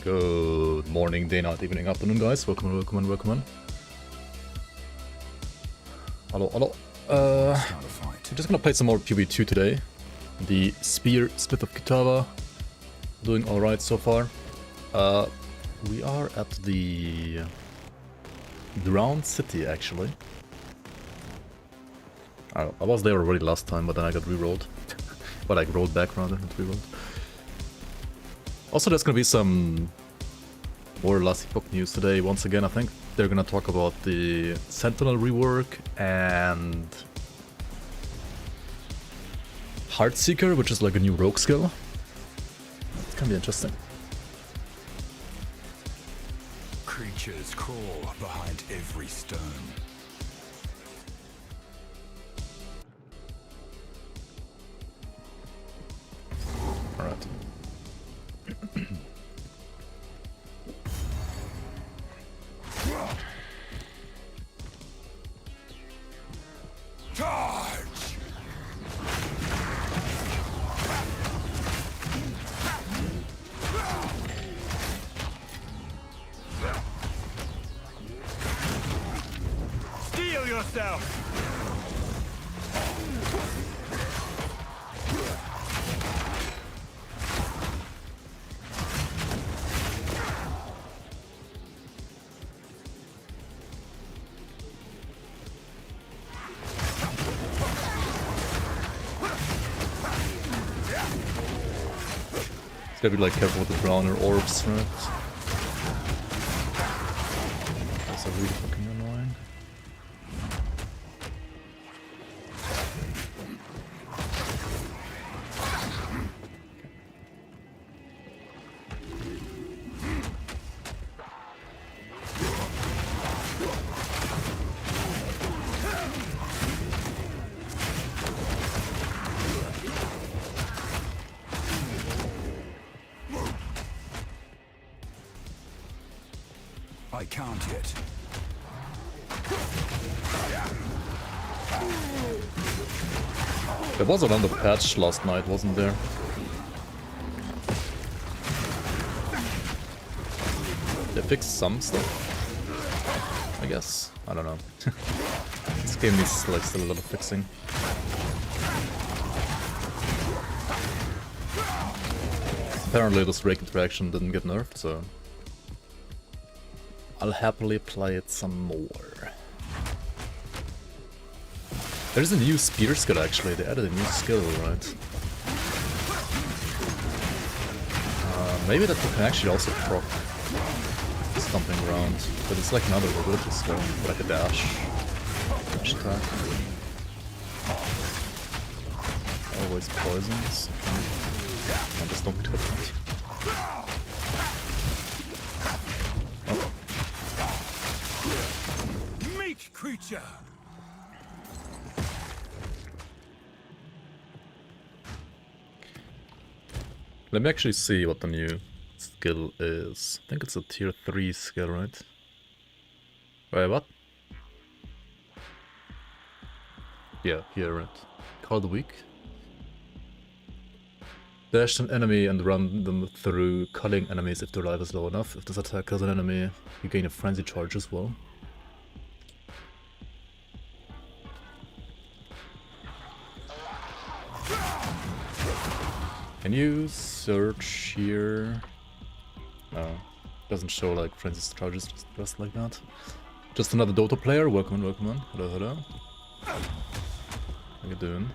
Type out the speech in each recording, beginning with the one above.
Good morning, day, night, evening, afternoon, guys. Welcome on. Hello. We're just gonna play some more PvE2 today. The Spear Smith of Kitava. Doing alright so far. We are at the Drowned City, actually. I was there already last time, but then I got re-rolled. But like rolled back rather, not re-rolled. Also, there's gonna be some more last book news today. Once again, I think they're gonna talk about the Sentinel rework and Heartseeker, which is like a new rogue skill. It's gonna be interesting. Creatures crawl behind every stone. Alright. Charge! Steel yourself! Gotta be like careful with the browner orbs, right? That's really fucking annoying. I can't yet. There was another patch last night, wasn't there? They fixed some stuff, I guess. I don't know. This game needs like still a lot of fixing. Apparently this rake interaction didn't get nerfed, so I'll happily play it some more. There's a new spear skill actually, they added a new skill, right? Maybe that you can actually also proc Stomping around, but it's like another ability skill, like a dash attack. Always poisons. I just don't put it. Creature! Let me actually see what the new skill is. I think it's a tier 3 skill, right? Wait, what? Yeah, here, right. Called weak. Dash an enemy and run them through, culling enemies if their life is low enough. If this attack kills an enemy, you gain a frenzy charge as well. Can you search here? No, doesn't show like frenzy charges just like that. Just another Dota player. Welcome on. Hello. How you doing?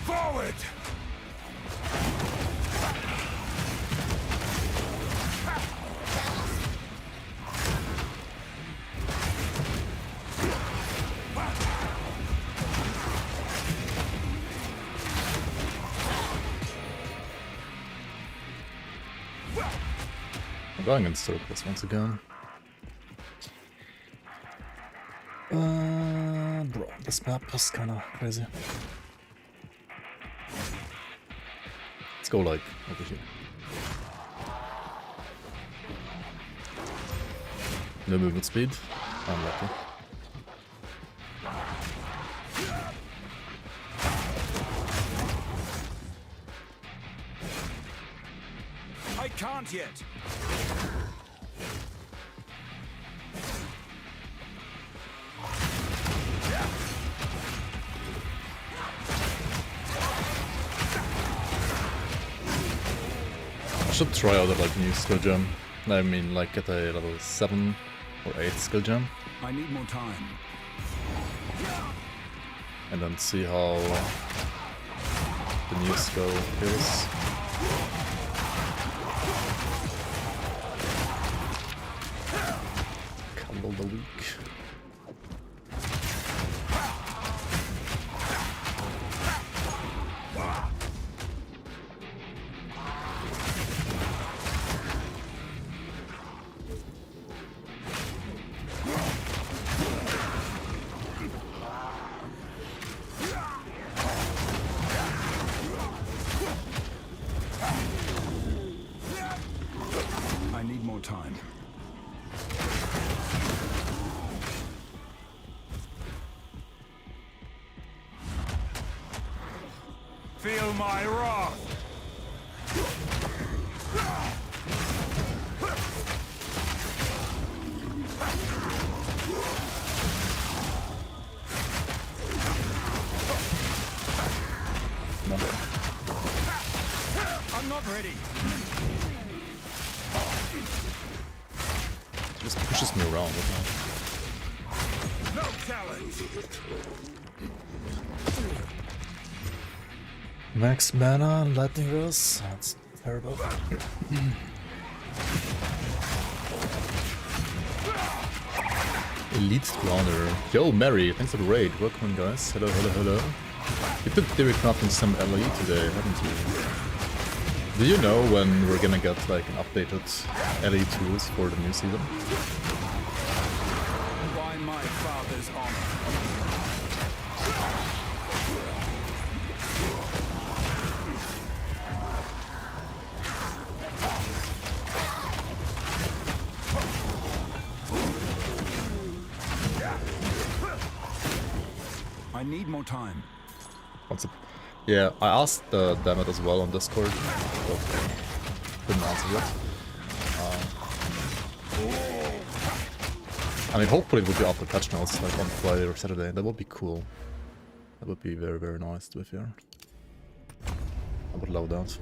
Forward! I'm going in circles once again. Bro, this map is kinda crazy. Let's go like over here. No movement speed. Unlucky. I can't yet. I should try out a like new skill gem. I mean, like get a level 7 or 8 skill gem, I need more time. and then see how the new skill feels. Candle the weak. I need more time. Feel my wrath. No. I'm not ready. Just pushes me around. No challenge. Max mana, lightning rose. That's terrible. Elite Grounder. Yo, Mary, thanks for the raid. Welcome, guys. Hello, hello, hello. You did Derek crafting some LE today, haven't you? Do you know when we're gonna get like an updated LE tools for the new season? By my father's honor. I need more time. What's up? Yeah, I asked them it as well on Discord, but didn't answer yet. I mean, hopefully it will be after patch notes, like on Friday or Saturday. That would be cool. That would be very, very nice to be fair. I would love that.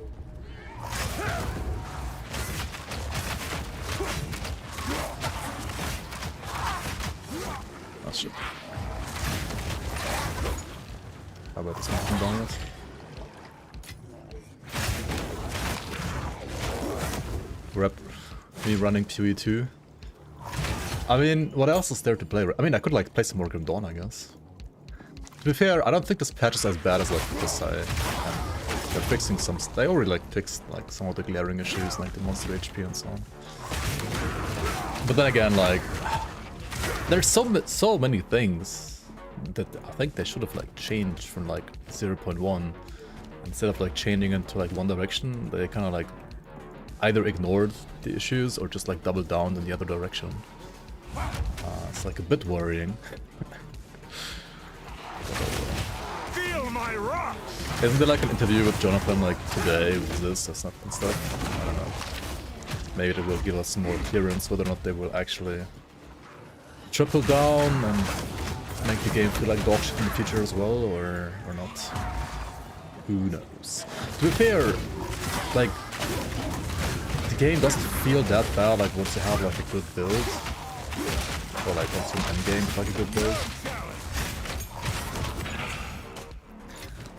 Oh shit. How about this one down yet? Rep me running PoE2. I mean, what else is there to play? I mean, I could like play some more Grim Dawn, I guess. To be fair, I don't think this patch is as bad as like this. They're fixing some. They already like fixed like some of the glaring issues, like the monster HP and so on. But then again, like there's so many things that I think they should have like changed from like 0.1 instead of like changing into like one direction. They kind of like either ignored the issues or just like doubled down in the other direction. It's like a bit worrying. Feel my wrath. Isn't there like an interview with Jonathan like today with this or something and stuff? I don't know. Maybe they will give us some more clearance whether or not they will actually triple down and make the game feel like dog shit in the future as well, or not. Who knows? To be fair, like the game doesn't feel that bad like once you have like a good build. Or like once you end game with like a good build.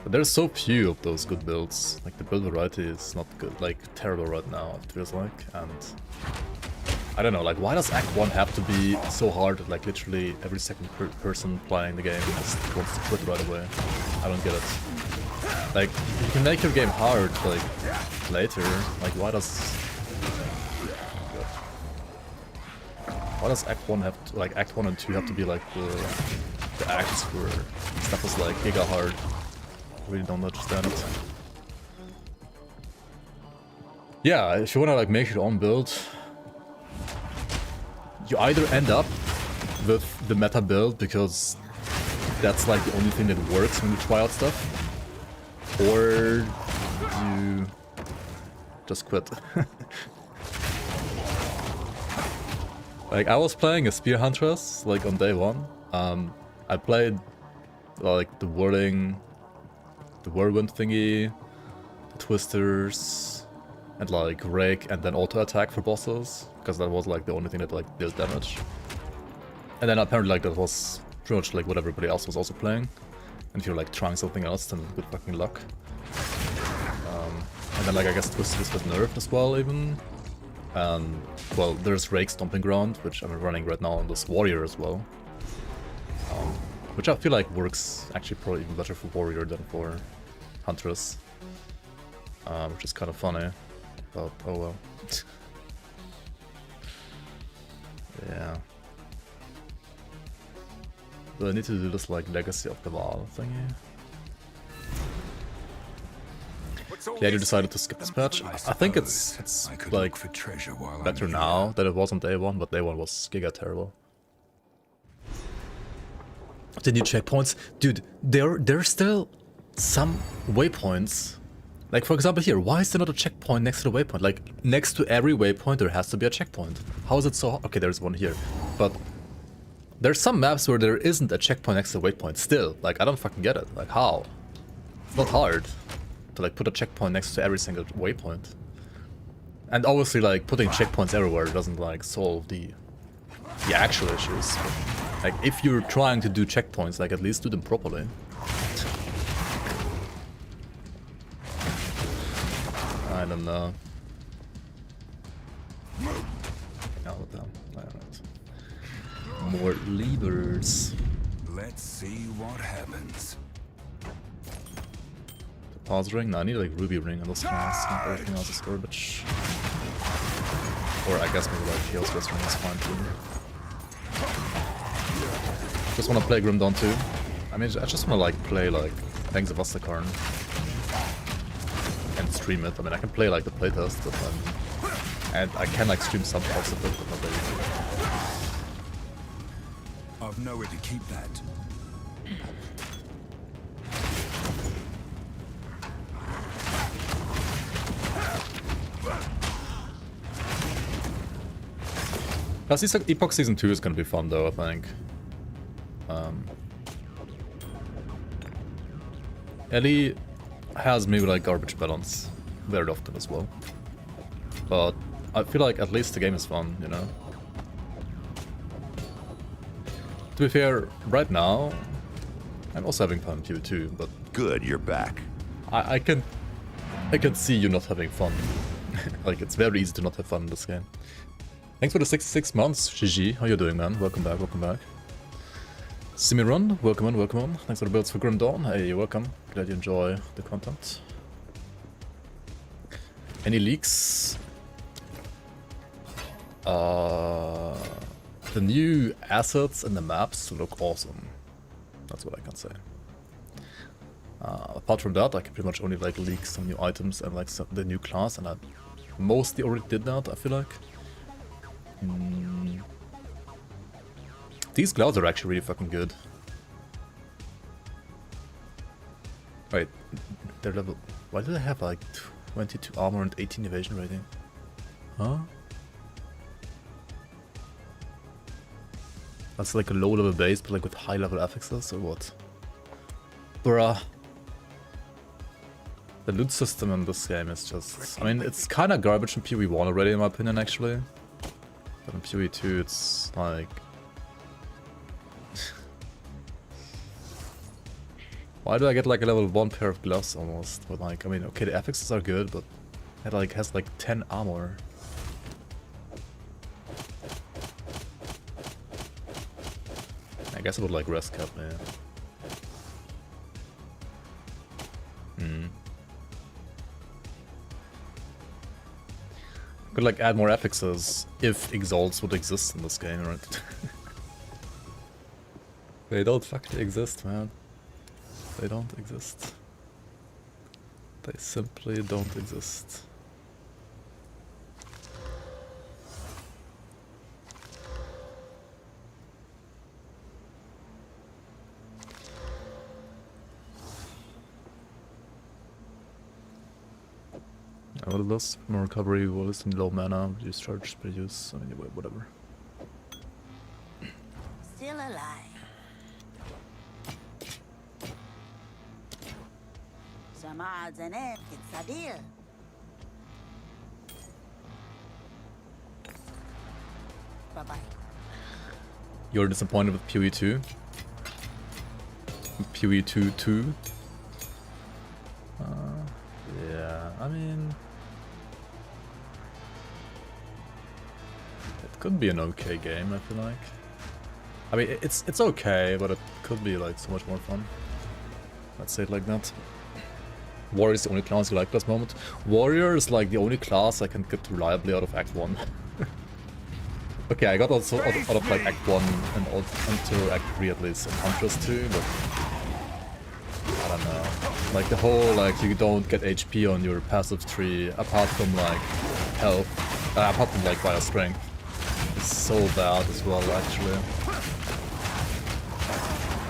But there's so few of those good builds. Like the build variety is not good, like terrible right now it feels like. And I don't know, like why does Act 1 have to be so hard that like literally every second person playing the game just wants to quit right away? I don't get it. Like you can make your game hard like later. Like why does Act 1 have to, like Act 1 and 2 have to be like the acts where stuff is like giga hard? I really don't understand it. Yeah, if you wanna like make your own build, you either end up with the meta build because that's like the only thing that works when you try out stuff. Or you just quit. Like, I was playing a Spear Huntress, like, on day one. I played, like, the Whirlwind thingy, the Twisters, and, like, Rake, and then auto-attack for bosses, because that was, like, the only thing that, like, deals damage. And then apparently, like, that was pretty much, like, what everybody else was also playing. And if you're, like, trying something else, then good fucking luck. And then, like, I guess Twisters was nerfed as well, even. And, well, there's Rake Stomping Ground, which I'm running right now on this Warrior as well. Which I feel like works actually probably even better for Warrior than for Huntress. Which is kind of funny, but oh well. Yeah. Do I need to do this, like, Legacy of the Val thingy? Yeah, you decided to skip this patch. I think it's like better now than it was on day one, but day one was giga terrible. The new checkpoints, dude. There's still some waypoints. Like, for example, here, why is there not a checkpoint next to the waypoint? Like, next to every waypoint there has to be a checkpoint. How is it so? Okay, there's one here, but there's some maps where there isn't a checkpoint next to the waypoint. Still, like, I don't fucking get it. Like, how? It's not hard to, like, put a checkpoint next to every single waypoint. And obviously, like, putting checkpoints everywhere doesn't, like, solve the actual issues. But, like, if you're trying to do checkpoints, like, at least do them properly. I don't know. Oh, damn. Alright. More levers. Let's see what happens. Pause ring? No, I need like Ruby ring on this class, and everything else is garbage. Or I guess maybe like Chaos West ring is fine too. Just wanna play Grim Dawn too. I mean, I just wanna like play like Pangs of Astakarn and stream it. I mean, I can play like the playtest, but and I can like stream some parts of it, but not really. I've nowhere to keep that. Plus, Epoch Season 2 is gonna be fun though, I think. Ellie has maybe like garbage balance very often as well. But I feel like at least the game is fun, you know? To be fair, right now, I'm also having fun in PvE2, but... Good, you're back. I can see you not having fun. Like, it's very easy to not have fun in this game. Thanks for the 66 months, GG. How you doing, man? Welcome back, welcome back. Simirun, welcome on, welcome on. Thanks for the builds for Grim Dawn. Hey, you're welcome. Glad you enjoy the content. Any leaks? The new assets and the maps look awesome. That's what I can say. Apart from that, I can pretty much only like leak some new items and like the new class, and I mostly already did that, I feel like. These clouds are actually really fucking good. Wait, they're level... Why do they have like 22 armor and 18 evasion rating? Huh? That's like a low level base, but like with high level affixes, or what? Bruh. The loot system in this game is just... I mean, it's kinda garbage in PoE 1 already, in my opinion, actually. But in PoE 2, it's like... Why do I get like a level 1 pair of gloves almost? But like, I mean, okay, the affixes are good, but it like has like 10 armor. I guess I would like rest cap, yeah. Could like add more affixes if exalts would exist in this game, right? They don't fucking exist, man. They don't exist. They simply don't exist. know what it does. More recovery, walls and low mana, reduce charge, reduce, anyway, whatever. Still alive. Some odds and ends, it's a deal. Bye-bye. You're disappointed with PoE2? PoE2 2? Yeah, I mean... It could be an okay game, I feel like. I mean, it's okay, but it could be like so much more fun. Let's say it like that. Warrior is the only class you like at this moment. Warrior is like the only class I can get reliably out of Act 1. Okay, I got also out of like Act 1 and until Act 3 at least, in Huntress 2, but I don't know. Like the whole, like, you don't get HP on your passive tree, apart from like health, apart from like bio strength. It's so bad as well, actually.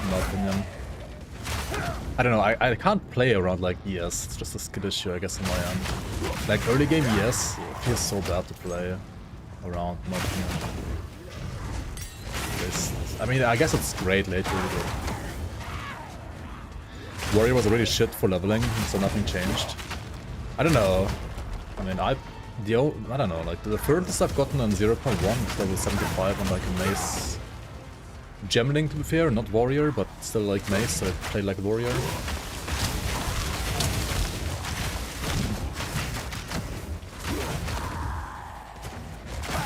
In my opinion. I don't know, I can't play around like ES, it's just a skill issue I guess on my end. Like early game ES, it feels so bad to play around, in my opinion. I mean, I guess it's great later, but... Warrior was really shit for leveling, so nothing changed. I don't know. I mean, I don't know, like the furthest I've gotten on 0.1 is level 75 on like a mace. Gemling, to be fair, not warrior, but still like mace, so I play like warrior.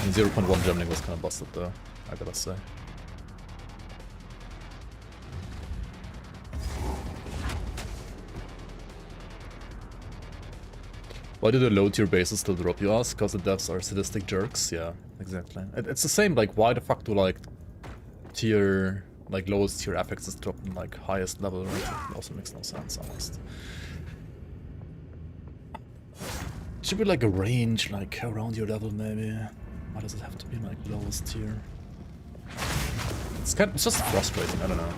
And 0.1 Gemling was kind of busted though, I gotta say. Why do the low tier bases still drop, you ask? Because the devs are sadistic jerks? Yeah, exactly. It's the same, like, why the fuck do, like, tier, like, lowest tier affects is dropping, like, highest level, right? It also makes no sense, honest. Should be, like, a range, like, around your level, maybe. Why does it have to be, like, lowest tier? It's just frustrating, I don't know.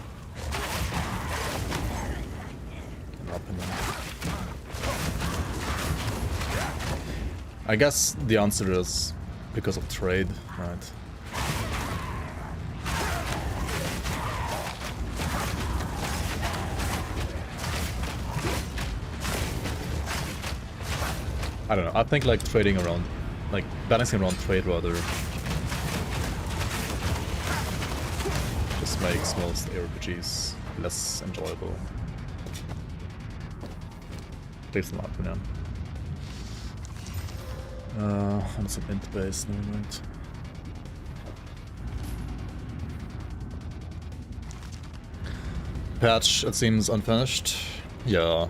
In my opinion. I guess the answer is because of trade, right? I don't know, I think like trading around, like balancing around trade rather just makes most RPGs less enjoyable. At least in my opinion. On some int base, never mind. Patch, it seems unfinished. Yeah,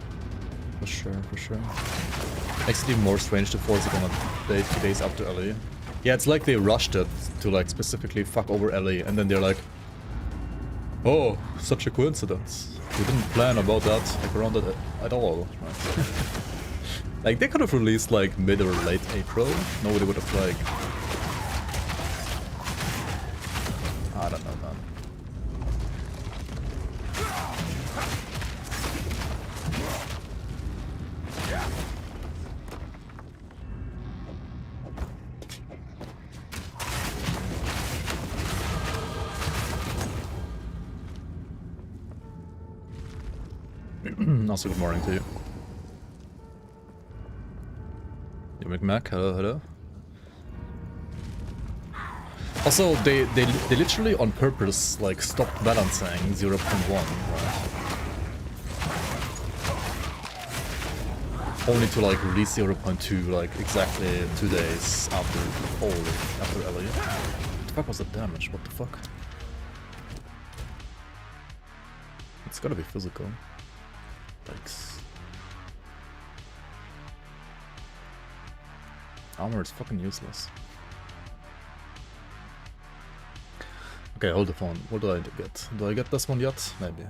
for sure, for sure. Makes it even more strange to force it on a day 2 days after LE. Yeah, it's like they rushed it to like specifically fuck over LE, and then they're like, oh, such a coincidence. We didn't plan about that, like around it at all. Right? Like, they could have released, like, mid or late April. Nobody would have, like... I don't know, man. Also, good morning to you. Mac, hello, hello. Also, they literally on purpose like stopped balancing 0.1, right? Only to like release 0.2 like exactly 2 days after LE. What the fuck was the damage? What the fuck? It's gotta be physical. Thanks. Armor is fucking useless. Okay, hold the phone. What do I get? Do I get this one yet? Maybe.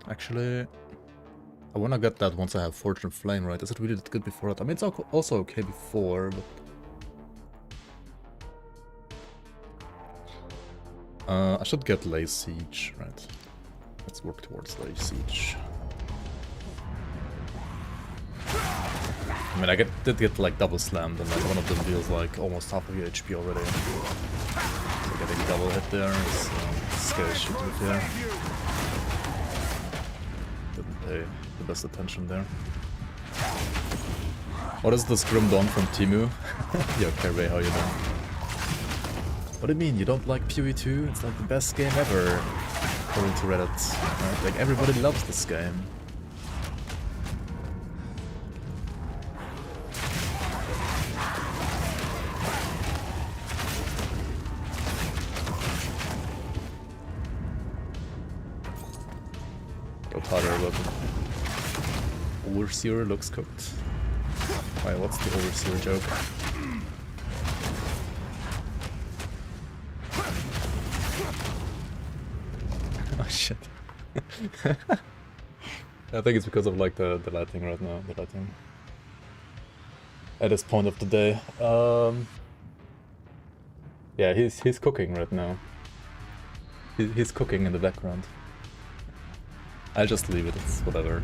Actually, I wanna get that once I have Fortune Flame, right? Is it really that good before that? I mean, it's also okay before, but... I should get Lay Siege, right? Let's work towards Lay Siege. I mean, did get like double slammed, and like one of them deals like almost half of your HP already. So getting double hit there is scary shit to be fair. Didn't pay the best attention there. What is this Grim Dawn from Timu? Yo, Carey, how you doing? What do you mean, you don't like PoE 2? It's like the best game ever, according to Reddit. Right? Like, everybody loves this game. Got harder about it. Overseer looks cooked. Wait, what's the Overseer joke? Oh shit. I think it's because of like the lighting right now, the lighting. At this point of the day. Yeah, he's cooking right now. He's cooking in the background. I'll just leave it, it's whatever.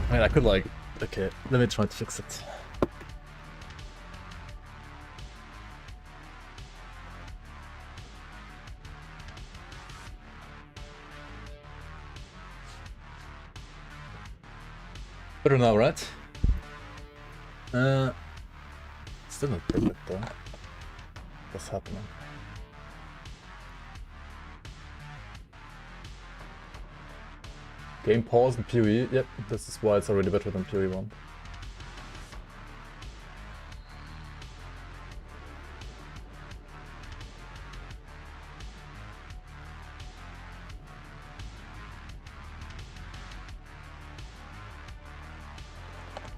I mean, I could like... Okay, let me try to fix it. Better now, right? Still not perfect though. What's happening? Game pause in PoE, yep, this is why it's already better than PoE 1.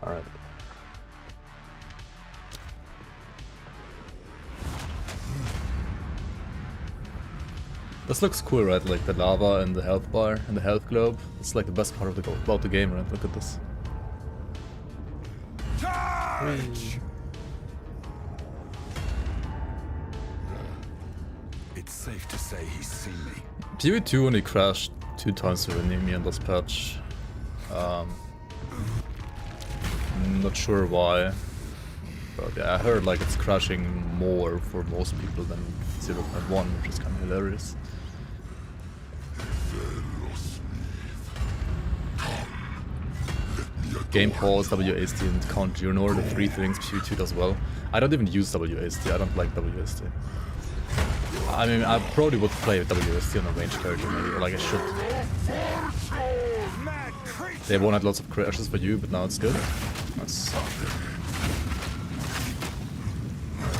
Alright. This looks cool, right? Like the lava and the health bar and the health globe. It's like the best part of about the game, right? Look at this. Charge! It's safe to say he's seen me. PoE 2 only crashed 2 times with me in this patch. Not sure why. But yeah, I heard like it's crashing more for most people than 0.1, which is kind of hilarious. Game pause, WASD, and count journal, the 3 things PoE 2 does well. I don't even use WASD, I don't like WASD. I mean, I probably would play WASD on a ranged character maybe, or like I should. They won't have lots of crashes for you, but now it's good. Nice. I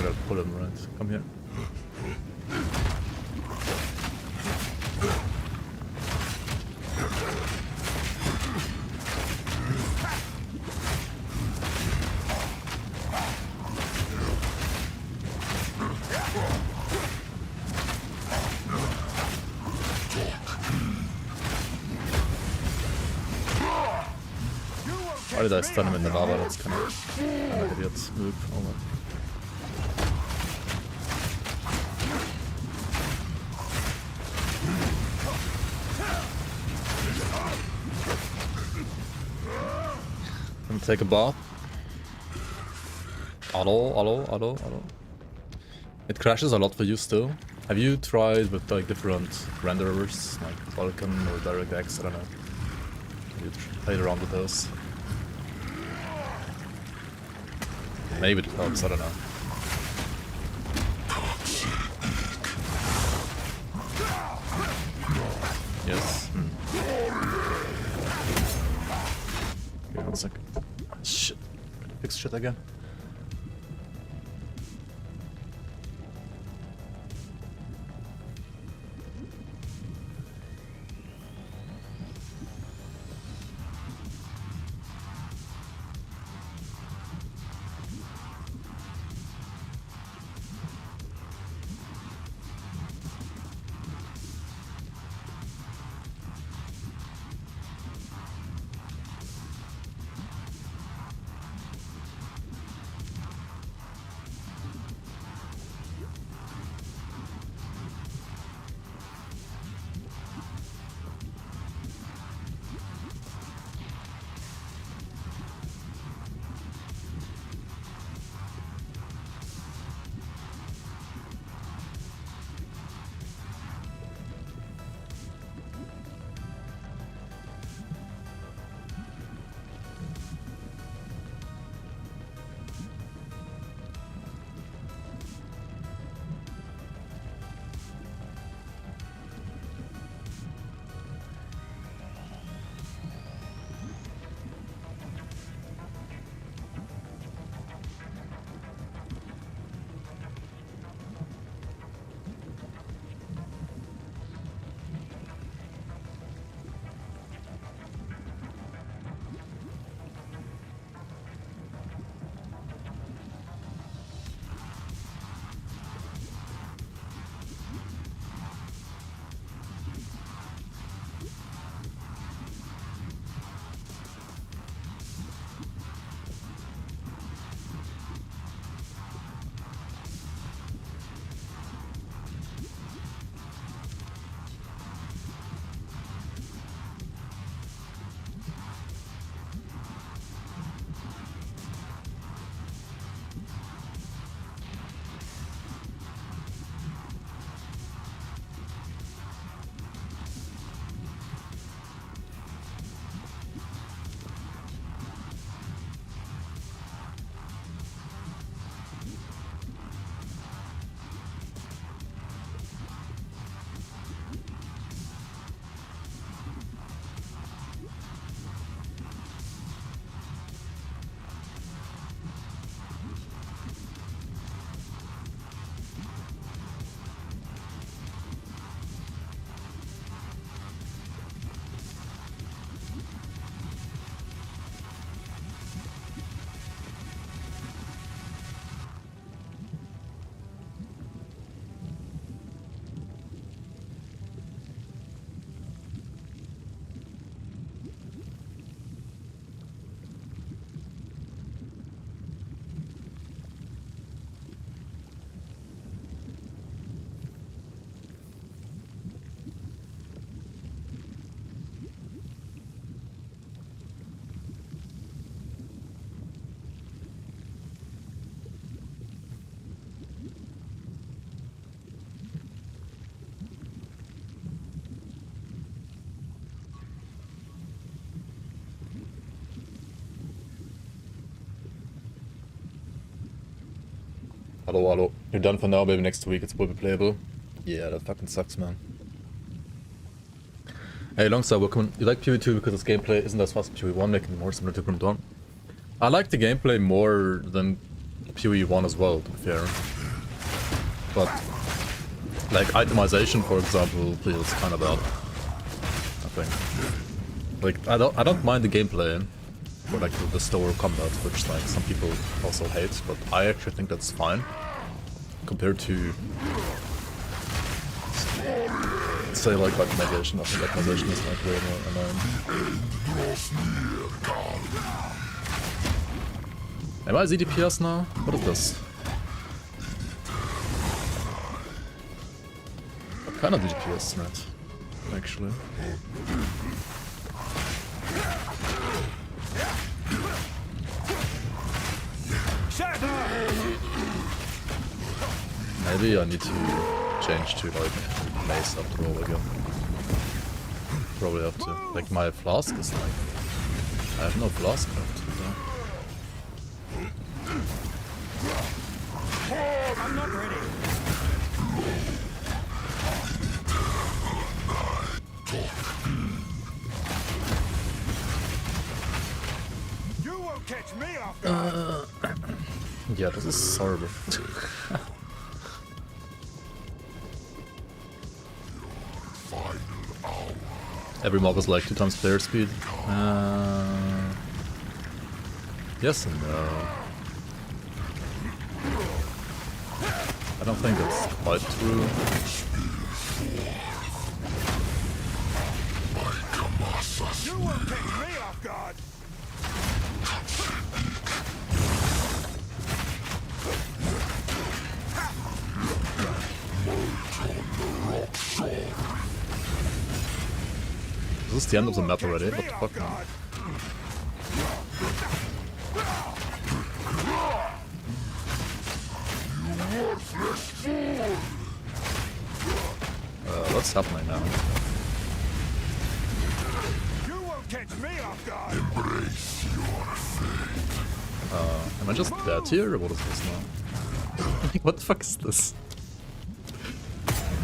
gotta pull him, right? Come here. Why did I stun him in the lava? That's kind of an idiot move. Oh my. Gonna take a bath. Hello. It crashes a lot for you still. Have you tried with like different renderers, like Vulkan or DirectX? I don't know. Have you played around with those? Maybe it helps, I don't know. Yes. Okay, 1 second. Shit. Gotta fix shit again. Hello, hello. You're done for now, maybe next week it will be playable. Yeah, that fucking sucks, man. Hey, Longstar, welcome. You like PvE2 because its gameplay isn't as fast as PvE1, making it more similar to Grim Dawn? I like the gameplay more than PvE1 as well, to be fair. But, like, itemization, for example, feels kind of bad, I think. Like, I don't mind the gameplay, or like the slower combat, which like some people also hate, but I actually think that's fine compared to, say, like itemization. I think itemization is like way more annoying. Am I ZDPS now? What is this? What kind of DPS, Matt? Actually. Maybe I need to change to like mace after all again. Probably have to. Like my flask is like, I have no flask left. I'm not ready. You won't catch me off guard. Yeah, this is horrible. Every mob is like 2 times player speed. Yes and no. I don't think that's quite true. You won't catch me off guard. Is this the end of the map already? What the fuck, man? What's happening now? You won't catch me off guard. Am I just dead here, or what is this now? What the fuck is this?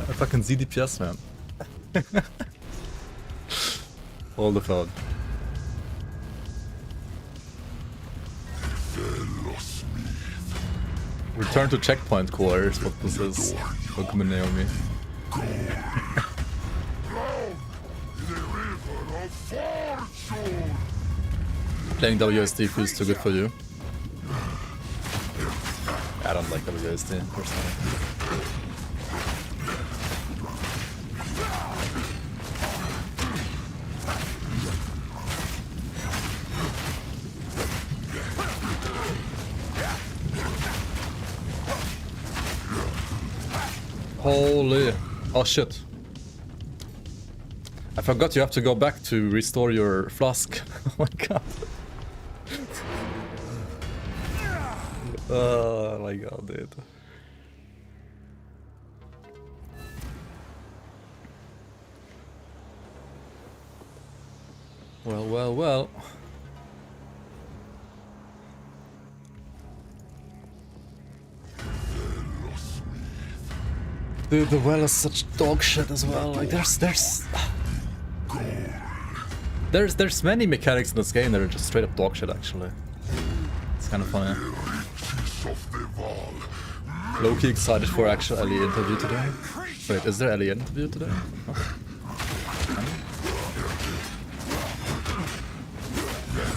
A fucking ZDPS, man. All the fun. Return to checkpoint quarters, what this is. Welcome in, Naomi. Playing WSD feels too good for you. I don't like WSD personally. Holy... Oh shit. I forgot you have to go back to restore your flask. Oh my god. Oh my god, dude. Well, well, well. Dude, the well is such dog shit as well. Like, there's many mechanics in this game that are just straight up dog shit, actually. It's kind of funny. Low-key excited for actual Ellie interview today. Wait, is there Ellie interview today?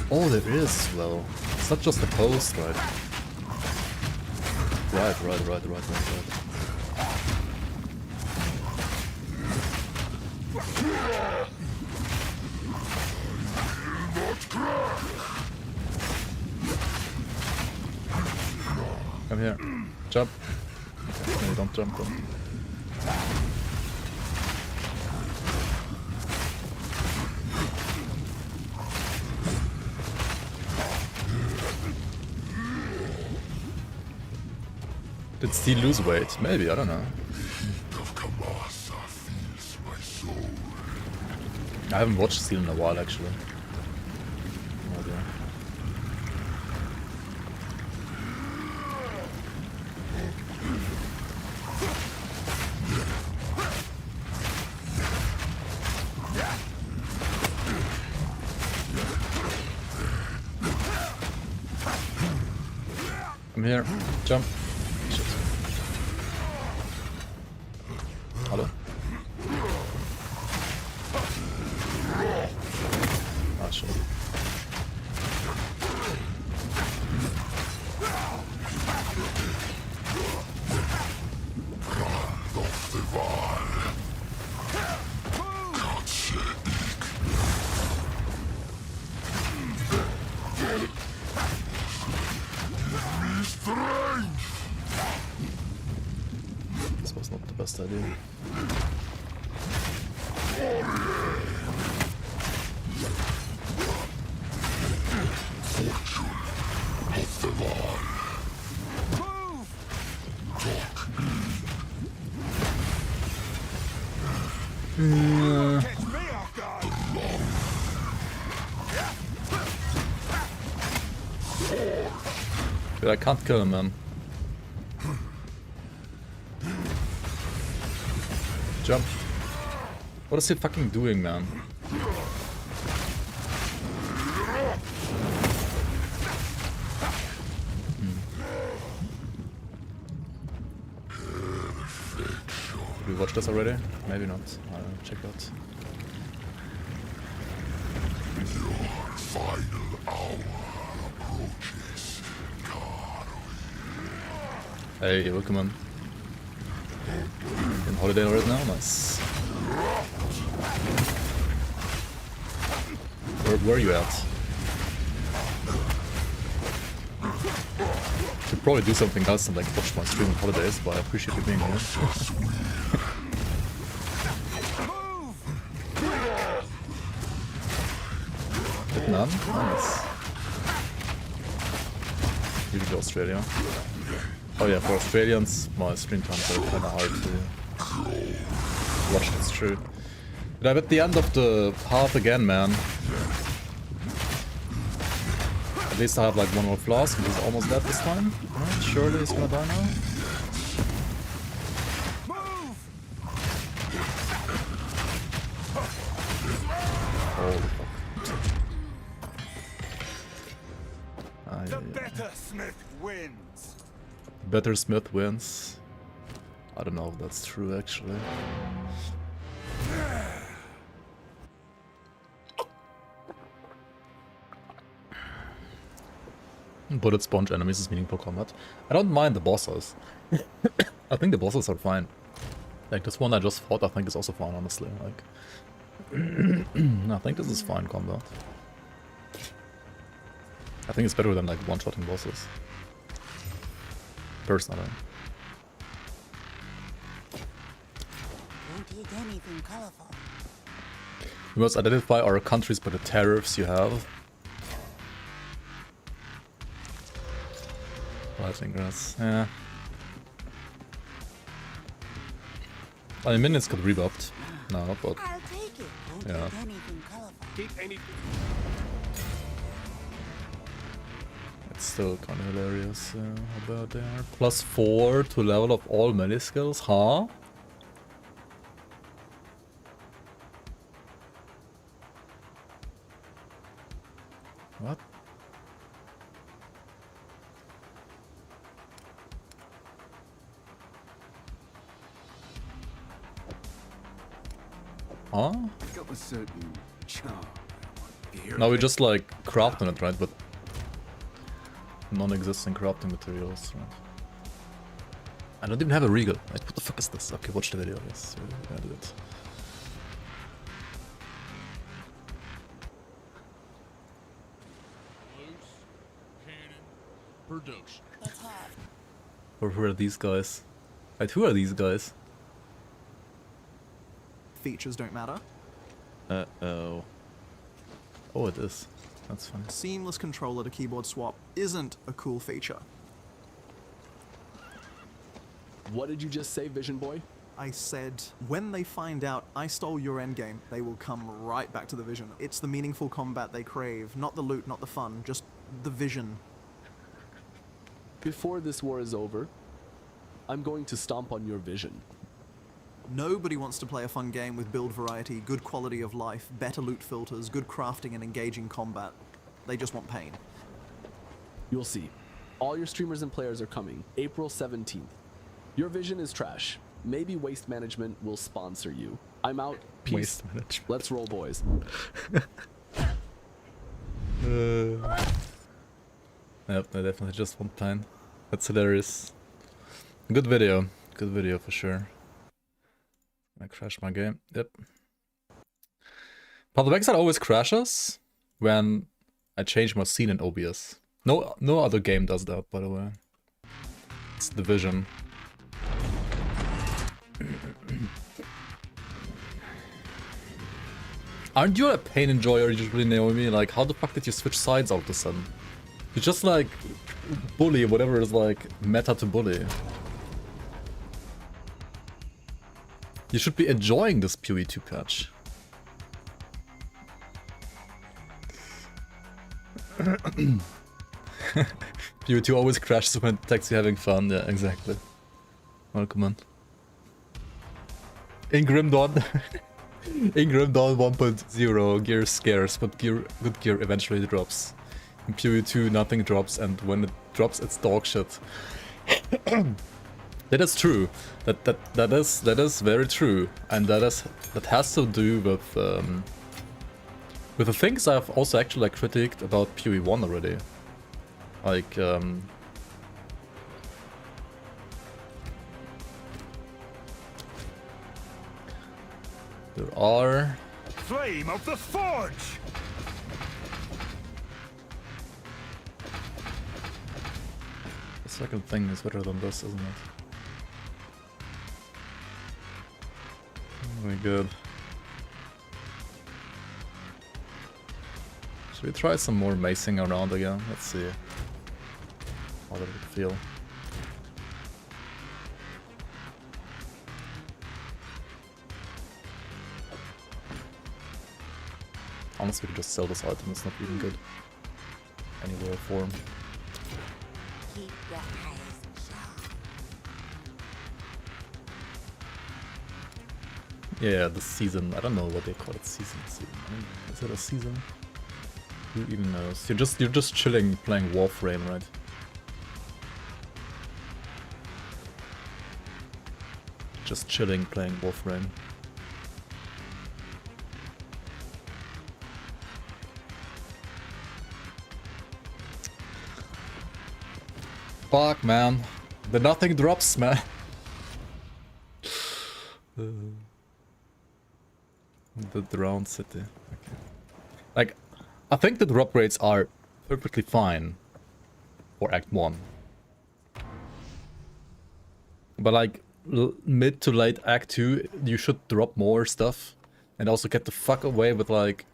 Oh, there is, well. It's not just a post, right? Right. Come here. Jump. No, don't jump though. Did Steel lose weight? Maybe, I don't know. I haven't watched Steel in a while, actually. No idea. I'm here. Jump. Shit. Hello? Ah, shit. This was not the best idea. Catch me off guard. Dude, I can't kill him, man. Jump. What is he fucking doing, man? Did we watch this already? Maybe not. I'll check out. Hey, welcome on. In holiday right now? Nice. Where are you at? Should probably do something else and like watch my stream on holidays, but I appreciate you being here. Vietnam? Nice. Really go Australia. Oh yeah, for Australians, my stream times are kinda hard to watch, that's true. But I'm at the end of the path again, man. At least I have like one more flask, and he's almost dead this time. Right, surely he's gonna die now. Holy fuck. The better Smith wins. Better Smith wins. I don't know if that's true actually. Bullet sponge enemies is meaningful combat. I don't mind the bosses. I think the bosses are fine. Like this one I just fought, I think is also fine, honestly. Like, I think this is fine combat. I think it's better than like one-shotting bosses. Personally. Won't eat anything colorful. We must identify our countries by the tariffs you have. Lightning grass, yeah. I mean, minions got rebuffed now, but I'll take it. Won't yeah. eat anything colorful. Keep anything. It's still kind of hilarious how bad they are. +4 to level of all melee skills, huh? What? Huh? Got a certain charm. Now we just like crafting it, right? But non-existing crafting materials, right? I don't even have a regal. Like, what the fuck is this? Okay, watch the video. Yes, I did it. Production. That's hot. Or who are these guys? Right, who are these guys? Features don't matter. Uh-oh. Oh, it is. That's fine. Seamless controller to keyboard swap isn't a cool feature. What did you just say, Vision Boy? I said, when they find out I stole your endgame, they will come right back to the Vision. It's the meaningful combat they crave, not the loot, not the fun, just the Vision. Before this war is over, I'm going to stomp on your Vision. Nobody wants to play a fun game with build variety, good quality of life, better loot filters, good crafting and engaging combat. They just want pain. You'll see. All your streamers and players are coming. April 17th. Your vision is trash. Maybe Waste Management will sponsor you. I'm out. Peace. Waste management. Let's roll, boys. Yep, I definitely just one plan. That's hilarious. Good video. Good video for sure. I crashed my game. Yep. Path of Exile always crashes when I change my scene in OBS. No other game does that, by the way. It's the vision. Aren't you a pain enjoyer usually, Naomi? Like, how the fuck did you switch sides all of a sudden? You just like bully whatever is like meta to bully. You should be enjoying this PoE2 patch. PoE2 always crashes when it detects you having fun. Yeah, exactly. Welcome on. In Grim Dawn. In Grim Dawn 1.0, gear scarce, but good gear eventually drops. In PoE2 nothing drops, and when it drops it's dog shit. That is true. That is very true, and that has to do with the things I've also actually like critiqued about PoE1 already. Like there are Flame of the Forge! the second thing is better than this, isn't it? Oh my god. Should we try some more macing around again? Let's see how that would feel. Honestly, we could just sell this item, it's not even good. Any way or form. Keep your eyes sharp. Yeah, the season. I don't know what they call it. Season. Is it a season? Who even knows? You're just chilling, playing Warframe, right? Just chilling, playing Warframe. Fuck, man. The nothing drops, man. The drowned city. Okay. Like, I think the drop rates are perfectly fine for Act 1. But like, mid to late Act 2, you should drop more stuff. And also get the fuck away with like...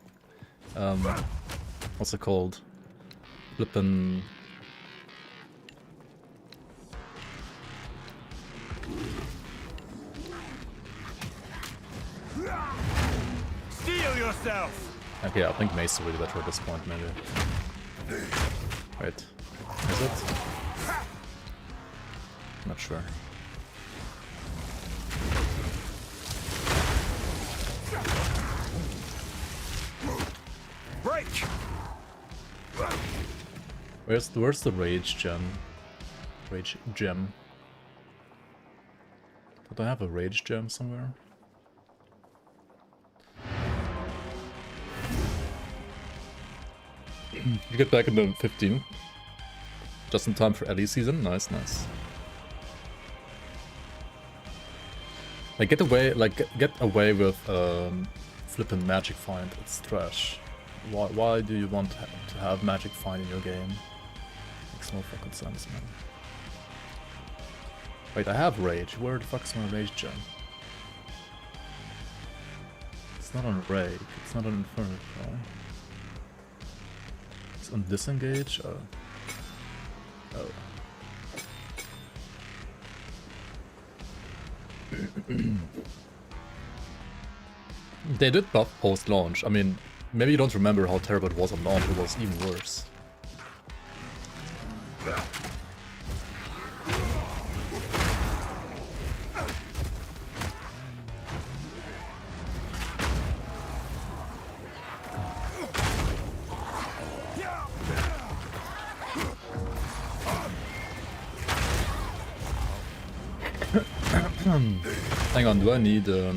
what's it called? Flippin'... Steel yourself! Okay, I think Mace is really better at this point, maybe. Wait. Is it? Not sure. Break! Where's the rage gem? Rage gem. Did I have a rage gem somewhere? You get back in the 15. Just in time for Ellie season. Nice, nice. Like get away with flippin' magic find. It's trash. Why do you want to have magic find in your game? Makes no fucking sense, man. Wait, I have rage. Where the fuck is my rage gem? It's not on rage. It's not on inferno. Right? It's on disengage. Oh. They did buff post-launch. I mean, maybe you don't remember how terrible it was on launch. It was even worse. Hang on, do I need the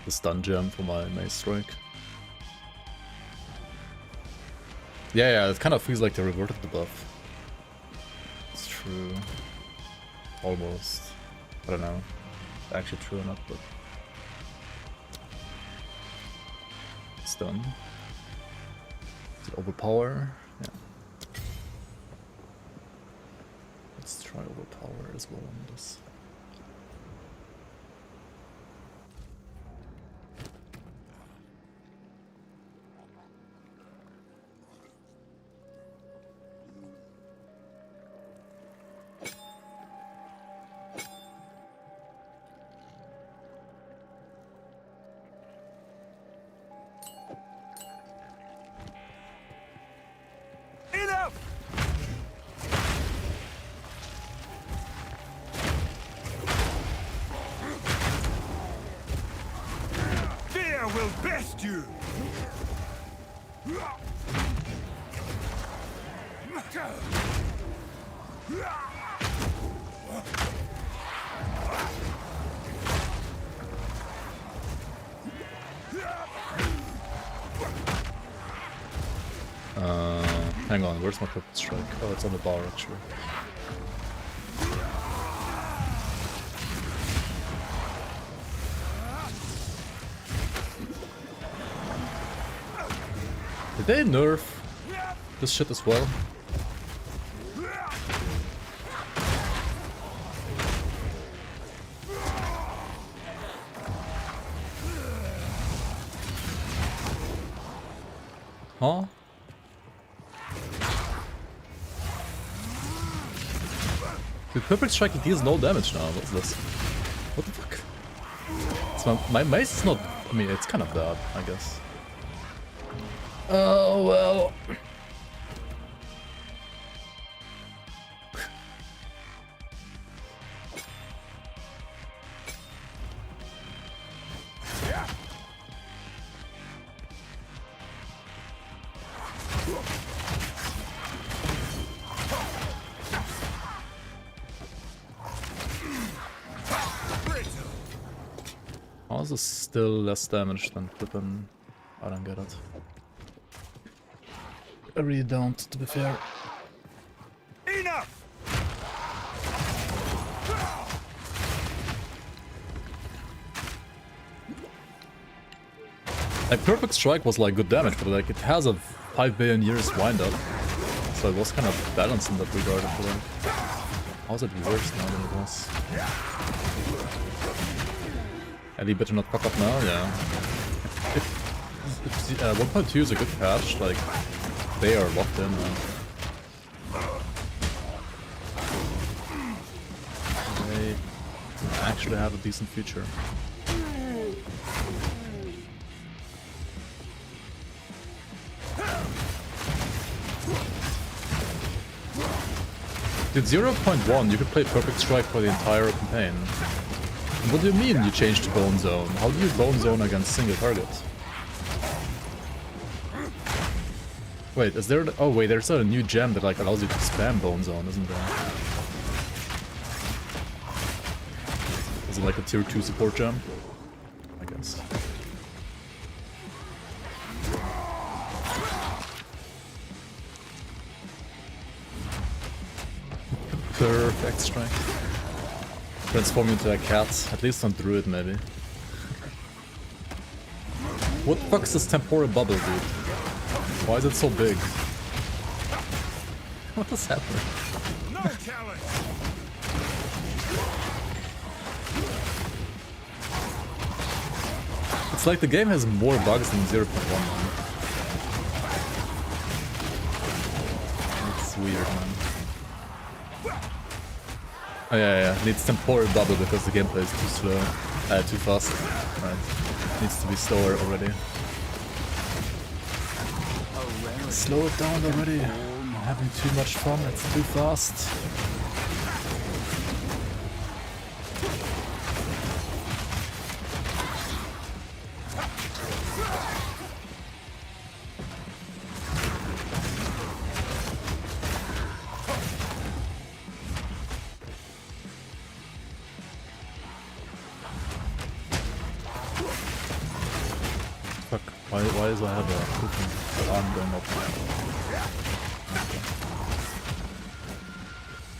stun gem for my mace strike? Yeah, it kind of feels like they reverted the buff. It's true. Almost. I don't know. Actually true or not, but it's done. Does it overpower? Yeah. Let's try overpower as well on this. Enough! Fear will best you! Hang on, where's my perfect strike? Oh, it's on the bar actually. Did they nerf this shit as well? Huh? Dude, perfect strike deals no damage now. What's this? What the fuck? It's my mace is not. I mean, it's kind of bad, I guess. Oh well. How is this still less damage than flippin'? I don't get it. I really don't, to be fair. Enough! Like, perfect strike was like good damage, but like it has a 5 billion years wind up. So it was kind of balanced in that regard, I feel like. How's it worse now than it was? Ellie better not fuck up now, yeah. If 1.2 is a good patch, like, they are locked in, man. They actually have a decent future. Dude, 0.1, you could play Perfect Strike for the entire campaign. What do you mean you changed to Bone Zone? How do you Bone Zone against single targets? Wait, is there... Oh wait, there's a new gem that like allows you to spam Bone Zone, isn't there? Is it like a tier 2 support gem? I guess. Perfect strike. Transform into a cat, at least on Druid maybe. What the fuck is this temporal bubble, dude? Why is it so big? What is happening? No challenge! It's like the game has more bugs than 0.1. It's weird, man. Oh yeah, needs temporal bubble because the gameplay is too slow, too fast. Right, needs to be slower already. Slow it down already. I'm having too much fun. It's too fast. Why is I have a cooking arm going up?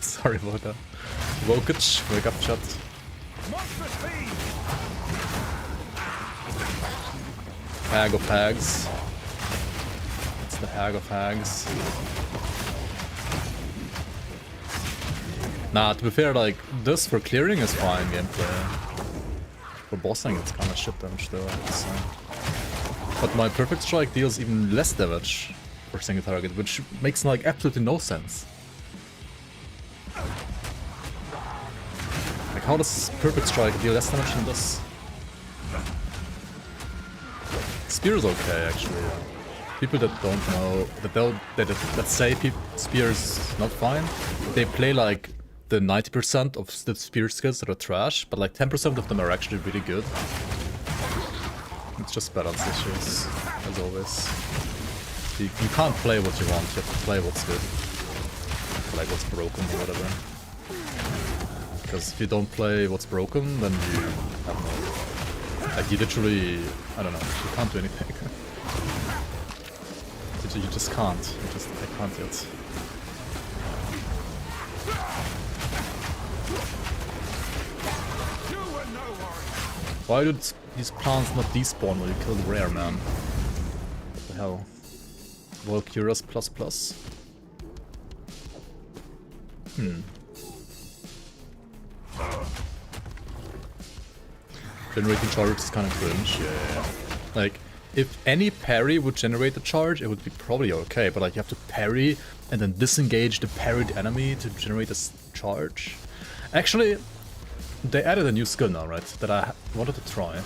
Sorry about that. Wokage, wake up chat. Monster speed! Hag of Hags. It's the Hag of Hags. Nah, to be fair, like, this for clearing is fine gameplay. For bossing, it's kinda shit damage though, I have to say. But my Perfect Strike deals even less damage for single target, which makes like absolutely no sense. Like, how does Perfect Strike deal less damage than this? Spear is okay, actually. People that don't know, that say Spear is not fine, they play like the 90% of the Spear skills that are trash, but like 10% of them are actually really good. It's just balance issues, as always. You can't play what you want, you have to play what's good. Like what's broken or whatever. Because if you don't play what's broken, then you have no... Like you literally... I don't know, you can't do anything. You just can't. I can't yet. Why did these plants not despawn when you kill the rare man? What the hell? Valkyria's ++. Generating charge is kind of cringe. Yeah. Like, if any parry would generate a charge, it would be probably okay, but like you have to parry and then disengage the parried enemy to generate a charge. Actually, they added a new skill now, right, that I wanted to try,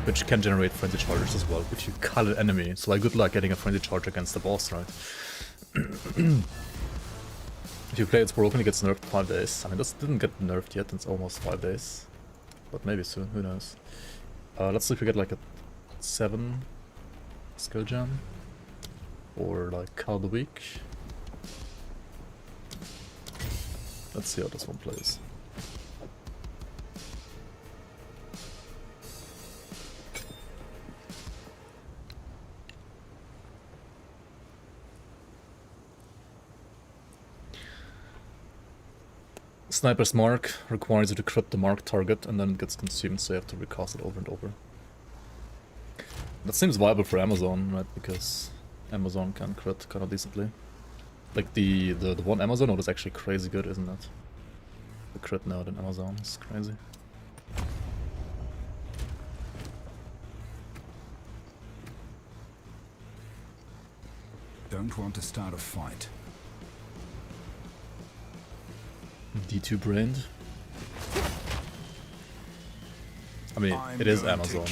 which can generate frenzy charges as well, if you cull an enemy. So like good luck getting a frenzy charge against the boss, right? If you play It's Broken, it gets nerfed 5 days. I mean, this didn't get nerfed yet, it's almost 5 days. But maybe soon, who knows. Let's see if we get like a 7 skill jam. Or like Call the Week. Let's see how this one plays. Sniper's Mark requires you to crit the marked target and then it gets consumed, so you have to recast it over and over. That seems viable for Amazon, right? Because Amazon can crit kind of decently. Like the one Amazon node is actually crazy good, isn't it? The crit node in Amazon is crazy. Don't want to start a fight. D2 brained. I mean, it is Amazon,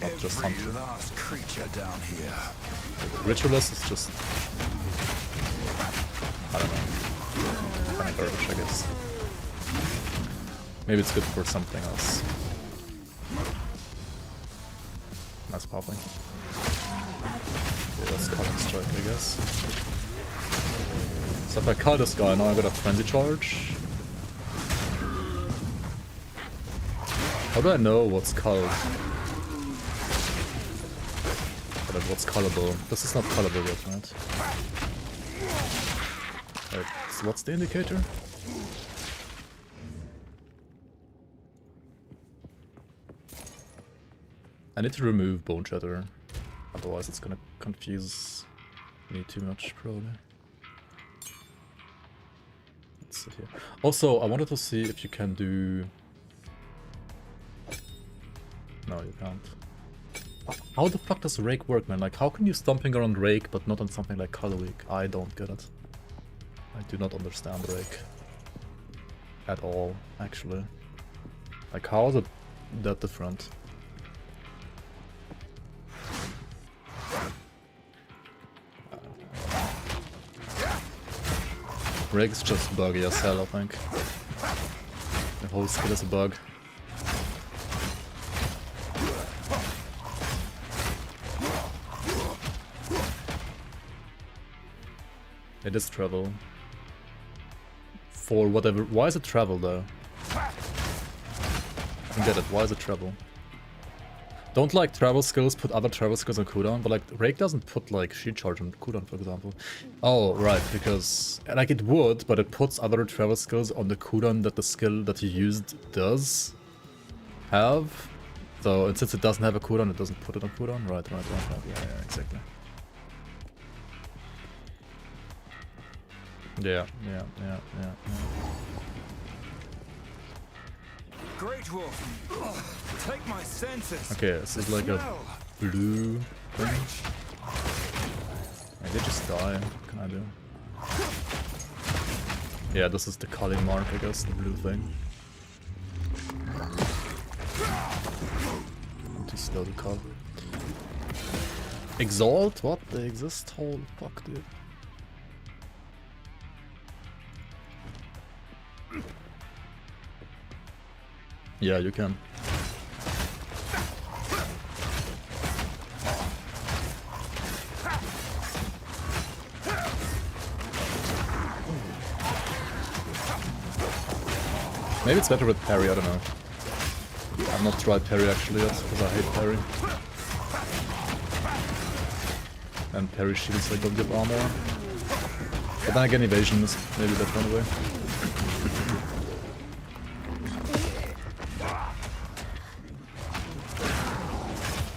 not just hunting. Last creature down here. Ritualist is just... I don't know. Kind of garbage, I guess. Maybe it's good for something else. Nice popping. Okay, that's Cutting Strike, I guess. So if I kill this guy, now I got a Frenzy Charge. How do I know what's culled? What's cullable? This is not cullable yet, right? Wait, so what's the indicator? I need to remove Bone Shatter, otherwise it's gonna confuse me too much, probably. Let's sit here. Also, I wanted to see if you can do... No, you can't. How the fuck does Rake work, man? Like, how can you Stomping around Rake, but not on something like Color Week? I don't get it. I do not understand Rake. At all, actually. Like, how is it that different? Rake's just buggy as hell, I think. The whole skill is a bug. It is travel. For whatever. Why is it travel though? I don't get it. Why is it travel? Don't like travel skills put other travel skills on cooldown, but like Rake doesn't put like shield charge on cooldown, for example. Oh, right, because like it would, but it puts other travel skills on the cooldown that the skill that you used does have. So, and since it doesn't have a cooldown, it doesn't put it on cooldown. Right. Yeah, exactly. Yeah. Great wolf. Take my senses. Okay, this is like a blue thing. I did just die. What can I do? Yeah, this is the culling mark, I guess, the blue thing. I'm too slow to call. Exalt? What? They exist? Holy fuck, dude. Yeah, you can. Maybe it's better with parry, I don't know. I've not tried parry actually yet, because I hate parry. And parry shields like don't give armor. But then again, evasion is maybe that one way.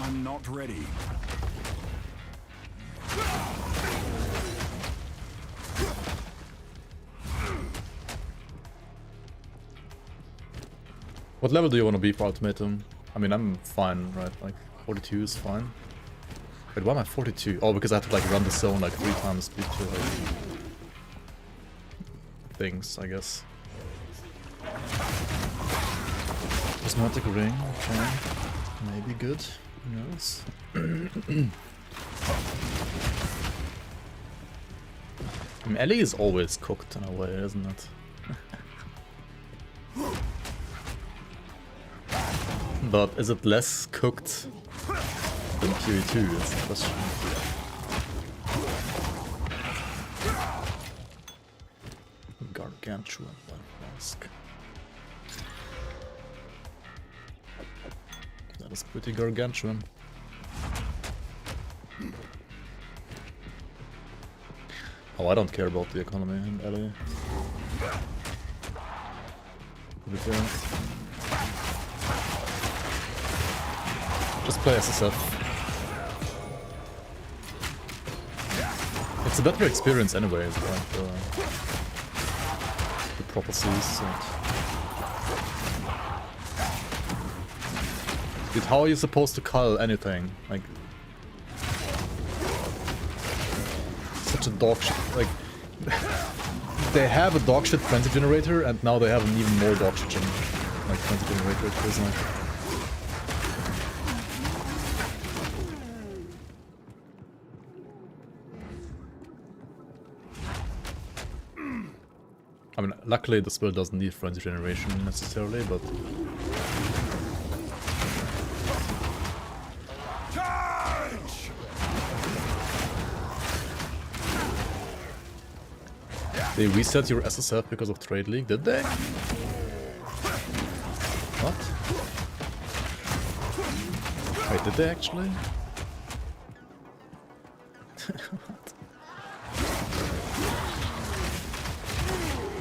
I'm not ready. What level do you want to be for ultimatum? I mean, I'm fine, right? Like 42 is fine. Wait, why am I 42? Oh, because I have to like run the zone like 3 times between like things, I guess. Prismatic ring, okay. Maybe good. Who knows? I mean, Ellie is always cooked in a way, isn't it? But is it less cooked than PoE2 is the question. Gargantuan mask. That is pretty gargantuan. Oh, I don't care about the economy in LA. To be fair. Just play SSF. It's a better experience anyways, like the prophecies and... Dude, how are you supposed to cull anything? Like... Such a dog shit, like... They have a dog shit frenzy generator and now they have an even more dog shit frenzy generator, it feels like. I mean, luckily this build doesn't need frenzy generation necessarily, but... Charge! They reset your SSF because of Trade League, did they? What? Wait, did they actually? What?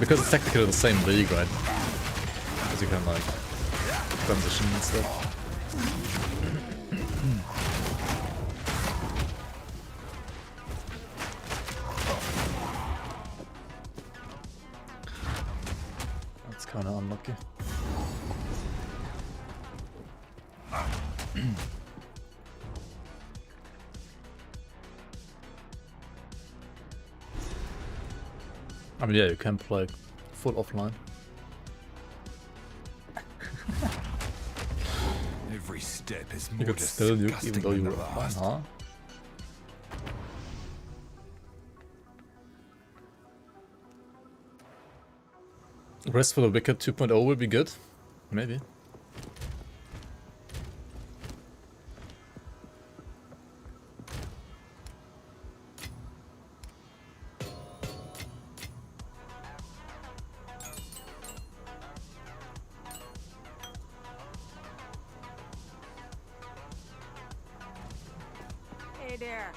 Because it's technically the same league, right? Because you can like transition and stuff. That's kind of unlucky. I mean, yeah, you can play full offline. Every step is You more could still nuke disgusting even though you than were the offline, last. huh? Rest for the Wicked 2.0 will be good. Maybe. there.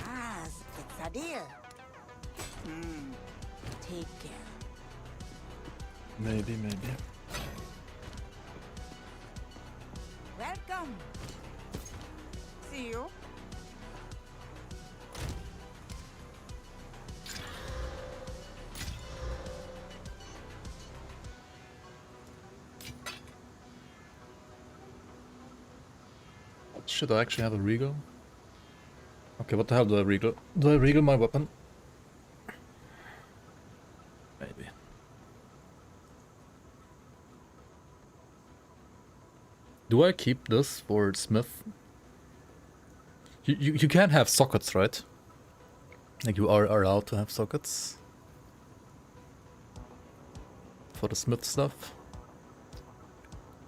Ah, it's a deal. Take care. Maybe. Welcome. See you. Should I actually have a regal? Okay, what the hell do I regal? Do I regal my weapon? Maybe. Do I keep this for Smith? You can't have sockets, right? Like you are allowed to have sockets for the Smith stuff.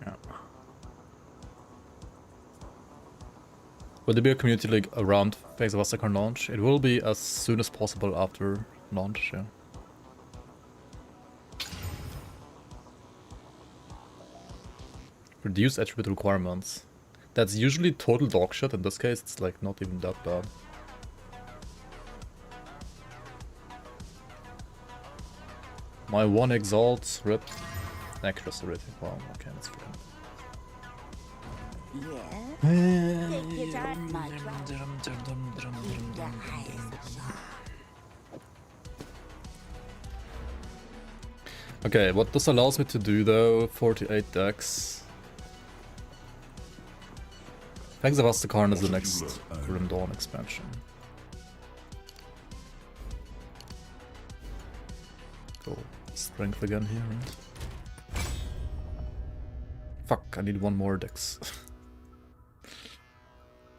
Yeah. Will there be a community league around Phase of Aztekar launch? It will be as soon as possible after launch, yeah. Reduce attribute requirements. That's usually total dogshit. In this case, it's like not even that bad. My one exalt rip accuracy rating. Wow, okay, that's good. Yeah. Take it at my trap. Keep the highest shot. Okay, what this allows me to do though, 48 decks. Thanks of Aztekar is the next Grim Dawn expansion. Go strength again here, right? Fuck, I need one more dex.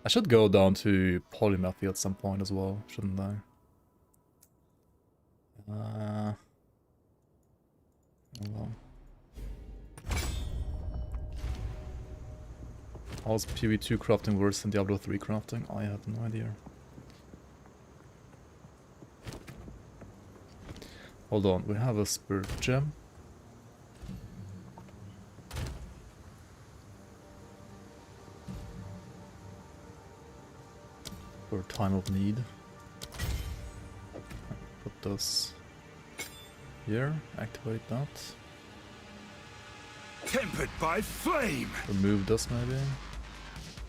I should go down to Polymathy at some point as well, shouldn't I? Hold on. How's PV2 crafting worse than Diablo 3 crafting? I have no idea. Hold on, we have a Spirit Gem. For time of need. Put this here, activate that. Tempered by flame. Remove this maybe.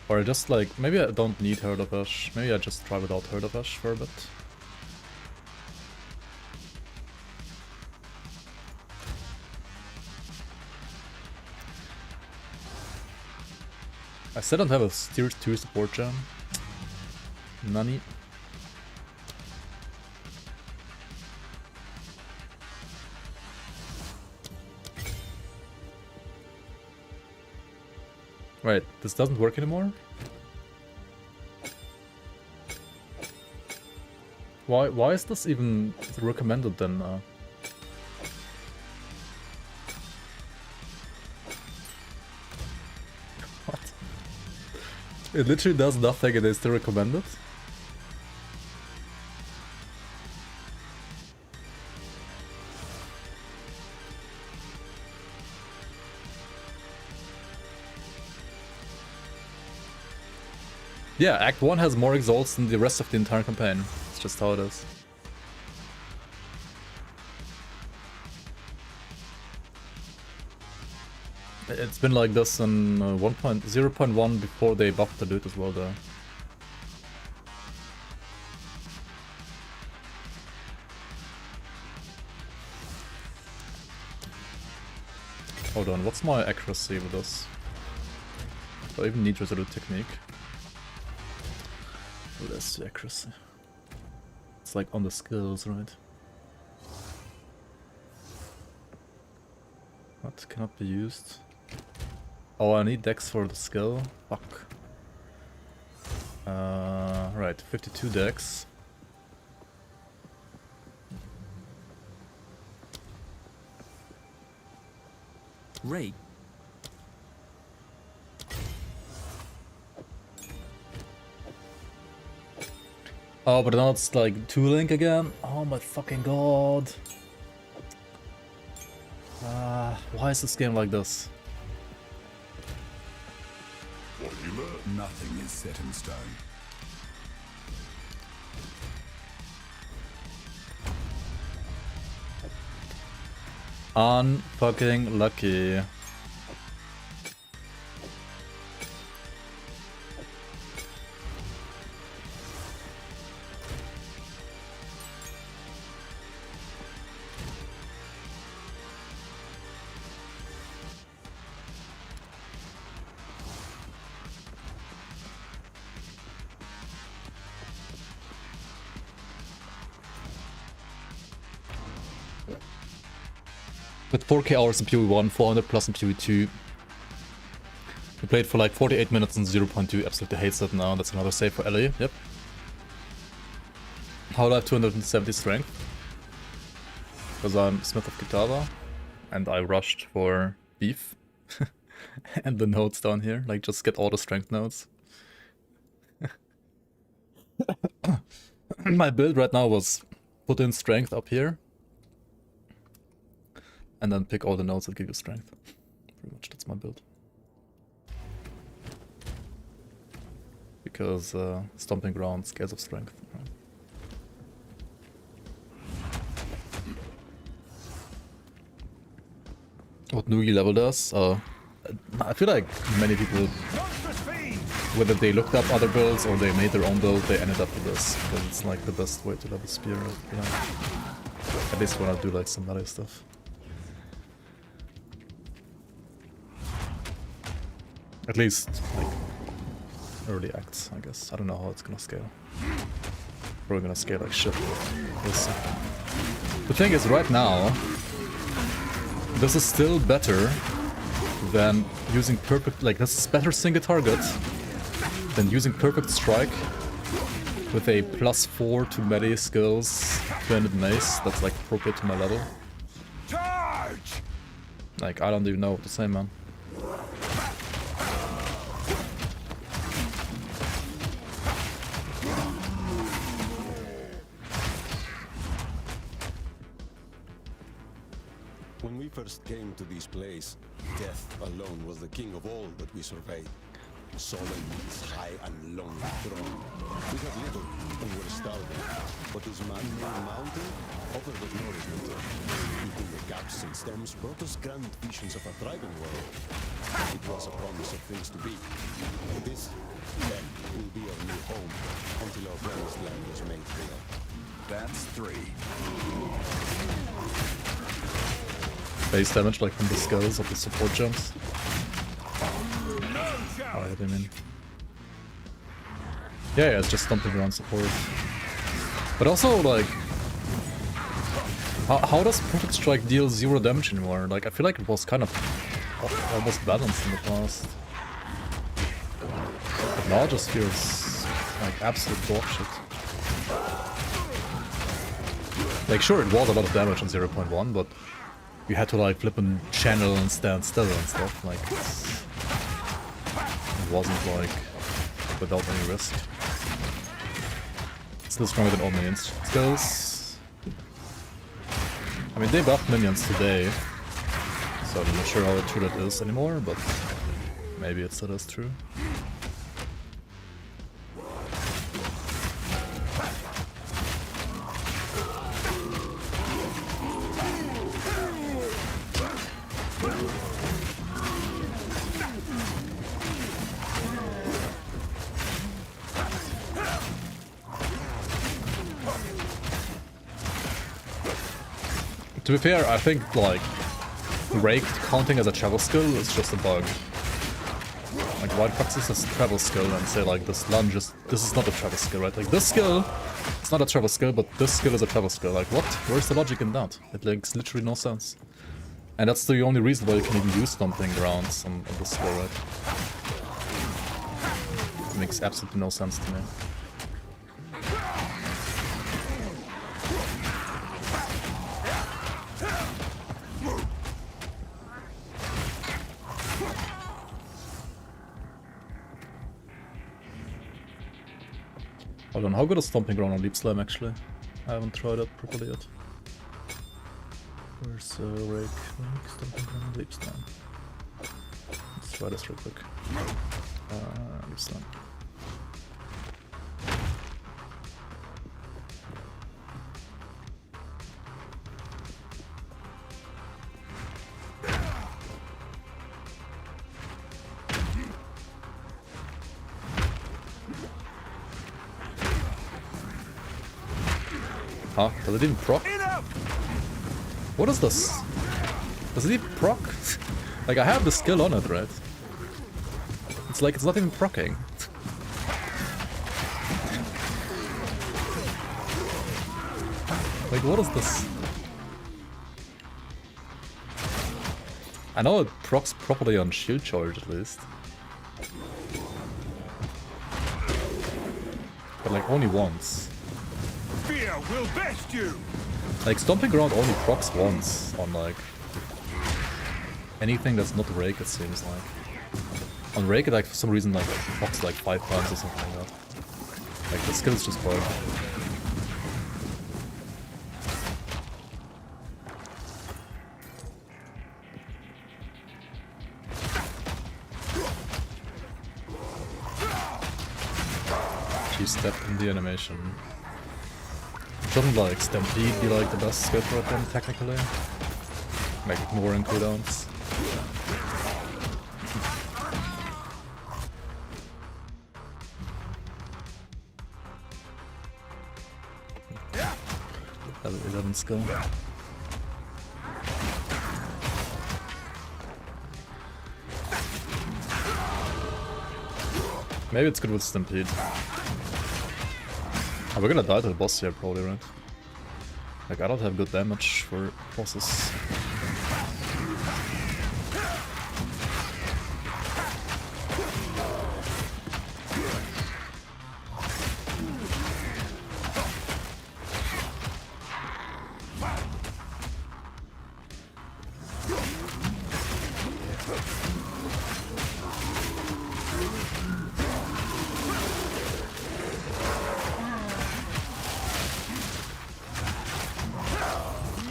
Or I just like, maybe I don't need Herd of Ash. Maybe I just try without Herd of Ash for a bit. I still don't have a tier 2 support gem. Nani. Right, this doesn't work anymore? Why is this even recommended then? What? It literally does nothing and it's still recommended? Yeah, Act 1 has more exalts than the rest of the entire campaign. It's just how it is. It's been like this in 0.1 before they buffed the loot as well though. Hold on, what's my accuracy with this? Do I even need Resolute Technique? Oh, that's the accuracy. It's like on the skills, right? What cannot be used? Oh, I need dex for the skill. Fuck. Right, 52 dex. Rate. Oh, but now it's like 2-link again? Oh my fucking god. Why is this game like this? formula. Nothing is set in stone. Unfucking lucky. With 4k hours in PoE1, 400 plus in PoE2. We played for like 48 minutes and 0.2. Absolutely hates it now. That's another save for Ellie. Yep. How do I have 270 strength? Because I'm Smith of Kitava. And I rushed for beef. And the nodes down here. Like, just get all the strength nodes. My build right now was put in strength up here. And then pick all the nodes that give you strength. Pretty much, that's my build. Because Stomping Ground scales of strength. Right? What Nugi level does? I feel like many people, whether they looked up other builds or they made their own build, they ended up with this. Because it's like the best way to level spear. You know? At least when I do like some melee stuff. At least, like, early acts, I guess. I don't know how it's gonna scale. Probably gonna scale like shit. We'll see. The thing is, right now, this is still better than using perfect, like, this is better single target than using perfect strike with a +4 to melee skills, 200 mace, that's like appropriate to my level. Charge! Like, I don't even know what to say, man. When we first came to this place, death alone was the king of all that we surveyed. Solemn, its high and lonely throne. We had little and were starving, but this man-made mountain offered us nourishment. Eating the gaps and stems brought us grand visions of a thriving world. It was a promise of things to be. This, then, will be our new home until our promised land is made clear. That's 3. Base damage, like from the skulls of the support jumps. Oh, I hit him in. Yeah, it's just Stomping Ground support. But also, like, how does Perfect Strike deal 0 damage anymore? Like, I feel like it was kind of almost balanced in the past. But now it just feels like absolute dog shit. Like, sure, it was a lot of damage on 0.1, but you had to like flip and channel and stand still and stuff. Like, it wasn't like without any risk. Still stronger than all minions. Skills. I mean, they buffed minions today, so I'm not sure how true that is anymore, but maybe it still is true. To be fair, I think like Rake counting as a travel skill is just a bug. Like, why practice this travel skill and say like this lunge is, this is not a travel skill, right? Like, this skill, it's not a travel skill, but this skill is a travel skill. Like, what? Where's the logic in that? It makes literally no sense. And that's the only reason why you can even use Stomping Grounds on this skill, right? It makes absolutely no sense to me. Hold on, how good is Stomping Ground on Leap Slam actually? I haven't tried it properly yet. Where's Rake? Stomping Ground, Leap Slam. Let's try this real quick. moves then. Huh? Does it even proc? What is this? Does it even proc? Like, I have the skill on it, right? It's like it's not even proccing. Like, what is this? I know it procs properly on shield charge at least. But like only once. Fear will best you. Like Stomping Ground only procs once on like anything that's not Rake, it seems like. On Rake it like for some reason like procs like 5 times or something like that. Like the skill's just broke. She stepped in the animation. Shouldn't like Stampede be like the best skill for them technically? Like ignoring cooldowns. Level 11 skill. Maybe it's good with Stampede. Oh, we're gonna die to the boss here probably, right? Like I don't have good damage for bosses.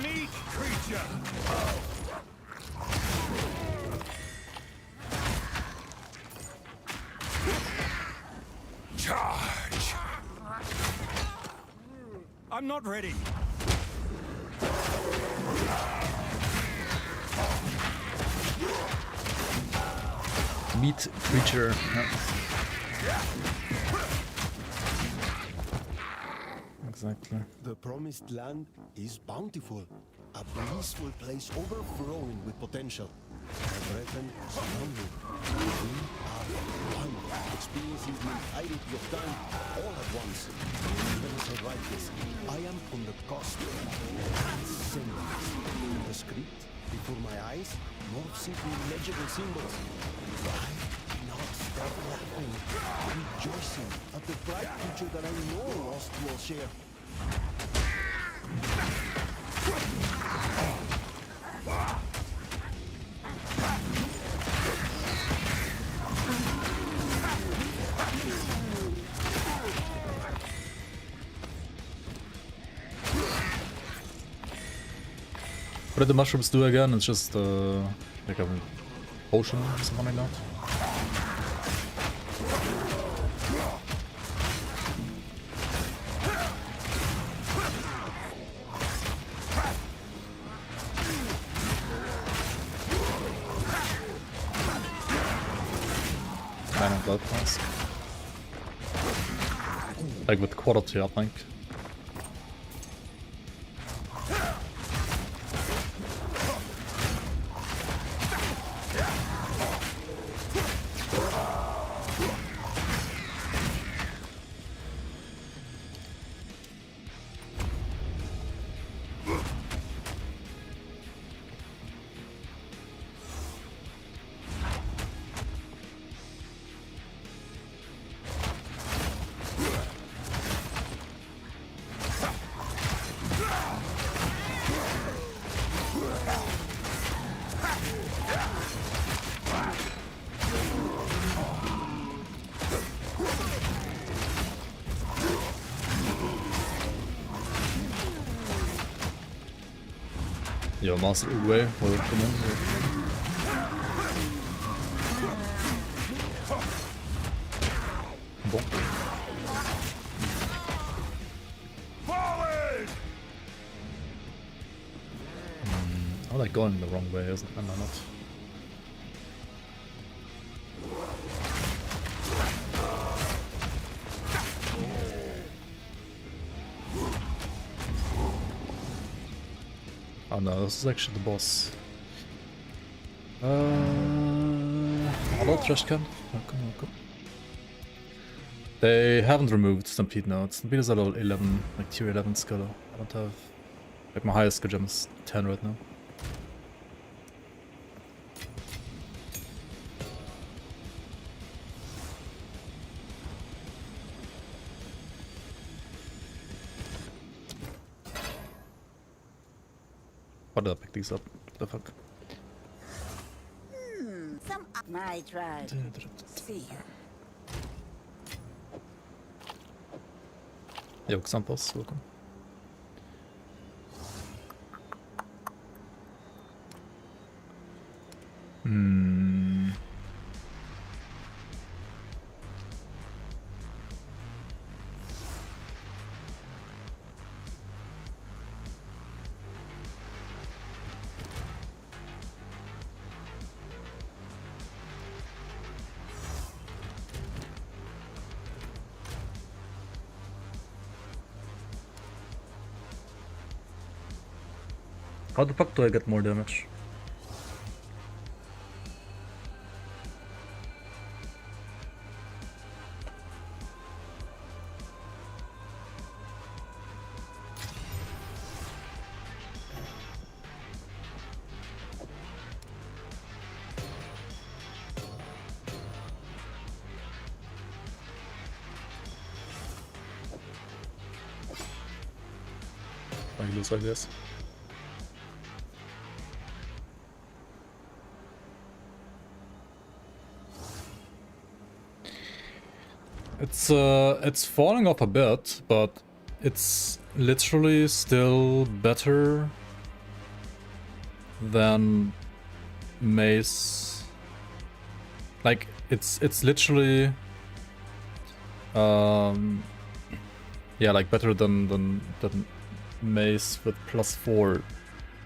Meat creature. Charge. I'm not ready. Meat creature. Exactly. The promised land is bountiful. A blissful place overflowing with potential. My brethren surround me. We are one, experiencing the entirety of time all at once. Even as I write this, I am on the cusp of transcendence. The script before my eyes morphs into illegible symbols. I cannot stop laughing, rejoicing at the bright future that I know lost will share. What did the mushrooms do again? It's just like a potion or something like that. Man of Blood Mask. Like with quality, I think. Yo, Master Uwe, welcome in. Bon. Forward! I like going the wrong way, isn't am I not? Oh no, this is actually the boss. Hello, trash can. Welcome, welcome. They haven't removed Stampede now. Stampede is at level 11, like tier 11 skill. I don't have... Like my highest skill gem is 10 right now. Why did I pick these up? What the fuck? Some my tribe. See you. Yo, examples, welcome. How the fuck do I get more damage? I lose, I guess. It's falling off a bit, but it's literally still better than Mace. Like it's literally yeah, like better than Mace with +4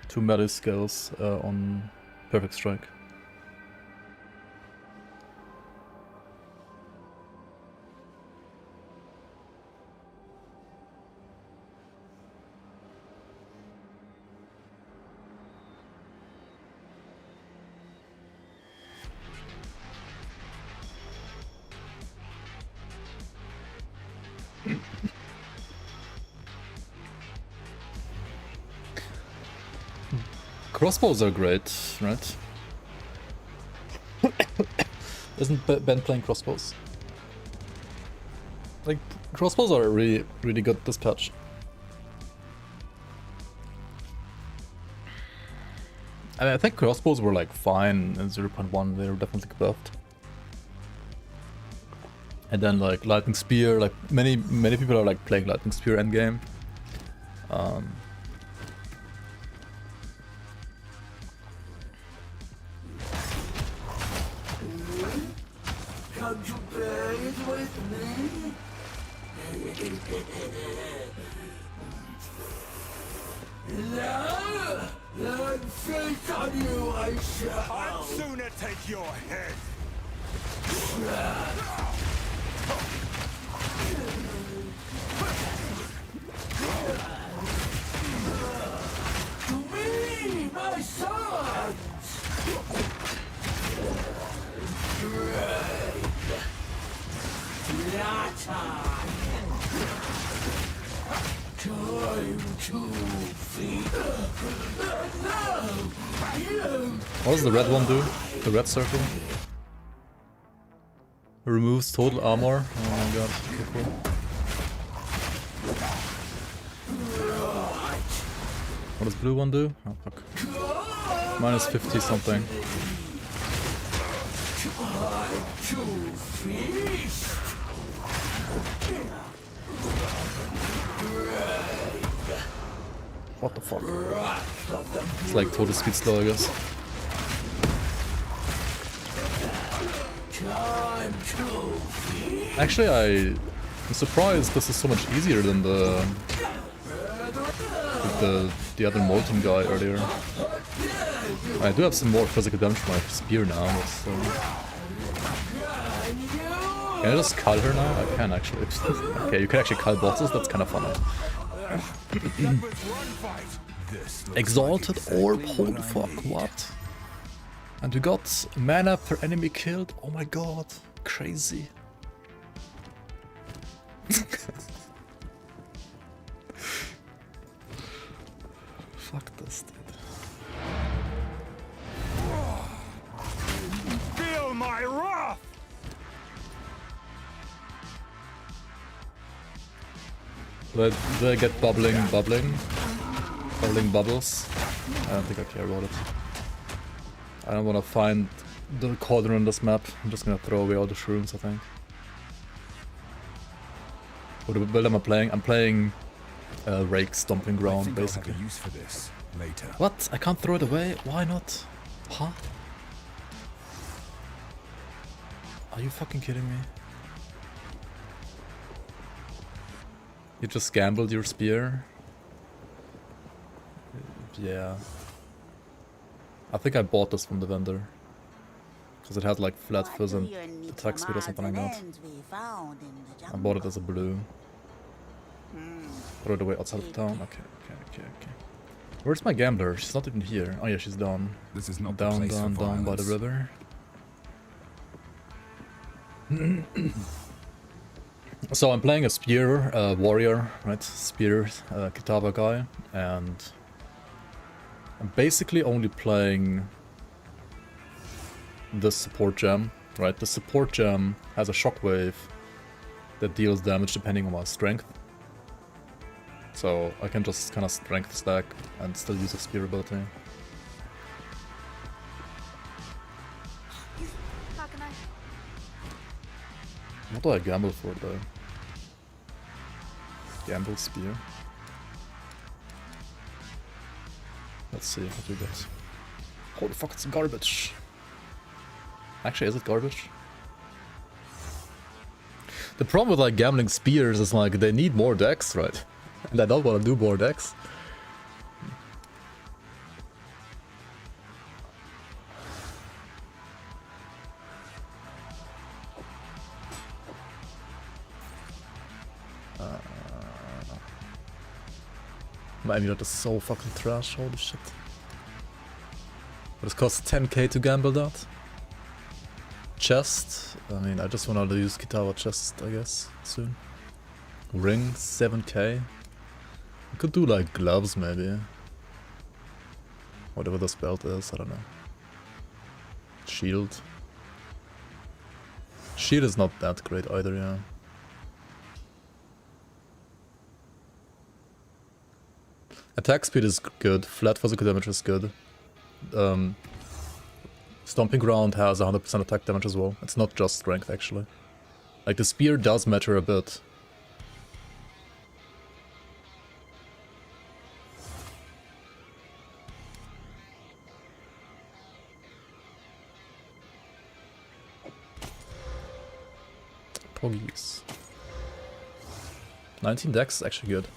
to melee skills on Perfect Strike. Crossbows are great, right? Isn't Ben playing crossbows? Like, crossbows are really good this patch. I mean, I think crossbows were like fine in 0.1, they were definitely buffed. And then like Lightning Spear, like many people are like playing Lightning Spear endgame. Come to bathe with me? Now, let face on you, I shall. I'd sooner take your head. To me, my sons! Time to feed. What does the red one do? The red circle? Removes total armor. Oh my god, okay, cool. What does blue one do? Oh fuck. Minus 50 something. What the fuck? It's like total speed slow, I guess. Time to feed. Actually, I'm surprised this is so much easier than the other Molten guy earlier. I do have some more physical damage from my spear now, but still. Can I just cull her now? I can actually. Okay, you can actually cull bosses, that's kind of funny. Exalted Orb, holy fuck, what? And we got mana per enemy killed, oh my god, crazy. Fuck this, dude. Feel my wrath! Do I get bubbling bubbles? I don't think I care about it. I don't want to find the corner on this map. I'm just gonna throw away all the shrooms, I think. What build am I playing? I'm playing Rake Stomping Ground, basically. Use for this later. What? I can't throw it away? Why not? Huh? Are you fucking kidding me? You just gambled your spear? Yeah. I think I bought this from the vendor. Because it had like flat fizz and attack speed or something like that. I bought it as a blue. Throw it away outside of town. Okay. Where's my gambler? She's not even here. Oh yeah, she's down. This is not Down by the river. So I'm playing a spear warrior, right? Spear Kitava guy, and I'm basically only playing the support gem, right? The support gem has a shockwave that deals damage depending on my strength. So I can just kind of strength stack and still use a spear ability. How can I? What do I gamble for though? Gamble spear. Let's see what we get. Holy fuck, it's garbage. Actually, is it garbage? The problem with like gambling spears is like they need more decks, right? And I don't want to do more decks. My amulet is so fucking trash, holy shit. But it costs 10k to gamble that. Chest, I mean, I just want to use Kitava chest, I guess, soon. Ring, 7k. I could do like gloves maybe. Whatever this belt is, I don't know. Shield. Shield is not that great either, yeah. Attack speed is good, flat physical damage is good. Stomping Ground has 100% attack damage as well. It's not just strength actually. Like the spear does matter a bit. Poggies. 19 dex is actually good.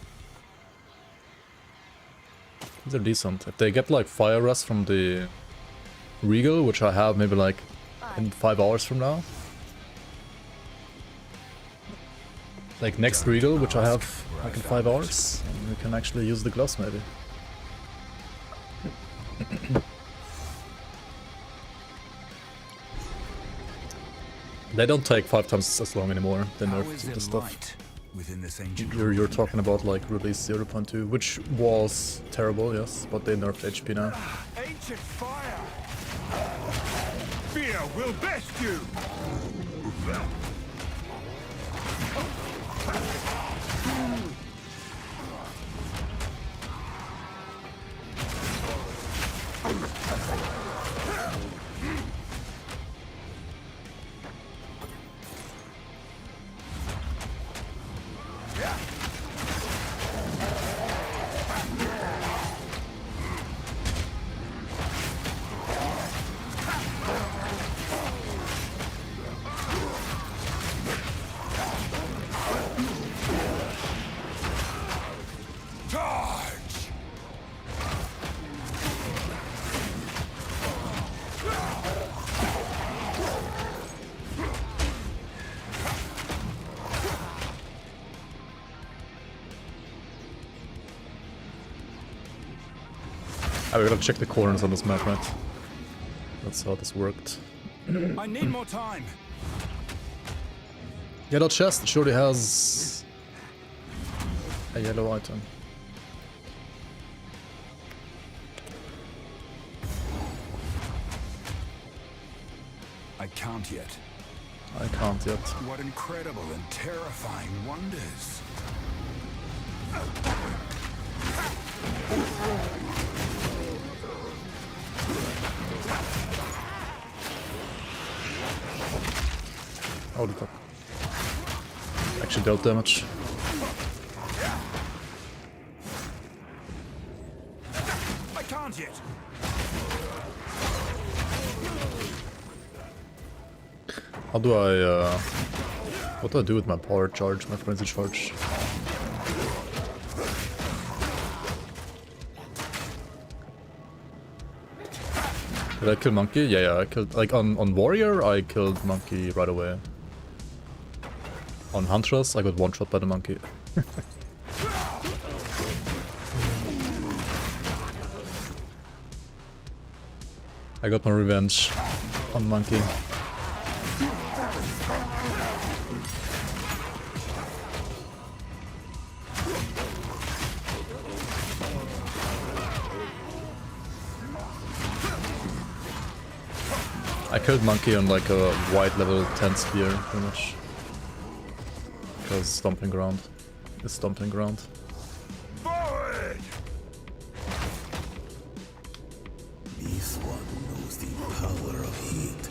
These are decent. If they get like fire rest from the Regal, which I have maybe like in 5 hours from now. Like next Regal, which I have like in 5 hours. And we can actually use the gloves maybe. They don't take 5 times as long anymore. They nerfed the stuff. Within this ancient You're talking about like release 0.2, which was terrible, yes, but they nerfed HP now. ancient fire. Fear will best you. Oh, we gotta check the corners on this map, right? That's how this worked. I need more time. Yellow chest surely has a yellow item. I can't yet. I can't yet. What incredible and terrifying wonders. Holy fuck. Actually dealt damage. I can't yet. How do I, what do I do with my power charge, my frenzy charge? Did I kill Monkey? Yeah, I killed, like on Warrior, I killed Monkey right away. On Huntress, I got one shot by the Monkey. I got my revenge on Monkey. I killed Monkey on like a white level 10 spear, pretty much. Because Stomping Ground is Stomping Ground. Forward! This one knows the power of heat.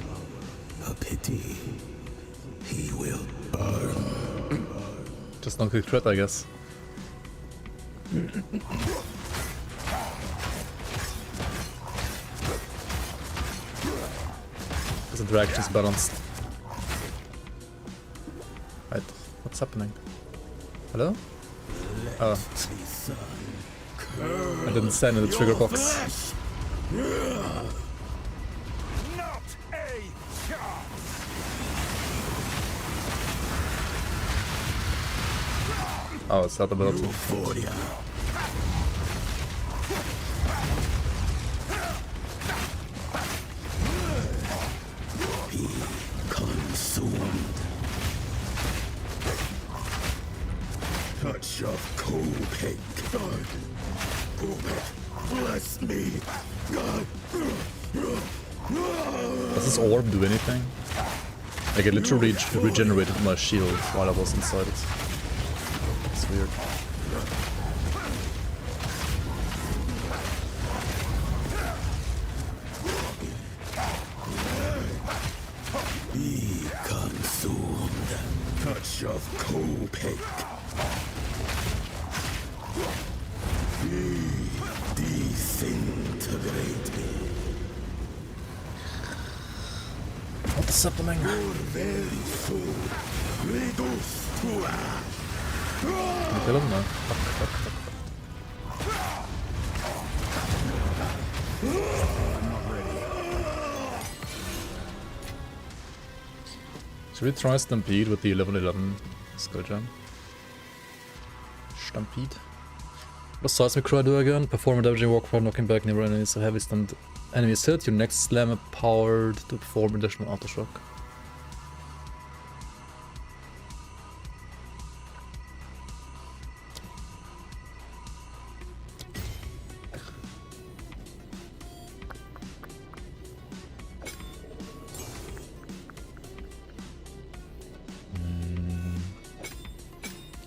A pity. He will burn. Just not click threat, I guess. Because the direction is balanced. Right, what's happening? Hello? Oh. I didn't stand in the trigger box. Not a chance! Oh, it's not about to. Euphoria. Be consumed. Touch of Kopek. God. Kopek, bless me. God. Does this orb do anything? Like, it literally regenerated my shield while I was inside it. It's weird. Be consumed. Touch of Kopek. Be disintegrated. What's happening? Your very soul reduced to ash. Can I kill him? No. Fuck. Should we try Stampede with the 11-11 skill jam? Stampede. What does Seismic Cry do again? Perform a damaging walk while knocking back nearby enemies. So heavy stunned enemies hit. Your next slam is powered to perform additional aftershock.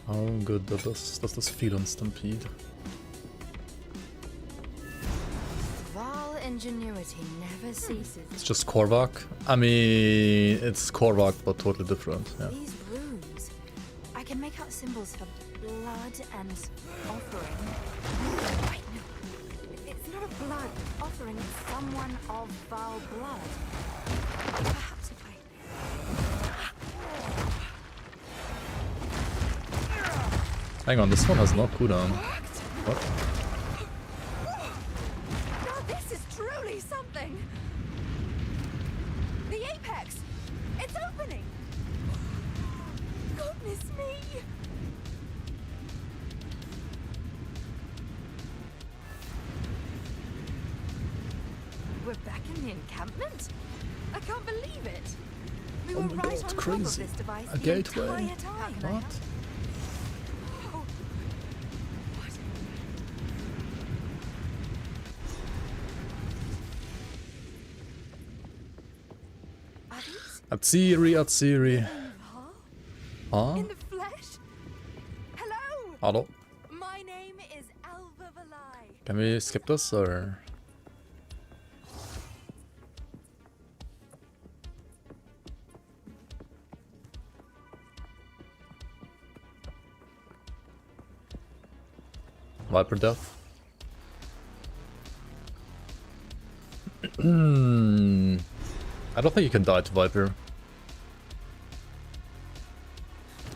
How good does this feel on Stampede? Val ingenuity never ceases. It's just Korvac. I mean, it's Korvac, but totally different. Yeah. These runes, I can make out symbols for blood and offering. Wait, no, it's not a blood offering. It's someone of Val blood. Perhaps if I. Hang on, this one has no cooldown. What? Now this is truly something. The apex, it's opening. Goodness me. encampment? I can't believe it. We Oh were my right god, on crazy. top of this device A the gateway. entire time. What? Oh. What? Are these Atsiri, Atsiri. Huh? in the flesh? Hello. Hello? My name is Alva Valai. Can we skip this or? Viper death? I don't think you can die to Viper.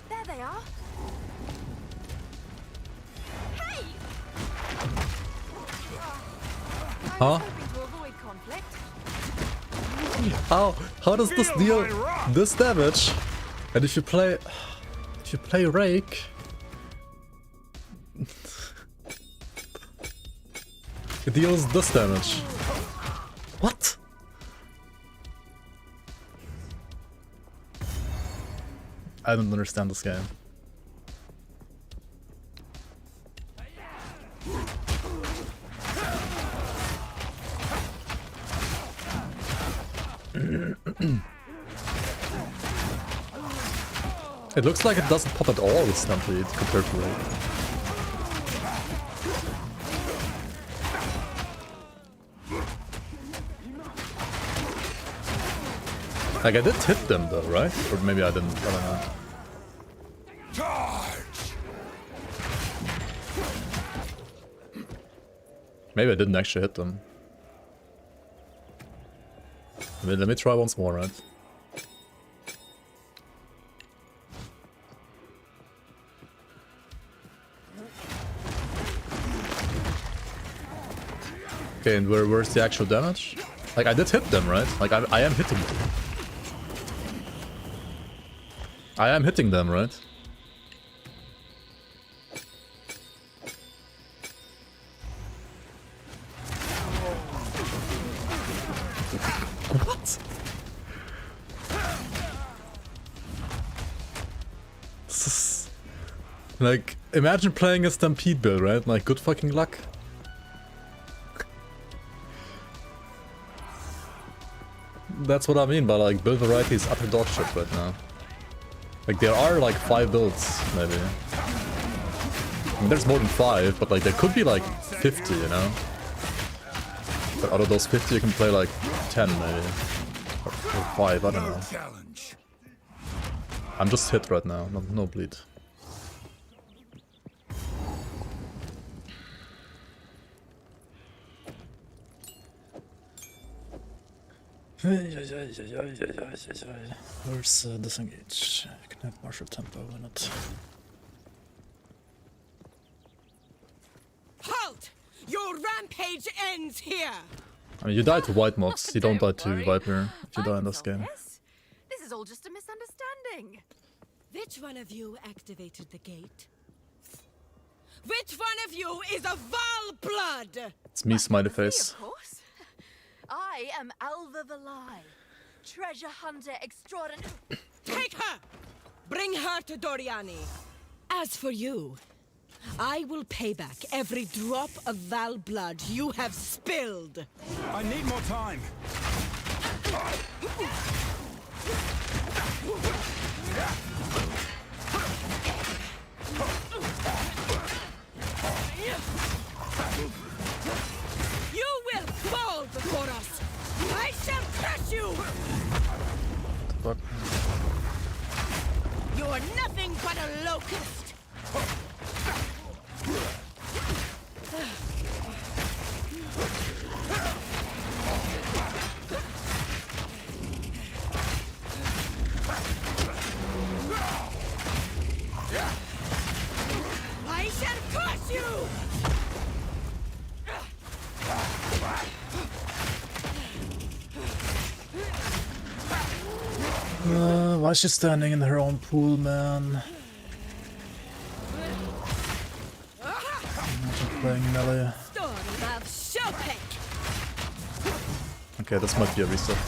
There they are. Hey! I Huh? was hoping to avoid conflict. How does this deal this damage? And if you play Rake, it deals this damage. What? I don't understand this game. It looks like it doesn't pop at all with Stampede compared to Rake. Like I did hit them though, right? Or maybe I didn't, I don't know. Charge! Maybe I didn't actually hit them. Let me try once more, right? Okay, and where's the actual damage? Like, I did hit them, right? Like, I am hitting them. I am hitting them, right? What? This is... Like, imagine playing a Stampede build, right? Like, good fucking luck. That's what I mean by like build variety is utter dog shit right now. Like there are like 5 builds maybe. I mean, there's more than 5, but like there could be like 50, you know? But out of those 50 you can play like 10 maybe. Or 5, I don't know. Challenge. I'm just hit right now, no bleed. Where's disengage? I can have martial tempo in it. Halt! Your rampage ends here! I mean, you die to White Mox, you don't die to worry. Viper if you die in I'm this not game. This is all just a misunderstanding. Which one of you activated the gate? Which one of you is a Val blood? It's me, smiley Me, face. of course. I am Alva Valai, treasure hunter extraordinary. Take her! Bring her to Doriani. As for you, I will pay back every drop of Val blood you have spilled. I need more time. You will fall before us. I shall crush you. Fuck. You are nothing but a locust. I shall crush you. Why is she standing in her own pool, man? Imagine playing melee. Storm of Chopin. Okay, this might be a reset.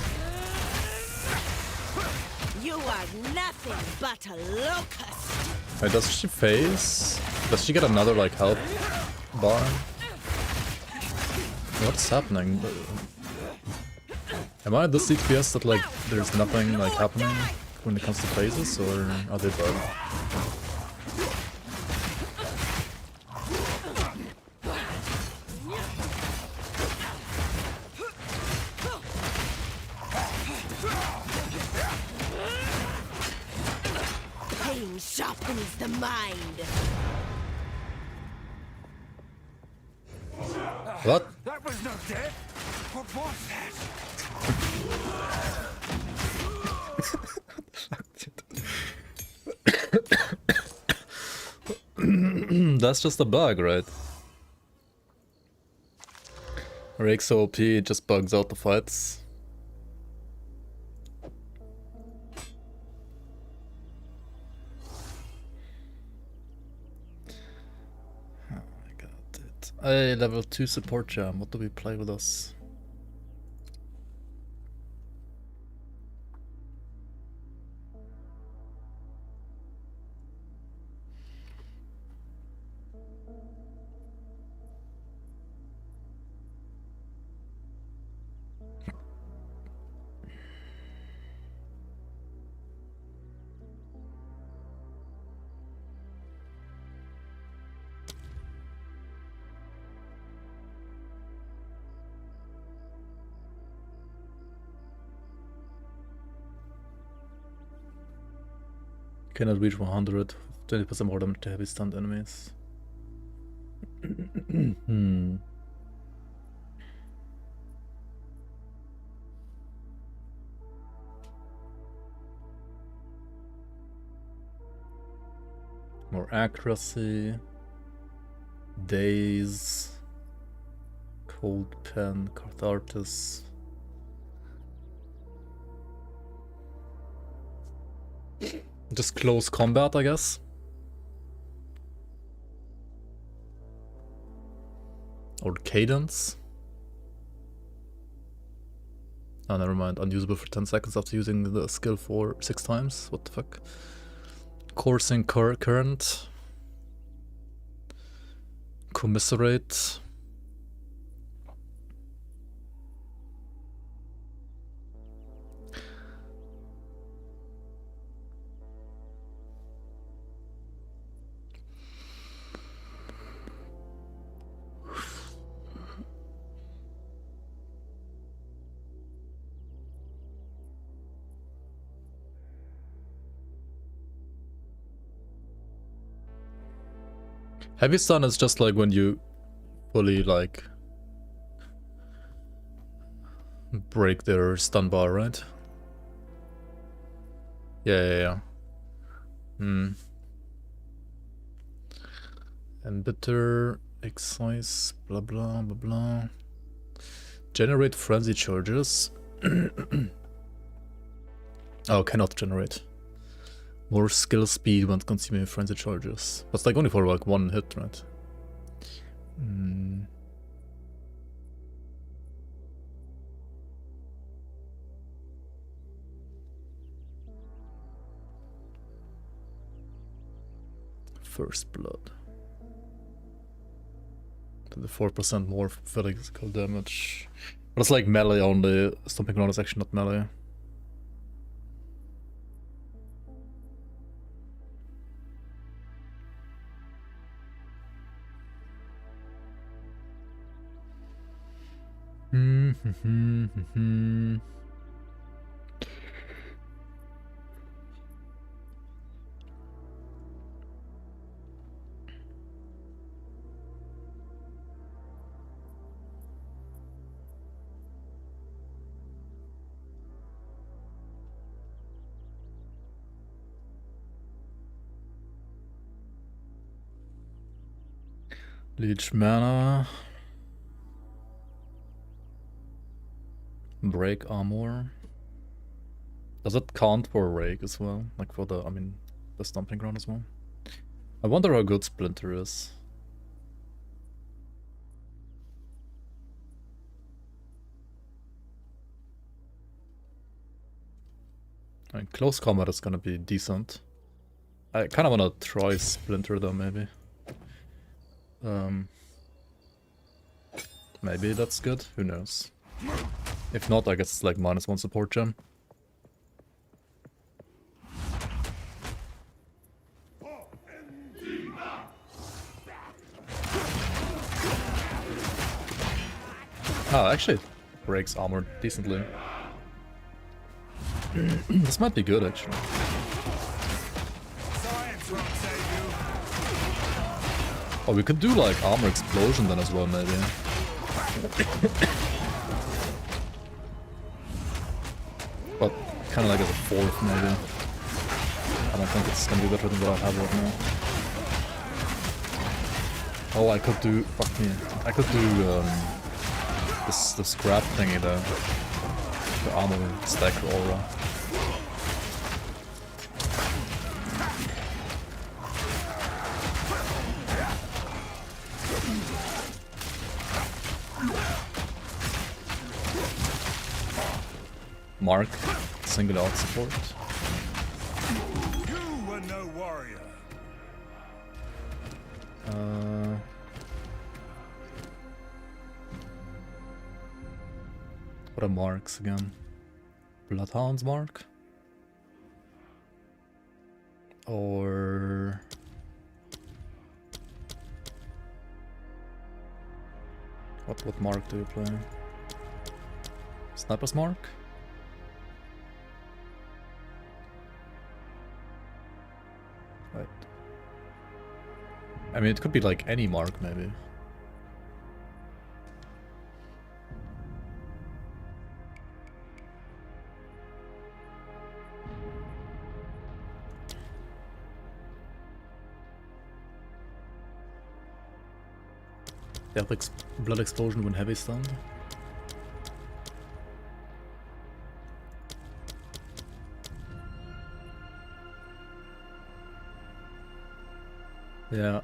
You are nothing but a locust. Wait, does she phase? Does she get another like health bar? What's happening? Am I this CPS that like there's nothing like happening when it comes to phases, or are they bugged? Pain sharpens the mind. What? That was no death. What was that? That's just a bug, right? Rake's OP just bugs out the fights. Oh, I got it. Hey, level 2 support jam. What do we play with us? Cannot reach 100, 20% more damage to heavy stunned enemies. More accuracy. Daze. Cold Pen, Catharsis. Just close combat, I guess. Or cadence. Oh, never mind. Unusable for 10 seconds after using the skill for 6 times. What the fuck? Coursing current. Commiserate. Heavy stun is just like when you fully like break their stun bar, right? Yeah. Embitter, excise, blah blah blah blah. Generate frenzy charges. Oh, cannot generate. More skill speed when consuming frenzy charges. That's like only for like 1 hit, right? First blood. To the 4% more physical damage. But it's like melee only. Stomping ground is actually not melee. Leech mana. Break armor. Does it count for a rake as well? Like for the, the stomping ground as well? I wonder how good Splinter is. And close combat is gonna be decent. I kind of wanna try Splinter though, maybe. Maybe that's good, who knows. If not, I guess it's like -1 support gem. Oh, actually, it breaks armor decently. This might be good, actually. Science won't save you. Oh, we could do like armor explosion then as well, maybe. But kind of like as a 4th, maybe. I don't think it's gonna be better than what I have right now. Oh, I could do. Fuck me. I could do the scrap thingy though. The armor stack aura. Mark, single out support. You were no warrior. What are marks again? Bloodhound's mark? Or... What mark do you play? Sniper's mark? Right. I mean, it could be like any mark, maybe. Death blood explosion when heavy stunned. Yeah.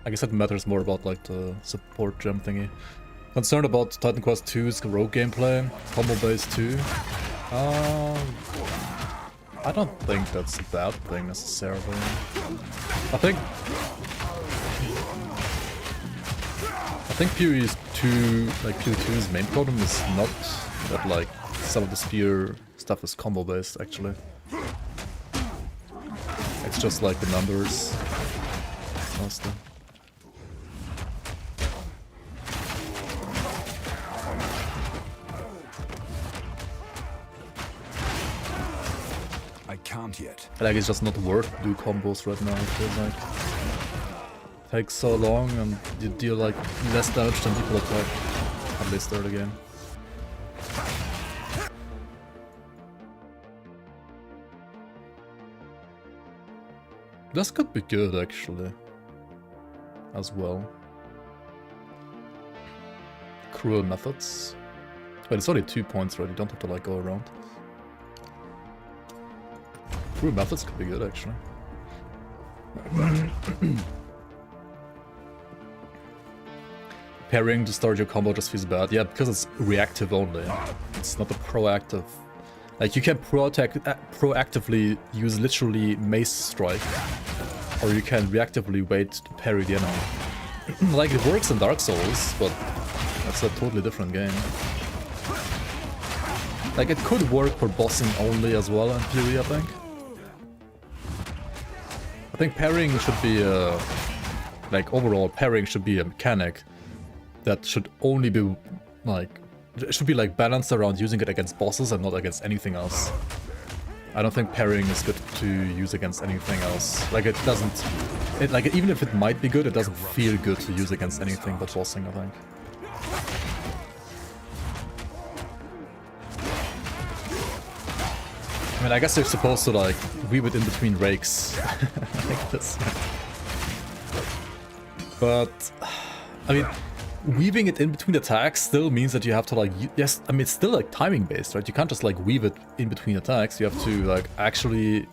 I guess it matters more about like the support gem thingy. Concerned about Titan Quest 2's rogue gameplay, combo based too. I don't think that's a bad thing necessarily. I think PoE's PoE2's main problem is not that like some of the spear stuff is combo based actually. It's just like the numbers mostly. I can't yet. Like it's just not worth to do combos right now, I feel like. Takes so long and you deal like less damage than people attack. At least early game. This could be good actually. As well. Cruel methods. But it's only 2 points, right? You don't have to like go around. Cruel methods could be good actually. Parrying to start your combo just feels bad. Yeah, because it's reactive only. It's not a proactive. Like you can proactively use literally mace strike, or you can reactively wait to parry the enemy. Like it works in Dark Souls, but that's a totally different game. Like it could work for bossing only as well in theory, I think. I think parrying should be a... like overall parrying should be a mechanic that should only be like... it should be like balanced around using it against bosses and not against anything else. I don't think parrying is good to use against anything else. Like it doesn't... like even if it might be good, it doesn't feel good to use against anything but bossing, I think. I mean, I guess they're supposed to like weave it in between rakes. Like this. But I mean, weaving it in between attacks still means that you have to like, yes, I mean it's still like timing based, right? You can't just like weave it in between attacks. You have to like actually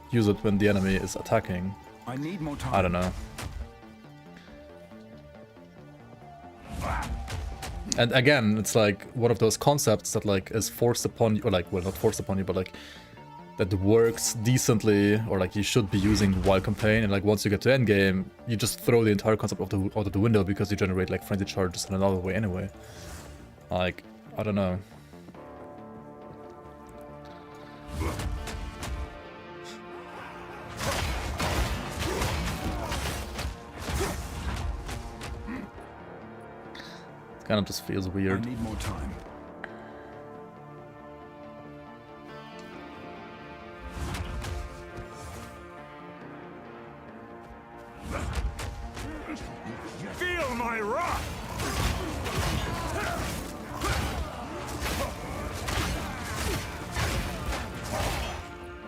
use it when the enemy is attacking. I need more time. I don't know. And again, it's like one of those concepts that like is forced upon you, or like, well, not forced upon you, but like that works decently, or like you should be using while campaign, and like once you get to endgame, you just throw the entire concept out of the window because you generate like frenzy charges in another way anyway. Like, I don't know. It kind of just feels weird. I need more time. Feel my wrath!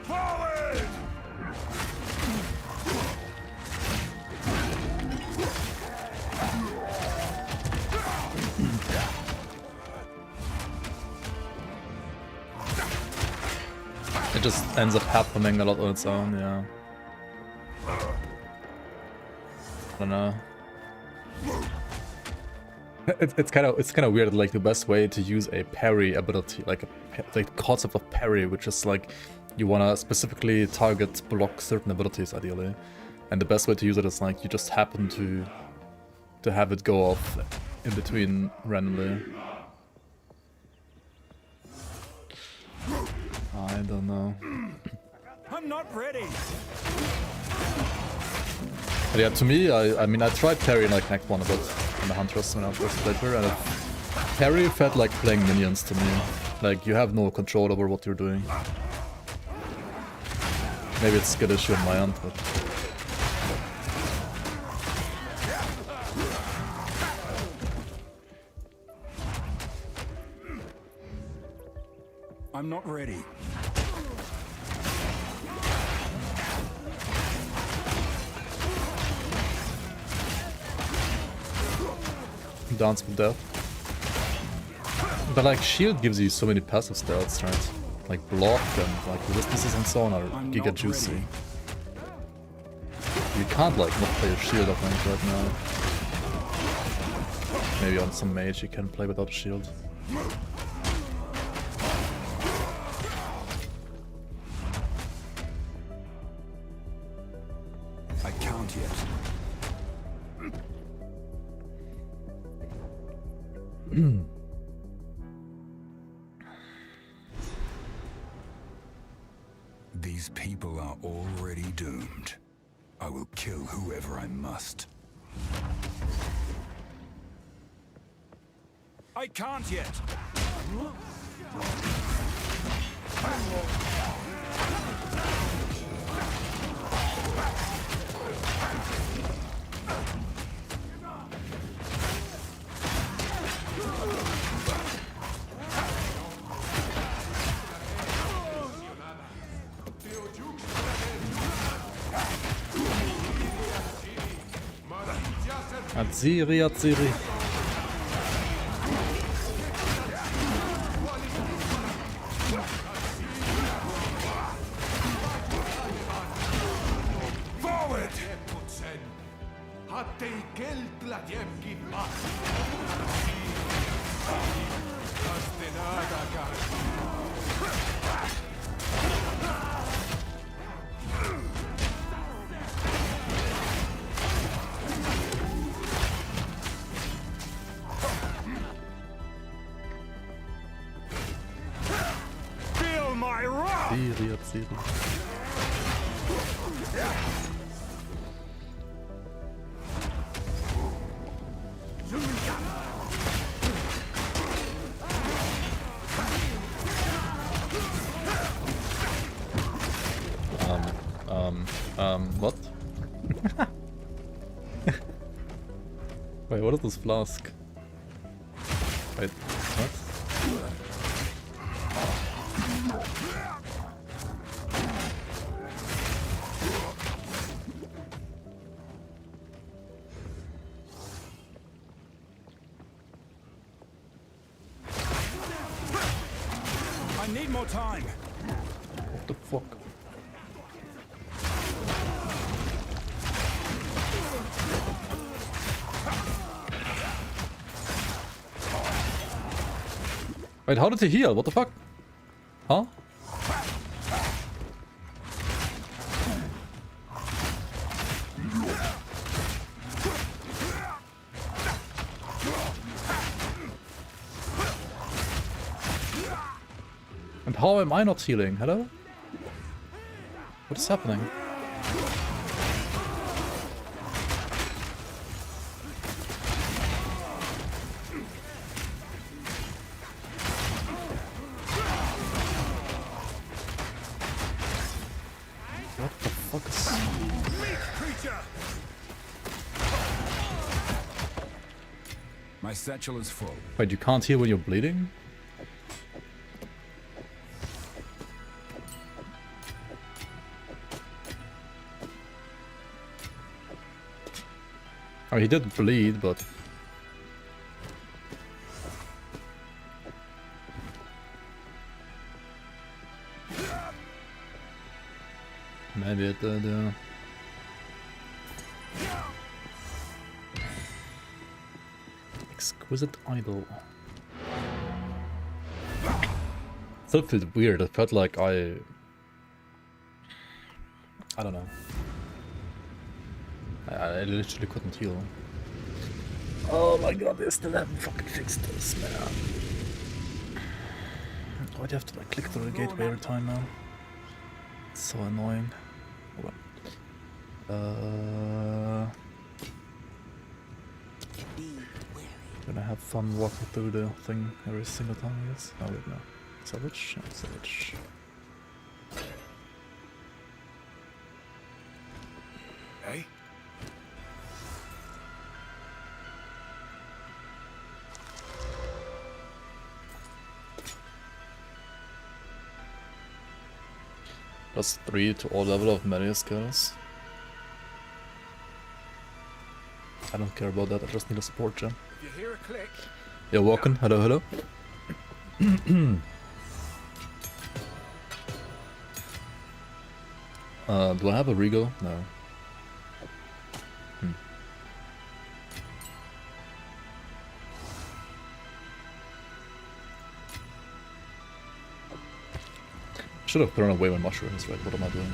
Forward! It just ends up happening a lot on its own, yeah. I don't know. It's kind of weird. Like the best way to use a parry ability, like the concept of parry, which is like you wanna specifically target block certain abilities ideally, and the best way to use it is like you just happen to have it go off in between randomly. I don't know. I'm not ready. But yeah, to me, I mean, I tried parry in like Act 1 a bit in the Huntress when I first played her, and parry felt like playing minions to me. Like, you have no control over what you're doing. Maybe it's a good issue on my end, but... I'm not ready. Dance with death. But like shield gives you so many passive stats, right? Like block and like resistances and so on are giga juicy. You can't like not play a shield I think right now. Maybe on some mage you can play without a shield. I can't yet. These people are already doomed. I will kill whoever I must. I can't yet. Atziri, Atziri. Forward! Feel my wrath! Atziri, Atziri. What? Wait, what is this flask? Wait, what? I need more time. What the fuck? Wait, how did he heal? What the fuck? Huh? And how am I not healing? Hello? What is happening? What the fuck is... My satchel is full. Wait, you can't heal when you're bleeding? Oh, he did bleed, but... Maybe it did, Exquisite idol. Still felt weird. It felt like I don't know. I literally couldn't heal. Oh my god, they still haven't fucking fixed this, man. Why do you have to like click through the gateway every time now? It's so annoying. Hold on. Gonna have fun walking through the thing every single time, I guess. Oh wait, no. Savage? No, savage. Hey? +3 to all level of melee skills. I don't care about that, I just need a support gem. If you hear a click. You're walking. Hello, hello. Do I have a regal? No. Should have thrown away my mushrooms, right? What am I doing?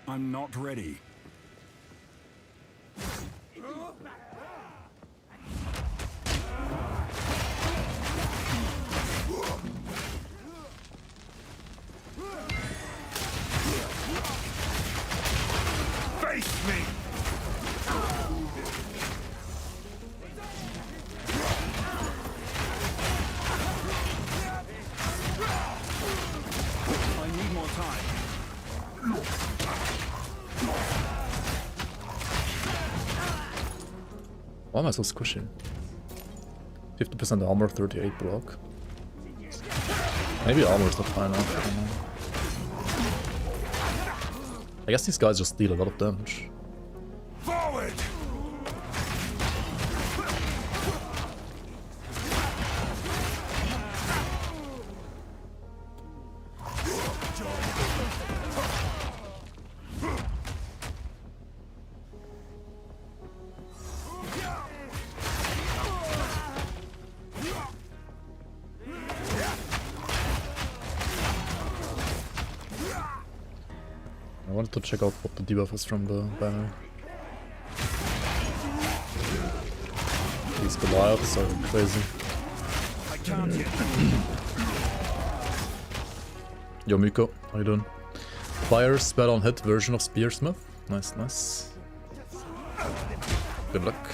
I'm not ready. Face me! I need more time. Why am I so squishy? 50% armor, 38 block. Maybe armor is not high enough. I don't know. I guess these guys just deal a lot of damage. Forward! I wanted to check out what the debuff is from the banner. These Goliaths are crazy. I can't yet. Yo Miko, how you doing? Fire spell on hit version of Spearsmith. Nice, nice. Good luck.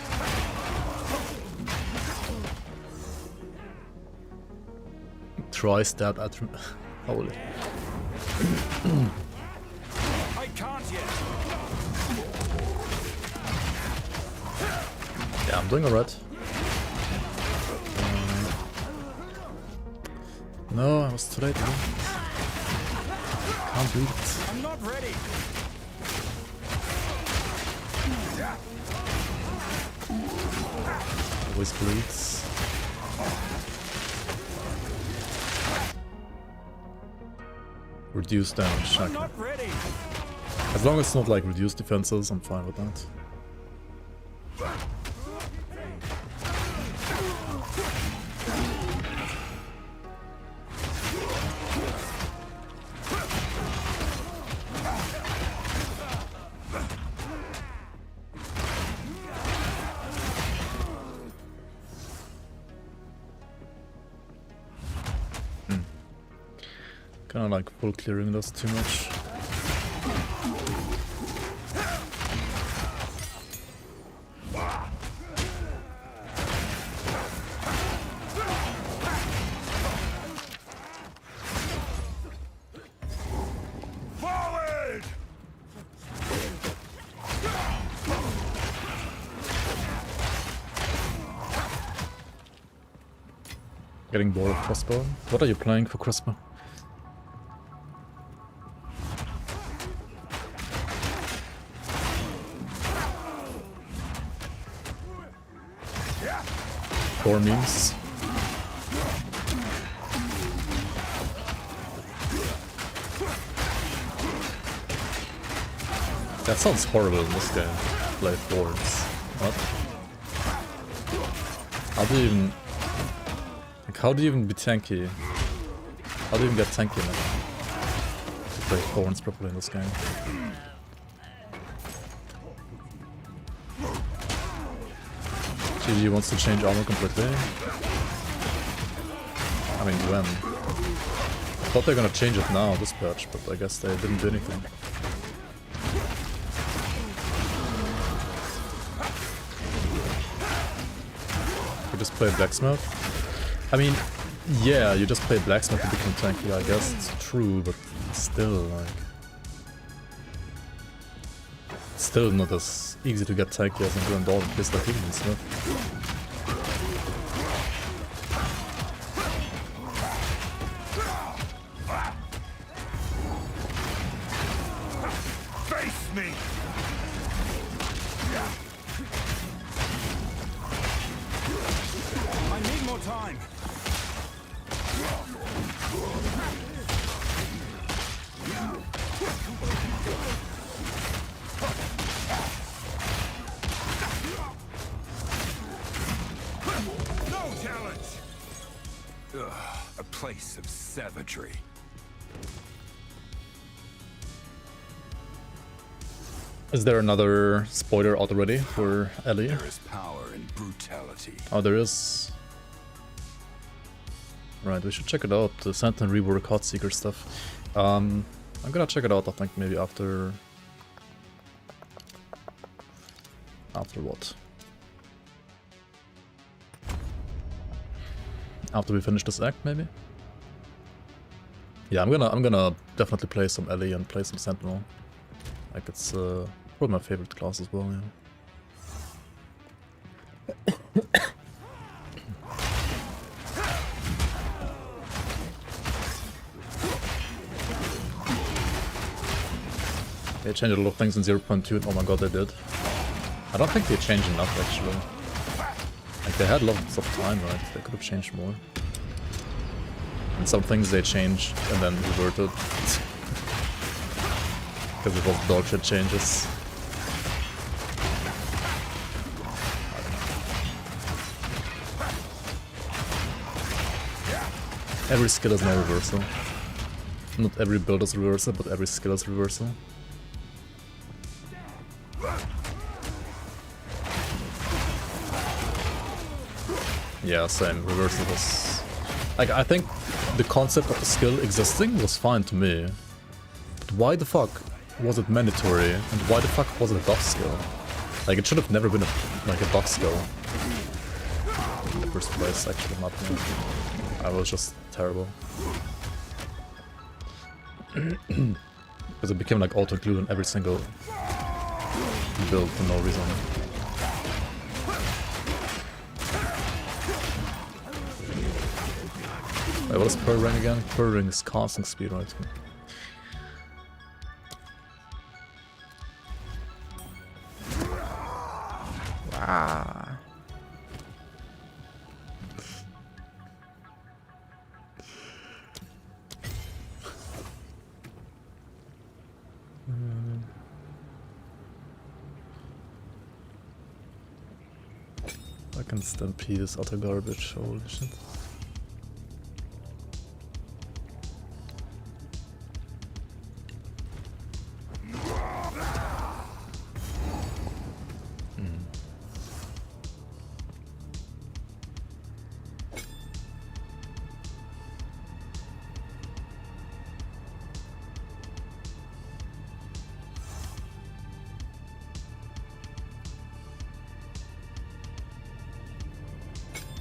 Try stab at holy. I can't yet. Yeah, I'm doing alright. No, I was too late. Man. Can't do it. I'm not ready. Always bleeds. Reduced damage. Okay. As long as it's not like reduced defenses, I'm fine with that. Kinda like full clearing does too much. Getting bored of crossbow. What are you playing for crossbow? Four memes. That sounds horrible in this game. Play forwards. What? How do you even... Like, how do you even be tanky? How do you even get tanky enough to play thorns properly in this game? GG wants to change armor completely. I mean, when? I thought they're gonna change it now, this patch, but I guess they didn't do anything. You just play Blacksmith? I mean, yeah, you just play Blacksmith to become tanky, I guess it's true, but still, like... Still not as easy to get tanky as in Grand Dawn, just like even Smith. Face me! I need more time. No challenge. A place of savagery. Is there another spoiler out already for Ellie? There is power in brutality. Oh, there is. Right, we should check it out. The Sentinel rework Heartseeker stuff. I'm gonna check it out, I think, maybe after... After what? After we finish this act, maybe? Yeah, I'm gonna definitely play some Ellie and play some Sentinel. Like, it's probably my favorite class as well, yeah. They changed a lot of things in 0.2, oh my god, they did. I don't think they changed enough, actually. Like, they had lots of time, right? They could have changed more. And some things they changed and then reverted. Because it was dog shit changes. Every skill is now reversal. Not every build is reversal, but every skill is reversal. Yeah, same. Reversal was... Like, I think the concept of the skill existing was fine to me. But why the fuck was it mandatory? And why the fuck was it a buff skill? Like, it should have never been a buff skill. In the first place, actually, not me. I was just terrible. Because it became like auto-include in every single build for no reason. Wait, what is per ring again? Per ring is constant speed, right? Second Stampede is utter garbage, holy shit.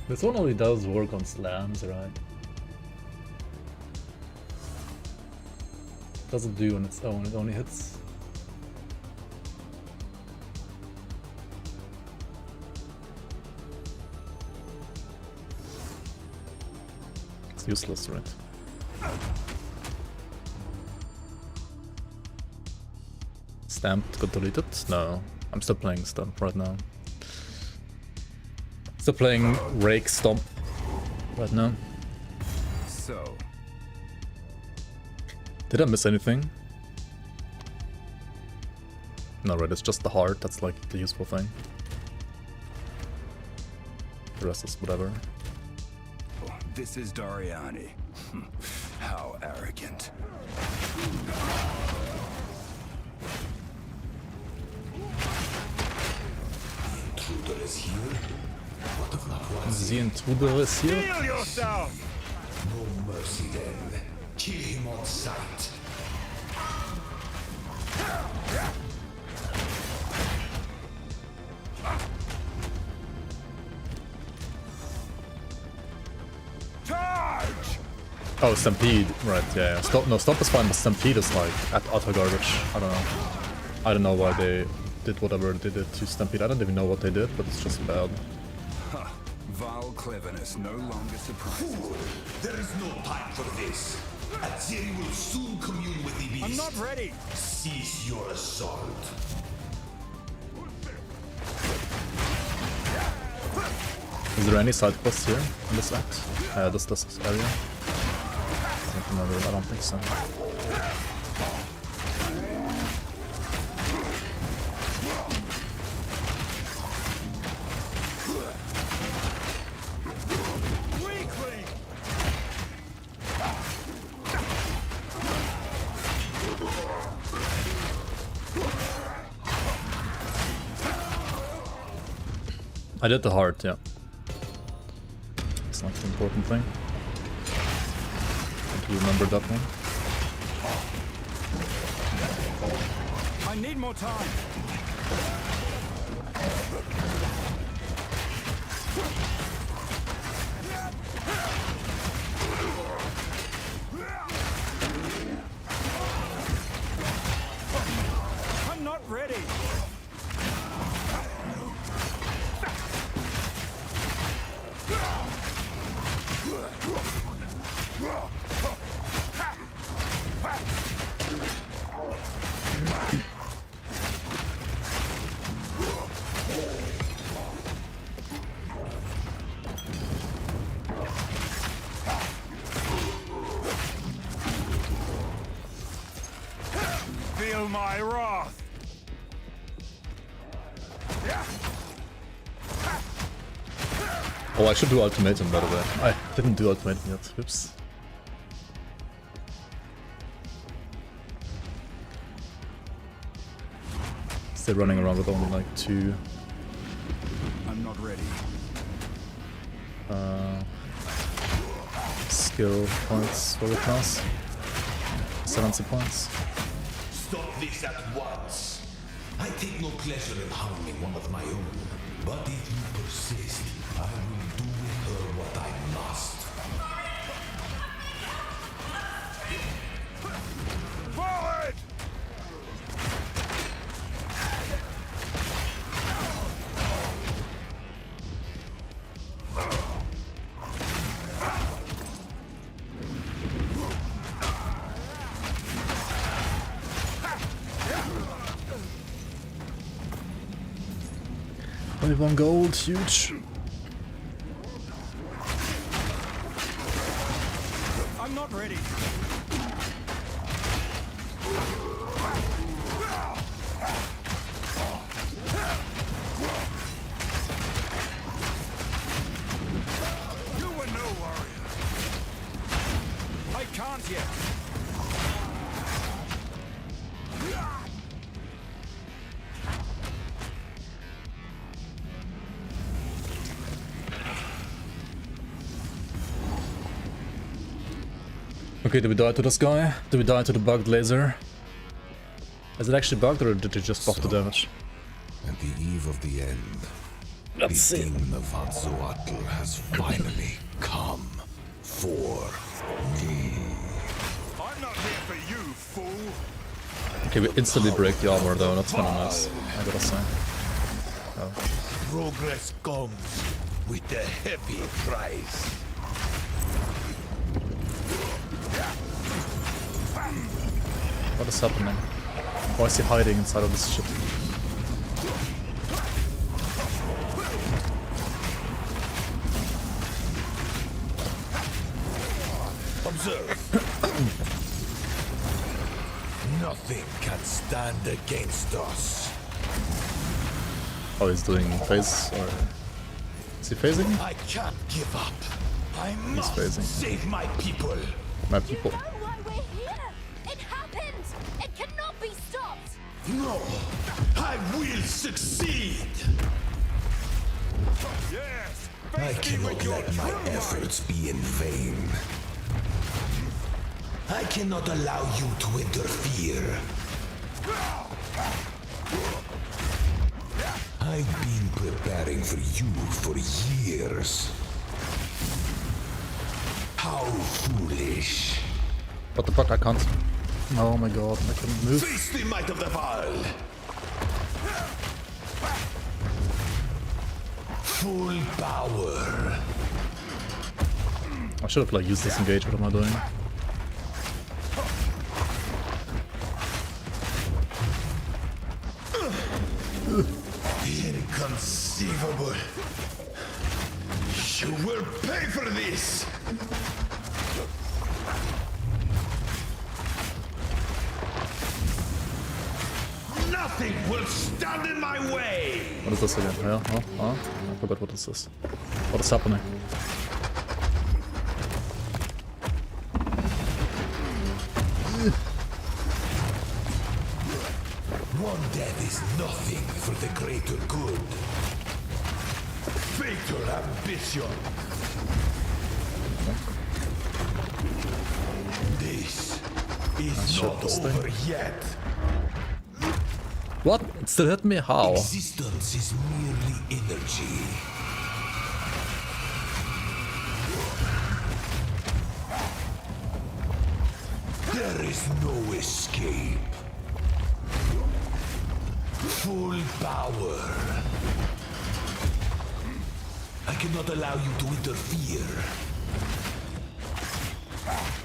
This one only does work on slams, right? Doesn't do on its own, it only hits. It's useless, right? Stamped got deleted? No, I'm still playing Stamp right now. Still playing Rake Stomp right now. So, did I miss anything? No, right, it's just the heart that's like the useful thing. The rest is whatever. this is Doriani. How arrogant. Intruder is here. What of not The intruder is here. Heal yourself! No mercy then. Kill him on sight. Charge! Oh, Stampede, right, yeah. Stop, no, Stop is fine, but Stampede is like at utter garbage. I don't know. I don't know why they did whatever they did to Stampede. I don't even know what they did, but it's just bad. Huh. Vile cleverness no longer surprises. Fool! There is no time for this. Azeri will soon commune with the beast. I'm not ready! Cease your assault. Is there any side quests here in this act? This area? I don't think so. I did the heart, yeah. It's not the important thing. Do you remember that one? I need more time! I'm not ready! Feel my wrath! Oh, I should do ultimatum, by the way. I didn't do ultimatum yet. Oops. Still running around with only like 2 I'm not ready. skill points for the class. 70 points. Stop this at once. I take no pleasure in harming one of my own. But if you persist, I will do with her what I must. Forward! Only 1 gold, huge. I'm not ready! aren't you? Okay, did we die to this guy? Did we die to the bugged laser? Is it actually bugged or did it just buff the damage? At the eve of the end, Let's the see. demon of Azzoatl has finally come for me. I'm not here for you, fool. Okay, we instantly break the armor though, that's kinda nice, I gotta say. Oh. Progress comes with a heavy price. What is happening? Why is he hiding inside of this shit? Observe. Nothing can stand against us. Oh, he's doing phase or... Is he phasing? I can't give up. I must phasing. save my people. My people. You know why we're here! It happened! It cannot be stopped! No, I will succeed. Yes. I Face me with cannot your let my true might. efforts be in vain. I cannot allow you to interfere. I've been preparing for you for years. How foolish. What the fuck, I can't... Oh my god, I couldn't move. Face the might of the Val. Full power. I should have like used disengage, what am I doing? Inconceivable. You will pay for this. Nothing will stand in my way. What is this again? Yeah, I forgot what is this. What is happening? One death is nothing for the greater good. Fatal ambition. This is shot not this thing. over yet. What? It still hit me? How? Existence is merely energy. There is no escape. Full power. I cannot allow you to interfere.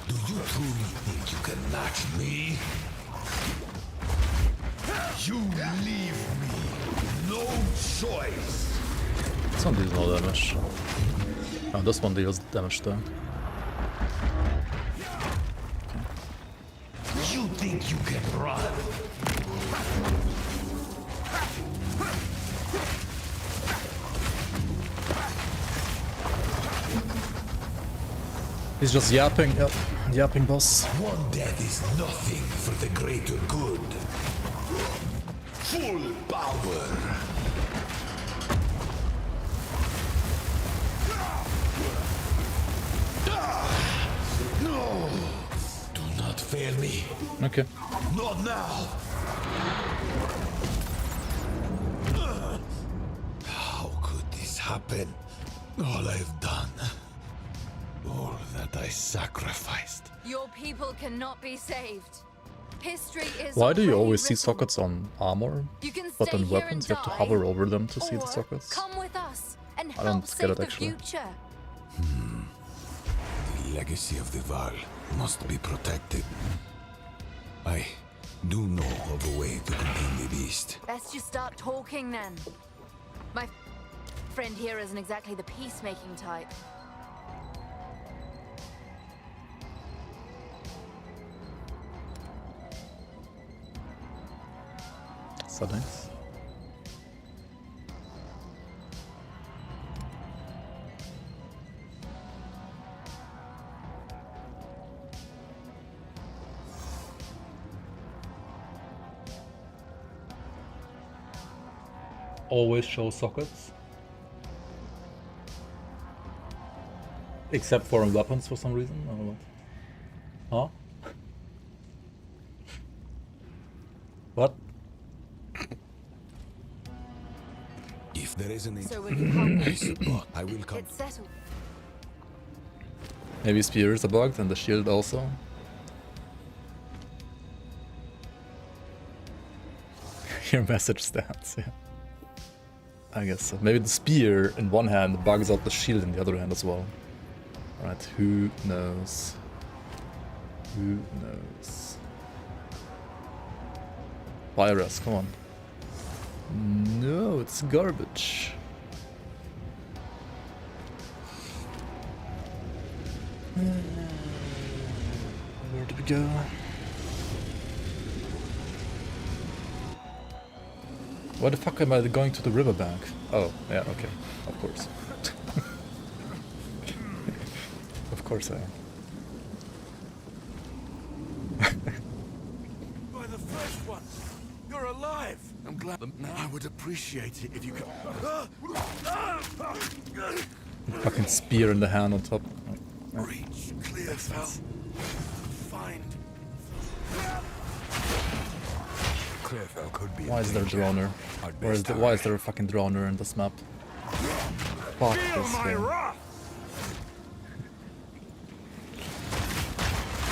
Do you truly think you can match me? You leave me no choice. This one deals no damage. Oh, this one deals damage though. You think you can run? He's just yapping, yep. Yapping boss. One death is nothing for the greater good. Full power. No! Do not fail me. Okay. Not now. How could this happen? All I've done. All that I sacrificed. Your people cannot be saved. History is Why do you already always see written. sockets on armor, You can but stay on here weapons and you have to die, hover over them to see the or sockets? Come with us and I help don't get save it, the actually. future. The legacy of the Val must be protected. I do know of a way to contain the beast. Best you start talking then. My friend here isn't exactly the peacemaking type. Settings. always show sockets. Except for weapons for some reason, or what? Huh? What? If there is a need, So will you help us? support, I will come. It's settled. Maybe spears are bugged and the shield also. Your message stands, yeah. I guess so. Maybe the spear in one hand bugs out the shield in the other hand as well. Alright, who knows? Who knows? Virus, come on. No, it's garbage. Where did we go? Why the fuck am I going to the riverbank? Oh, yeah, okay. Of course. Of course I am. By the first one! You're alive! I'm glad. I would appreciate it if you could. Fucking spear in the hand on top. Oh, Reach, clear, fell. Find. Clearfell could be. why is there a droner? Why is there a fucking droner in this map? Fuck Feel this my game. wrath!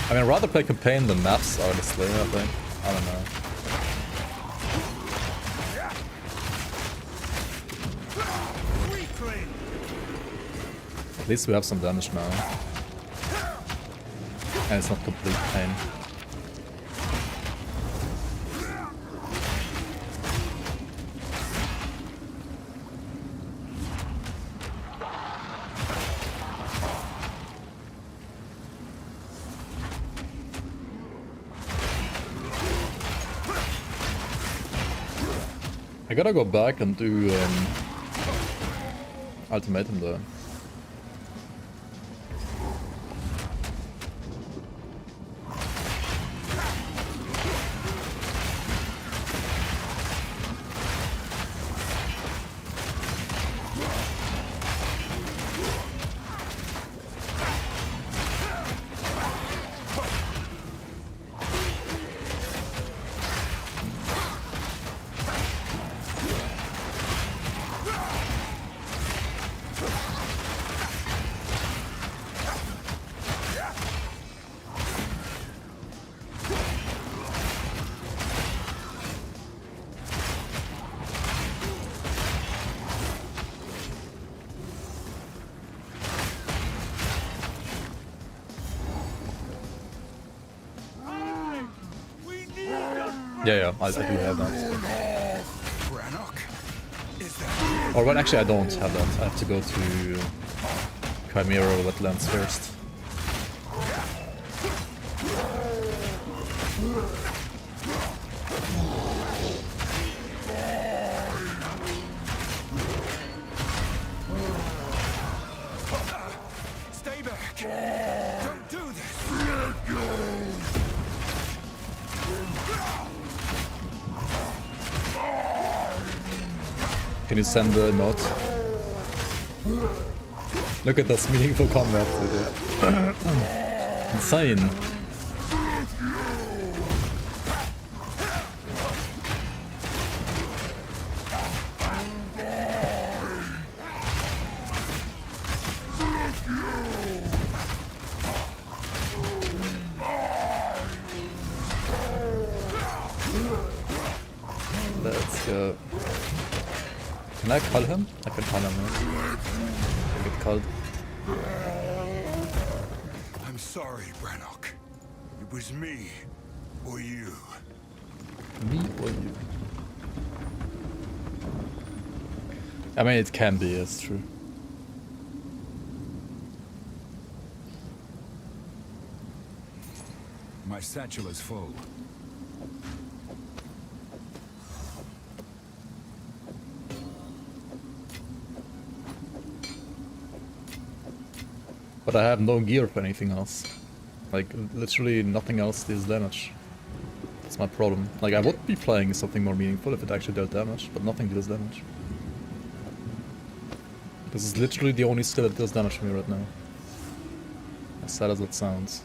I mean, I'd rather play campaign than maps, honestly, I think. I don't know. Reclaim! At least we have some damage now. And it's not complete pain. I gotta go back and do ultimatum though. Yeah, I do have that. Or well, actually I don't have that. I have to go to Chimera Wetlands first. Stay back! Don't do this! Can you send the note? Look at this meaningful combat. Insane. Let's go. Can I call him? I can call him, right? I get called. I'm sorry, Brannock. It was me or you. Me or you? I mean, it can be, it's true. My satchel is full. But I have no gear for anything else. Like, literally nothing else deals damage. That's my problem. Like, I would be playing something more meaningful if it actually dealt damage, but nothing deals damage. This is literally the only skill that does damage to me right now. As sad as it sounds.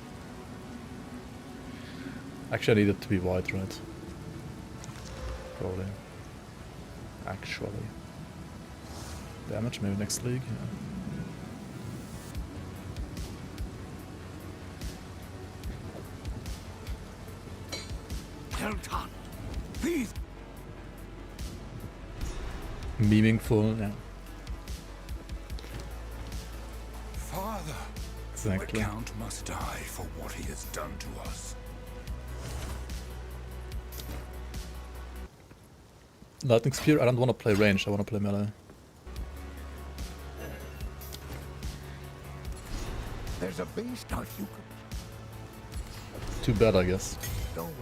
Actually, I need it to be white, right? Probably. Actually. Damage, maybe next league, yeah. Well done. Please. Meaningful, yeah. Father, Exactly. the Count must die for what he has done to us. Lightning Spear, I don't want to play range, I want to play melee. There's a beast out you Too bad, I guess. could go well.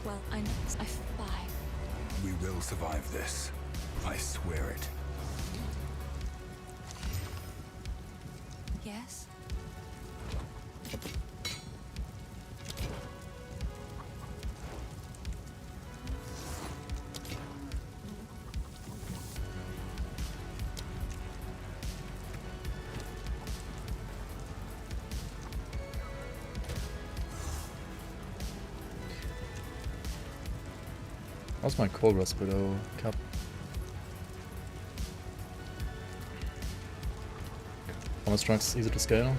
Well, I know. I fly. We will survive this. I swear it. Yes? How's my cold Raspido cap? Armor strength easy to scale.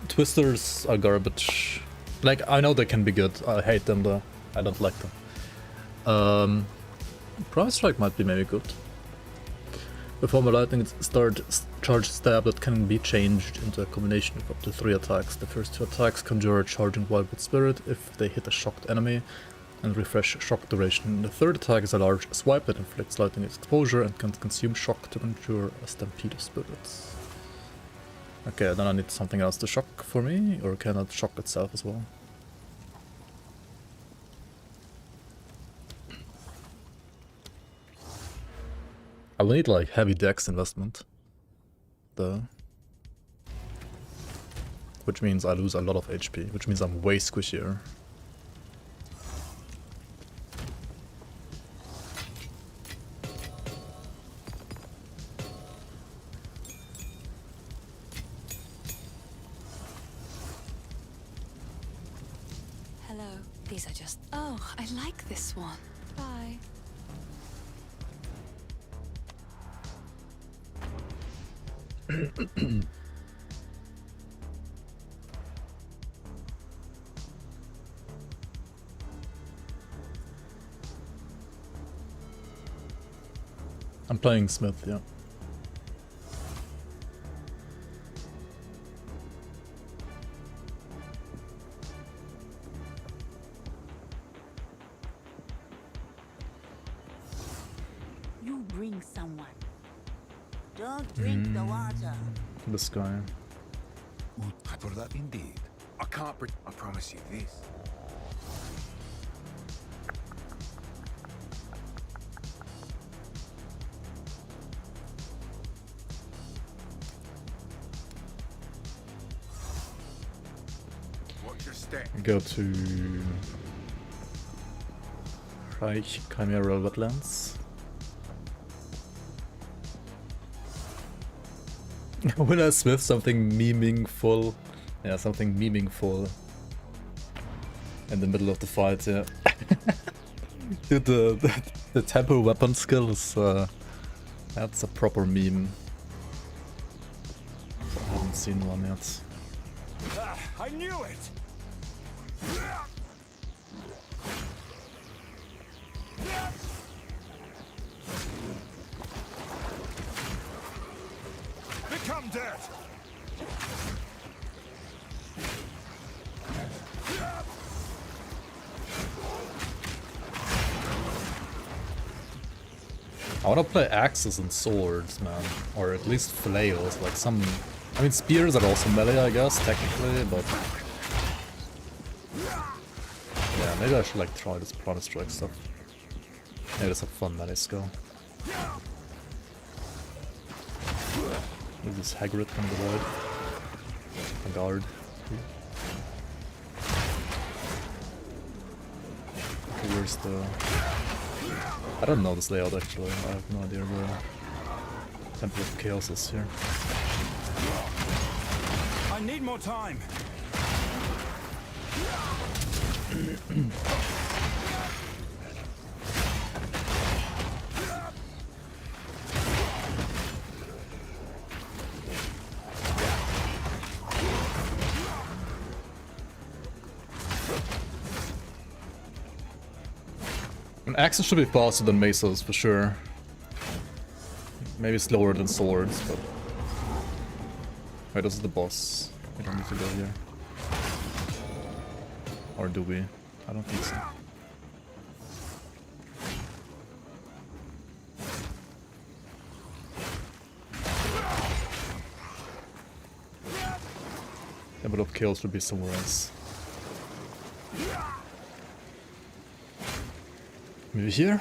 Twisters are garbage. Like, I know they can be good. I hate them though. I don't like them. Price Strike might be maybe good. Perform a lightning charge stab that can be changed into a combination of up to 3 attacks. The first 2 attacks conjure a charging Wildwood Spirit if they hit a shocked enemy and refresh shock duration. The third attack is a large swipe that inflicts lightning exposure and can consume shock to conjure a stampede of spirits. Okay, then I need something else to shock for me, or can it shock itself as well? I will need like heavy dex investment, though. Which means I lose a lot of HP, which means I'm way squishier. Hello. These are just... Oh, I like this one. Bye. I'm playing Smith, yeah. You bring someone. Don't drink the water. This guy. For that indeed. I can't I promise you this. Watch your step. Go to Reich Chimeral Wetlands. When I Smith something meaningful. Yeah, something meaningful in the middle of the fight, yeah. Dude, the tempo weapon skill is that's a proper meme. I haven't seen one yet. I knew it. Become dirt. I wanna play axes and swords, man. Or at least flails, like some... I mean, spears are also melee, I guess, technically, but... Yeah, maybe I should like try this Prana Strike stuff. Maybe it's a fun melee skill. This is Hagrid from the void. A guard. Okay, where's the... I don't know this layout actually. I have no idea where Temple of Chaos is here. I need more time. Axes should be faster than Mesos for sure. Maybe slower than swords, but... Wait, this is the boss. We don't need to go here. Or do we? I don't think so. Temple of Chaos should be somewhere else. Maybe here?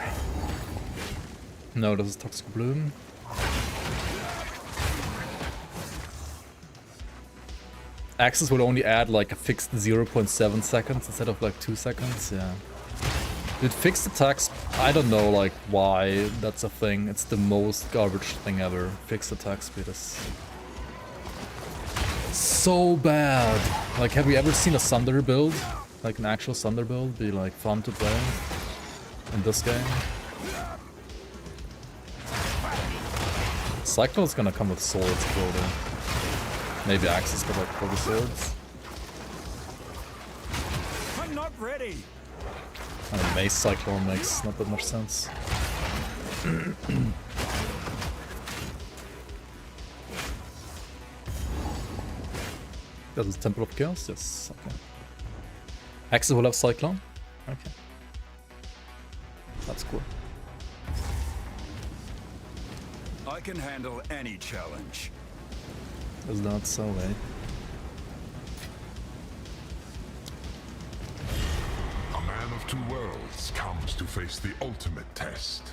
No, this is Toxic Bloom. Axes will only add like a fixed 0.7 seconds instead of like 2 seconds, yeah. With fixed attacks, I don't know like why that's a thing. It's the most garbage thing ever. Fixed attack speed is so bad. Like, have you ever seen a Sunder build? Like an actual Sunder build be like fun to play in this game? Cyclone's gonna come with swords probably. Maybe axes, but like probably swords. I'm not ready. I mean, Mace Cyclone makes not that much sense. That is Temple of Chaos? Yes, okay. Axes will have Cyclone? Okay. That's cool. I can handle any challenge. Is that so, eh? A man of two worlds comes to face the ultimate test.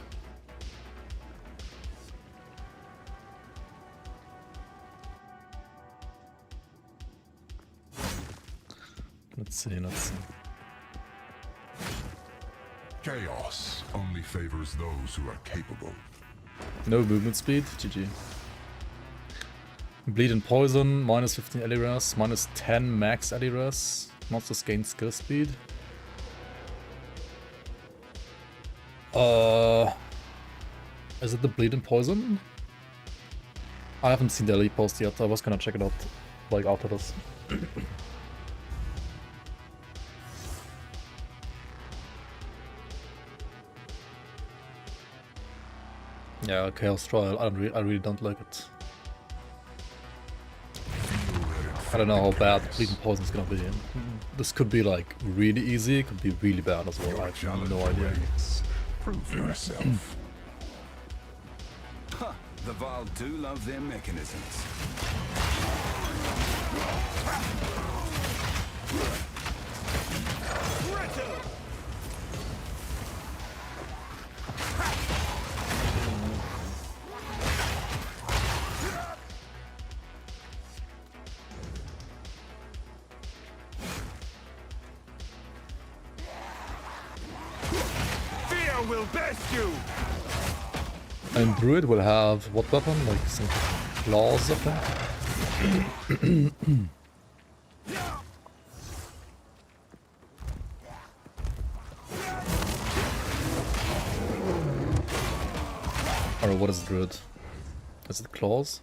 Let's see, let's see. Chaos only favors those who are capable. No movement speed, GG. Bleed and Poison, minus 15 Eliras, minus 10 max Eliras. Monsters gain skill speed. Is it the Bleed and Poison? I haven't seen the elite post yet. I was gonna check it out like after this. Yeah, Chaos Trial. I really don't like it. I don't know how bad Bleeding Poison is gonna be. This could be like really easy, could be really bad as well. I have no idea. Prove yourself. The Val do love their mechanisms. Fear will best you. And Druid will have what weapon? Like some claws, I think. Or what is Druid? Is it claws?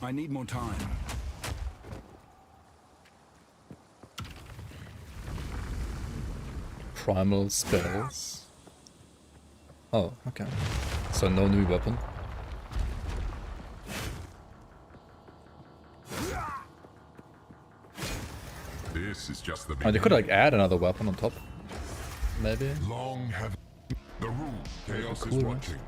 I need more time. Primal spells. Oh, okay. So no new weapon. This is just the Oh, they could like add another weapon on top. Maybe. Long have the room. Chaos Cool, is right? watching.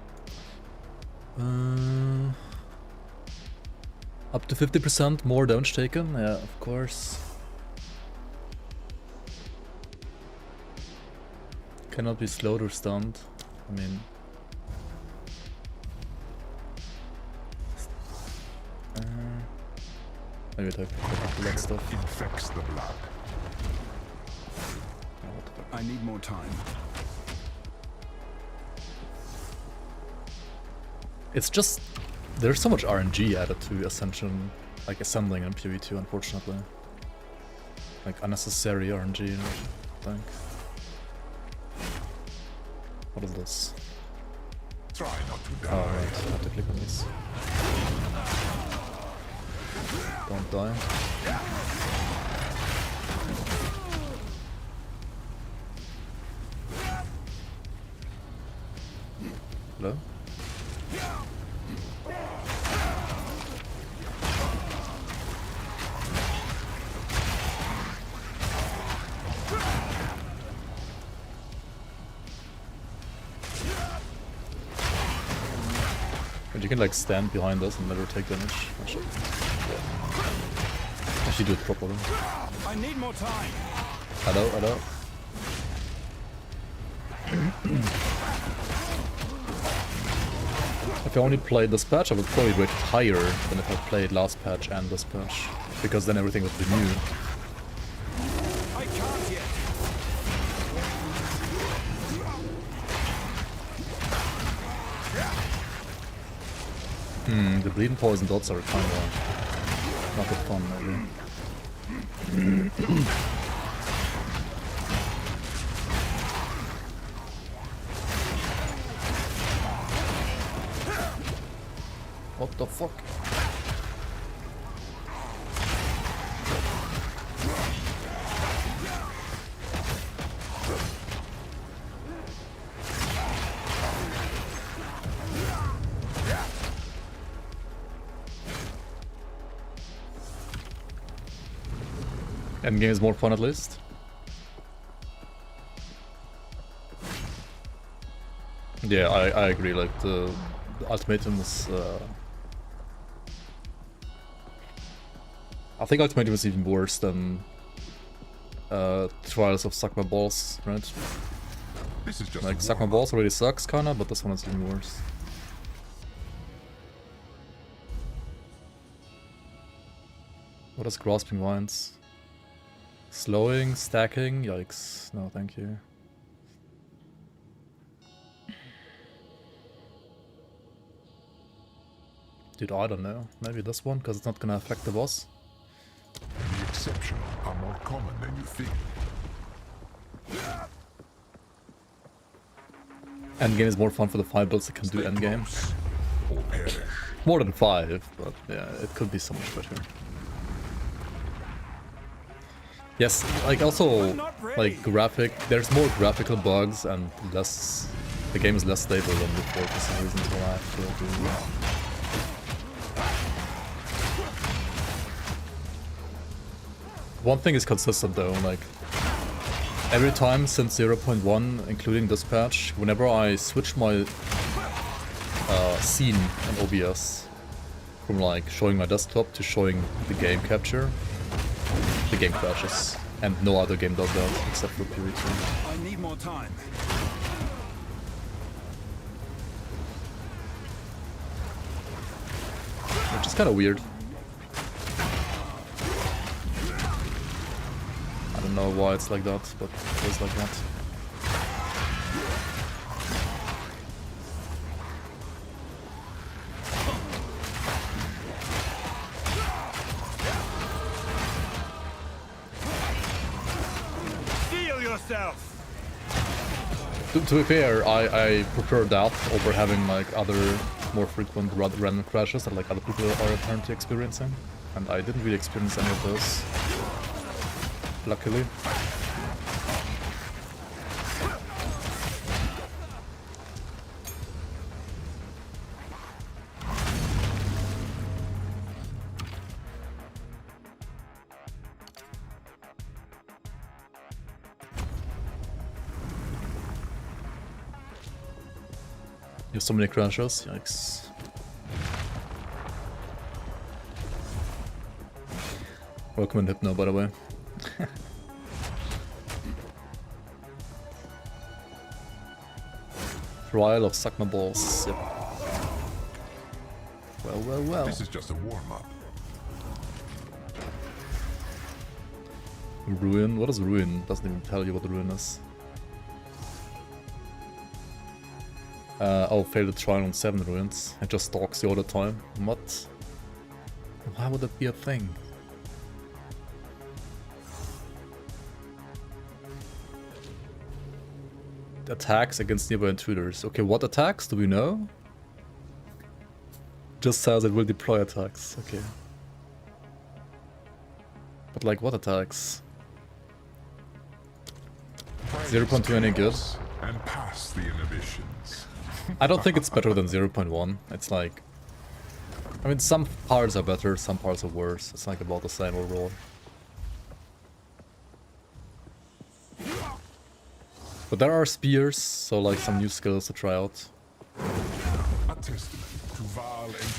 Up to 50% more damage taken. Yeah, of course. Cannot be slowed or stunned. I mean, Maybe take that stuff. Infects the blood. I need more time. It's just there's so much RNG added to Ascension, like assembling in PvE2, unfortunately. Like unnecessary RNG, I think. What is this? Try not to die. Oh, right. I have to click on this. Don't die. Hello? And you can like stand behind us and never take damage. Actually do it properly. I need more time. Hello, hello. If I only played this patch, I would probably rate it higher than if I played last patch and this patch, because then everything would be new. I can't yet. The bleeding poison dots are kinda not that fun, maybe. What the fuck? Endgame is more fun at least. Yeah, I agree, like the ultimatum is I think ultimatum is even worse than Trials of Suck My Balls, right? This is just like Suck My Balls already sucks kinda, but this one is even worse. What is Grasping Vines? Slowing, stacking, yikes. No, thank you. Dude, I don't know. Maybe this one, because it's not gonna affect the boss. The exceptional are more common than you think. Endgame is more fun for the 5 builds that can do endgame. Or perish. More than 5, but yeah, it could be so much better. Yes, like also, like there's more graphical bugs and less, the game is less stable than before for some reason, so I feel One thing is consistent though, like every time since 0.1, including this patch, whenever I switch my scene in OBS from like showing my desktop to showing the game capture, the game crashes, and no other game does that except for PvE2. I need more time. Which is kind of weird. I don't know why it's like that, but it is like that. To be fair, I prefer that over having like other more frequent random crashes that like other people are apparently experiencing, and I didn't really experience any of those, luckily. You have so many crashes, yikes. Welcome in Hypno, by the way. Trial of Suck My Balls, yep. Well. This is just a warm-up. Ruin? What is Ruin? Doesn't even tell you what Ruin is. Oh, failed to try on 7 ruins. It just stalks you all the time. What? Why would that be a thing? Attacks against nearby intruders. Okay, what attacks? Do we know? Just says it will deploy attacks. Okay. But like, what attacks? 0.2 any good? And pass the inhibitions. I don't think it's better than 0.1. It's like... I mean, some parts are better, some parts are worse. It's like about the same overall. But there are spears, so like some new skills to try out.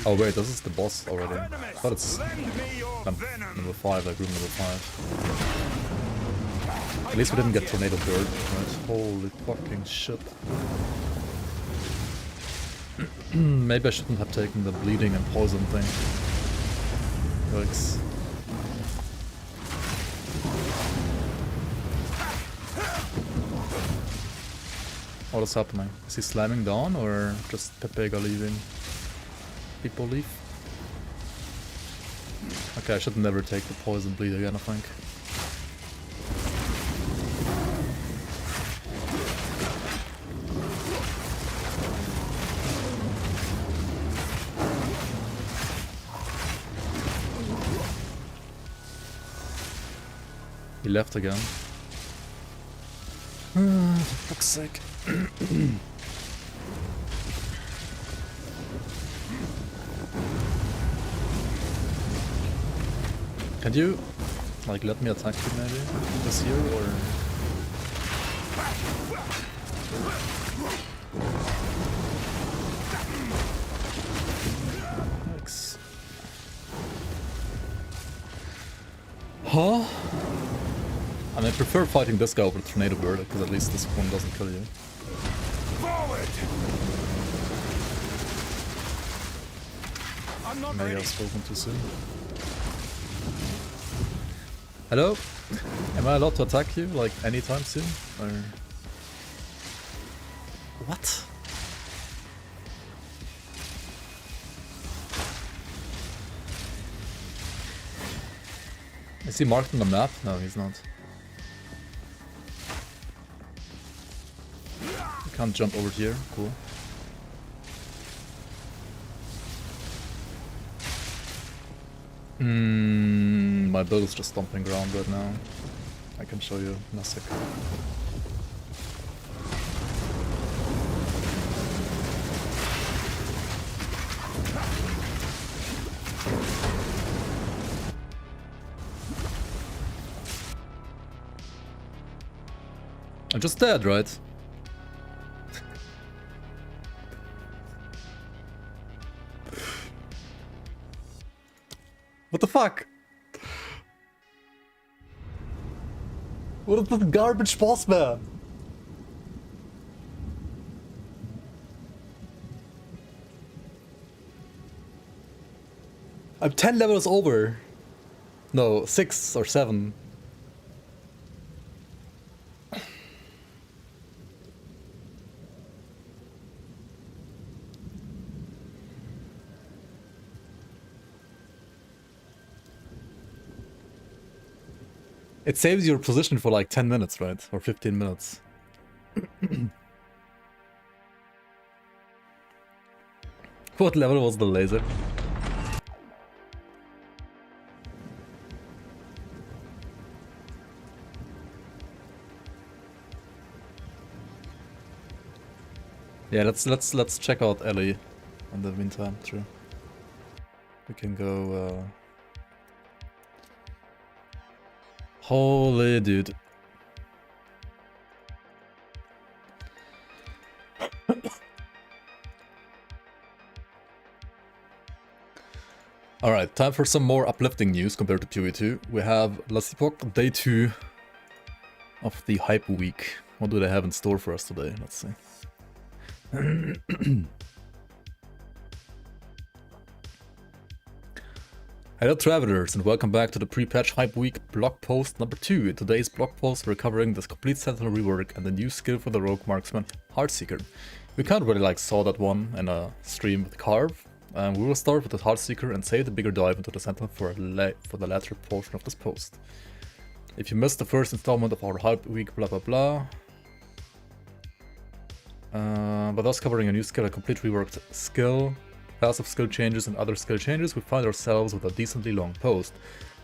Oh wait, this is the boss already. I thought it's number 5, like room number 5. At least we didn't get Tornado Bird, right? Holy fucking shit. Maybe I shouldn't have taken the bleeding and poison thing. Yikes. What is happening? Is he slamming down or just Pepega leaving? People leave? Okay, I should never take the poison bleed again, I think. He left again. For fuck's sake. Can you, like, let me attack you maybe? This here, or...? Thanks. Huh? I mean, I prefer fighting this guy over Tornado Bird, because at least this one doesn't kill you. Maybe I've spoken too soon. Hello? Am I allowed to attack you, like, anytime soon? Or... What? Is he marked on the map? No, he's not. I can't jump over here. Cool. My build is just stomping ground right now. I can show you in a sec. I'm just dead, right? What the fuck? What is this garbage boss man? I'm 10 levels over. No, 6 or 7. It saves your position for like 10 minutes, right? Or 15 minutes. What level was the laser? Yeah, let's check out Ellie in the meantime, true. We can go Holy dude. Alright, time for some more uplifting news compared to PoE2. We have Lasipok, day 2 of the Hype Week. What do they have in store for us today? Let's see. Hello travelers and welcome back to the pre-patch hype week blog post number 2. In today's blog post we're covering this complete Sentinel rework and the new skill for the rogue marksman, Heartseeker. We kind of really saw that one in a stream with Carve. We will start with the Heartseeker and save the bigger dive into the Sentinel for the latter portion of this post. If you missed the first installment of our hype week blah blah blah, but us covering a new skill, a complete reworked skill, passive skill changes and other skill changes, we find ourselves with a decently long post.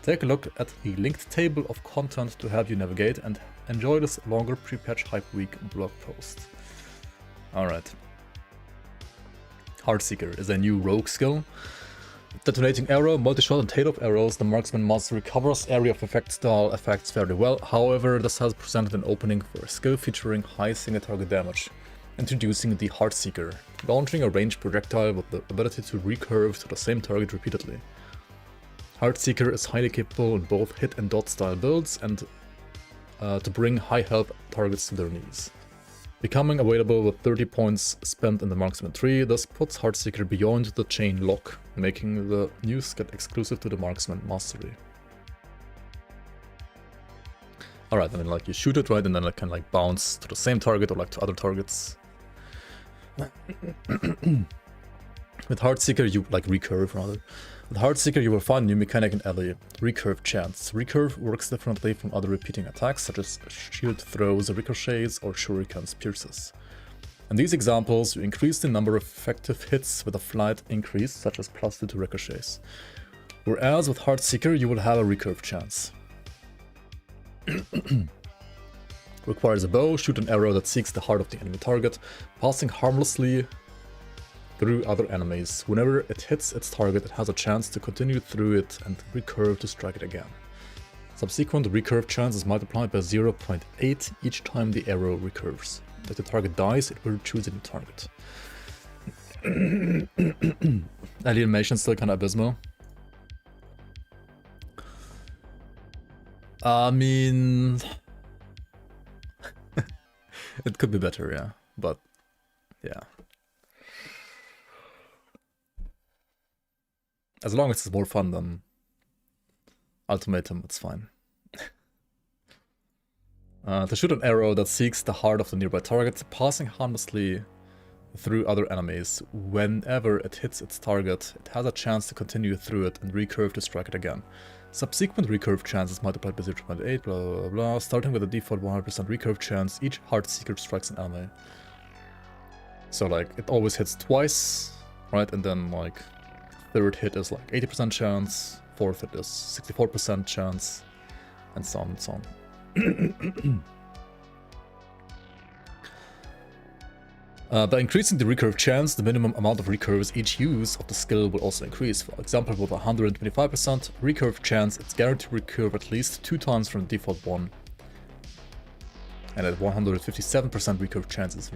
Take a look at the linked table of content to help you navigate and enjoy this longer pre-patch hype week blog post. Alright. Heartseeker is a new rogue skill. Detonating arrow, multi-shot and tail of arrows, the marksman monster recovers area of effect style effects fairly well. However, this has presented an opening for a skill featuring high single target damage. Introducing the Heartseeker, launching a ranged projectile with the ability to recurve to the same target repeatedly. Heartseeker is highly capable in both hit and dot style builds and to bring high health targets to their knees. Becoming available with 30 points spent in the marksman tree, this puts Heartseeker beyond the chain lock, making the new skill exclusive to the marksman mastery. Alright, I mean you shoot it right and then it can bounce to the same target or to other targets. With Heartseeker you recurve rather. With Heartseeker you will find a new mechanic in LA, recurve chance. Recurve works differently from other repeating attacks such as shield throws, ricochets or shurikens pierces. In these examples you increase the number of effective hits with a flight increase such as +2 to ricochets. Whereas with Heartseeker you will have a recurve chance. Requires a bow, shoot an arrow that seeks the heart of the enemy target, passing harmlessly through other enemies. Whenever it hits its target, it has a chance to continue through it and recurve to strike it again. Subsequent recurve chance is multiplied by 0.8 each time the arrow recurves. If the target dies, it will choose a new target. Animation still kinda abysmal. I mean... it could be better, yeah. But, yeah. As long as it's more fun than Ultimatum, it's fine. To shoot an arrow that seeks the heart of the nearby target, passing harmlessly through other enemies. Whenever it hits its target, it has a chance to continue through it and recurve to strike it again. Subsequent recurve chance is multiplied by 0.8, blah blah blah. Starting with a default 100% recurve chance, each Heartseeker strikes an enemy. So it always hits twice, right? And then third hit is 80% chance, fourth hit is 64% chance, and so on and so on. By increasing the recurve chance, the minimum amount of recurves each use of the skill will also increase. For example, with 125% recurve chance, it's guaranteed to recurve at least 2 times from the default 1. And at 157% recurve chance, it's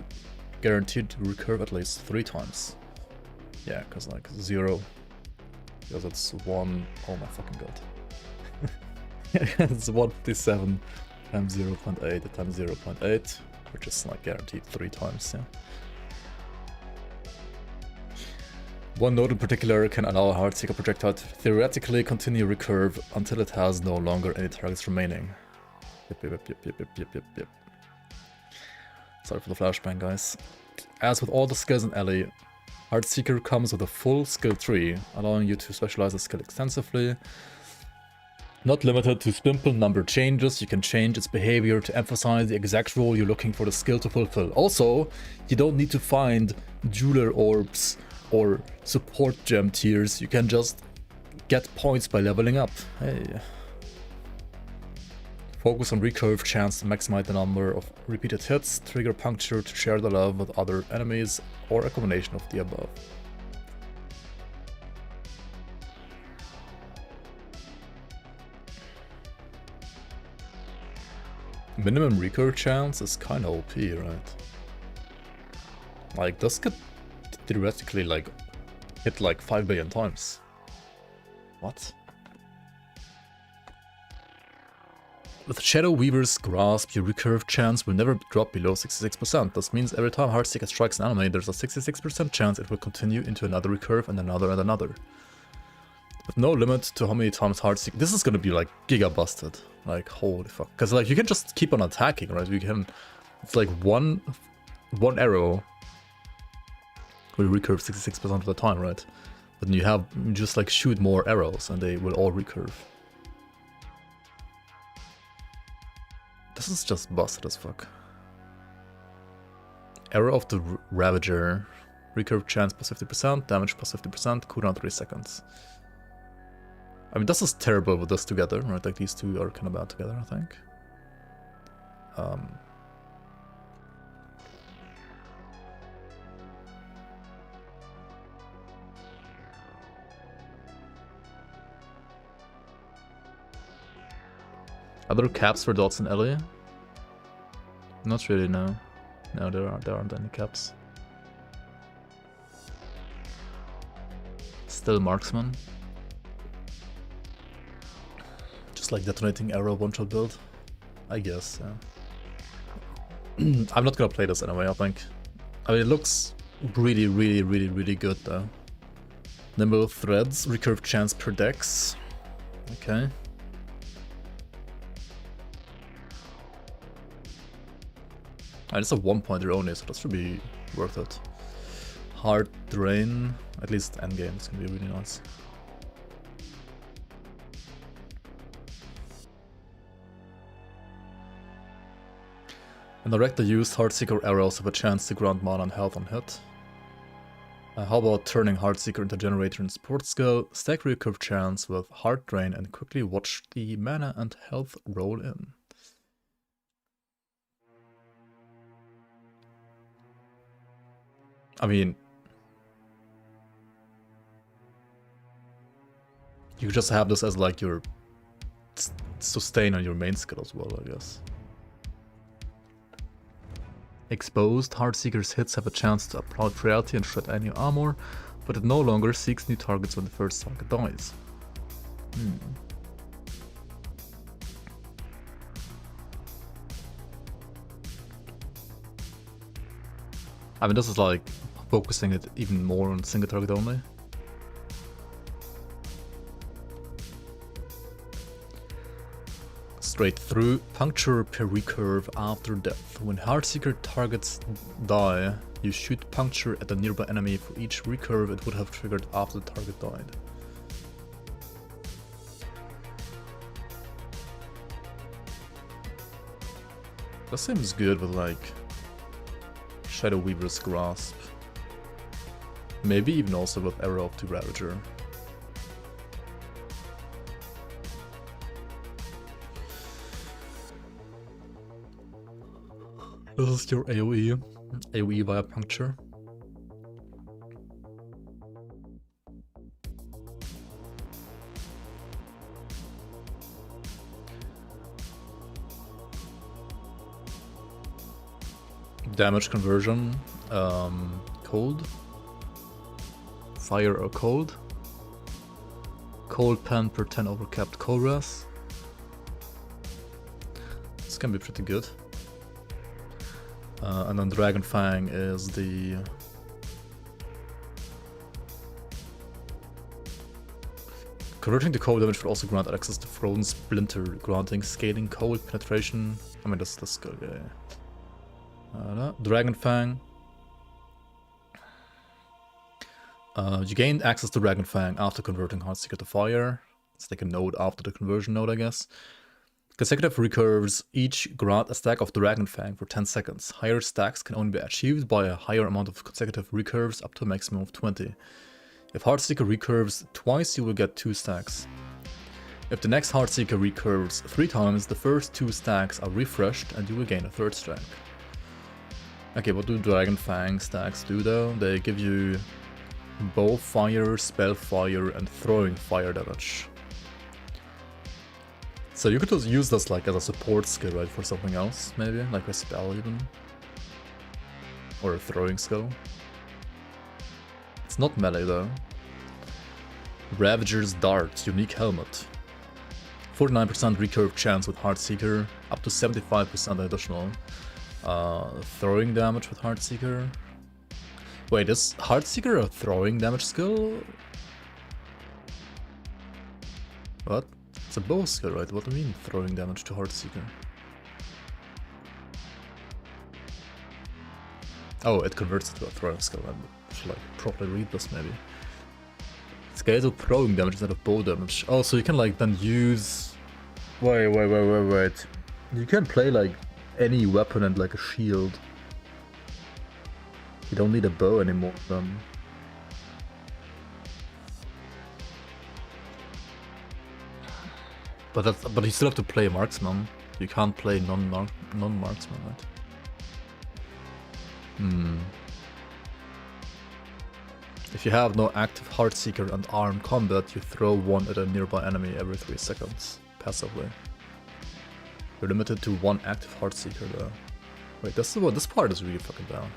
guaranteed to recurve at least 3 times. Yeah, because 0, because it's 1, oh my fucking god. It's 157 times 0.8 times 0.8, which is guaranteed 3 times, yeah. One node in particular can allow a Heartseeker projectile to theoretically continue recurve until it has no longer any targets remaining. Yep. Sorry for the flashbang, guys. As with all the skills in LE, Heartseeker comes with a full skill tree, allowing you to specialize the skill extensively. Not limited to simple number changes, you can change its behavior to emphasize the exact role you're looking for the skill to fulfill. Also, you don't need to find jeweler orbs or support gem tiers, you can just get points by leveling up. Hey. Focus on recurve chance to maximize the number of repeated hits, trigger puncture to share the love with other enemies, or a combination of the above. Minimum recurve chance is kinda OP, right? This could theoretically hit 5 billion times. What? With Shadow Weaver's Grasp, your recurve chance will never drop below 66%. This means every time Heartseeker strikes an enemy, there's a 66% chance it will continue into another recurve and another and another. With no limit to how many times Heartseeker. This is gonna be like giga busted. Like holy fuck. Because like you can just keep on attacking, right? You can. It's like one arrow will recurve 66% of the time, right? But then you just like shoot more arrows and they will all recurve. This is just busted as fuck. Arrow of the Ravager. Recurve chance plus 50%, damage plus 50%, cooldown 3 seconds. I mean, this is terrible with this together, right? Like, these two are kind of bad together, I think. Are there caps for Dots and Ellie? Not really, no. No, there aren't any caps. Still marksman. Just like detonating arrow one-shot build, I guess. Yeah. I'm not gonna play this anyway. I think. I mean, it looks really, really, really, really good though. Nimble threads, recurve chance per dex. Okay. It's a 1-pointer only, so that should be worth it. Hard drain, at least endgame, it's gonna be really nice. And directly used Heartseeker arrows have a chance to grant mana and health on hit. How about turning Heartseeker into generator and support skill, stack recurve chance with Heart Drain and quickly watch the mana and health roll in. I mean, you could just have this as like your sustain on your main skill as well, I guess. Exposed, Heartseeker's hits have a chance to apply frailty and shred any armor, but it no longer seeks new targets when the first target dies. I mean, this is like focusing it even more on single target only. Straight through, puncture per recurve after death. When Heartseeker targets die, you shoot puncture at a nearby enemy for each recurve it would have triggered after the target died. That seems good with like Shadow Weaver's Grasp. Maybe even also with Arrow of the Ravager. This is your AoE. AoE via puncture. Damage conversion, cold, fire or cold, cold pen per 10 overcapped cold res. This can be pretty good. And then Dragon Fang is the converting to cold damage will also grant access to Frozen Splinter, granting scaling cold penetration. I mean that's good, yeah. Dragon Fang. You gained access to Dragon Fang after converting Heartseeker to fire. It's like a node after the conversion node, I guess. Consecutive recurves each grant a stack of Dragon Fang for 10 seconds. Higher stacks can only be achieved by a higher amount of consecutive recurves up to a maximum of 20. If Heartseeker recurves twice, you will get 2 stacks. If the next Heartseeker recurves 3 times, the first 2 stacks are refreshed and you will gain a 3rd stack. Okay, what do Dragon Fang stacks do though? They give you bow fire, spell fire, and throwing fire damage. So you could just use this like as a support skill, right, for something else, maybe? Like a spell even. Or a throwing skill. It's not melee though. Ravager's Dart, unique helmet. 49% recurve chance with Heartseeker, up to 75% additional. Throwing damage with Heartseeker. Wait, is Heartseeker a throwing damage skill? What? It's a bow skill, right? What do you mean throwing damage to Heartseeker? Oh, it converts it to a throwing skill. I should like properly read this maybe. Scales of throwing damage instead of bow damage. Oh, so you can like then use... Wait. You can play like any weapon and like a shield. You don't need a bow anymore then. But you still have to play marksman. You can't play non-marksman, right? If you have no active Heartseeker and armed combat, you throw one at a nearby enemy every 3 seconds, passively. You're limited to 1 active Heartseeker though. Wait, this part is really fucking down.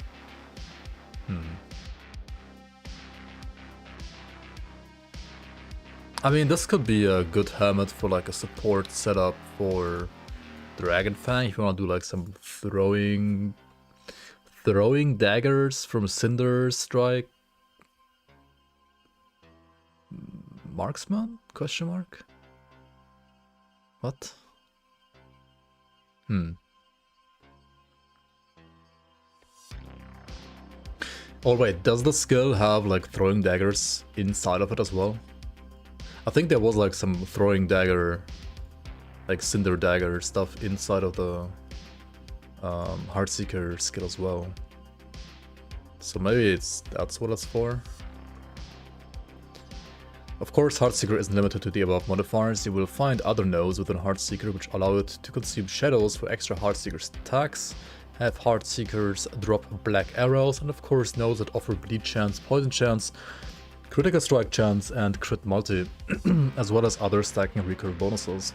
I mean, this could be a good helmet for like a support setup for Dragonfang if you want to do like some throwing daggers from Cinder Strike. Marksman? Question mark? What? Oh wait, does the skill have like throwing daggers inside of it as well? I think there was like some throwing dagger, like Cinder Dagger stuff inside of the Heartseeker skill as well. So maybe that's what it's for. Of course, Heartseeker isn't limited to the above modifiers. You will find other nodes within Heartseeker which allow it to consume shadows for extra Heartseeker's attacks, have Heartseekers drop black arrows, and of course nodes that offer bleed chance, poison chance, critical strike chance, and crit multi, as well as other stacking and recurve bonuses.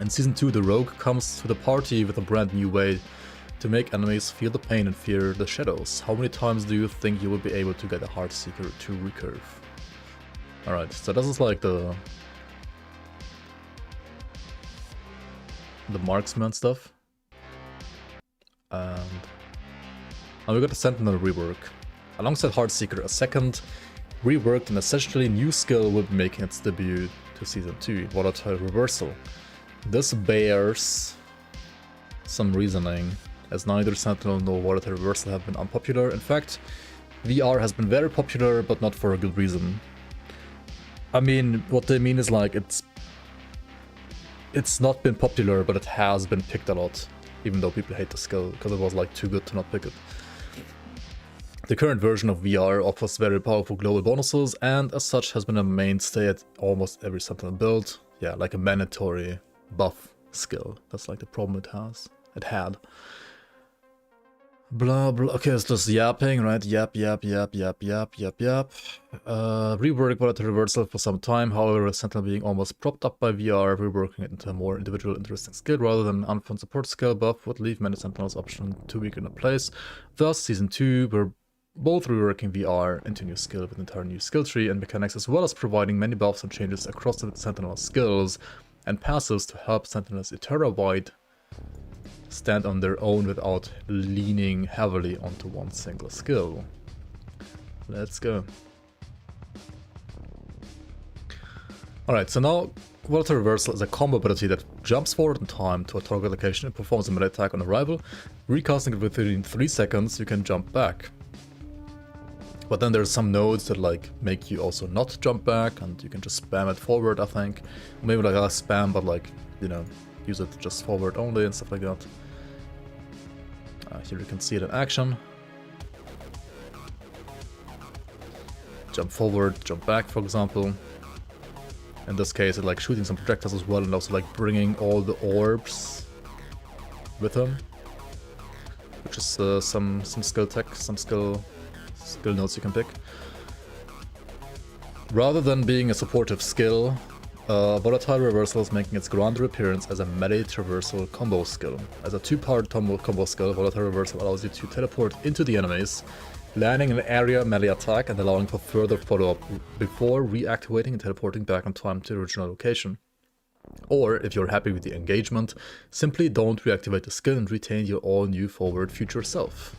In Season 2, the Rogue comes to the party with a brand new way to make enemies feel the pain and fear the shadows. How many times do you think you will be able to get a Heartseeker to recurve? Alright, so this is like the marksman stuff. And we got the Sentinel rework. Alongside Heartseeker, a second reworked and essentially new skill will be making its debut to Season 2, Volatile Reversal. This bears some reasoning, as neither Sentinel nor Volatile Reversal have been unpopular. In fact, VR has been very popular, but not for a good reason. I mean, what they mean is like it's not been popular, but it has been picked a lot, even though people hate the skill because it was like too good to not pick it. The current version of VR offers very powerful global bonuses and as such has been a mainstay at almost every Sentinel build. Yeah, like a mandatory buff skill. That's like the problem it had. Blah blah. Okay, it's just yapping, right? Yap. Rework Volatile Reversal for some time, however, Sentinel being almost propped up by VR, reworking it into a more individual interesting skill rather than an unfun support skill buff would leave many Sentinels option too weak in a place. Thus, Season 2, we're both reworking VR into a new skill with an entire new skill tree and mechanics, as well as providing many buffs and changes across the Sentinel skills and passives to help Sentinels Etera-wide stand on their own without leaning heavily onto one single skill. Let's go. Alright, so now Volatile Reversal is a combo ability that jumps forward in time to a target location and performs a melee attack on arrival. Recasting it within 3 seconds, you can jump back. But then there's some nodes that like make you also not jump back, and you can just spam it forward, I think. Maybe like a spam, but like, you know, use it just forward only and stuff like that. Here you can see it in action. Jump forward, jump back, for example. In this case, it's like shooting some projectiles as well, and also like bringing all the orbs with him, which is some skill tech, some skill notes you can pick. Rather than being a supportive skill, Volatile Reversal is making its grander appearance as a melee traversal combo skill. As a 2-part combo skill, Volatile Reversal allows you to teleport into the enemies, landing an area melee attack and allowing for further follow-up before reactivating and teleporting back on time to the original location. Or, if you're happy with the engagement, simply don't reactivate the skill and retain your all-new forward future self.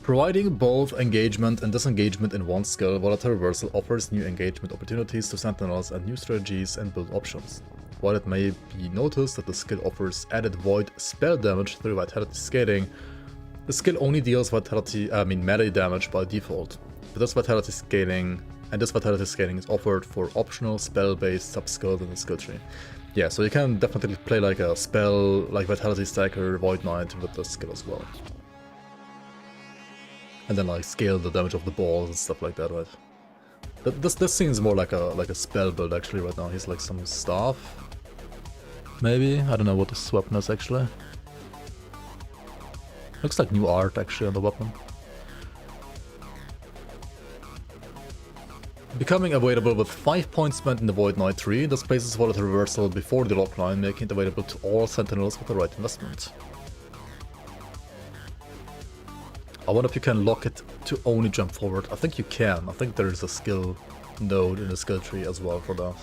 Providing both engagement and disengagement in one skill, Volatile Reversal offers new engagement opportunities to Sentinels and new strategies and build options. While it may be noticed that the skill offers added void spell damage through Vitality Scaling, the skill only deals melee damage by default. But this Vitality Scaling is offered for optional spell-based sub-skills in the skill tree. Yeah, so you can definitely play like a spell, like Vitality Stacker, Void Knight with this skill as well. And then like scale the damage of the balls and stuff like that, right? This seems more like a spell build actually right now. He's like some staff. Maybe? I don't know what this weapon is actually. Looks like new art actually on the weapon. Becoming available with 5 points spent in the Void Knight 3, this places Volatile Reversal before the lock line, making it available to all Sentinels with the right investment. I wonder if you can lock it to only jump forward. I think you can. I think there's a skill node in the skill tree as well for that.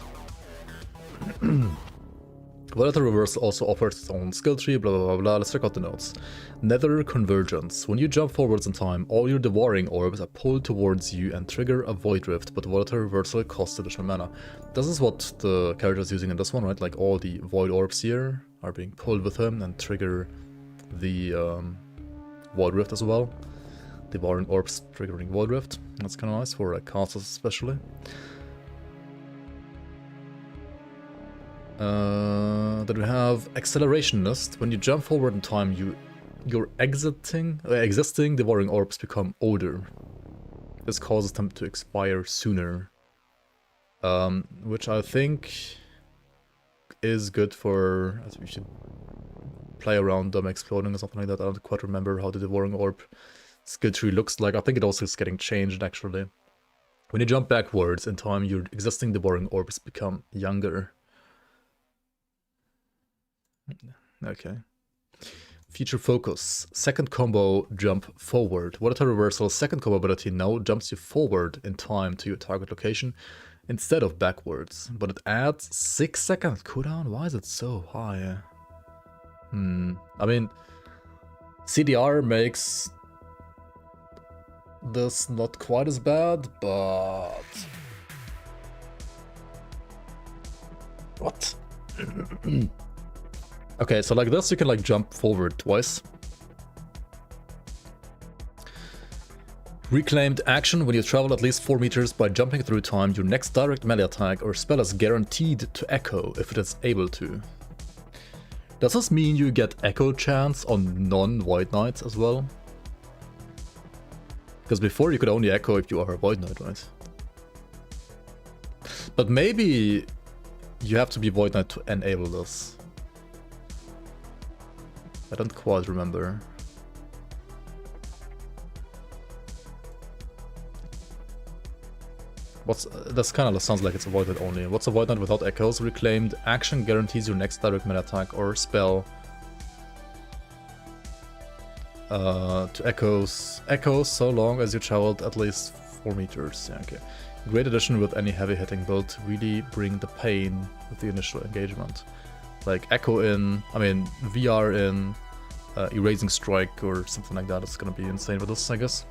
Volatile Reversal also offers its own skill tree, blah blah blah blah. Let's check out the notes. Nether Convergence. When you jump forwards in time, all your devouring orbs are pulled towards you and trigger a Void Rift, but Volatile Reversal costs additional mana. This is what the character is using in this one, right? Like all the Void Orbs here are being pulled with him and trigger the Void Rift as well. Devouring Orbs triggering Void Rift. That's kind of nice for casters especially. Then we have Accelerationist. When you jump forward in time, your existing Devouring Orbs become older. This causes them to expire sooner. Which I think is good for... You should play around them exploding or something like that. I don't quite remember how the Devouring Orb skill tree looks like. I think it also is getting changed actually. When you jump backwards in time, your existing Devouring Orbs become younger. Okay. Feature Focus. Second combo, jump forward. Volatile Reversal's second combo ability now jumps you forward in time to your target location instead of backwards. But it adds 6 seconds cooldown? Why is it so high? I mean, CDR makes this not quite as bad, but... What? Okay, so like this you can like jump forward twice. Reclaimed action. When you travel at least 4 meters by jumping through time, your next direct melee attack or spell is guaranteed to echo if it is able to. Does this mean you get echo chance on non-Void Knights as well? Because before you could only echo if you are a Void Knight, right? But maybe you have to be Void Knight to enable this. I don't quite remember. This kind of sounds like it's a Void Knight only. What's a Void Knight without echoes? Reclaimed action guarantees your next direct melee attack or spell to echoes so long as you traveled at least 4 meters. Yeah, okay. Great addition with any heavy hitting build. Really bring the pain with the initial engagement. Like echo in, I mean VR in, erasing strike or something like that. It's gonna be insane with this, I guess.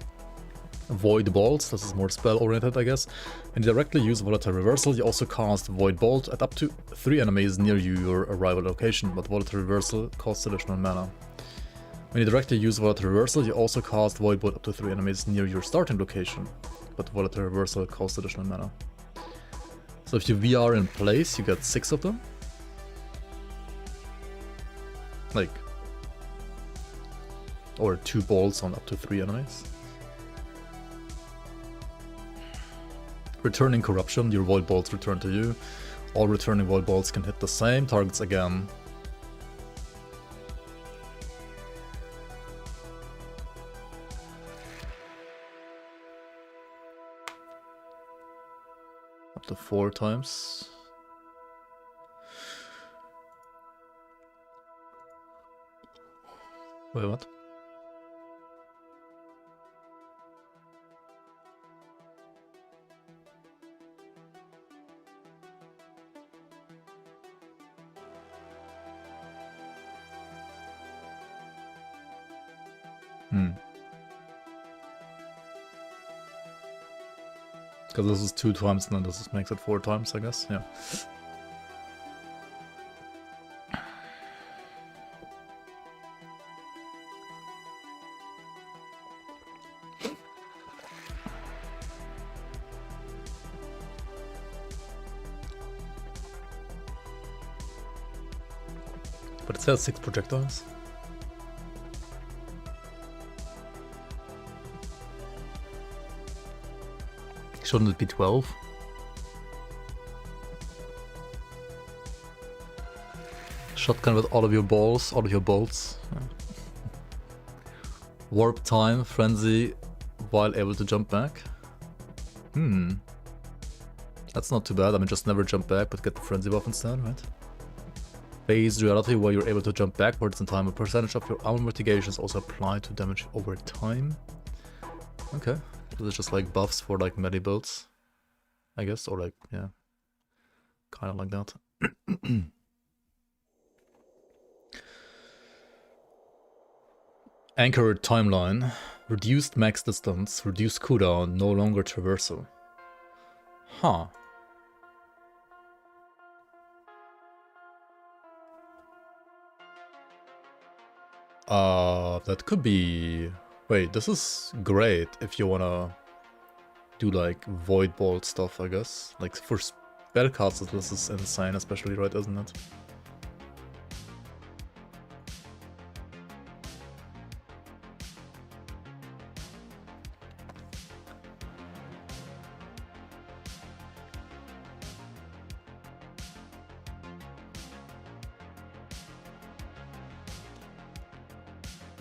Void Bolt, this is more spell oriented, I guess. When you directly use Volatile Reversal, you also cast Void Bolt at up to 3 enemies near your arrival location, but Volatile Reversal costs additional mana. When you directly use Volatile Reversal, you also cast Void Bolt up to 3 enemies near your starting location, but Volatile Reversal costs additional mana. So if you VR in place, you get 6 of them. Like, or 2 bolts on up to 3 enemies. Returning Corruption, your Void Bolts return to you. All returning Void Bolts can hit the same targets again. Up to 4 times. Wait, what? Because this is 2 times and then this makes it 4 times, I guess. Yeah. But it says 6 projectiles. Shouldn't it be 12? Shotgun with all of your balls, all of your bolts. Yeah. Warp time, frenzy, while able to jump back. That's not too bad. I mean, just never jump back, but get the frenzy buff instead, right? Phased reality, where you're able to jump backwards in time. A percentage of your armor mitigations also apply to damage over time. Okay. So it's just like buffs for like melee builds, I guess, or like, yeah, kind of like that. Anchored timeline, reduced max distance, reduced cooldown, no longer traversal. Huh. That could be... Wait, this is great if you wanna do like void bolt stuff, I guess. Like for spellcasters, this is insane, especially, right, isn't it?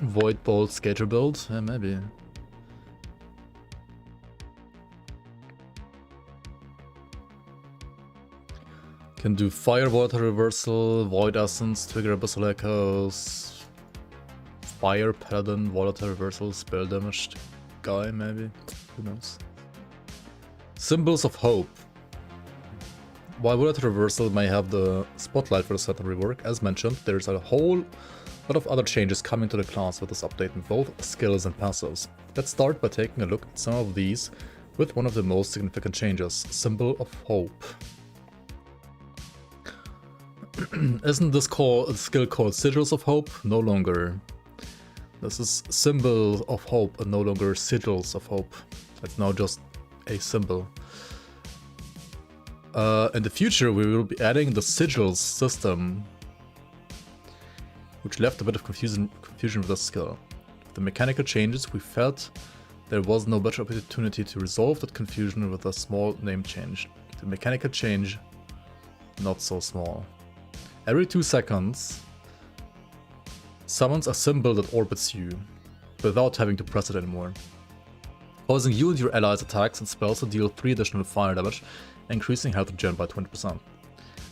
Void bolt skater build? Yeah, maybe. Can do fire water reversal, void essence, trigger abyssal echoes, fire paladin, volatile reversal, spell damaged guy, maybe. Who knows? Symbols of hope. While volatile reversal may have the spotlight for the certain rework, as mentioned, there's a whole lot of other changes coming to the class with this update in both skills and passives. Let's start by taking a look at some of these with one of the most significant changes, Symbol of Hope. Isn't this skill called Sigils of Hope? No longer. This is Symbol of Hope and no longer Sigils of Hope. It's now just a symbol. In the future we will be adding the Sigils system, which left a bit of confusion with the skill. With the mechanical changes, we felt there was no better opportunity to resolve that confusion with a small name change. The mechanical change, not so small. Every 2 seconds, summons a symbol that orbits you, without having to press it anymore, causing you and your allies' attacks and spells to deal 3 additional fire damage, increasing health regen by 20%.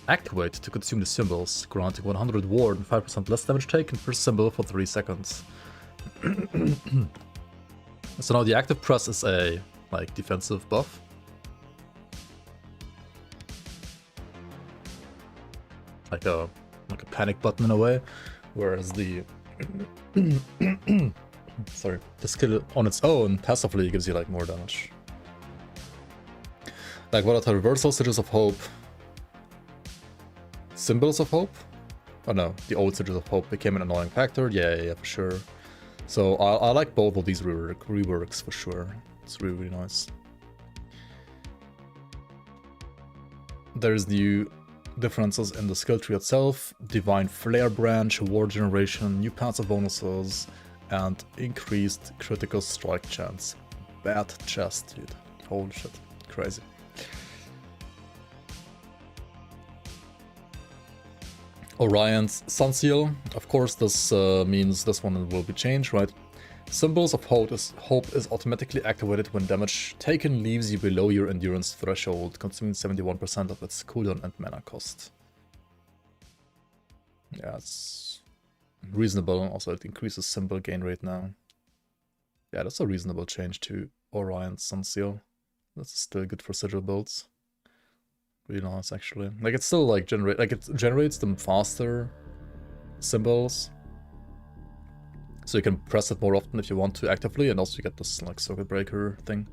Activate to consume the symbols, granting 100 ward and 5% less damage taken per symbol for 3 seconds. So now the active press is a like defensive buff. Like a panic button in a way, whereas the sorry, the skill on its own passively gives you like more damage. Like volatile reversal, Sigils of Hope. Symbols of Hope? Oh no, the old Sigils of Hope became an annoying factor. Yeah, for sure. So I like both of these reworks for sure. It's really, really nice. There's new differences in the skill tree itself. Divine Flare Branch, War Generation, new passive bonuses, and increased critical strike chance. Bad chest, dude. Holy shit. Crazy. Orion's Sun Seal. Of course, this means this one will be changed, right? Symbols of Hope is automatically activated when damage taken leaves you below your endurance threshold, consuming 71% of its cooldown and mana cost. Yeah, it's reasonable. Also, it increases symbol gain rate now. Yeah, that's a reasonable change to Orion's Sun Seal. That's still good for sigil builds. Really nice, actually. Like, it's still like it generates them faster symbols, so you can press it more often if you want to actively, and also you get this like circuit breaker thing.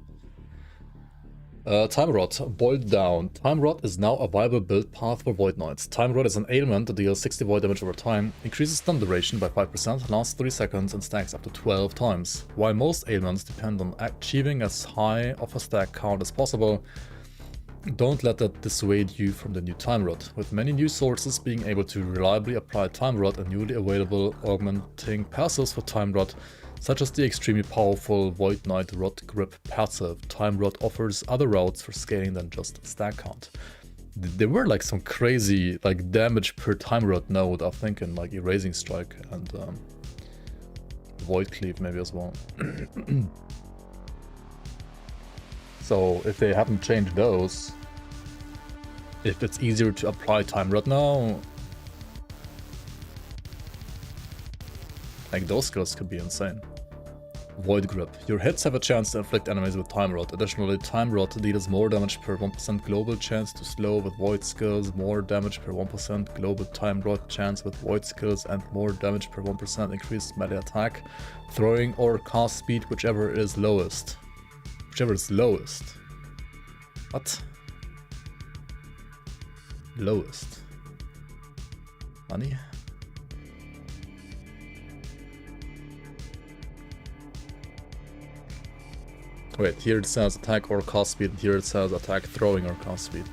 Time Rod, boiled down. Time Rod is now a viable build path for Void Knights. Time Rod is an ailment that deals 60 void damage over time, increases stun duration by 5%, lasts 3 seconds and stacks up to 12 times. While most ailments depend on achieving as high of a stack count as possible, don't let that dissuade you from the new Time Rod. With many new sources being able to reliably apply Time Rod and newly available augmenting passives for Time Rod, such as the extremely powerful Void Knight Rod Grip passive, Time Rod offers other routes for scaling than just stack count. There were like some crazy like damage per Time Rod node, I think, in like Erasing Strike and Void Cleave maybe as well. So if they haven't changed those, if it's easier to apply Time Rod now, like those skills could be insane. Void Grip. Your hits have a chance to inflict enemies with Time Rod. Additionally, Time Rod deals more damage per 1% global chance to slow with Void skills, more damage per 1% global Time Rod chance with Void skills, and more damage per 1% increased melee attack, throwing, or cast speed, whichever is lowest. Whichever is lowest. What? Lowest. Money? Wait, here it says attack or cast speed, here it says attack, throwing, or cast speed.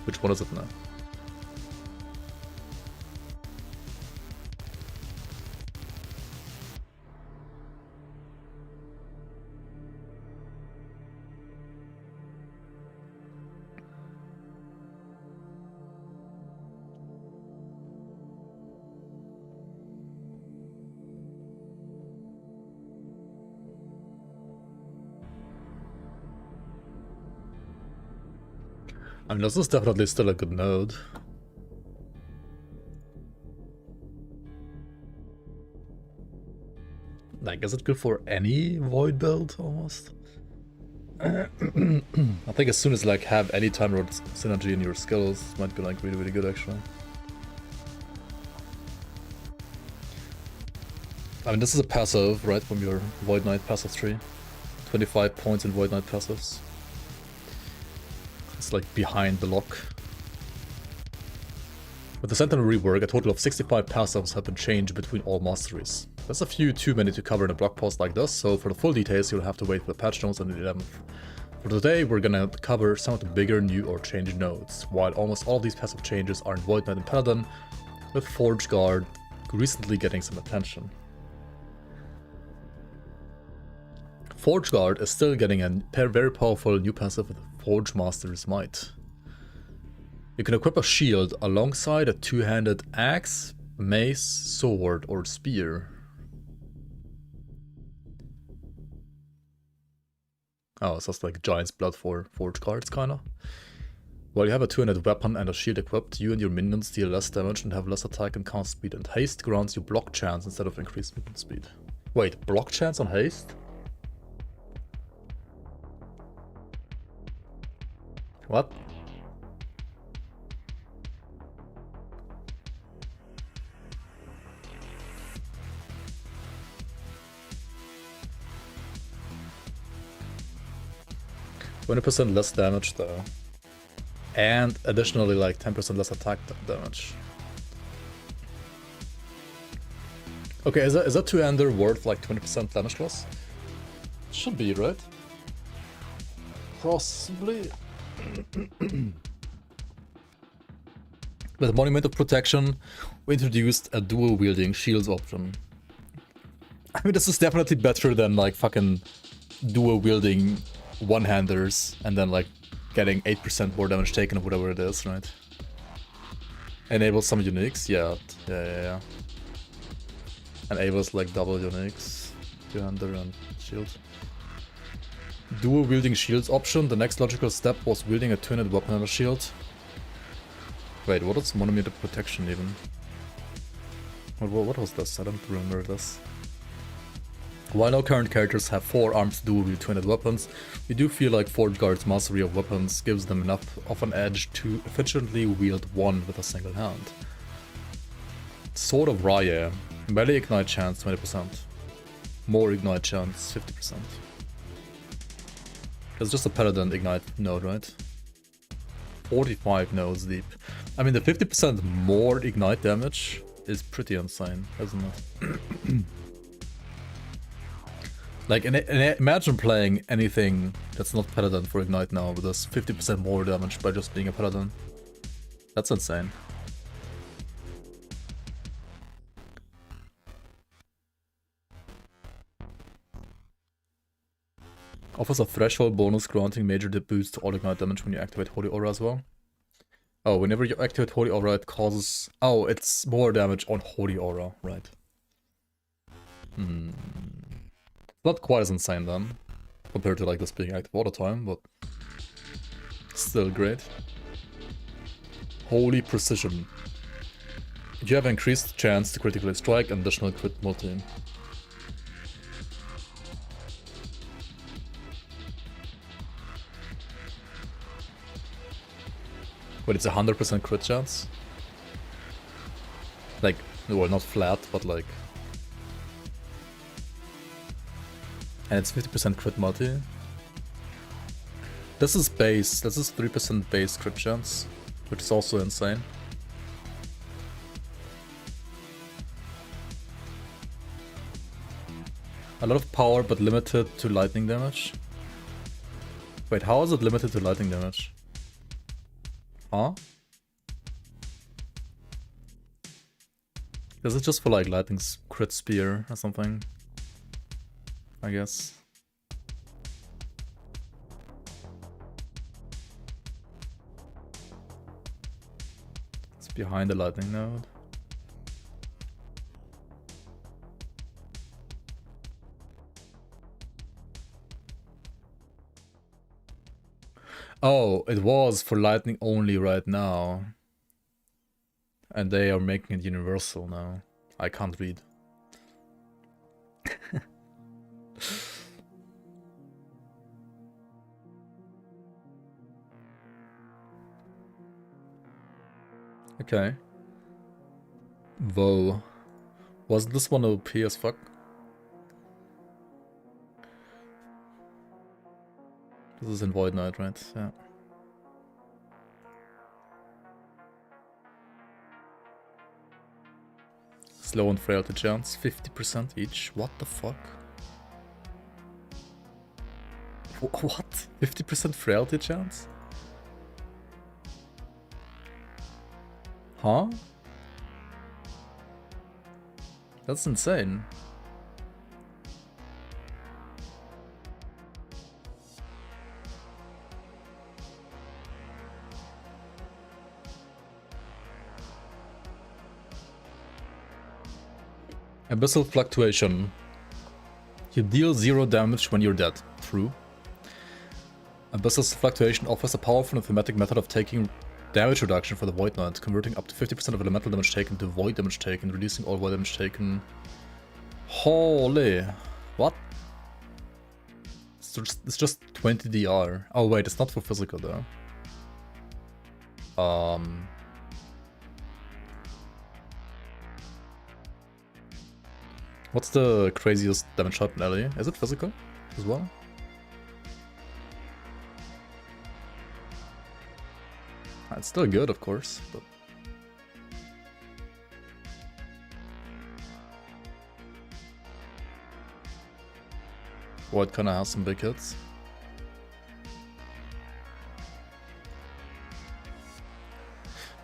Which one is it now? I mean, this is definitely still a good node. Like, is it good for any Void build, almost? I think as soon as, like, have any Time Rod synergy in your skills, it might be, like, really, really good, actually. I mean, this is a passive, right, from your Void Knight passive tree. 25 points in Void Knight passives. It's like behind the lock. With the Sentinel rework, a total of 65 passives have been changed between all masteries. That's a few too many to cover in a blog post like this, so for the full details you'll have to wait for the patch notes on the 11th. For today we're gonna cover some of the bigger new or changed nodes, while almost all of these passive changes are in Void Knight and Paladin, with Forge Guard recently getting some attention. Forge Guard is still getting a very powerful new passive with Forge Master's Might. You can equip a shield alongside a two-handed axe, mace, sword, or spear. Oh, it's just like Giant's Blood for Forge Guards, kinda. While you have a two-handed weapon and a shield equipped, you and your minions deal less damage and have less attack and cast speed, and haste grants you block chance instead of increased movement speed. Wait, block chance on haste? What? %20 less damage though. And additionally like 10% less attack damage. Okay, is that two-hander worth like 20% damage loss? Should be, right? Possibly. With Monument of Protection, we introduced a dual-wielding shields option. I mean, this is definitely better than like fucking dual-wielding one-handers and then like getting 8% more damage taken or whatever it is, right? Enables some uniques, yeah. Enables like double uniques, two-hander and shield. Dual wielding shields option. The next logical step was wielding a two-handed weapon and a shield. Wait, what is Monument of Protection even? What was this? I don't remember this. While no current characters have 4 armed dual wield two-handed weapons, we do feel like Forge Guard's mastery of weapons gives them enough of an edge to efficiently wield one with a single hand. Sword of Raya. Melee ignite chance 20%. More ignite chance 50%. It's just a Paladin Ignite node, right? 45 nodes deep. I mean, the 50% more Ignite damage is pretty insane, isn't it? Like, imagine playing anything that's not Paladin for Ignite now with this 50% more damage by just being a Paladin. That's insane. Offers a threshold bonus granting major boost to all Ignite damage when you activate Holy Aura as well. Oh, whenever you activate Holy Aura, it causes... Oh, it's more damage on Holy Aura, right. Not quite as insane then, compared to like this being active all the time, but still great. Holy Precision. You have increased chance to critically strike and additional crit multi. Wait, it's 100% crit chance? Like, well, not flat, but like... And it's 50% crit multi. This is base, this is 3% base crit chance, which is also insane. A lot of power, but limited to lightning damage. Wait, how is it limited to lightning damage? Huh? Is it just for like lightning's crit spear or something? I guess. It's behind the lightning node. Oh, it was for lightning only right now. And they are making it universal now. I can't read. Okay. Whoa. Wasn't this one OP as fuck? This is in Void Knight, right? Yeah. Slow and frailty chance, 50% each. What the fuck? What? 50% frailty chance? Huh? That's insane. Abyssal Fluctuation. You deal 0 damage when you're dead. True. Abyssal Fluctuation offers a powerful and thematic method of taking damage reduction for the Void Knight, converting up to 50% of elemental damage taken to void damage taken, reducing all void damage taken. Holy. What? It's just 20 DR. Oh wait, it's not for physical though. What's the craziest damage type in LA? Is it physical as well? It's still good, of course, but... Void kinda has some big hits.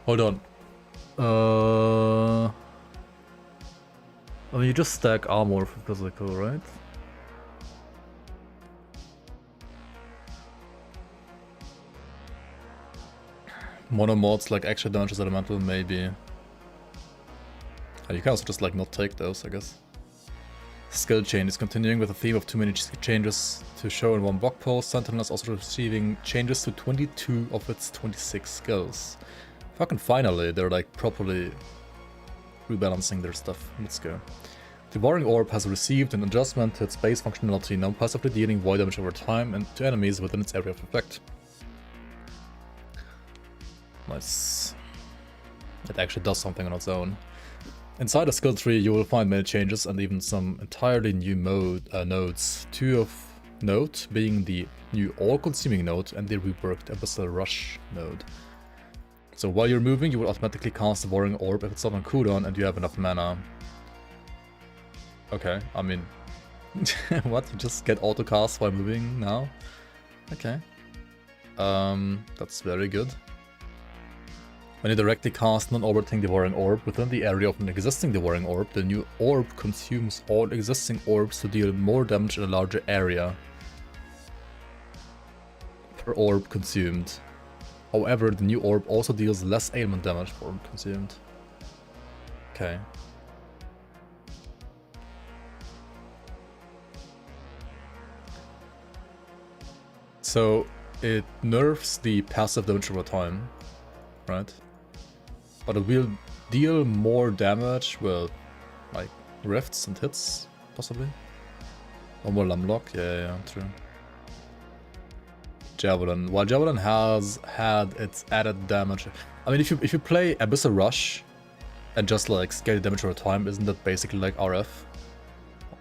Hold on. I mean, you just stack armor for physical, right? Mono mods like extra damage as elemental, maybe. You can also just like not take those, I guess. Skill changes, continuing with a theme of too many changes to show in one blog post. Sentinel is also receiving changes to 22 of its 26 skills. Fucking finally, they're like properly rebalancing their stuff. Let's go. Devouring Orb has received an adjustment to its base functionality, now passively dealing void damage over time and to enemies within its area of effect. Nice. It actually does something on its own. Inside the skill tree you will find many changes and even some entirely new nodes. Two of node being the new all-consuming node and the reworked Abyssal Rush node. So while you're moving, you will automatically cast the Warring Orb if it's not on cooldown and you have enough mana. Okay, I mean... what? You just get auto-cast while moving now? Okay. That's very good. When you directly cast non-orbiting Devouring Orb within the area of an existing Devouring Orb, the new orb consumes all existing orbs to deal more damage in a larger area per orb consumed. However, the new orb also deals less ailment damage per orb consumed. Okay. So it nerfs the passive damage over time, right? But it will deal more damage with, like, rifts and hits, possibly. One more Lumlock, yeah, true. Javelin. While Javelin has had its added damage... I mean, if you play Abyssal Rush and just, like, scale damage over time, isn't that basically like RF?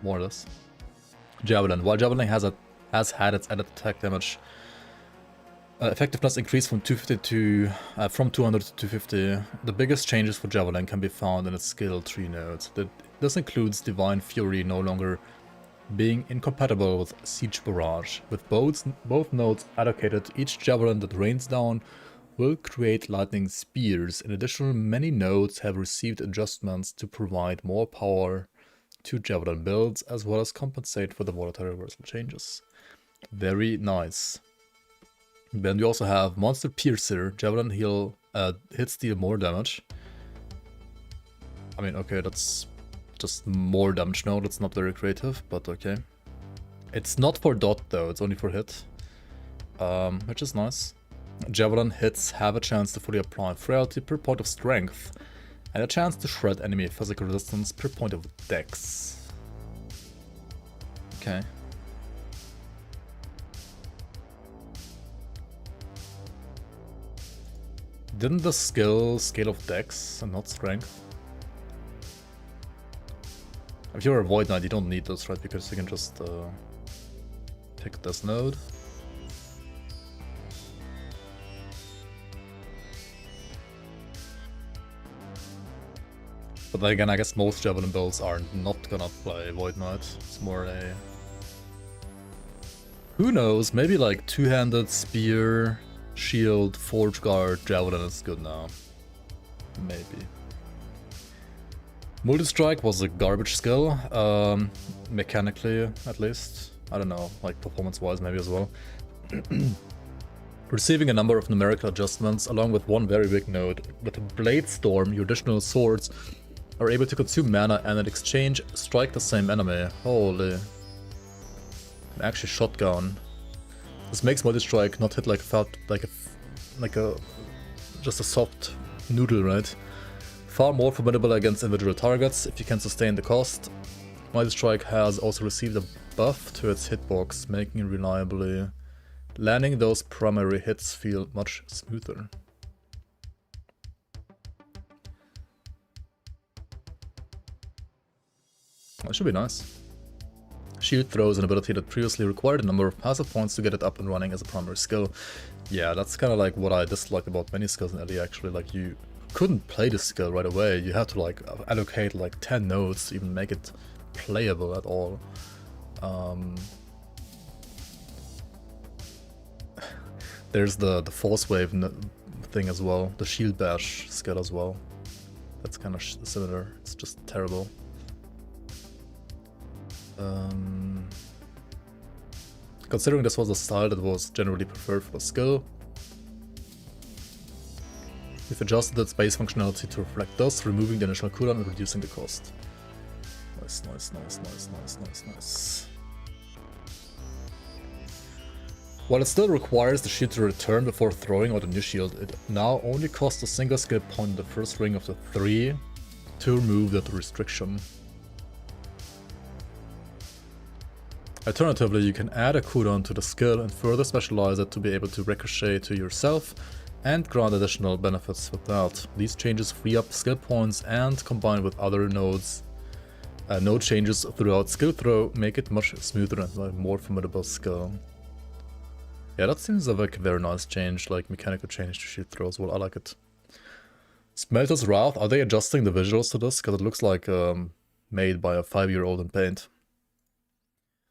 More or less. Javelin. While Javelin has had its added attack damage, effectiveness increased from 250 to from 200 to 250. The biggest changes for Javelin can be found in its skill tree nodes. This includes Divine Fury no longer being incompatible with Siege Barrage. With both nodes allocated, each Javelin that rains down will create lightning spears. In addition, many nodes have received adjustments to provide more power to Javelin builds, as well as compensate for the volatile reversal changes. Very nice. Then we also have Monster Piercer. Javelin hits deal more damage. I mean, okay, that's just more damage now. That's not very creative, but okay. It's not for dot though, it's only for hit. Which is nice. Javelin hits have a chance to fully apply frailty per point of strength, and a chance to shred enemy physical resistance per point of dex. Okay. Didn't the skill scale of dex and not strength? If you're a Void Knight, you don't need those, right? Because you can just pick this node. But then again, I guess most Javelin builds are not gonna play Void Knight. It's more a... Who knows? Maybe like two-handed spear, shield, forge guard, Javelin is good now. Maybe. Multi-strike was a garbage skill, mechanically at least. I don't know, like performance-wise maybe as well. Receiving a number of numerical adjustments along with one very big node. With Blade Storm, your additional swords are able to consume mana and in exchange strike the same enemy. Holy. And actually shotgun. This makes multi-strike not hit like just a soft noodle, right? Far more formidable against individual targets if you can sustain the cost. Multi-strike has also received a buff to its hitbox, making it reliably landing those primary hits feel much smoother. That should be nice. Shield Throw is an ability that previously required a number of passive points to get it up and running as a primary skill. Yeah, that's kind of like what I disliked about many skills in LE actually. Like, you couldn't play the skill right away. You had to like allocate like 10 nodes to even make it playable at all. There's the Force Wave thing as well, the Shield Bash skill as well. That's kind of similar, it's just terrible. Considering this was a style that was generally preferred for the skill, we've adjusted its base functionality to reflect this, removing the initial cooldown and reducing the cost. Nice, nice, nice, nice, nice, nice, nice. While it still requires the shield to return before throwing out a new shield, it now only costs a single skill point in the first ring of the 3 to remove that restriction. Alternatively, you can add a cooldown to the skill and further specialize it to be able to ricochet to yourself and grant additional benefits with that. These changes free up skill points and, combined with other nodes, No changes throughout skill throw make it much smoother and like more formidable skill. Yeah, that seems like a very nice change, like mechanical change to shield throw as well. I like it. Smelter's Wrath, are they adjusting the visuals to this? Because it looks like made by a 5-year-old in paint.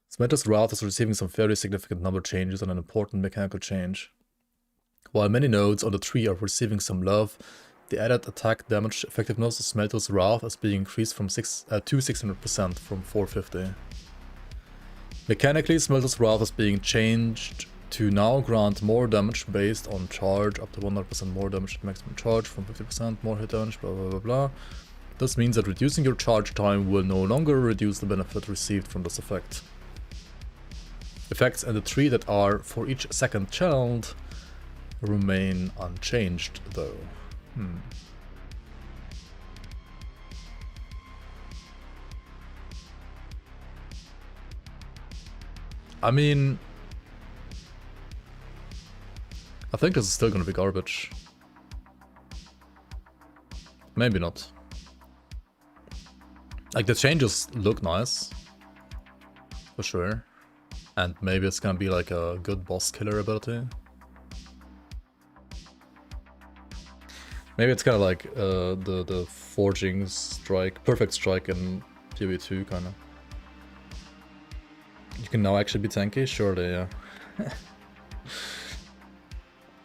Smelter's Wrath is receiving some fairly significant number changes and an important mechanical change. While many nodes on the tree are receiving some love, the added attack damage effectiveness of Smelter's Wrath is being increased from to 600% from 450. Mechanically, Smelter's Wrath is being changed to now grant more damage based on charge, up to 100% more damage at maximum charge, from 50% more hit damage, blah blah blah blah. This means that reducing your charge time will no longer reduce the benefit received from this effect. Effects in the tree that are for each second channeled remain unchanged though. I mean, I think this is still gonna be garbage. Maybe not. Like, the changes look nice. For sure. And maybe it's gonna be like a good boss killer ability. Maybe it's kind of like the forging strike, perfect strike in PoE2 kind of. You can now actually be tanky? Surely, yeah.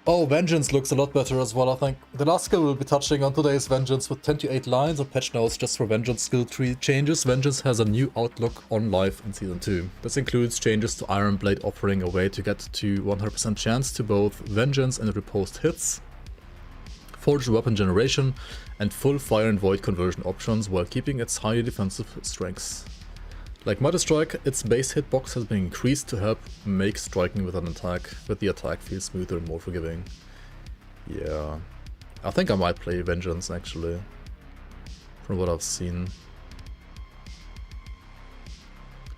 Oh, Vengeance looks a lot better as well, I think. The last skill we'll be touching on today is Vengeance with 28 lines and patch notes just for Vengeance skill tree changes. Vengeance has a new outlook on life in Season 2. This includes changes to Iron Blade offering a way to get to 100% chance to both Vengeance and riposte hits, forged weapon generation, and full Fire and Void conversion options while keeping its highly defensive strengths. Like Mighty Strike, its base hitbox has been increased to help make striking with an attack, with the attack feel smoother and more forgiving. Yeah, I think I might play Vengeance actually, from what I've seen.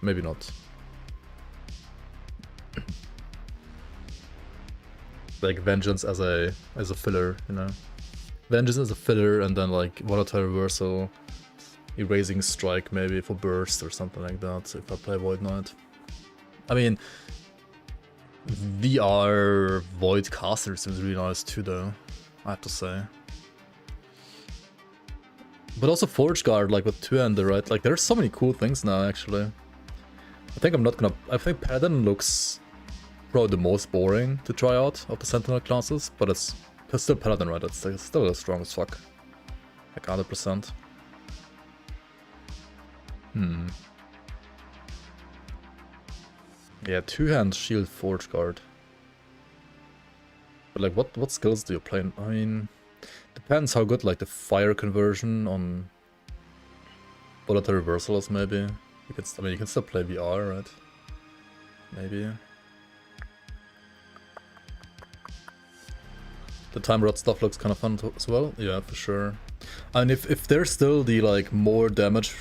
Maybe not. Like Vengeance as a filler, you know. Vengeance as a filler and then like Volatile Reversal, Erasing Strike maybe for burst or something like that if I play Void Knight. I mean, VR Void Caster seems really nice too though, I have to say. But also Forge Guard, like with two-hander, right? Like there's so many cool things now actually. I think Paladin looks probably the most boring to try out of the Sentinel classes, but it's still Paladin, right? It's still as strong as fuck. Like 100%. Yeah, two-hand shield Forge Guard. But like what skills do you play? I mean, depends how good like the fire conversion on Volatile Reversal is maybe. You can still play VR, right? Maybe. The Time Rod stuff looks kind of fun as well. Yeah, for sure. And if there's still the like more damage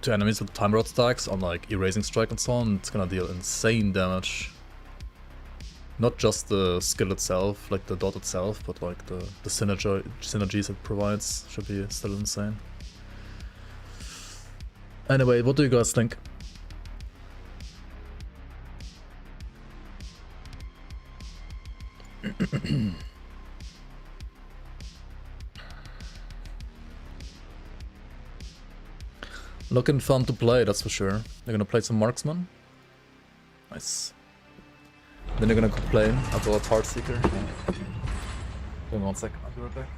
to enemies with Time Rod stacks on like Erasing Strike and so on, it's gonna deal insane damage. Not just the skill itself, like the dot itself, but like the synergies it provides should be still insane. Anyway, what do you guys think? Looking fun to play, that's for sure. They're gonna play some Marksman. Nice. Then they're gonna complain about Heartseeker. Give me 1 second, I'll be right back.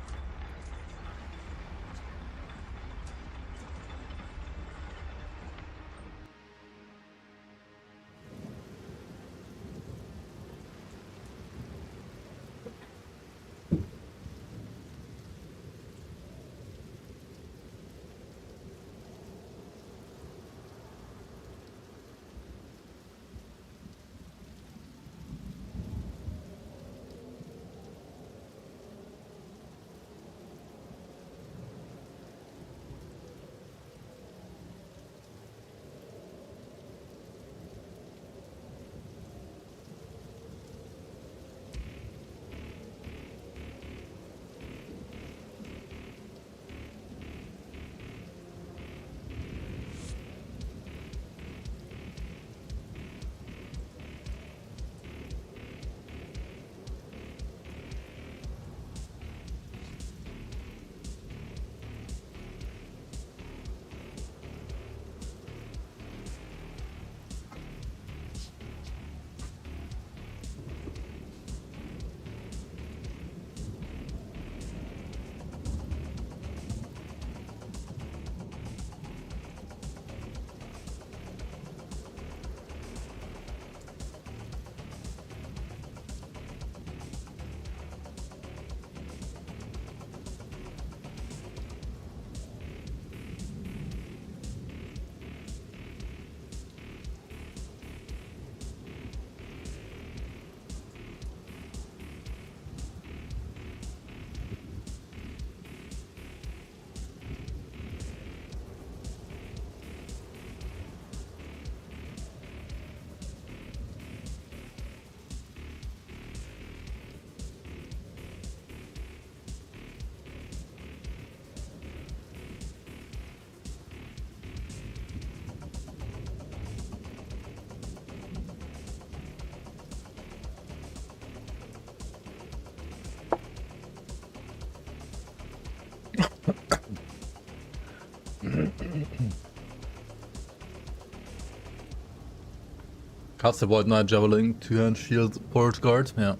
Cast the Void Knight, Javelin, 2-hand shield, Port Guard. Yeah.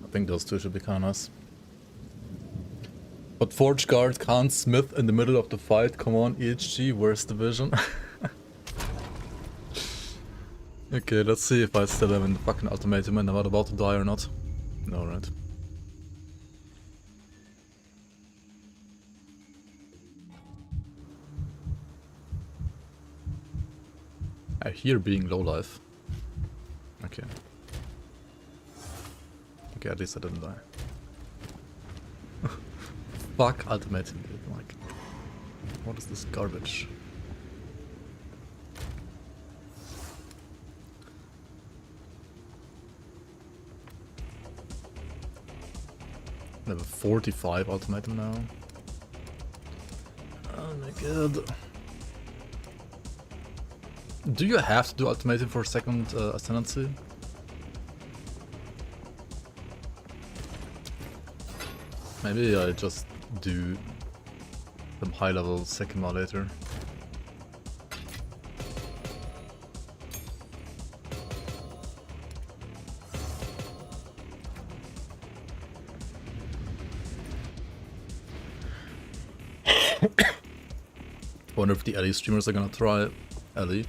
I think those two should be kind of nice. But Forge Guard can't smith in the middle of the fight. Come on, EHG, where's the vision? Okay, let's see if I still have in the fucking ultimatum and I'm not about to die or not. No, right. I hear being low life. Okay. Okay, at least I didn't die. Fuck ultimatum, dude. Like, what is this garbage? Level 45 ultimatum now. Oh my god. Do you have to do ultimatum for second ascendancy? Maybe I just do some high level second one later. Wonder if the Ellie streamers are gonna try Ellie.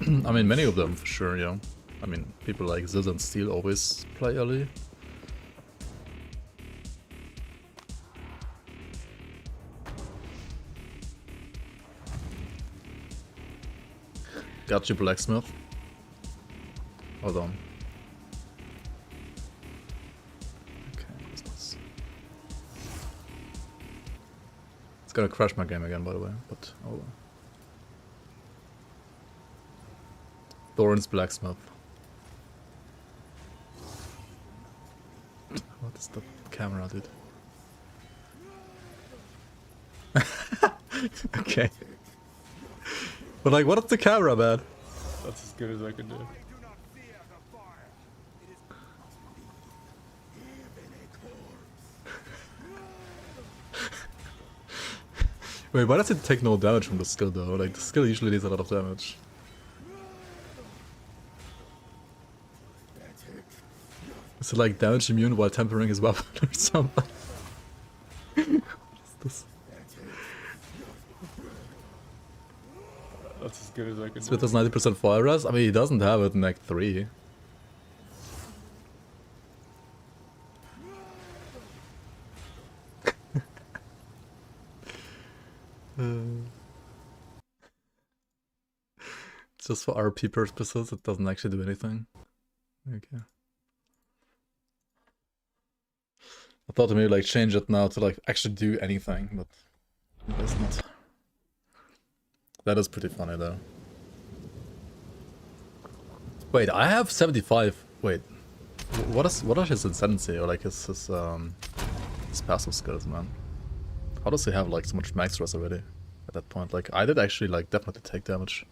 I mean, many of them for sure, yeah. I mean, people like Ziz and Steel always play Ellie. Got you, Blacksmith. Hold on. Okay, what's this? It's gonna crash my game again, by the way, but oh well. Thorn's Blacksmith. What is the camera, dude? Okay. But like, what is the camera, man? That's as good as I can do. Wait, why does it take no damage from the skill though? Like, the skill usually deals a lot of damage. Is it like damage immune while tempering his weapon or something? What is this? That's as good as I can Smith do. has 90% fire res? I mean, he doesn't have it in Act 3. Just for RP purposes, it doesn't actually do anything. Okay. I thought to maybe like change it now to like actually do anything, but it does not. That is pretty funny though. Wait, I have 75. Wait, what are his ascendancy or like his passive skills, man? How does he have like so much max res already at that point? Like I did actually like definitely take damage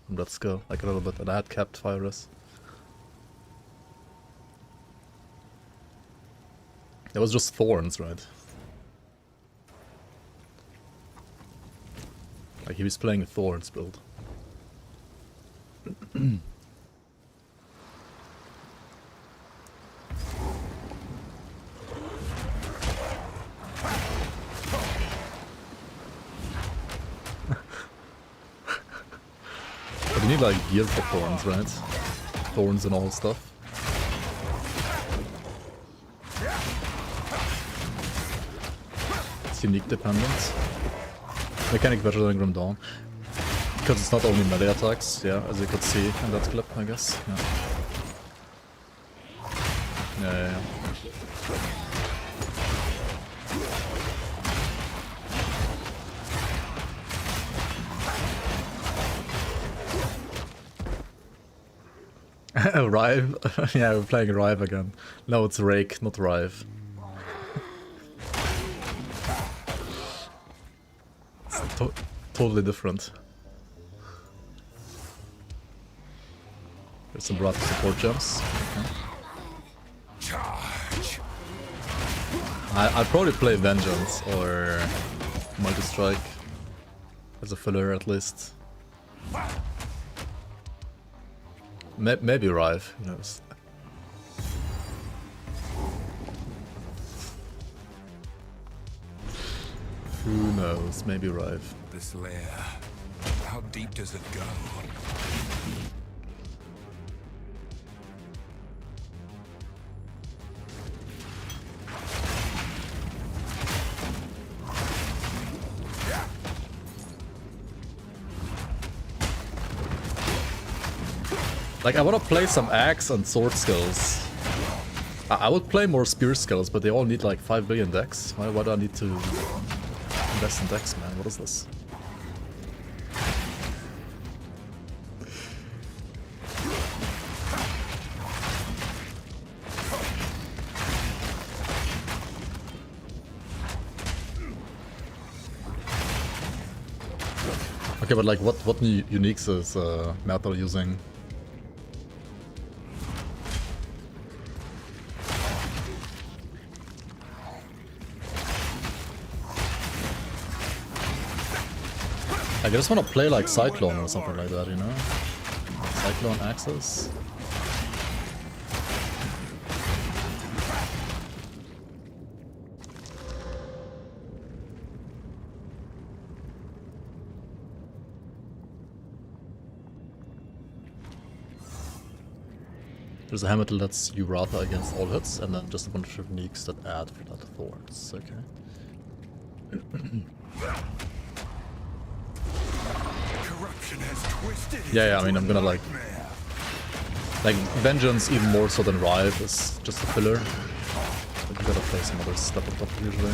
from that skill, like a little bit, and I had capped fire res. It was just thorns, right? Like he was playing a thorns build. But you need like gear for thorns, right? Thorns and all stuff. It's unique dependent. Mechanic better than Grim Dawn. Because it's not only melee attacks, yeah, as you could see in that clip, I guess. Yeah. Rive? Yeah, we're playing Rive again. No, it's Rake, not Rive. It's totally different. There's some Brata support jumps. Okay. Charge. I'd probably play Vengeance or Multi-Strike as a filler at least. Maybe Rive, who knows. Who knows, maybe Rive. This lair, how deep does it go? Like, I want to play some axe and sword skills. I would play more spear skills, but they all need like 5 billion dex. Why do I need to invest in dex, man? What is this? Okay, but like, what new uniques is Metal using? I just want to play like Cyclone or something like that, you know? Cyclone Axis. There's a hammer that lets you rather against all hits, and then just a bunch of uniques that add for that thorns. Okay. Yeah, I mean, I'm gonna like Vengeance even more so than Rive is just a filler. But you gotta play some other stuff on top usually.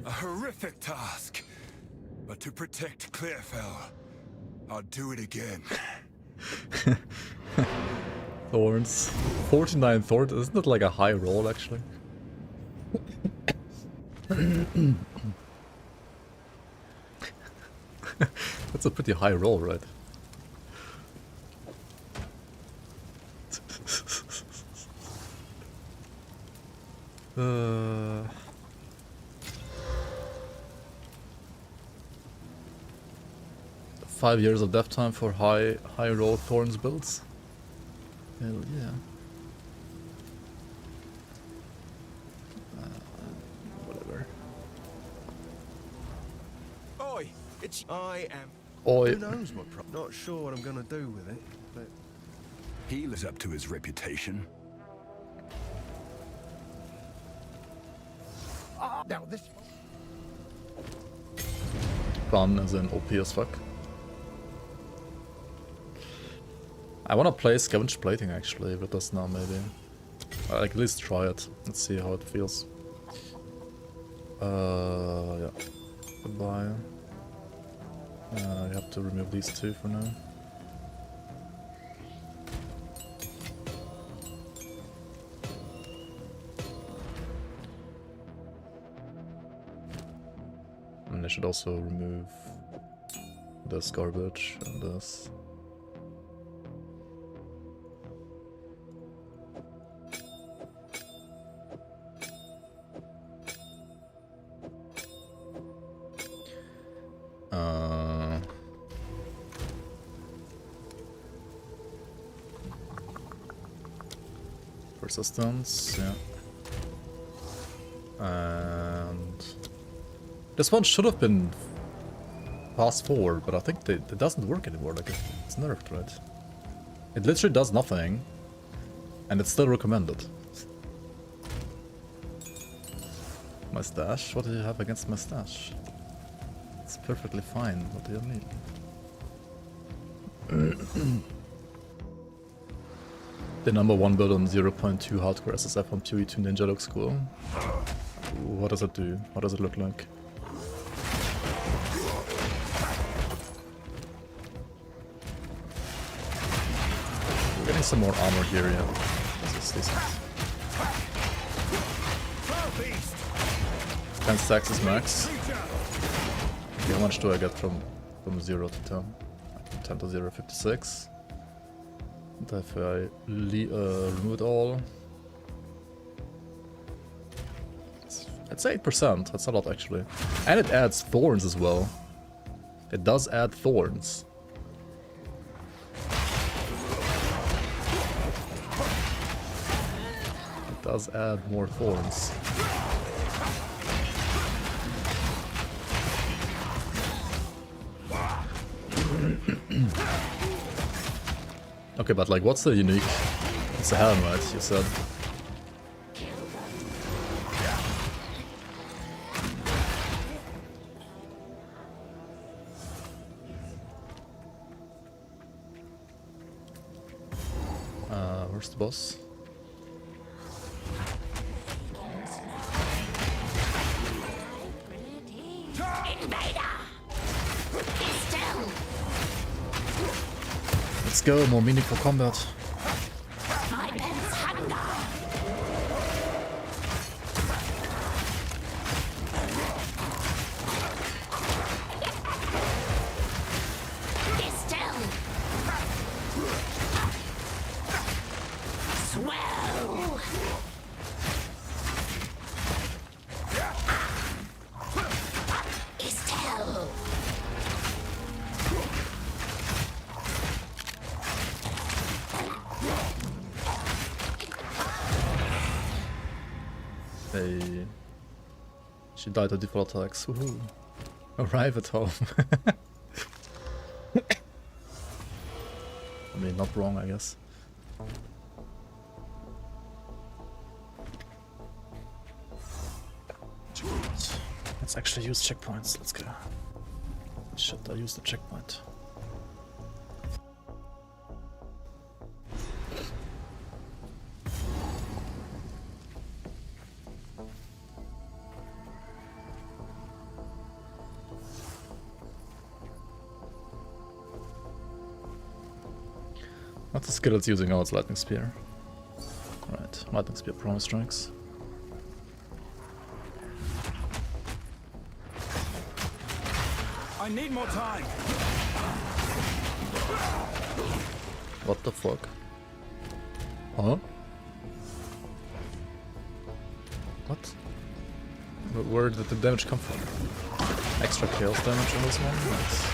Horrific task, but to protect Clearfell, I'll do it again. Thorns. 49 thorns, isn't that like a high roll actually? That's a pretty high roll, right? 5 years of dev time for high roll thorns builds. Hell yeah. Whatever. Oi, it's I am. Oi. Who knows what? Not sure what I'm gonna do with it, but He lives up to his reputation. now this. Fun as in OP as fuck. I wanna play Scavenge Plating actually, but that's now maybe. Like, at least try it. Let's see how it feels. Yeah. Goodbye. I have to remove these two for now. And I should also remove this garbage and this. Resistance, yeah. And this one should have been fast forward, but I think it doesn't work anymore. Like it's nerfed, right? It literally does nothing, and it's still recommended. My stash? What do you have against my stash? It's perfectly fine. What do you mean? The #1 build on 0.2 hardcore SSF on PoE2 Ninja looks cool. What does it do? What does it look like? We're getting some more armor here, yeah. This is decent. 10 stacks is max. Okay, how much do I get from 0 to 10? 10 to 0, 56. And if I remove it all, it's 8%. That's a lot actually. And it adds thorns as well. It does add thorns. It does add more thorns. Okay, but like, what's the unique? It's a helm, right? You said. Where's the boss? Let's go, more meaningful combat. She died to default attacks. Woohoo! Arrive at home. I mean, not wrong, I guess. Let's actually use checkpoints. Let's go. Should I use the checkpoint? What's the skill it's using? Oh, it's Lightning Spear. Right, Lightning Spear promo strikes. I need more time. What the fuck? Huh? What? Where did the damage come from? Extra chaos damage on this one? Nice.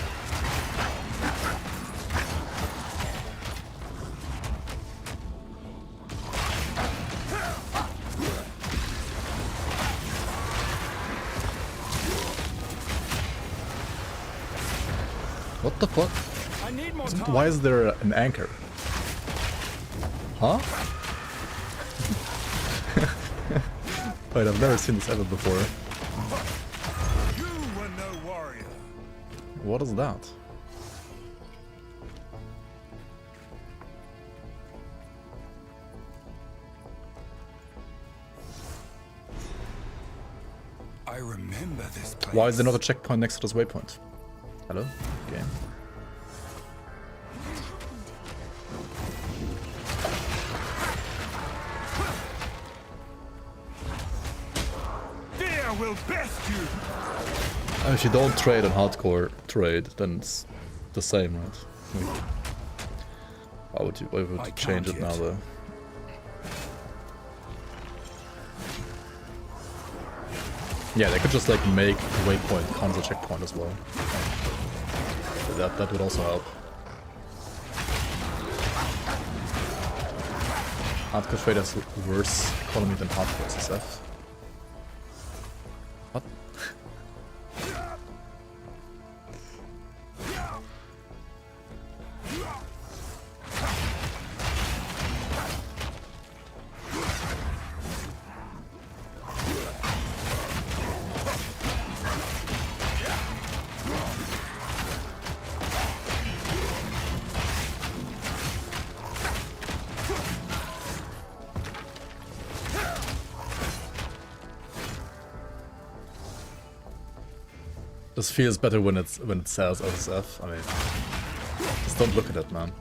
What the fuck? Why is there an anchor? Huh? Wait, I've never seen this ever before. You were no warrior. What is that? I remember this place. Why is there not a checkpoint next to this waypoint? Hello? Game. Fear will best you. If you don't trade on hardcore trade, then it's the same, right? Why would you change it now though? Yeah, they could just like make waypoint count as a checkpoint as well. That would also help. Hardcore trade has worse economy than hardcore SSF. What? This feels better when it says SSF. I mean, just don't look at it, man.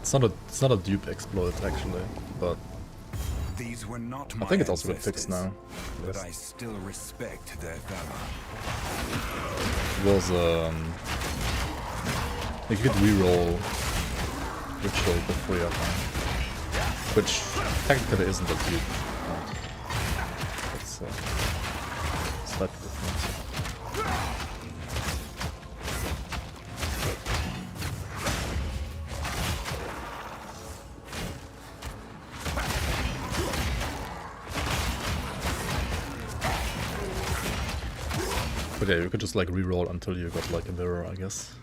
It's not a dupe exploit actually, but These were not I my think it's also been ancestors, fixed now. but Yes. I still respect their valor. It was like you could reroll ritual before you have which technically isn't a dupe. It's slightly different. But yeah, you could just like reroll until you got like a mirror, I guess.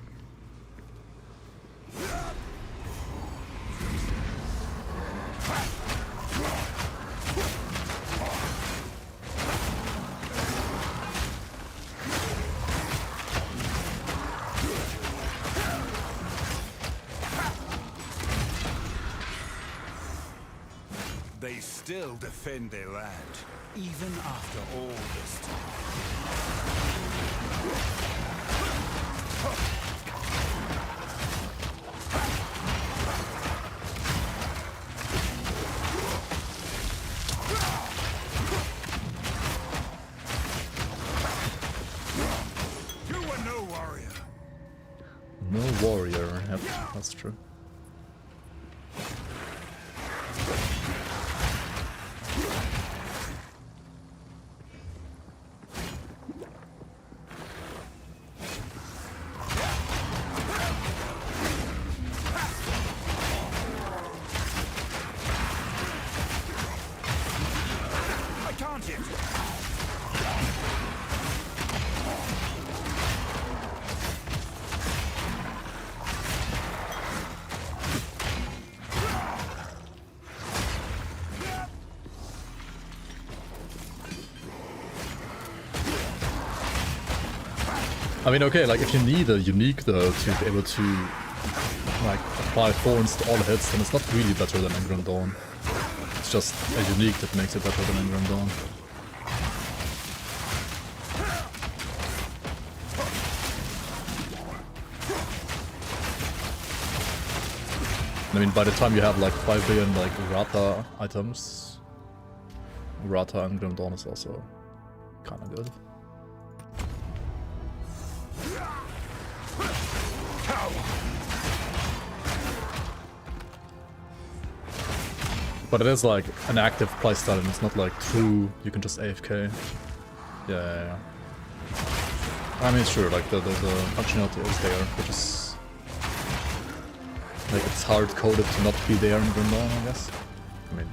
They still defend their land, even after all this time. You were no warrior. No warrior, yep, that's true. I can't yet. I mean, okay, like if you need a unique though to be able to like apply thorns to all hits, then it's not really better than Engram Dawn. It's just a unique that makes it better than Engram Dawn. I mean, by the time you have like 5 billion like Rata items, Rata and Grim Dawn is also kinda good. But it is like an active playstyle and it's not like true, you can just AFK. Yeah. I mean, sure, like the functionality is there, which is like it's hard coded to not be there in Grim Dawn, I guess. I mean,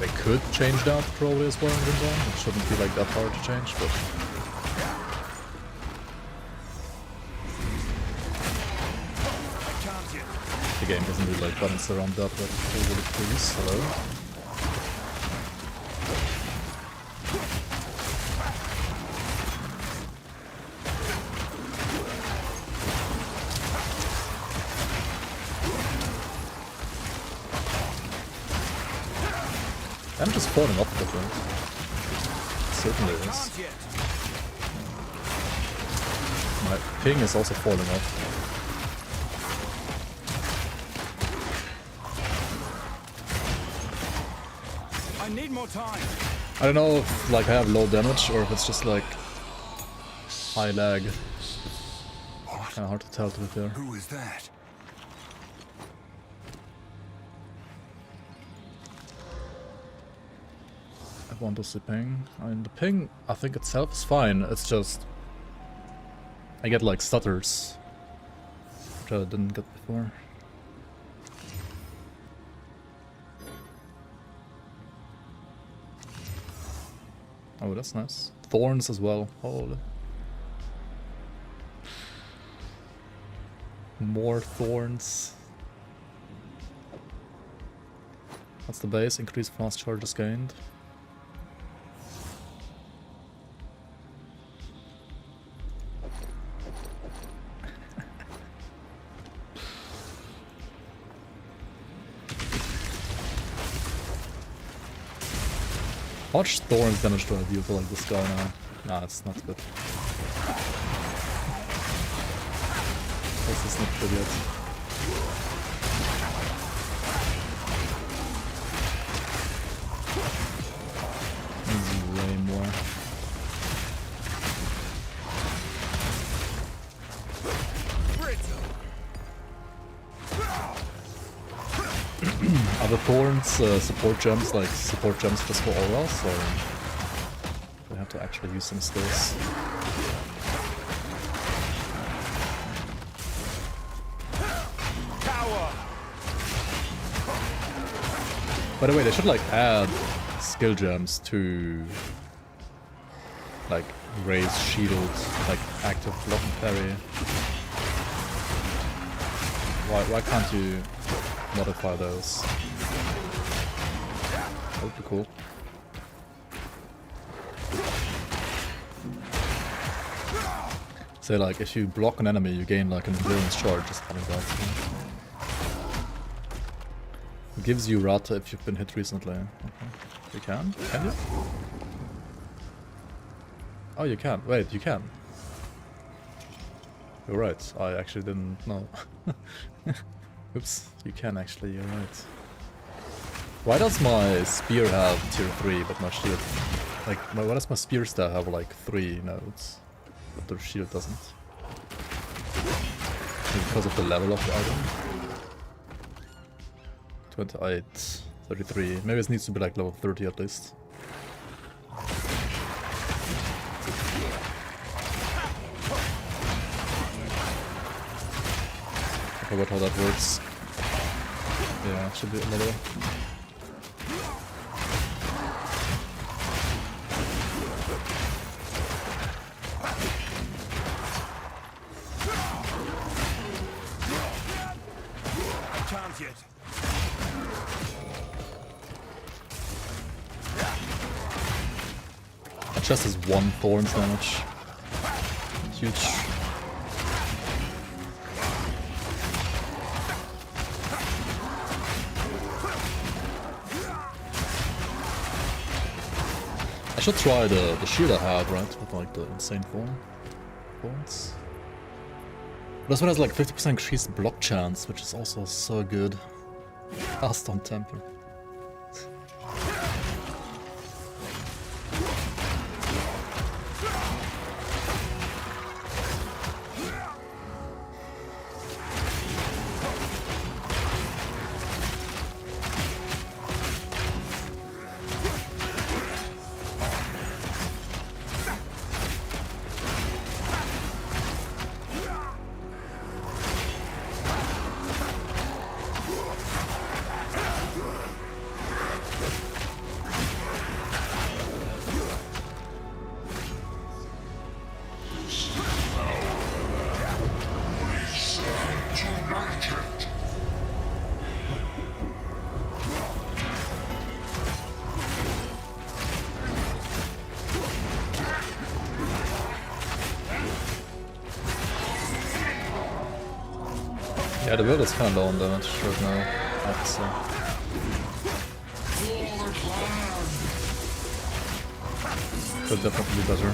they could change that probably as well in Grim Dawn. It shouldn't be like that hard to change, but the game doesn't really like balance around that, but overly please. Hello. I'm just falling off different. Certainly is. My ping is also falling off. I need more time. I don't know if like I have low damage or if it's just like high lag. Kinda hard to tell to be fair. Who is that? I want to see ping. I mean, the ping, I think itself is fine. It's just I get like stutters, which I didn't get before. Oh, that's nice. Thorns as well. Holy. More thorns. That's the base. Increased fast charges gained. How much thorns damage do I deal to like this guy now? Nah, it's not good. This is not good yet. Way more. Are the thorns support gems, like support gems just for auras, or do we have to actually use some skills? By the way, they should like add skill gems to like raise shield, like active block and parry. Why can't you modify those? That would be cool. Say like if you block an enemy, you gain like an endurance charge just coming back. It gives you Rata if you've been hit recently. Okay. You can? Can you? Oh, you can. Wait, you can. You're right. I actually didn't know. Oops. You can actually. You're right. Why does my spear have tier 3 but my shield? Like, why does my spear stat have like 3 nodes, but the shield doesn't? Because of the level of the item? 28, 33. Maybe it needs to be like level 30 at least. I forgot how that works. Yeah, it should be a level. Just as 1 thorns damage. Huge. I should try the shield I had, right? With like the insane thorns. This one has like 50% increased block chance, which is also so good. Fast on temper. Yeah, the build is kind of low on damage right now, I have to say. Could definitely be better.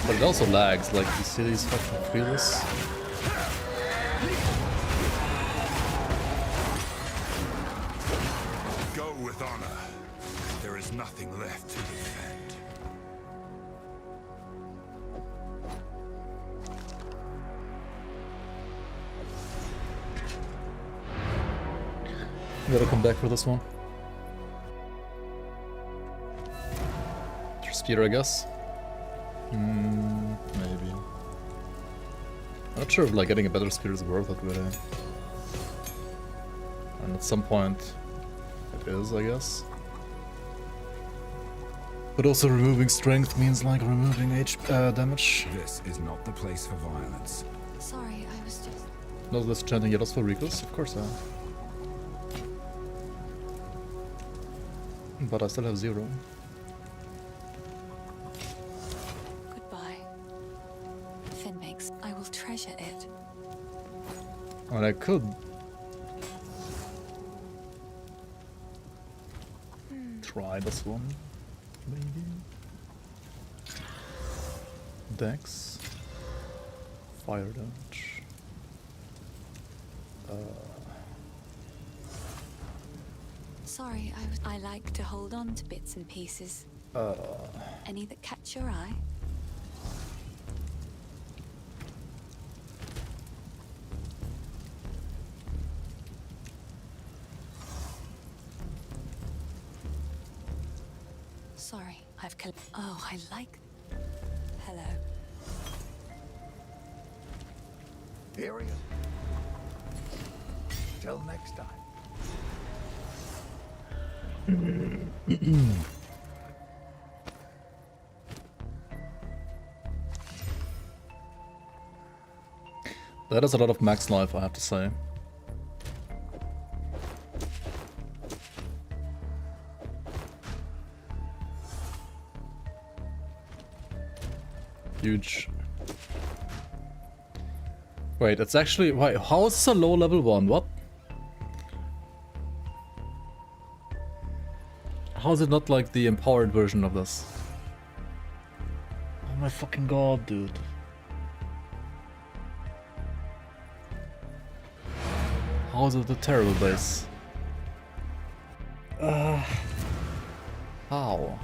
But it also lags, like you see these fucking freeless. With honor, there is nothing left to defend. Gotta come back for this one. Spear, I guess. Maybe. I'm not sure if like getting a better spear is worth it really. And at some point it is, I guess. But also removing strength means like removing damage. This is not the place for violence. Sorry, I was just... Not this chanting yellows for recalls? Of course I am. But I still have 0. Goodbye. Finn makes... I will treasure it. And I could try this one, maybe. Dex, fire damage. Sorry, I like to hold on to bits and pieces. Any that catch your eye? Sorry, oh, I like... Hello. Here he is. Till next time. That is a lot of max life, I have to say. Huge. Wait, it's actually... Wait, how is this a low level 1? What? How is it not like the empowered version of this? Oh my fucking god, dude. How is it a terrible base? How?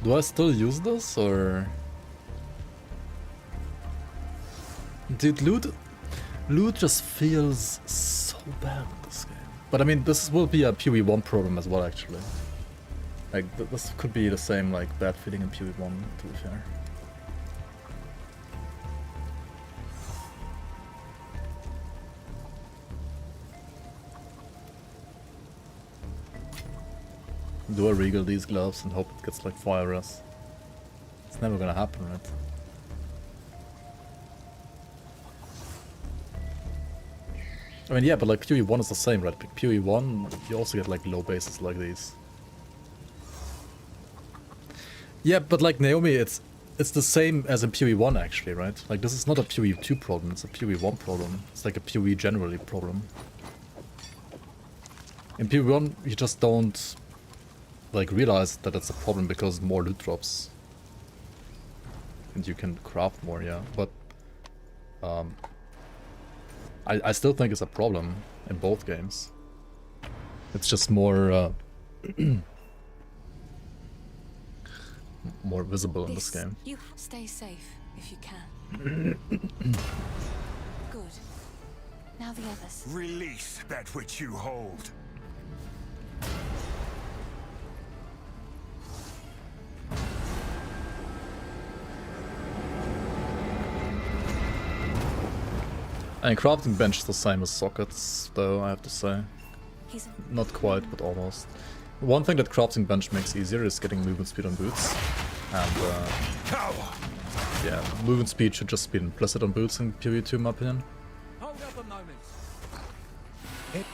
Do I still use this, or...? Dude, loot just feels so bad in this game. But I mean, this will be a PoE1 problem as well, actually. Like, this could be the same, like, bad feeling in PoE1, to be fair. Do I regal these gloves and hope it gets, like, fire res? It's never gonna happen, right? I mean, yeah, but like PoE1 is the same, right? PoE1, you also get like low bases like these. Yeah, but like Naomi, it's the same as in PoE1 actually, right? Like this is not a PoE2 problem, it's a PoE1 problem. It's like a PoE generally problem. In PoE1, you just don't like realize that it's a problem because more loot drops. And you can craft more, yeah, but I still think it's a problem in both games. It's just more more visible in this game. You stay safe if you can. Good. Now the others. Release that which you hold. And crafting bench is the same as sockets, though, I have to say. Not quite, but almost. One thing that crafting bench makes easier is getting movement speed on boots. And, yeah, movement speed should just be implicit on boots in PoE2, in my opinion. Hold up a moment.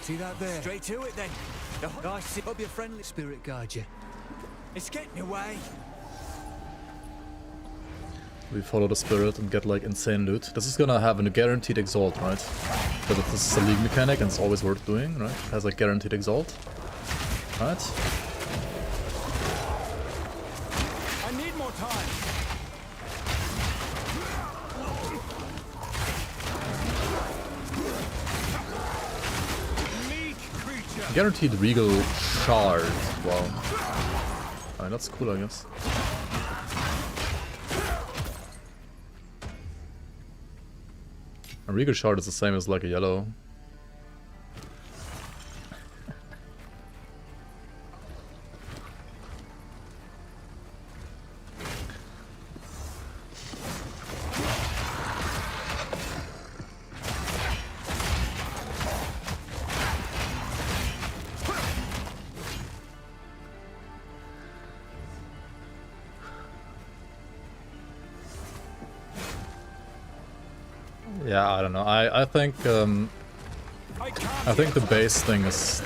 See that there? Straight to it then. I see. Hope your friendly spirit guide you. It's getting away. We follow the spirit and get like insane loot. This is gonna have a guaranteed exalt, right? But this is a league mechanic and it's always worth doing, right? It has a guaranteed exalt, right? I need more time. Guaranteed regal shard. Wow. Alright, that's cool, I guess. A regal shard is the same as like a yellow. Yeah, I don't know. I think the base thing is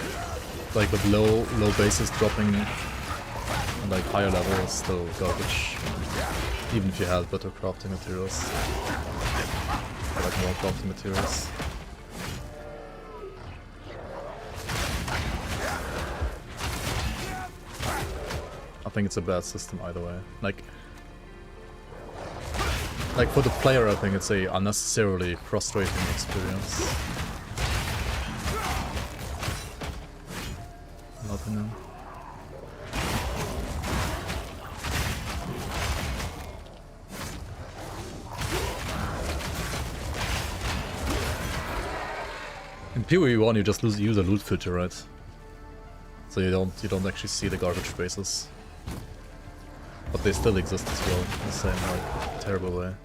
like with low bases dropping and like higher level is still garbage. Even if you had better crafting materials. Or like more crafting materials. I think it's a bad system either way. Like for the player, I think it's a unnecessarily frustrating experience. In my opinion. In PoE 1 you just use a loot filter, right? So you don't actually see the garbage bases. But they still exist as well, in the same like terrible way.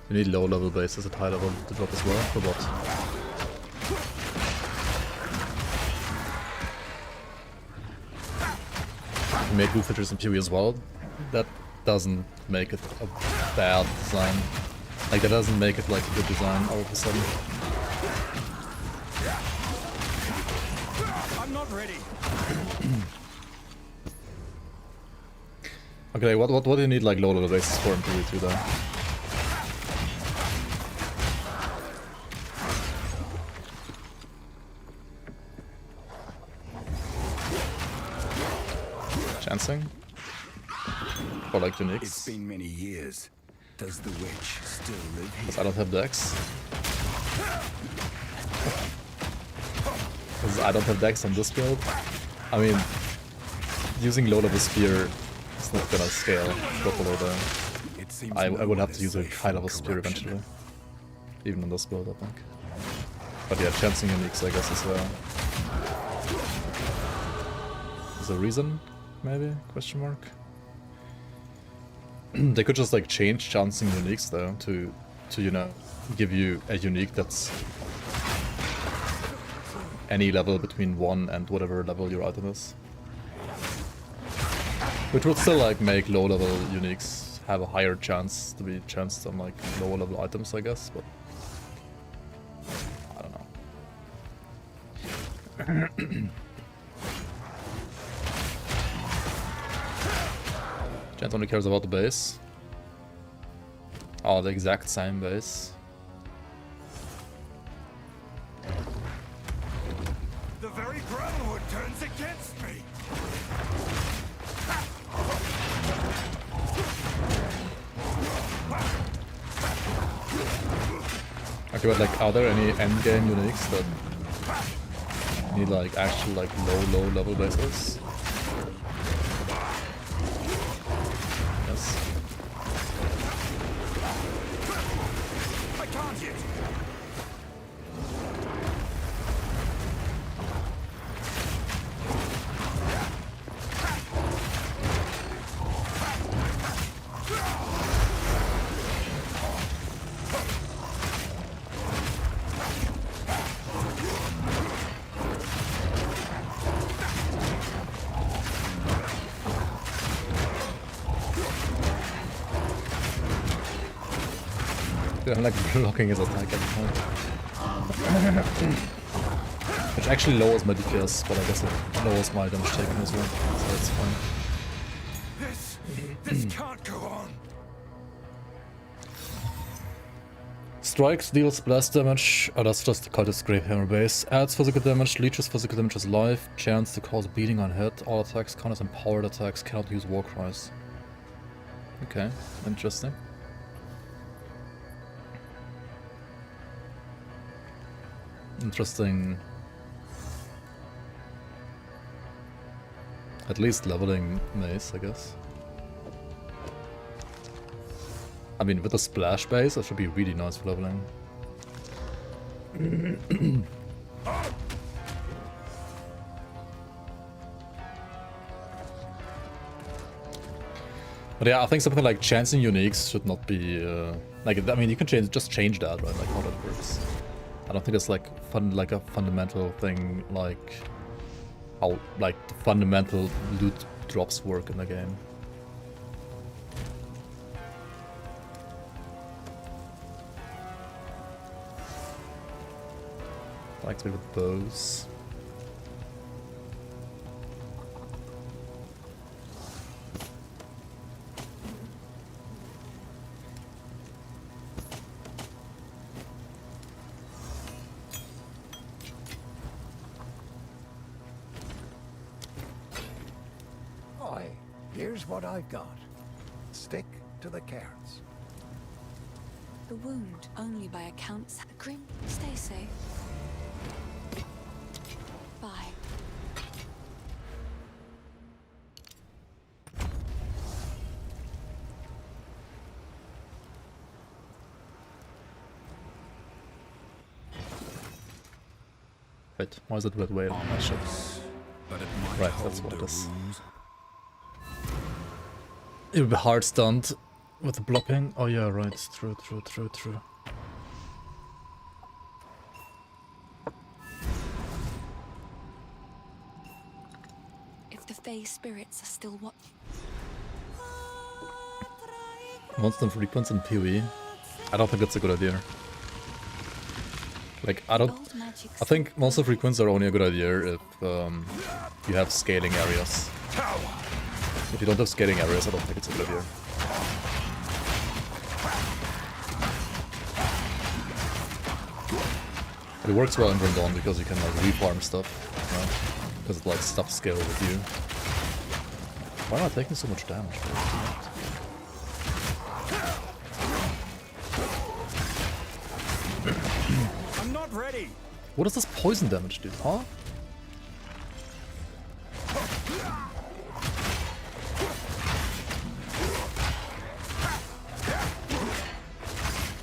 You need low level bases at high level to drop as well, for what? You made loot filters in PoE as well. That doesn't make it a bad design. Like that doesn't make it like a good design all of a sudden. I'm not ready. Okay, what do you need like low level bases for in PoE 2 though? Chancing? Or like uniques? It's been many years. Does the witch still live here? Because I don't have decks. Because I don't have decks on this build. I mean, using low level spear is not gonna scale drop below there. I would have to use a high level spear eventually. Even on this build, I think. But yeah, chancing uniques I guess is a reason, maybe? Question mark? They could just like change chancing uniques though to you know give you a unique that's any level between 1 and whatever level your item is. Which would still like make low level uniques have a higher chance to be chanced on like lower level items, I guess, but I don't know. Gent only cares about the base. Oh, the exact same base. The very groundwood turns against me. Okay, but like, are there any endgame uniques that need like actual like low level bases? Yes. I can't yet. I'm like blocking his attack every time. Which actually lowers my DPS, but I guess it lowers my damage taken as well, so that's fine. This can't go on. Strikes deals blast damage. Oh, that's just the Cultist Gravehammer base. Adds physical damage, leeches physical damage as life. Chance to cause bleeding on hit. All attacks count as empowered attacks. Cannot use war cries. Okay, interesting. Interesting. At least leveling mace, I guess. I mean, with a splash base, that should be really nice for leveling. But yeah, I think something like chancing uniques should not be like. I mean, you can just change that, right? Like how that works. I don't think it's like a fundamental thing, like how like the fundamental loot drops work in the game. Activate with bows. Aye, here's what I've got. Stick to the carrots. The wound only by accounts. Grim, stay safe. Bye. Wait, why is it red whale on my ship? But it might Right, hold that's what the it is. runes. It would be hard stunned with the blocking. Oh yeah, right. True. If the Fey spirits are still what? Constant frequency in PoE. I don't think that's a good idea. Like, I think monster frequencies are only a good idea if you have scaling areas. If you don't have scaling areas, I don't think it's a good idea. But it works well in Rondon because you can like refarm stuff, right? Because it like stuff scale with you. Why am I taking so much damage? I'm not ready. What does this poison damage do, huh?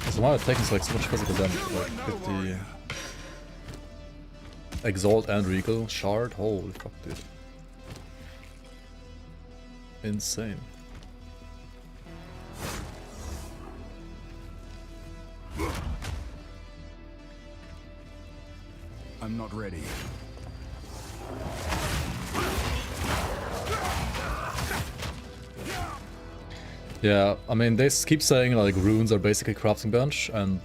So why am I taking like so much physical damage? Like 50... Exalt and Regal, Shard, holy fuck dude. Insane. I'm not ready. Yeah, I mean, they keep saying like runes are basically crafting bench, and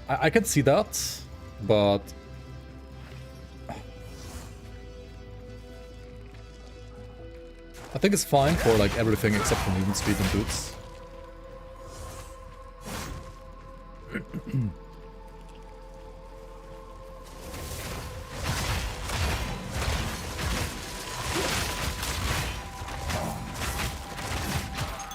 I can see that, but I think it's fine for like everything except for movement speed and boots.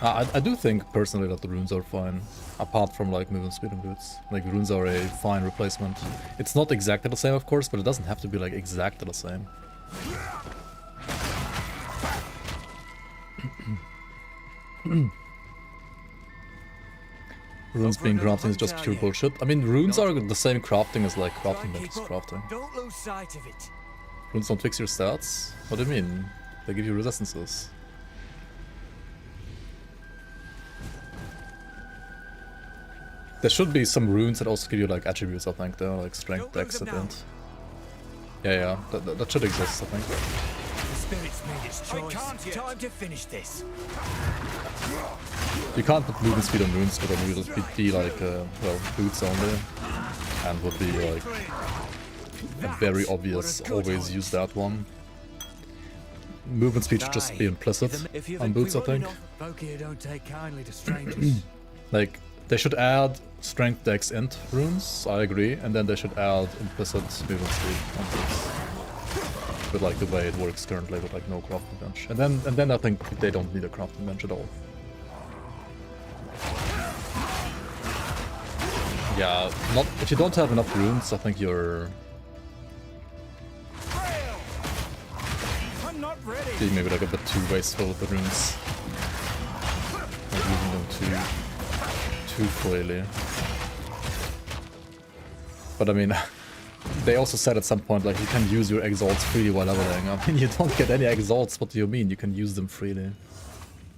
I do think personally that the runes are fine, apart from like movement speed and boots. Like runes are a fine replacement. It's not exactly the same, of course, but it doesn't have to be like exactly the same. Runes being crafting is just pure bullshit. I mean, runes are the same crafting as like crafting bench is crafting. Don't lose sight of it. Runes don't fix your stats? What do you mean? They give you resistances. There should be some runes that also give you like attributes, I think, though, like strength, dex at the end. Yeah, that should exist, I think. The spirit's made its choice. Time to finish this. You can't put movement speed on runes, but then it would be like, well, boots only. And would be like a very obvious, always use that one. Movement speed should just be implicit on boots, I think. Folk here don't take kindly to strangers. Like, they should add strength, dex, int runes, I agree, and then they should add implicit movement speed on boots. With like the way it works currently with like no crafting bench. And then I think they don't need a crafting bench at all. Yeah, not if you don't have enough runes, I think you're being maybe like a bit too wasteful with the runes. Like using them too freely. But I mean, they also said at some point like you can use your exalts freely while leveling. I mean, you don't get any exalts, what do you mean? You can use them freely.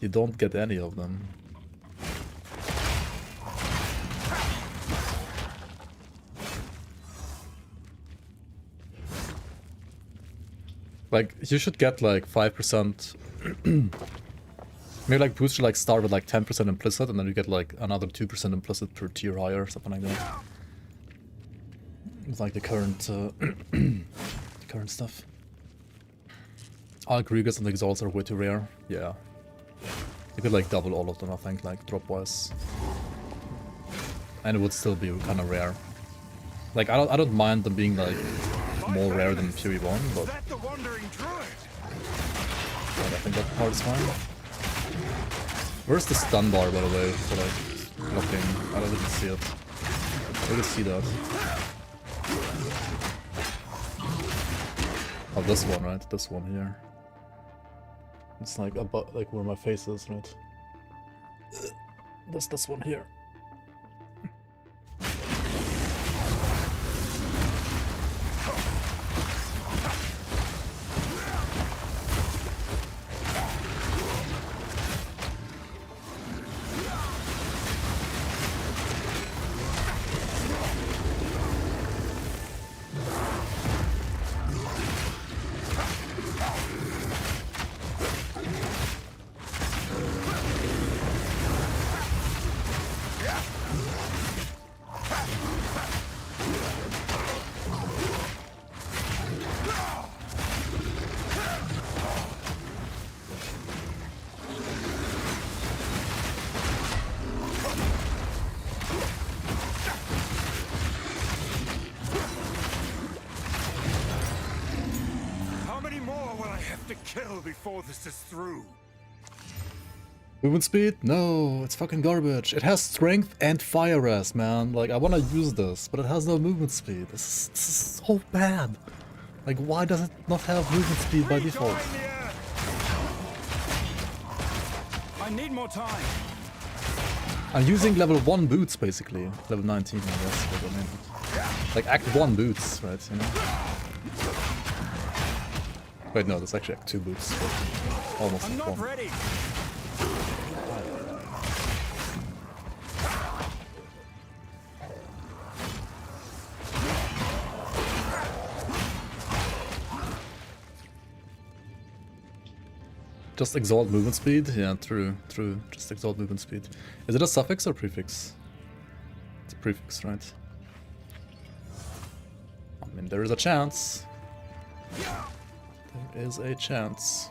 You don't get any of them. Like, you should get like 5%. Maybe like boots should like start with like 10% implicit, and then you get like another 2% implicit per tier higher or something like that. with like the current the current stuff. Algregas and Exalts are way too rare. Yeah. You could like double all of them, I think, like drop-wise. And it would still be kind of rare. Like I don't mind them being like more rare than Fury 1, but I think that part is fine. Where's the stun bar, by the way, for like blocking? I don't even see it. I didn't see that. Oh, this one, right? This one here. It's like about like where my face is, right? This one here. Before this is through. Movement speed? No, it's fucking garbage. It has strength and fire res, man. Like, I wanna use this, but it has no movement speed. This is so bad. Like, why does it not have movement speed by default? I need more time. I'm using level 1 boots, basically. Level 19, I guess. But I mean, like, Act 1 boots, right, you know? Wait, no, that's actually Act 2 boots. Almost I'm not ready. Just exalt movement speed? Yeah, true. Just exalt movement speed. Is it a suffix or prefix? It's a prefix, right? I mean, there is a chance. There is a chance.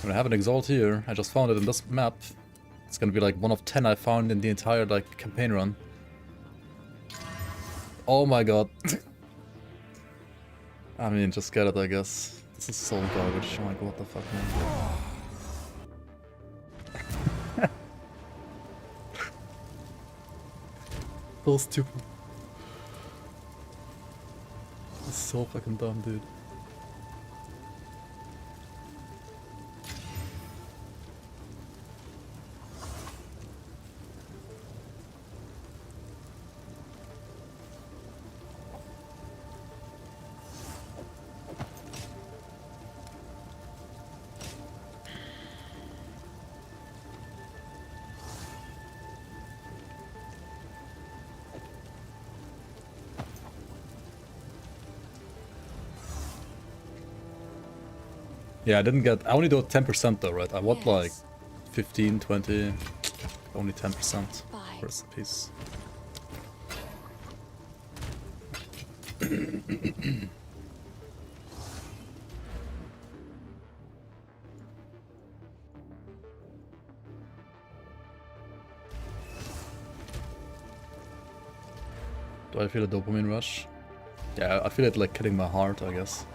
When I have an exalt here, I just found it in this map. It's gonna be like one of 10 I found in the entire like campaign run. Oh my god. I mean, just get it, I guess. This is so garbage. Oh my god, what the fuck, man. So stupid. It's so fucking dumb, dude. Yeah, I didn't get... I only got 10% though, right? I want like 15, 20... Only 10%. Rest in peace. Do I feel a dopamine rush? Yeah, I feel it like killing my heart, I guess.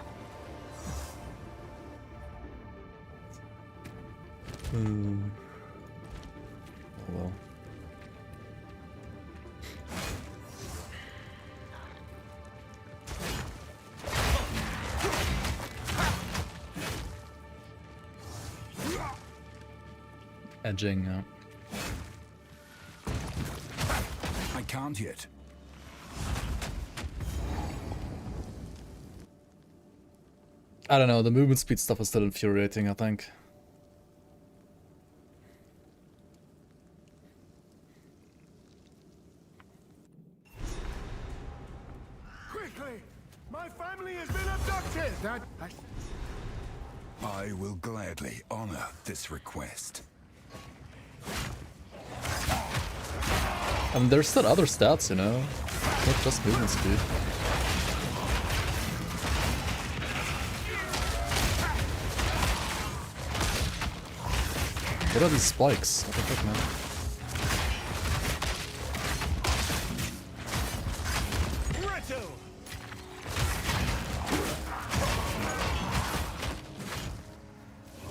Oh well. Edging, yeah. I can't yet. I don't know, the movement speed stuff is still infuriating, I think. I will gladly honor this request. I mean, there's still other stats, you know? Not just movement speed. What are these spikes? What the fuck, man?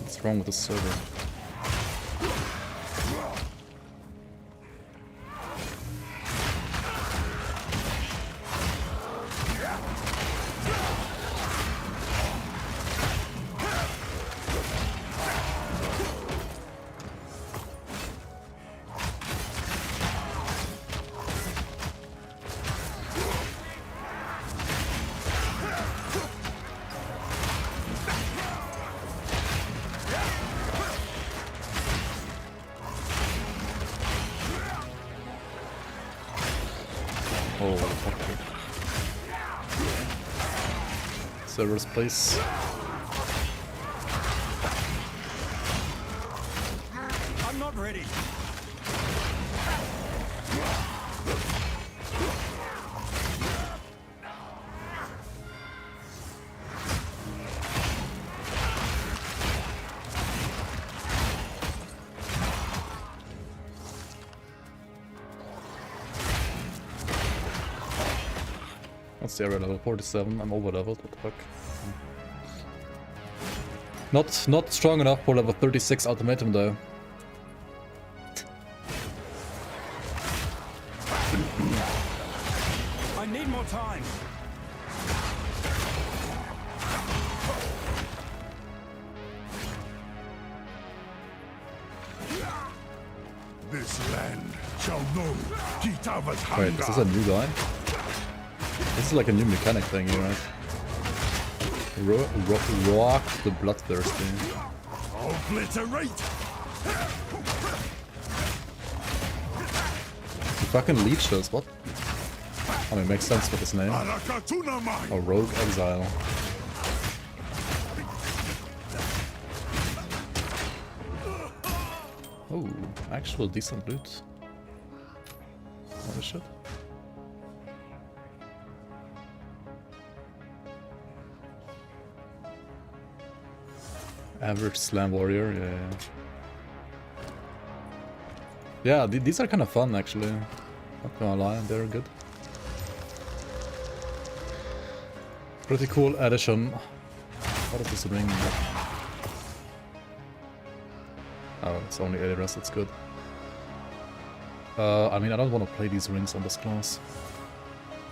What's wrong with the server? Oh, fuck. Servers, please. I'm not ready. What's the area level? 47. I'm over leveled. What the fuck? Not strong enough for level 36 ultimatum though. I need more time. This land shall know Kitava's hunger. Wait, is this a new guy? This is like a new mechanic thing here, right? Rock the Bloodthirsty. Obliterate! He fucking leeched us, what? I mean, it makes sense with his name. Oh, Rogue Exile. Oh, actual decent loot. Holy shit. Average slam warrior, yeah. Yeah, these are kind of fun actually. Not gonna lie, they're good. Pretty cool addition. What is this ring? Oh, it's only 80 rest, that's good. I mean, I don't want to play these rings on this class.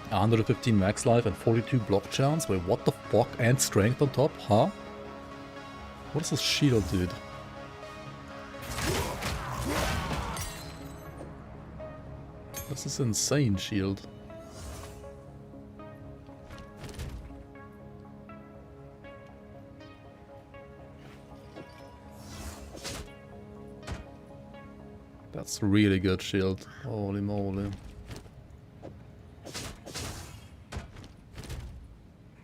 115 max life and 42 block chance? Wait, what the fuck? And strength on top? Huh? What is this shield, dude? This is insane shield. That's really good shield. Holy moly.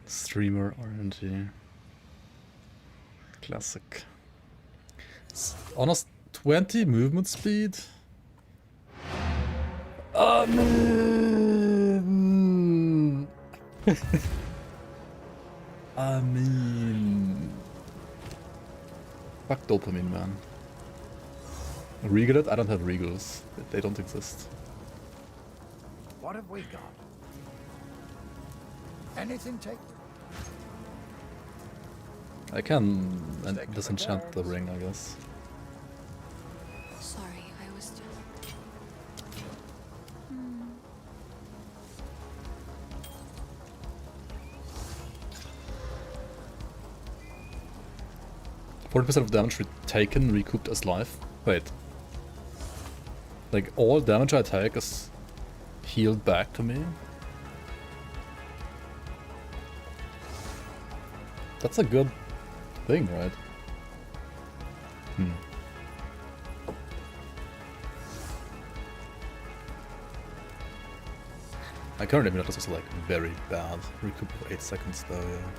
Streamer RNG. Classic. Honest 20 movement speed. I mean, fuck dopamine, man. Regal? I don't have regals. They don't exist. What have we got? Anything take? I can disenchant the ring, I guess. Sorry, I was just... 40% of damage taken recouped as life. Wait. Like, all damage I take is healed back to me? That's a good thing, right? I currently mean that this is like very bad. Recoup for 8 seconds though, yeah.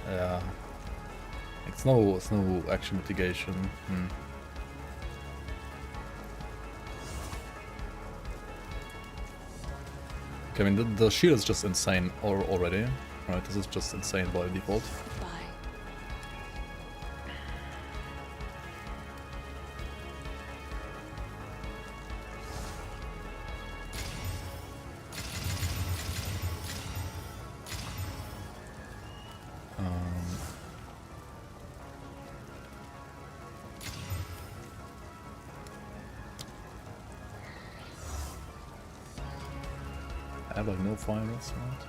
Yeah. It's no action mitigation. Okay, I mean, the shield is just insane already. Right, this is just insane by default. Bye. I have like no fires, right?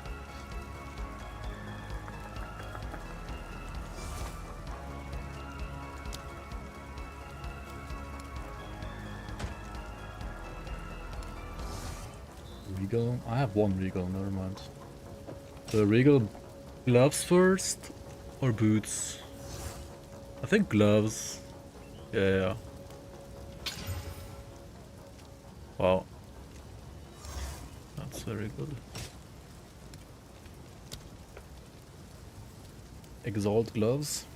Regal? I have one Regal, never mind. The Regal gloves first or boots? I think gloves. Yeah. Wow. That's very good. Exalt gloves.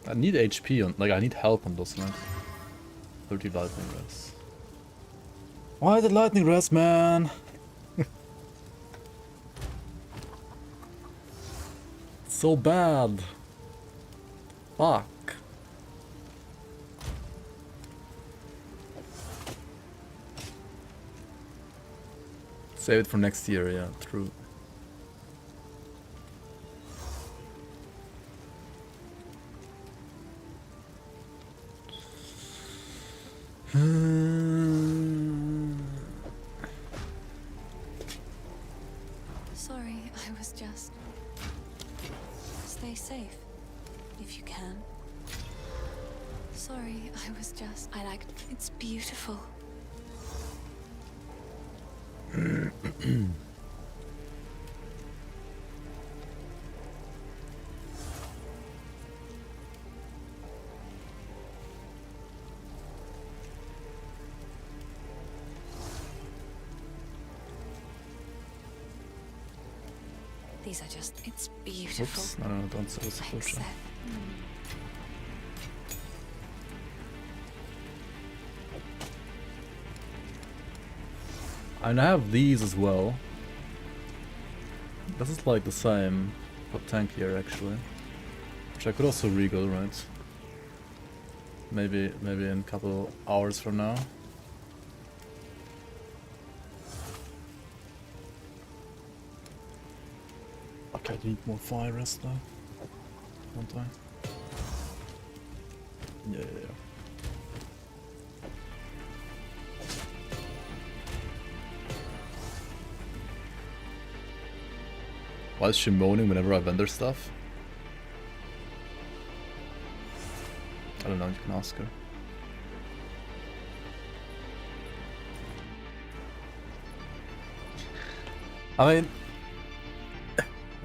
I need HP on, like I need help on those, right? 30 lightning rest. Why the lightning rest, man? So bad. Fuck. Save it for next year, yeah, true. Sorry, I was just... Stay safe, if you can. Sorry, I was just... I like... It's beautiful. These are just... It's beautiful. Oops, no, don't say it's a future. And I have these as well. This is like the same, but tankier actually. Which I could also regal, right? Maybe in a couple hours from now. Okay, I need more fire rest though. Don't I? Yeah. Why is she moaning whenever I vendor stuff? I don't know, you can ask her. I mean,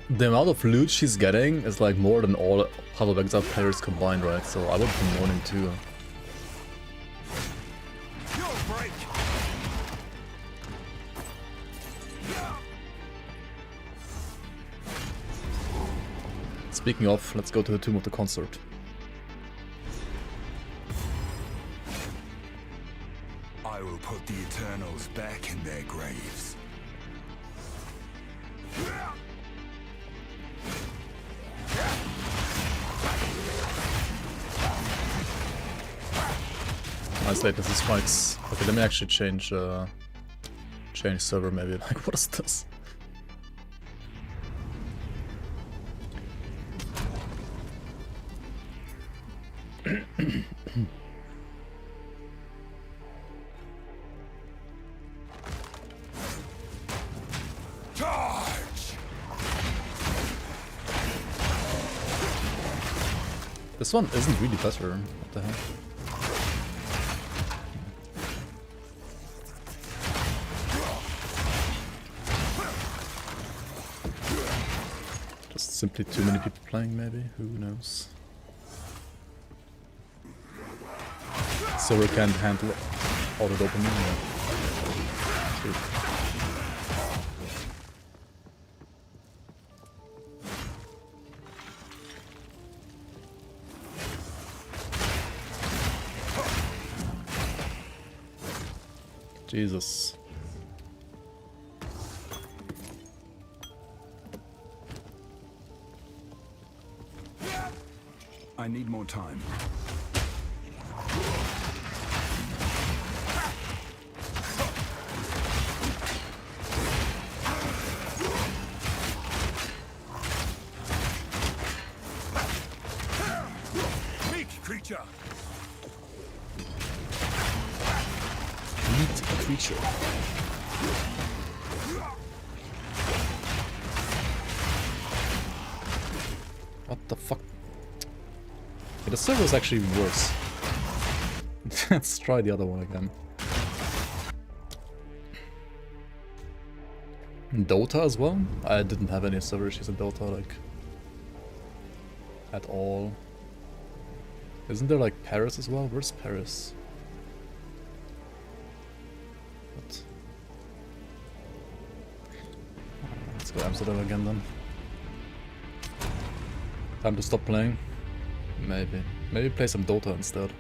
the amount of loot she's getting is like more than all Path of Exile players combined, right? So I would be moaning too. Speaking of, let's go to the Tomb of the Consort. I will put the Eternals back in their graves. Nice latency spikes. Okay, let me actually change server maybe. Like, what is this? This one isn't really better. What the hell? Just simply too many people playing, maybe? Who knows? Silver can't handle auto dopamine. True. Jesus. I need more time. Weak creature. Meet a creature. What the fuck? Okay, the server is actually worse. Let's try the other one again. Dota as well? I didn't have any server issues in Dota, like, at all. Isn't there like Paris as well? Where's Paris? What? Let's go Amsterdam again then. Time to stop playing? Maybe. Maybe play some Dota instead.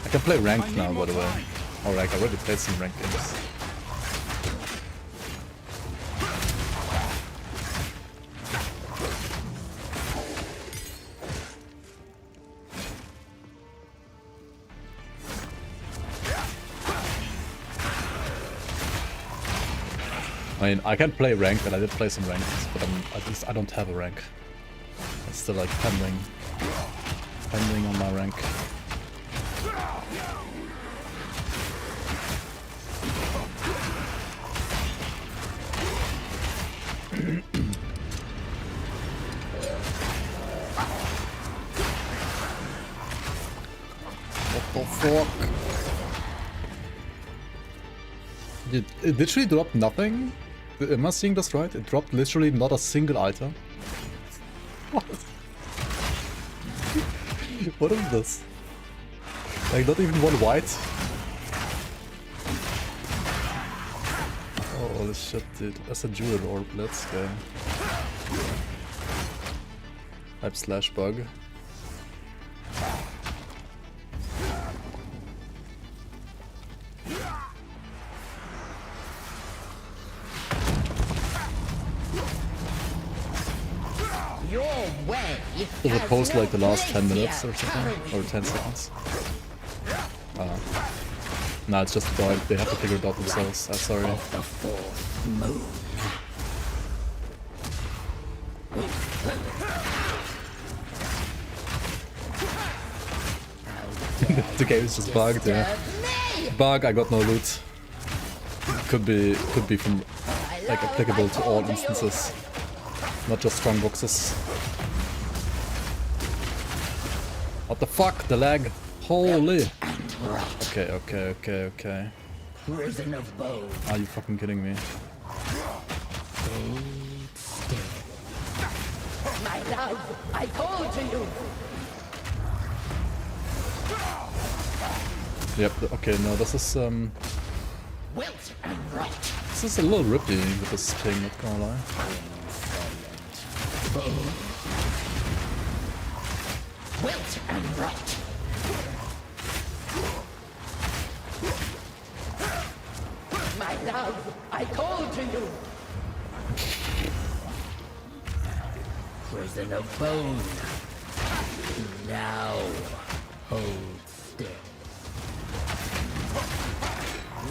I can play ranked now, by the way. Or like, I already played some ranked games. I mean, I can play ranked, and I did play some ranked, but I don't have a rank. It's still like pending on my rank. What the fuck? It literally dropped nothing? Am I seeing this right? It dropped literally not a single item? What? What is this? Like, not even one white? Oh, holy shit, dude. That's a jewel orb. Let's go. Hype slash bug. Does it post like the last 10 minutes or something? Or 10 seconds? Nah, it's just bug. They have to figure it out themselves. I'm sorry. The game is just bugged, yeah. Bug, I got no loot. Could be from like applicable to all instances. Not just strong boxes. What the fuck? The lag? Holy! Okay. Prison of bones. Are you fucking kidding me? My love, I call to you. Yep, okay, no, this is Wilt and rot. this is a little rippy with this thing, not gonna lie. Wilt and rot. My love, I call to you. Prison of bone. Now, hold still.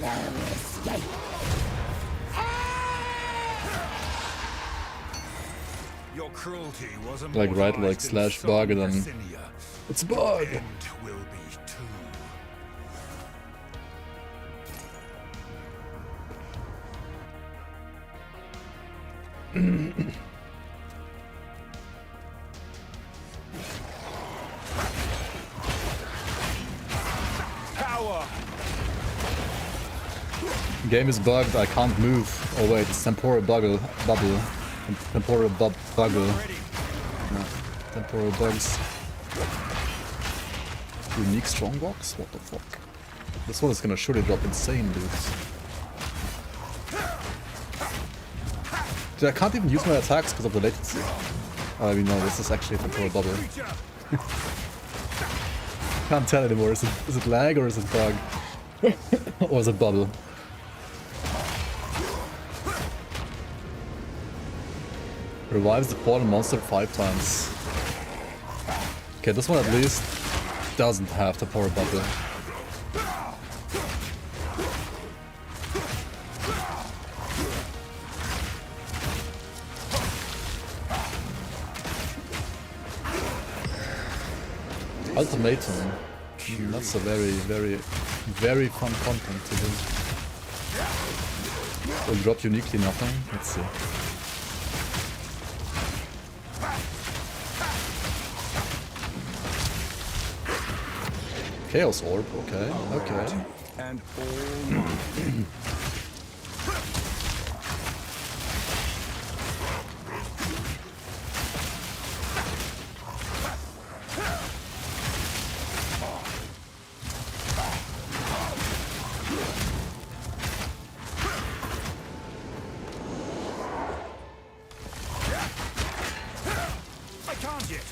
No escape. Your cruelty was Like right like slash bug and then it's a bug. Will be too. Power. Game is bugged, I can't move. Oh wait, it's temporal bubble. Temporal buggle. No, temporal bugs. Unique strongbox? What the fuck? This one is gonna surely drop insane, dudes. Dude, I can't even use my attacks because of the latency. I mean, no, this is actually a temporal bubble. Can't tell anymore. Is it lag or is it bug? Or is it bubble? Revives the fallen monster 5 times. Okay, this one at least doesn't have the power bubble. Ultimatum. That's a very fun content to do. Will drop uniquely nothing? Let's see. Chaos Orb, okay, okay. And all mine. I can't yet.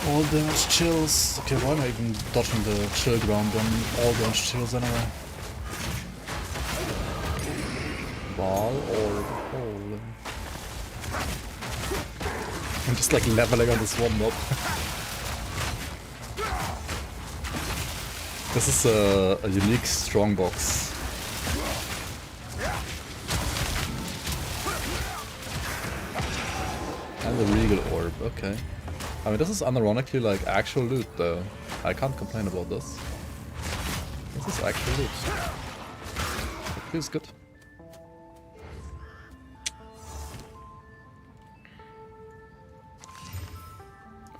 All damage chills. Okay, why am I even dodging the chill ground on all damage chills anyway? Ball or hole? I'm just like leveling on this one mob. This is a unique strongbox. And the Regal Orb, okay. I mean, this is unironically like actual loot though. I can't complain about this. This is actual loot. It feels good.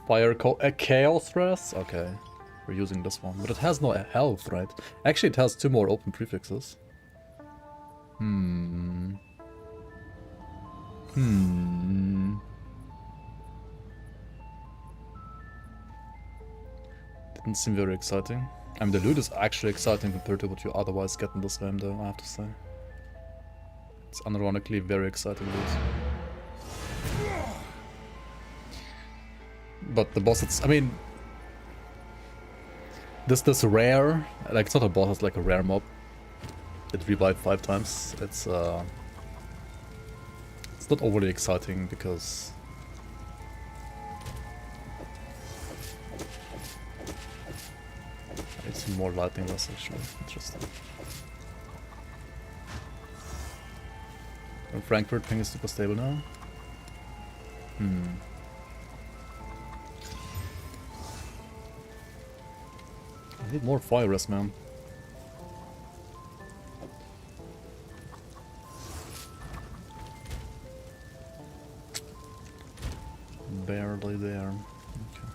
Fire Chaos Threats? Okay. We're using this one. But it has no health, right? Actually, it has 2 more open prefixes. Didn't seem very exciting. I mean, the loot is actually exciting compared to what you otherwise get in this game, though, I have to say. It's unironically very exciting loot. But the boss, it's... I mean... This rare... Like, it's not a boss, it's like a rare mob. It revived 5 times. It's not overly exciting because... I need some more lightning loss actually. Interesting. And Frankfurt ping is super stable now. I need more fire rest, man. Barely there. Okay.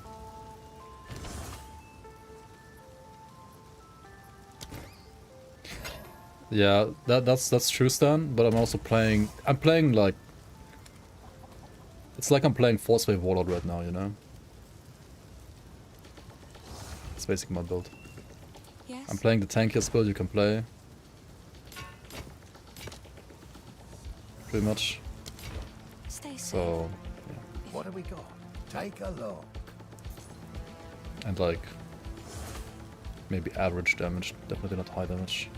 Yeah, that's true, Stan, but I'm also playing... I'm playing like... It's like I'm playing Force Wave Warlord right now, you know? It's basically my build. Yes? I'm playing the tankiest build you can play. Pretty much. Stay safe. So... What have we got? Take a look. And like... Maybe average damage, definitely not high damage.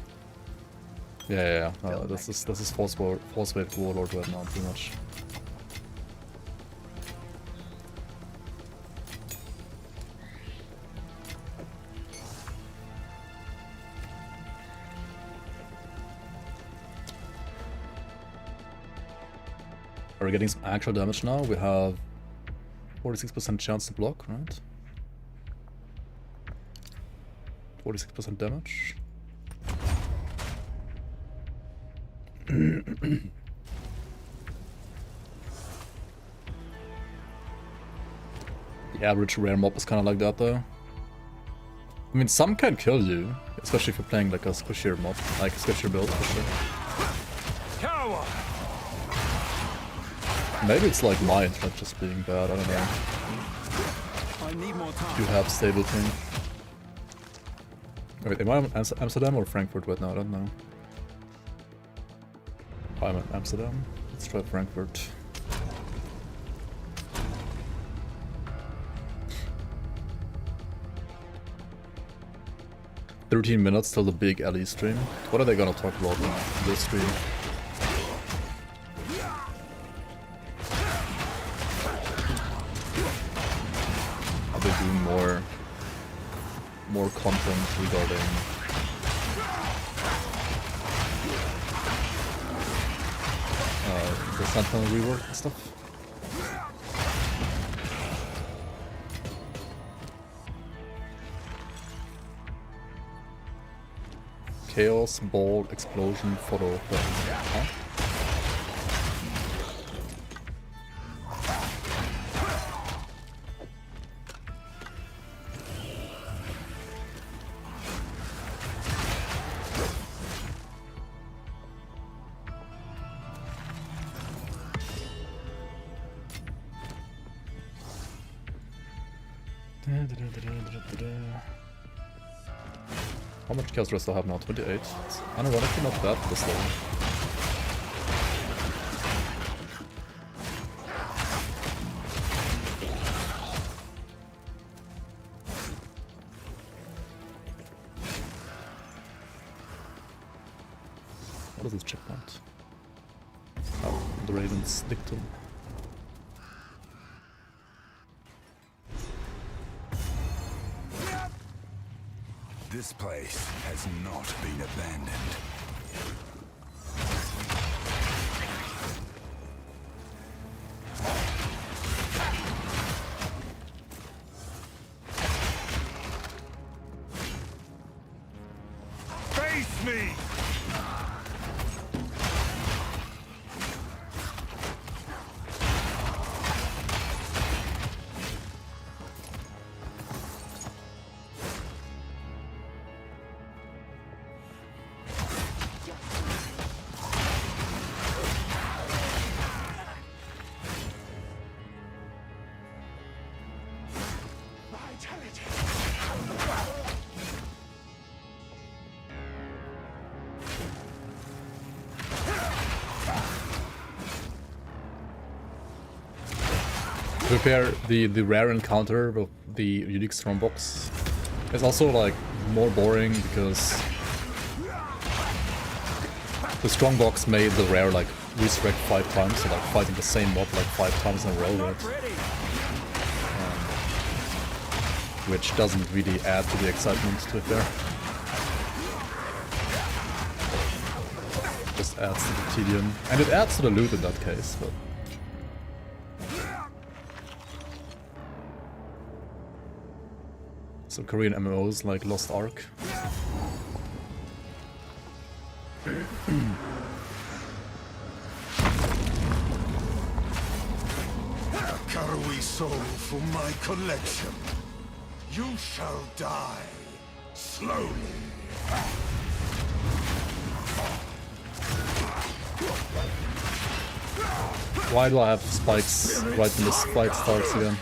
Yeah. This is Force Wave Warlord right now, pretty much. Are we getting some actual damage now? We have 46% chance to block, right? 46% damage. The average rare mob is kind of like that though. I mean, some can kill you, especially if you're playing like a squishier mob, like a squishier build for sure. Maybe it's like mine, not just being bad, I don't know. I need more time. You have stable thing. Wait, am I in Amsterdam or Frankfurt right now? I don't know. I'm in Amsterdam. Let's try Frankfurt. "13 minutes till the big Ellie stream." What are they gonna talk about in this stream? Are they doing more content regarding the Sentinel rework and stuff? Chaos, ball, explosion, photo. Huh? How much chaos rest do I have now? 28. It's unironically not bad for this level. What is this checkpoint? Oh, the Raven's dictum. This place has not been abandoned. Face me! Prepare the rare encounter of the unique strongbox. It's also like more boring because the strongbox made the rare like resurrect 5 times, so like fighting the same mob like 5 times in a row, right? Which doesn't really add to the excitement, to be fair. Just adds to the tedium. And it adds to the loot in that case, but... So Korean MMOs like Lost Ark. A Karui soul for my collection. You shall die slowly. Why do I have spikes right when the spike starts again?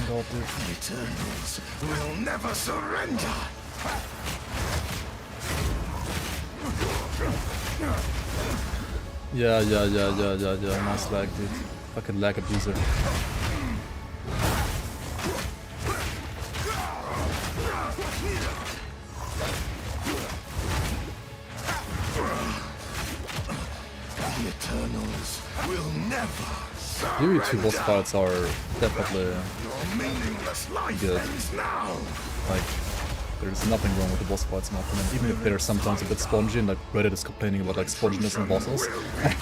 God, dude. Eternals will never surrender. Yeah. Nice lag, dude. Fucking lag abuser. The Eternals will never. Maybe 2 boss fights are definitely good. Like, there's nothing wrong with the boss fights in my opinion, even if they're sometimes a bit spongy, and like Reddit is complaining about like sponginess in bosses.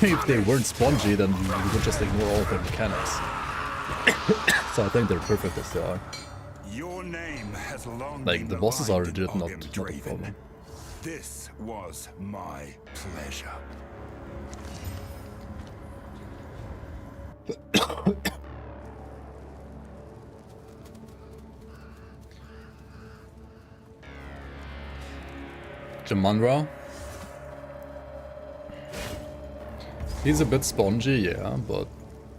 If they weren't spongy, then you would just ignore all of their mechanics. So I think they're perfect as they are. Your name has long like, been the bosses are legit, maligned, not a Draven. problem. This was my pleasure. Jamandra. He's a bit spongy, yeah, but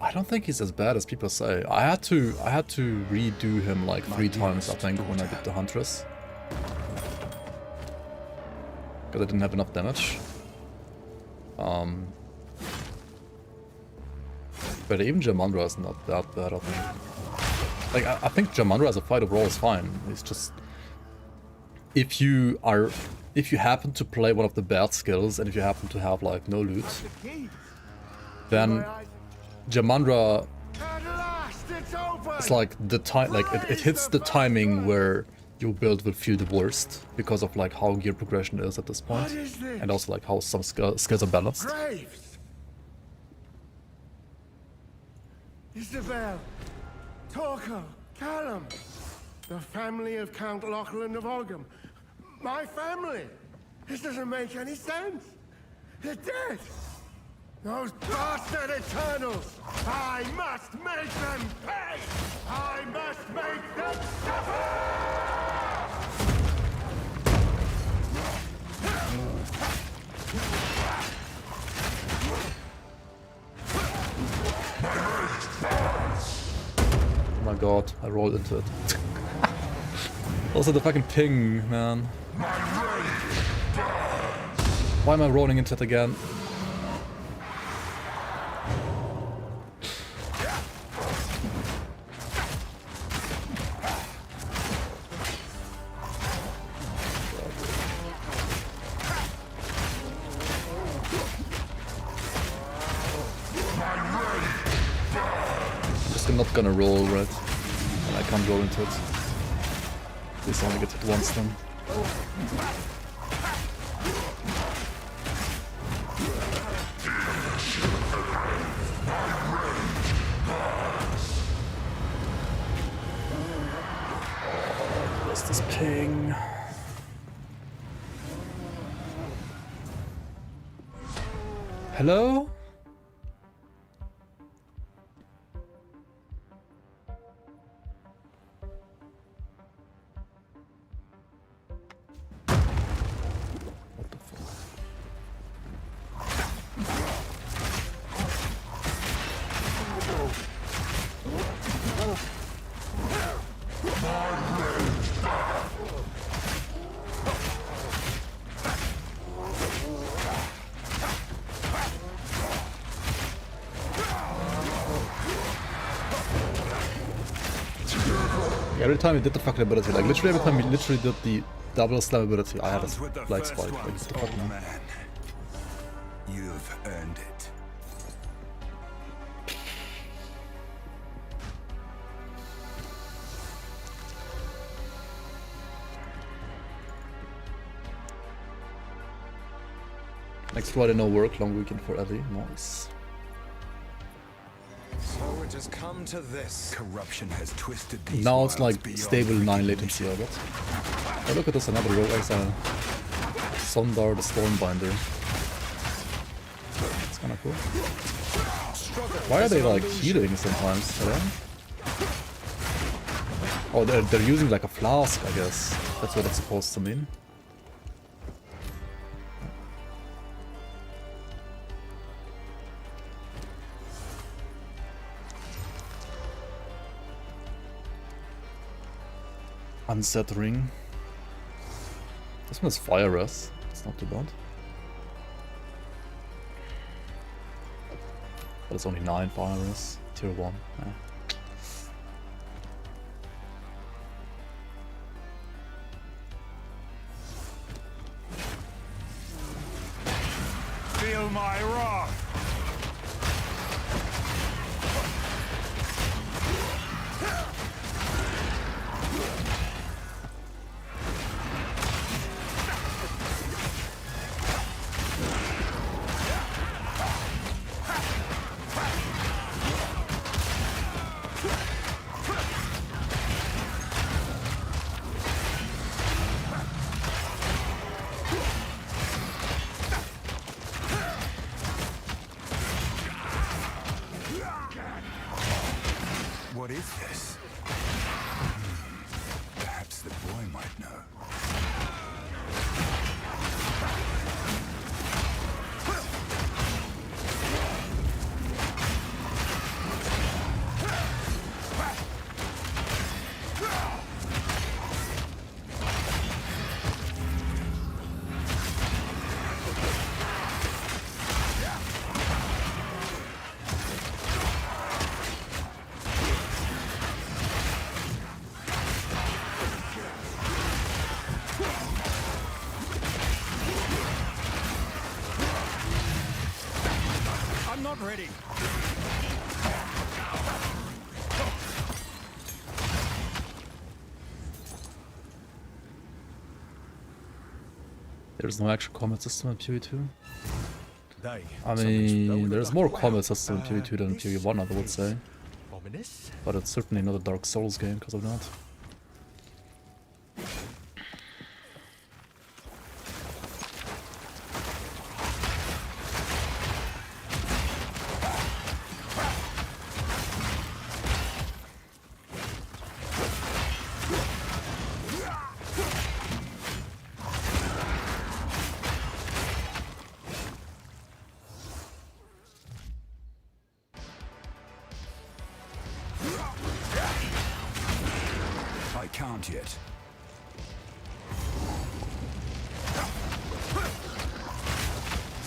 I don't think he's as bad as people say. I had to redo him like 3 times, I think, when I did the Huntress. because I didn't have enough damage. But even Jamandra is not that bad, I think. Like, I think Jamandra as a fight overall is fine. It's just... If you happen to play one of the bad skills, and if you happen to have, like, no loot, then Jamandra... It's like the time, like it hits the timing where your build will feel the worst because of like how gear progression is at this point, and also like how some skills are balanced. Graves! Isabel, Torquil, Callum, the family of Count Lachlan of Ogham. My family! This doesn't make any sense! They're dead! Those bastard Eternals! I must make them pay! I must make them suffer! Oh my god, I rolled into it. Also the fucking ping, man. Why am I rolling into it again? I'm not gonna roll red, and I can't roll into it. Please only get hit once then. What's this ping? Hello? Every time he did the fucking ability, like literally every time he literally did the double slam ability, I had a light spike. Like, what the fuck, man? You've earned it. Next Friday no work, long weekend for Ellie. Nice. So it has come to this. Corruption has twisted these Now it's like wilds stable beyond 9 latency, I bet. Oh, look at this, another rogue Exile. Sondar the Stormbinder. It's kinda cool. Why are they like healing sometimes? Oh, they're using like a flask, I guess. That's what it's supposed to mean. Unset ring. This one is fire res. It's not too bad. But it's only 9 fire res. Tier 1. Yeah. Feel my wrath! not ready. There's no actual combat system in PvE2. They. I mean, there's more combat system in PvE2 than in PvE1, I would say. Ominous. But it's certainly not a Dark Souls game because of that. I can't yet.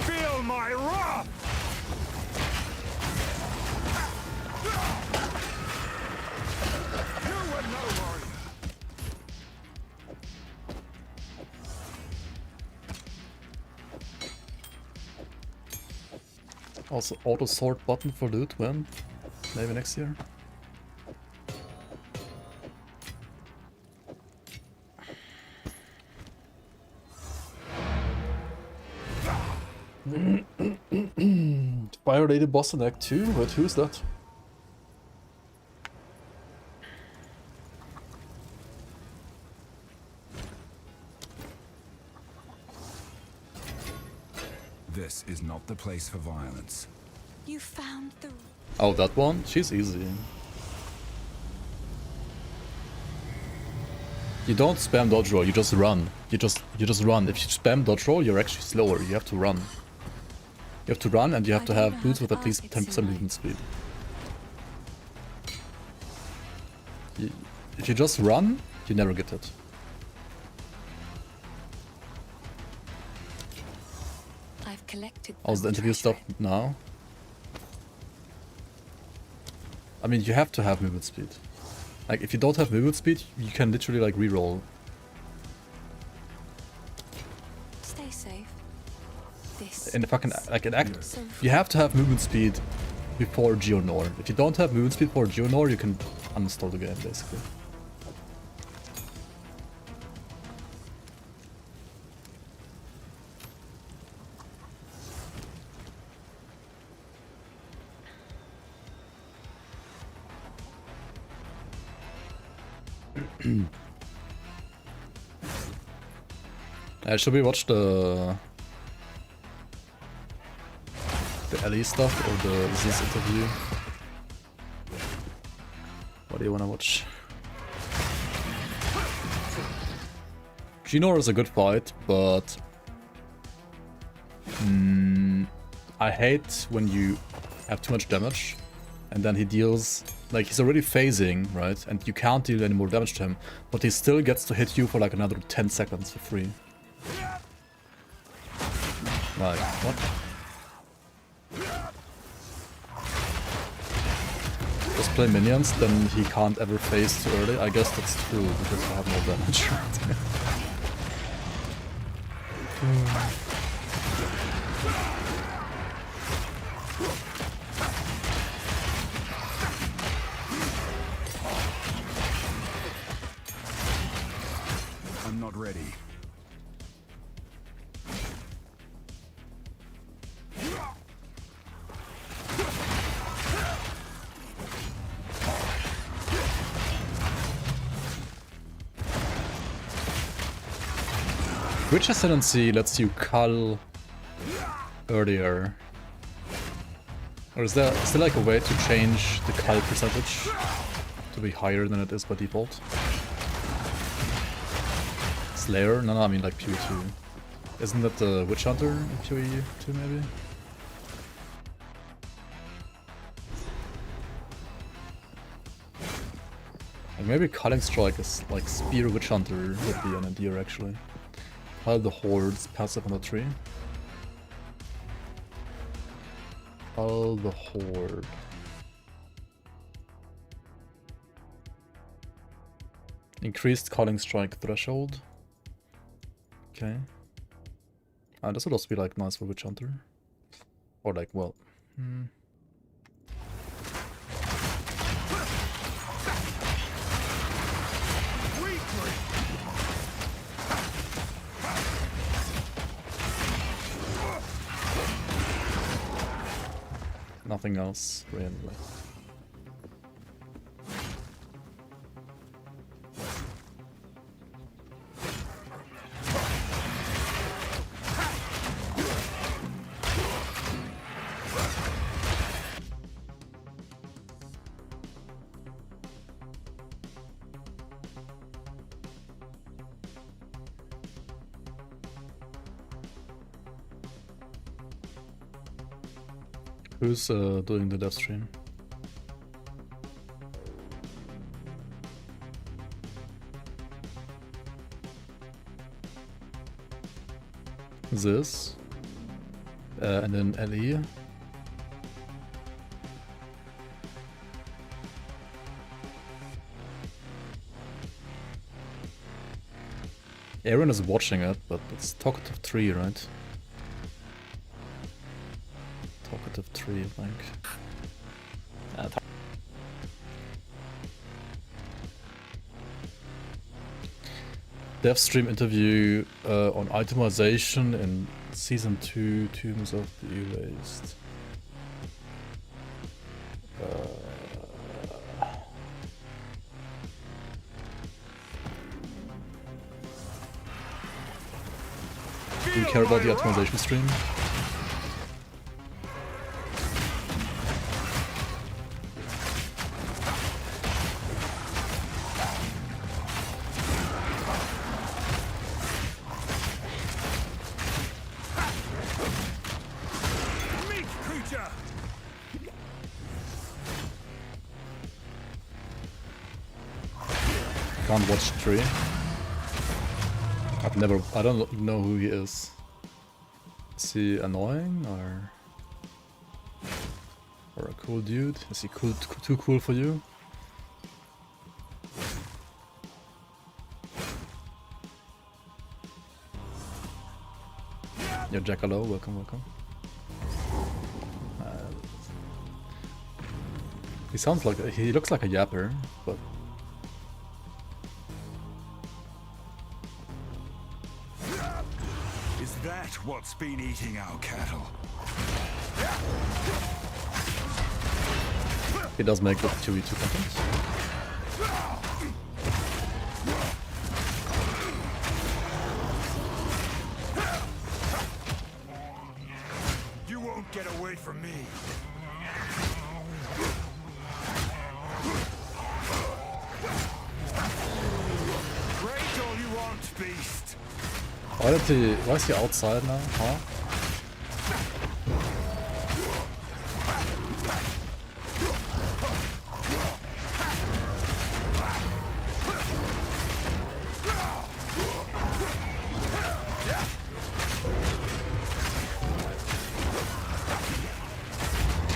Feel my wrath! You were no warrior. Also, auto sort button for loot when? Maybe next year? Fire Lady boss in Act 2? Wait, who's that? This is not the place for violence. You found the... Oh, that one? She's easy. You don't spam dodge roll, you just run. You just run. If you spam dodge roll, you're actually slower. You have to run. You have to run and you have to have boots with at least 10% movement speed. If you just run, you never get it. I've collected. How's the interview stuff now? I mean, you have to have movement speed. Like, if you don't have movement speed, you can literally like reroll. Stay safe. This In the fucking like an act, you have to have movement speed before Geonor. If you don't have movement speed before Geonor, you can uninstall the game basically. Should we watch the Ellie stuff or the Zin's interview? What do you want to watch? Geonor is a good fight, but I hate when you have too much damage and then he deals, like, he's already phasing, right? And you can't deal any more damage to him, but he still gets to hit you for like another 10 seconds for free. Like, what? Just play minions, then he can't ever phase too early. I guess that's true, because I have no damage. I'm not ready. Witch Ascendancy lets you cull earlier. Or is there like a way to change the cull percentage to be higher than it is by default? Slayer? No, I mean like PvE2. Isn't that the Witch Hunter in PvE2 maybe? Like maybe Culling Strike is like Spear Witch Hunter would be an idea actually. Cull the Horde's passive on the tree. Cull the Horde. Increased Culling Strike threshold. Okay. This would also be like nice for Witch Hunter. Or like, well, Nothing else, really. Who's doing the dev stream? This. And then Ellie. Aaron is watching it, but it's Talkative 3, right? Talkative 3, I think. Dev stream interview on itemization in Season 2, Tombs of the Erased. Do you care about the itemization stream? Can't watch Tree. I don't know who he is. Is he annoying or a cool dude? Is he cool, too cool for you? Yo, Jackalow, welcome, welcome. He looks like a yapper, but Is that what's been eating our cattle? he does make good 2v2 content. You won't get away from me. Rage all you want, beast. Why is he outside now? Huh?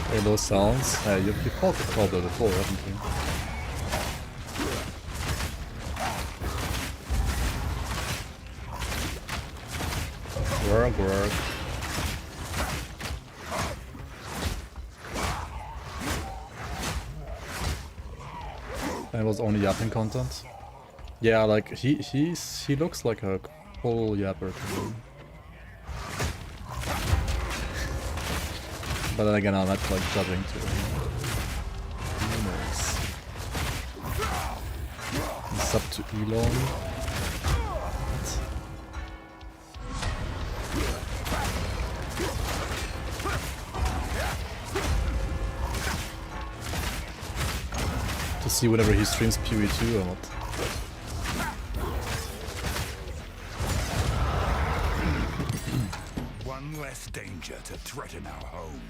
Hey, those sounds. Hey, you called the Kitava before, haven't you? Work. And it was only yapping content. Yeah, like he looks like a full yapper to me. But then again, I'm not like judging too. Nice. It's up to Elon. To see whenever he streams PvE2 or not. One less danger to threaten our home.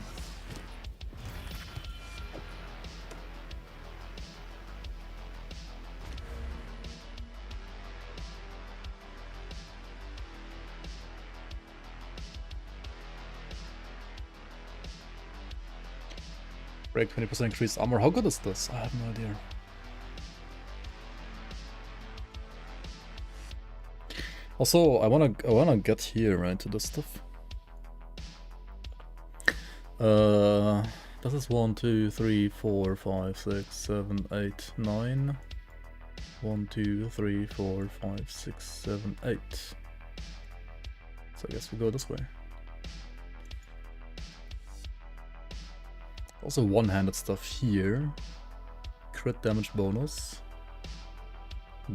Break 20% increased armor. How good is this? I have no idea. Also, I wanna get here, right, to this stuff. This is 1, 2, 3, 4, 5, 6, 7, 8, 9. 1, 2, 3, 4, 5, 6, 7, 8. So I guess we go this way. Also one-handed stuff here. Crit damage bonus.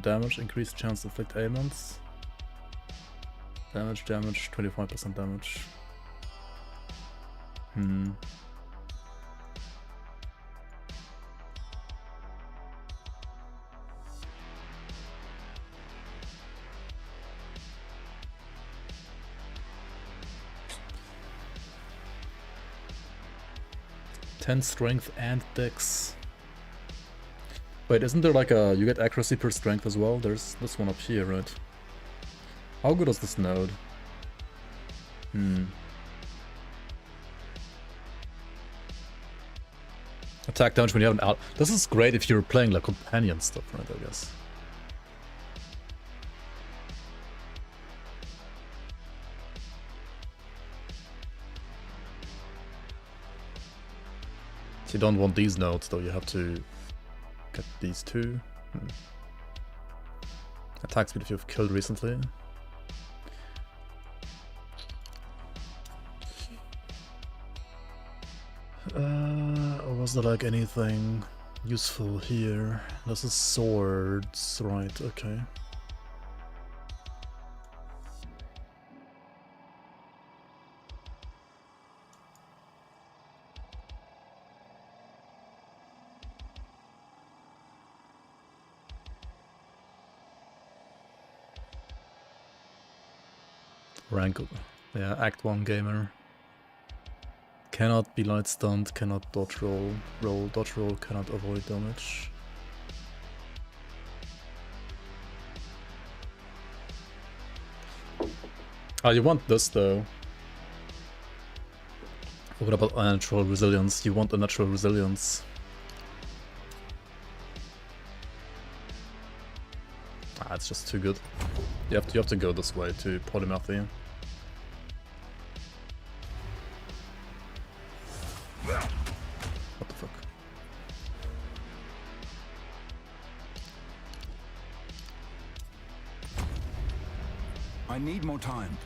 Damage, increased chance to inflict ailments. Damage, 25% damage. 10 strength and dex. Wait, isn't there like a... you get accuracy per strength as well? There's this one up here, right? How good is this node? Attack damage when you have an out. This is great if you're playing like companion stuff, right, I guess. So you don't want these nodes though, you have to get these two. Attack speed if you've killed recently. Or was there like anything useful here? This is swords, right, okay. Rank, yeah, Act 1 gamer. Cannot be light stunned, cannot dodge roll, dodge roll, cannot avoid damage. Oh, you want this though. What about natural resilience? You want a natural resilience. Ah, it's just too good. You have to go this way to polymathy. What the fuck? I need more time.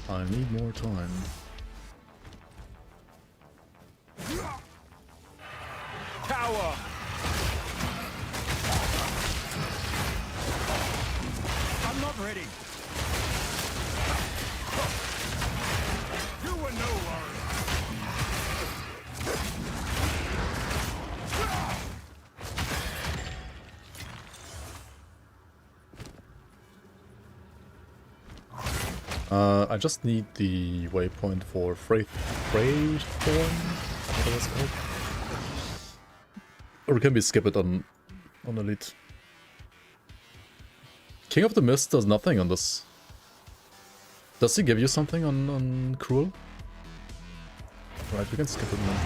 I need more time. Tower! I'm not ready. You were no warrior. I just need the waypoint for Freythorn, whatever it's called. Or can we skip it on Elite? King of the Mist does nothing on this. Does he give you something on Cruel? Right, we can skip it now.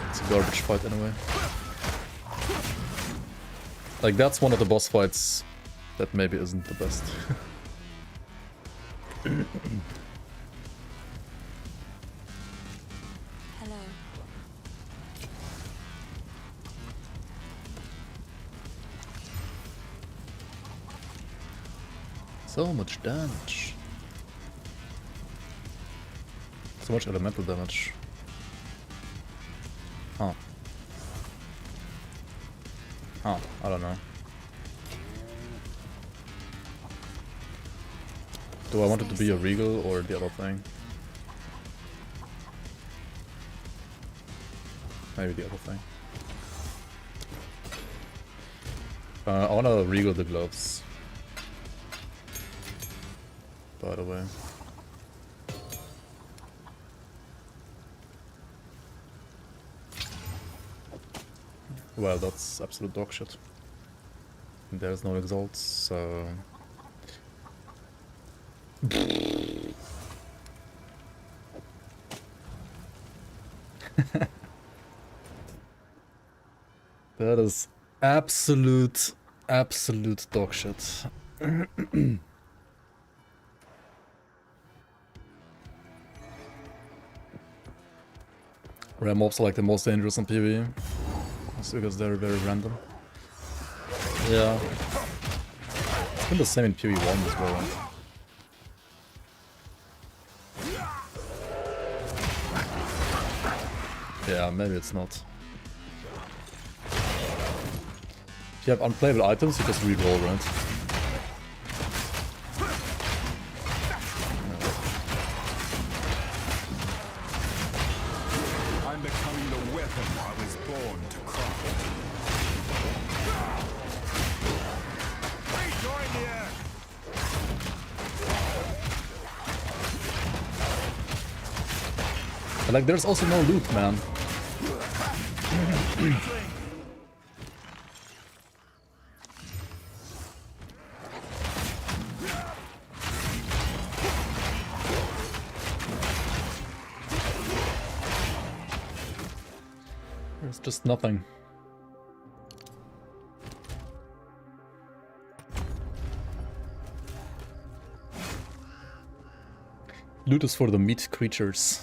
It's a garbage fight anyway. Like, that's one of the boss fights that maybe isn't the best. Hello. So much damage. So much elemental damage. Huh. Huh, I don't know. Do I want it to be a Regal or the other thing? Maybe the other thing. I wanna Regal the gloves. By the way. Well, that's absolute dog shit. There's no exalts, so... That is absolute dog shit. Rare mobs are like the most dangerous in PvE. Because they're very random. Yeah. It's been the same in PvE1 as well, right? Yeah, maybe it's not. If you have unplayable items, you just reroll, right? I'm becoming the weapon I was born to craft. Rejoin the earth! But like, there's also no loot, man. There's just nothing. Loot is for the meat creatures.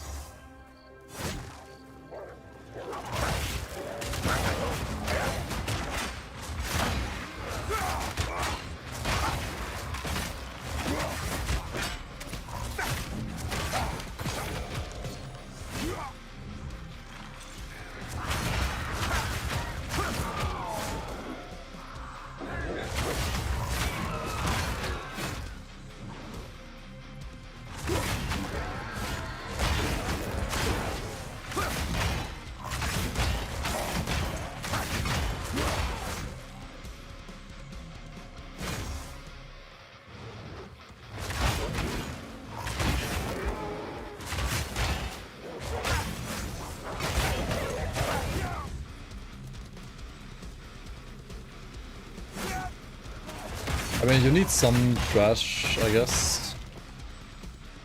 I mean, you need some trash, I guess,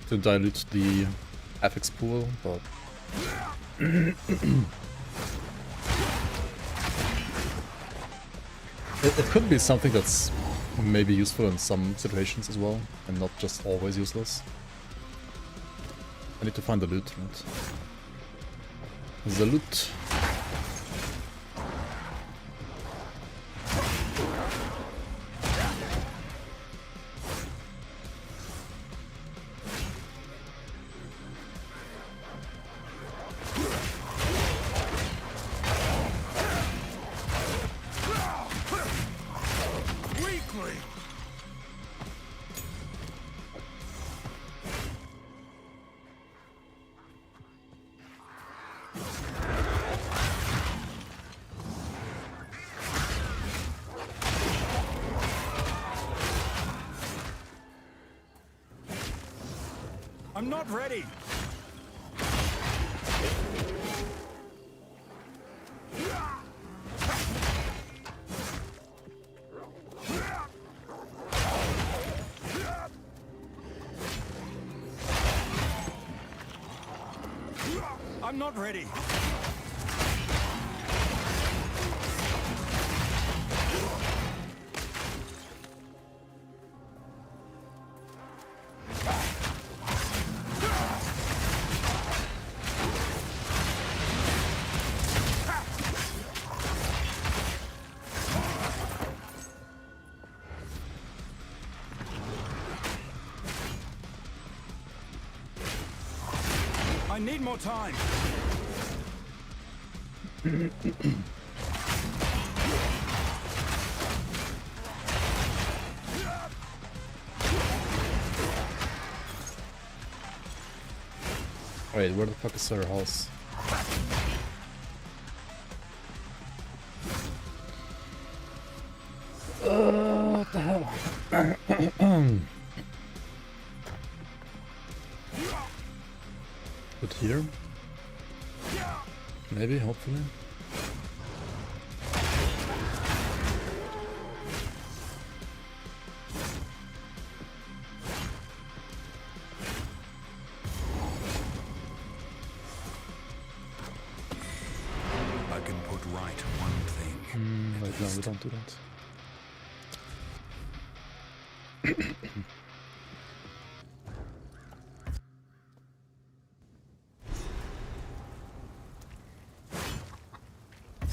to dilute the FX pool, but... it could be something that's maybe useful in some situations as well, and not just always useless. I need to find the loot, right? The loot. I'm not ready. I'm not ready. I need more time. Wait, where the fuck is her house? What the hell? Put here? Maybe, hopefully. I can put right one thing. Wait, no, we don't do that.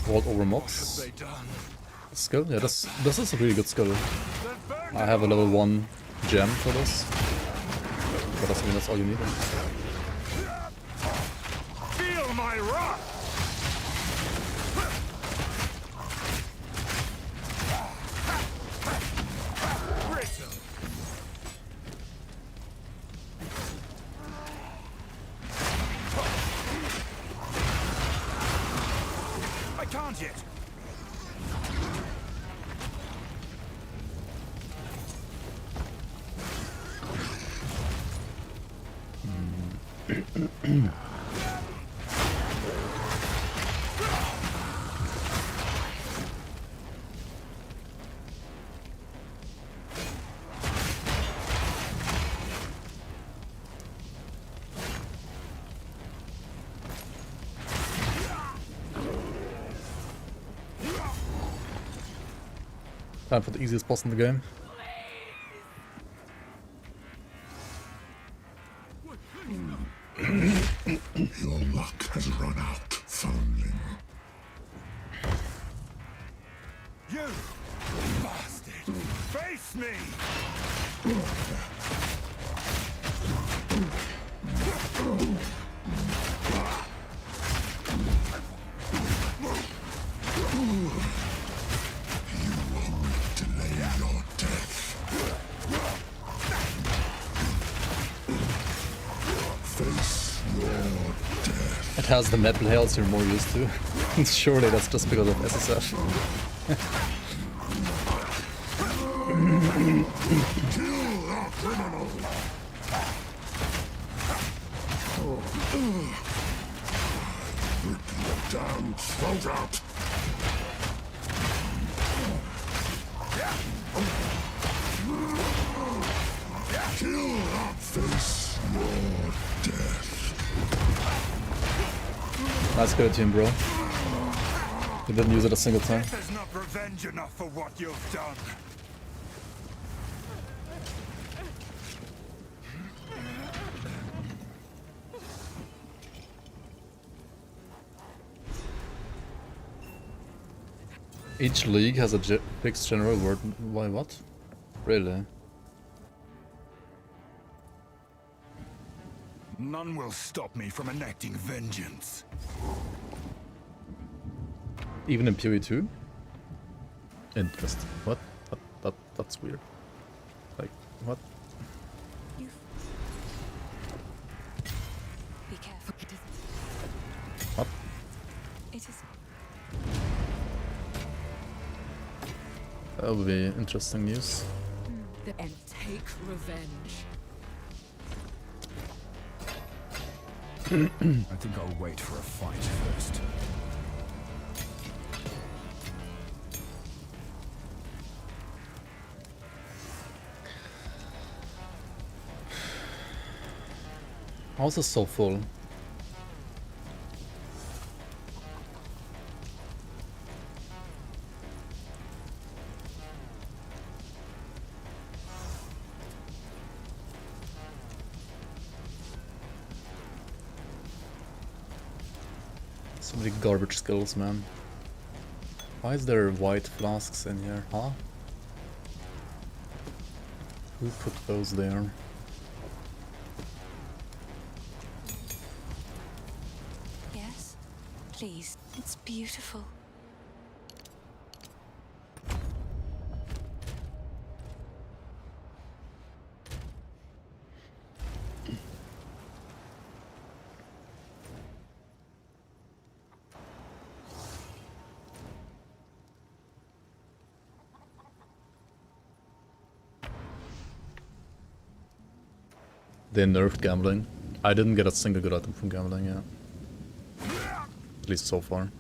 Vault over mobs. Skill? Yeah, this is a really good skill. I have a level 1 gem for this. But doesn't mean that's all you need. Feel my wrath! Time for the easiest boss in the game. Your luck has run out, foundling. You bastard! Face me! It has the metal hells you're more used to. Surely that's just because of SSF. Damn throat out! Kill that face your death. Nice go team, bro. You didn't use it a single time. There's not revenge enough for what you've done. Each league has a fixed general word. Why what? Really? None will stop me from enacting vengeance. Even in PoE2? Interesting. What? That's weird. Like, what? Be careful. What? It is. That would be interesting news. And take revenge. I think I'll wait for a fight first. House is so full. So many garbage skills, man. Why is there white flasks in here, huh? Who put those there? Yes? Please. It's beautiful. They nerfed gambling. I didn't get a single good item from gambling, yeah. At least so far.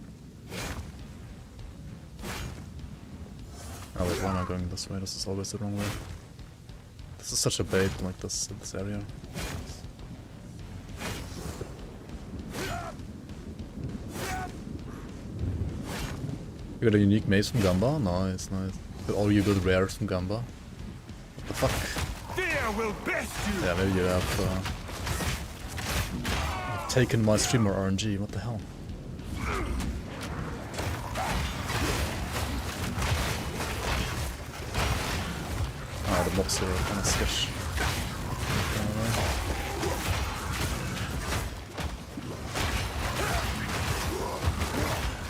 Oh wait, why am I going this way? This is always the wrong way. This is such a bait, like this area. You got a unique mace from Gamba? Nice, nice. Got all you good rares from Gamba. What the fuck? Fear will best you. Yeah, maybe you have taken my streamer RNG, what the hell? Ah, the mobs here are kinda sketch.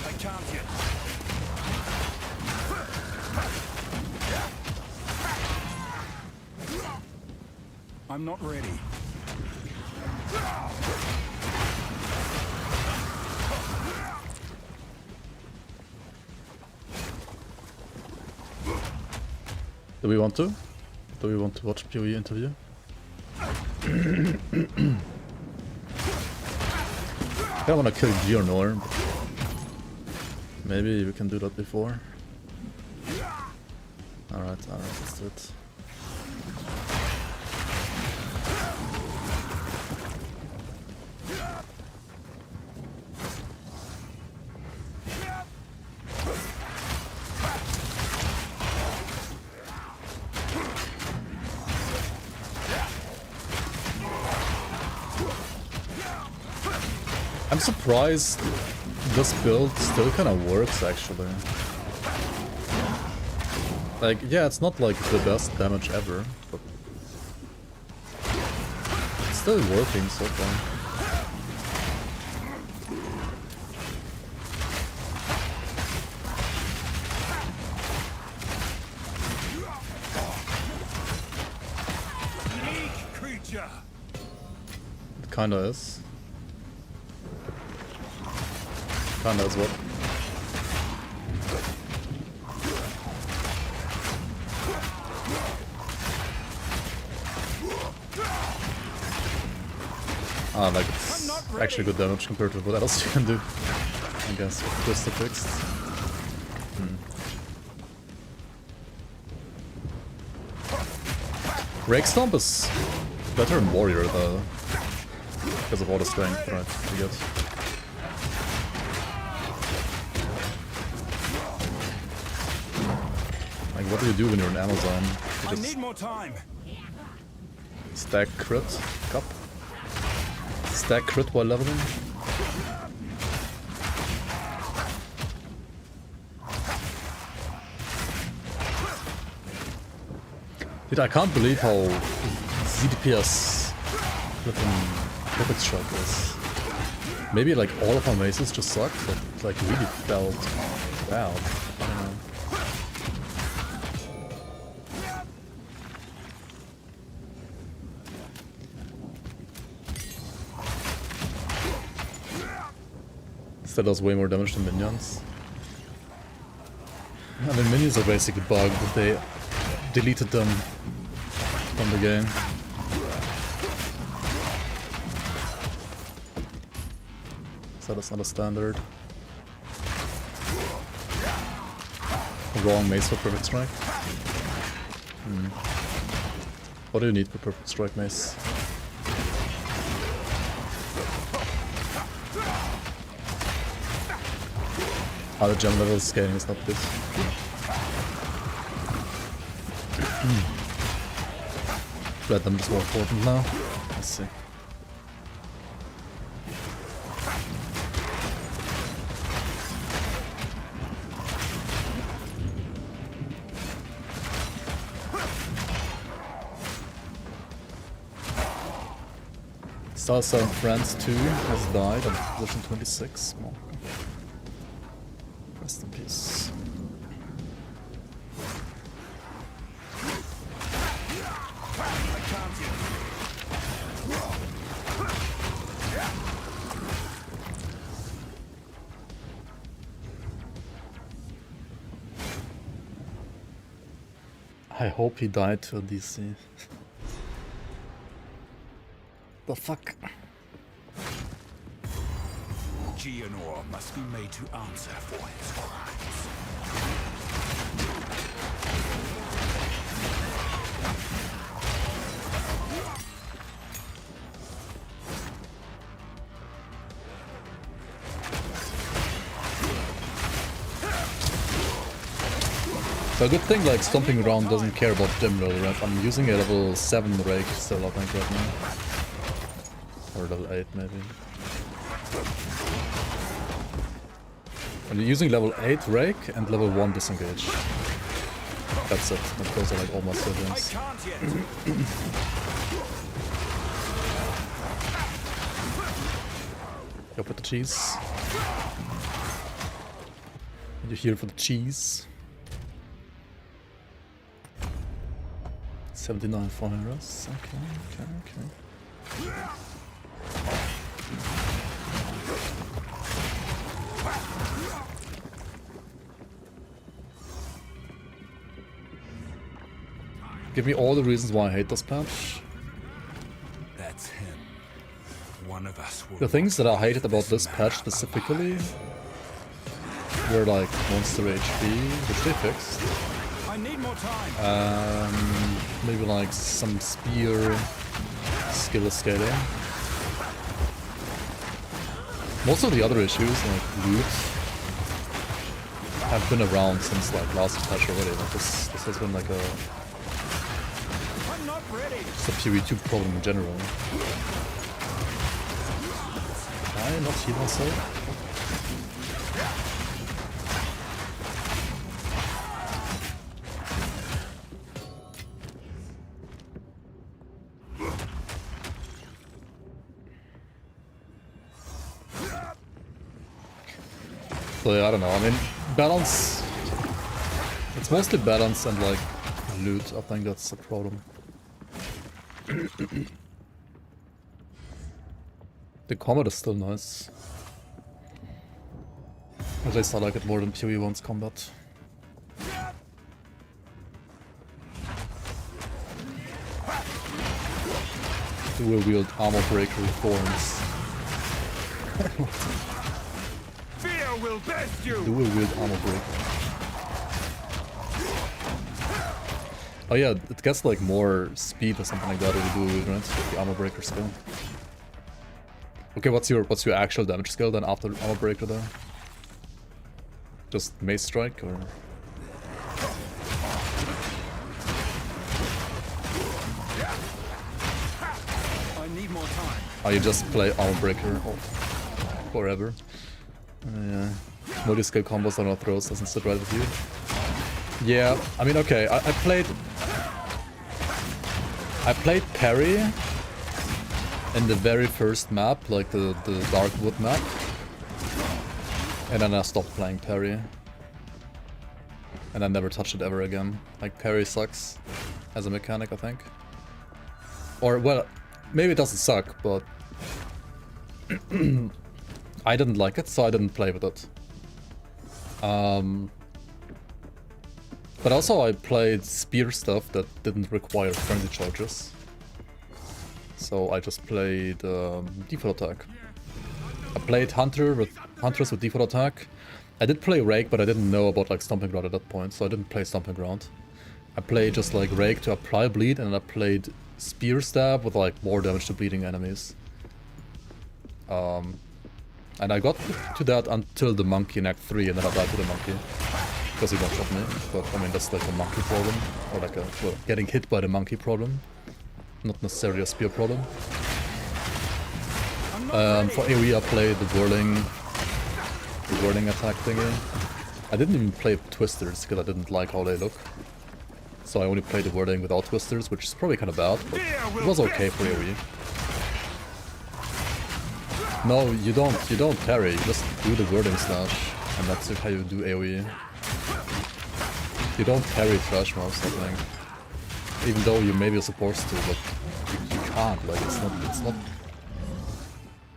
I can't yet. I'm not ready. Do we want to? Do we want to watch PoE interview? I don't want to kill Geonor, but maybe we can do that before. Alright, let's do it. I'm surprised this build still kind of works actually. Like, yeah, it's not like the best damage ever, but it's still working so far. It kinda is. Kinda is what? Ah, like it's actually good damage compared to what else you can do, I guess, with just the fixed. Rake Stomp is better in Warrior though, because of all the strength, right, you get. Like, what do you do when you're in Amazon? You just need more time. Stack crit, cup. Stack crit while leveling. Dude, I can't believe how ZDPS flipping Perfect Strike is. Maybe like all of our maces just sucked, but like really felt bad. I don't know. That does way more damage than minions. I mean, minions are basically bugged, but they deleted them from the game. So that's not a standard. Wrong mace for Perfect Strike. What do you need for Perfect Strike mace? The gem level scaling is not good. Platinum is more important now. Let's see. Star 7 Friends 2 has died on position 26. Come on. Rest in peace. I hope he died to a DC. The fuck? Geonor must be made to answer for his crimes. So a good thing like Stomping around doesn't care about gem roll, right? I'm using a level 7 rake still I think right now. Or level 8 maybe. I'm using level 8 rake and level 1 disengage. That's it. Those are like all my siblings. Go for the cheese. You're here for the cheese. 79 fires. Okay. Give me all the reasons why I hate this patch. That's him. one of us will The things that I hated about this patch specifically were like monster HP, which they fixed. I need more time. Maybe like some spear skill scaling. Most of the other issues, like loot, have been around since like last patch already. Like this has been like a just a PvE2 problem in general. Can I not heal myself? So yeah, I don't know, I mean, balance, it's mostly balance and like loot, I think that's the problem. The combat is still nice. At least I like it more than PoE1's combat. Dual wield armor breaker thorns. will best you. Dual wield armor breaker. Oh yeah, it gets like more speed or something like that with the dual wield, right? The armor breaker skill. Okay, what's your actual damage skill then after armor breaker there? Just mace strike or? I need more time. Oh, you just play armor breaker forever. Yeah. Multi-skill combos on our throws doesn't sit right with you. Yeah, I mean, okay, I played parry in the very first map, like the Darkwood map. And then I stopped playing parry. And I never touched it ever again. Like, parry sucks as a mechanic, I think. Or, well, maybe it doesn't suck, but I didn't like it, so I didn't play with it. But also I played spear stuff that didn't require frenzy charges. So I just played default attack. I played hunters with default attack. I did play rake, but I didn't know about like stomping ground at that point, so I didn't play stomping ground. I played just like rake to apply bleed, and I played spear stab with like more damage to bleeding enemies. And I got to that until the monkey in Act 3, and then I died to the monkey. Because he one-shot me. But I mean, that's like a monkey problem. Or like a, well, getting hit by the monkey problem. Not necessarily a spear problem. For AoE I played the whirling attack thingy. I didn't even play twisters, because I didn't like how they look. So I only played the whirling without twisters, which is probably kind of bad, but it was okay for AoE. No, you don't parry, you just do the whirling slash, and that's how you do AoE. You don't parry trash mobs, I think. Even though you maybe are supposed to, but you can't, like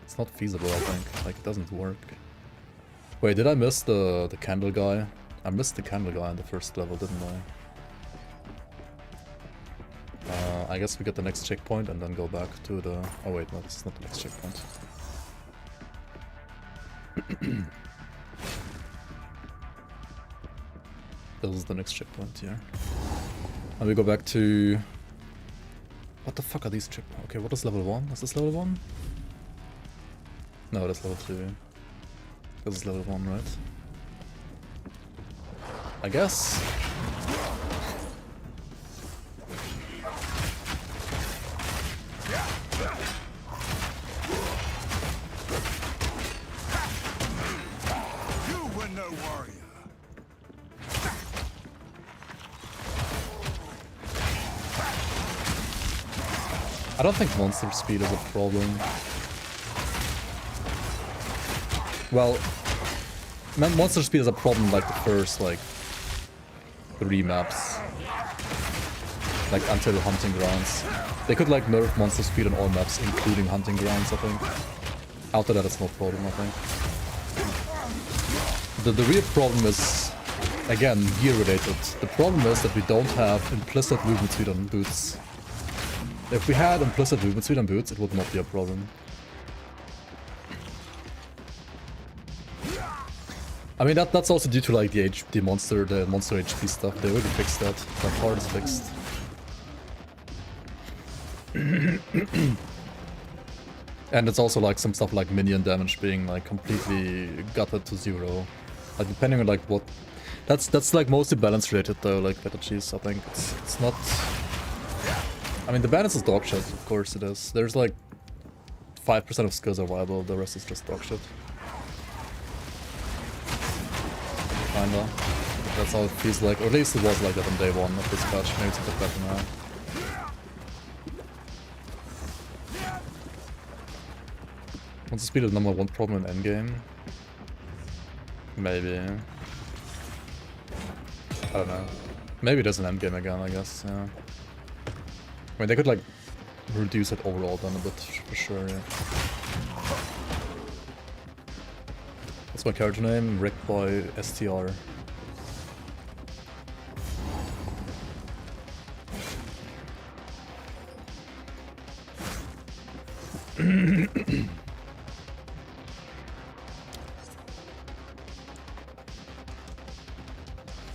it's not feasible, I think. Like, it doesn't work. Wait, did I miss the candle guy? I missed the candle guy in the first level, didn't I? I guess we get the next checkpoint and then go back to the... Oh wait, no, this is not the next checkpoint. This is the next checkpoint here. And we go back to... What the fuck are these checkpoints? Okay, what is level 1? Is this level 1? No, that's level 2. This is level 1, right? I guess. You were no warrior. I don't think monster speed is a problem. Well, monster speed is a problem like the first, like, 3 maps. Like, until Hunting Grounds. They could, like, nerf monster speed on all maps, including Hunting Grounds, I think. After that, it's no problem, I think. The real problem is, again, gear-related. The problem is that we don't have implicit movement speed on boots. If we had implicit movement speed on boots, it would not be a problem. I mean, that's also due to like the monster HP stuff. They already fixed that. That part is fixed. And it's also like some stuff like minion damage being like completely gutted to 0. Like depending on like what. That's like mostly balance related though, like better cheese. I think it's not. I mean, the balance is dog shit. Of course it is. There's like 5% of skills are viable. The rest is just dog shit. Kinda. That's how it feels like, or at least it was like that on day 1 of this patch. Maybe it's a bit better now. Wants to speed is number 1 problem in endgame? Maybe. I don't know. Maybe there's an endgame again, I guess, yeah. I mean, they could like reduce it overall then a bit, for sure, yeah. What's my character name? Rick by STR.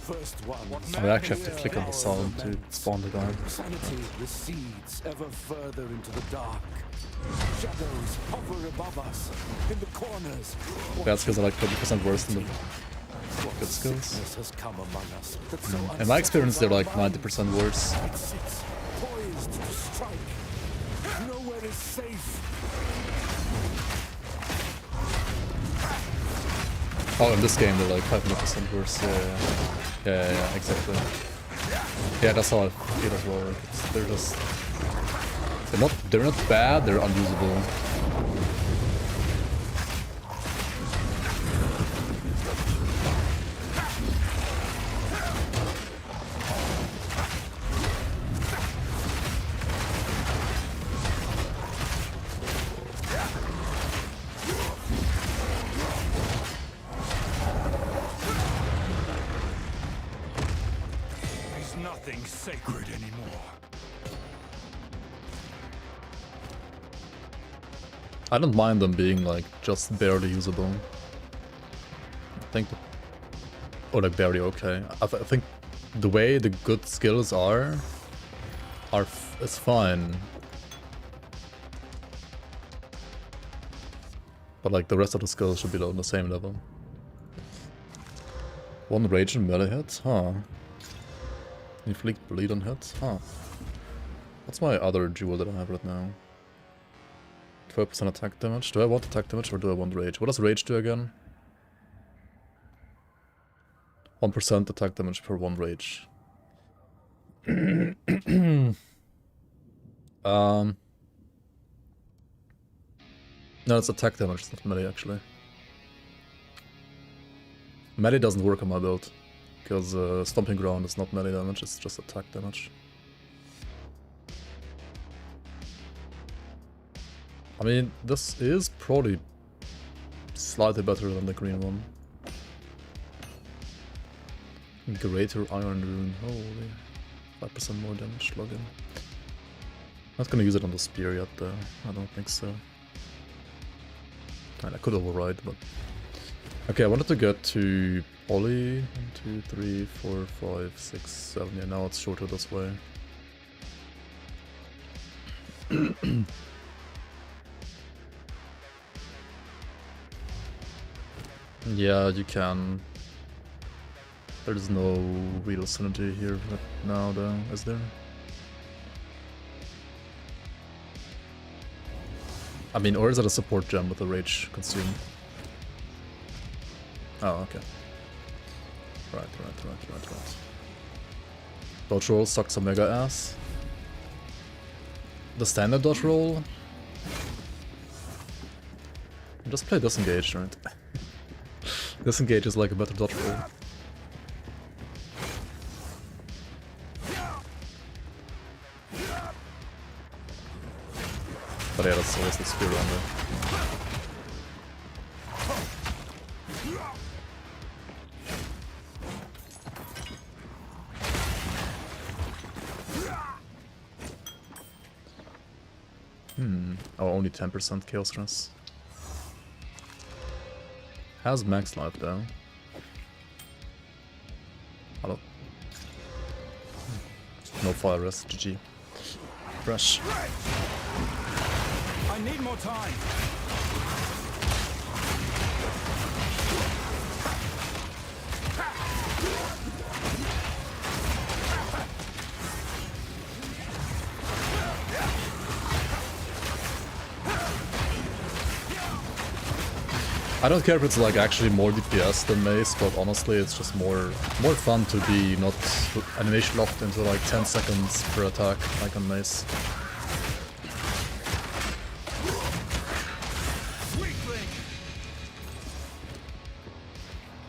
First one. I actually have to click on the sound to spawn the guy. Sanity recedes ever further into the dark. Shadows hover above us, in the corners. Bad skills are like 20% worse than the good skills. Has come among us. In my experience, they're like 90% worse. It sits poised to strike. Nowhere is safe. Oh, in this game they're like 500% worse. Yeah, exactly. Yeah, that's how I feel as well. They're not bad. They're unusable. Nothing sacred anymore. I don't mind them being like just barely usable. I think, or like barely okay. I think the way the good skills are is fine. But like the rest of the skills should be on the same level. 1 rage and melee hit, huh? Inflict bleed on hit, huh? What's my other jewel that I have right now? 12% attack damage. Do I want attack damage or do I want rage? What does rage do again? 1% attack damage per 1 rage. No, it's attack damage, it's not melee actually. Melee doesn't work on my build, because Stomping Ground is not melee damage, it's just attack damage. I mean, this is probably slightly better than the green one. Greater Iron Rune, holy. 5% more damage, login. Not gonna use it on the spear yet though, I don't think so. I could override, but... Okay, I wanted to get to Ollie. 1, 2, 3, 4, 5, 6, 7. Yeah, now it's shorter this way. Yeah, you can. There's no real synergy here right now, though, is there? I mean, or is it a support gem with a rage consume? Oh, okay. Right. Dodge roll sucks a mega ass. The standard dodge roll? Just play disengage, right? Disengage is like a better dodge roll. But yeah, that's always the spear on there. Oh, only 10% chaos stress. Has max life though. No fire rest, GG. Fresh. I need more time. I don't care if it's like actually more DPS than Mace, but honestly it's just more fun to be not animation locked into like 10 seconds per attack like on Mace.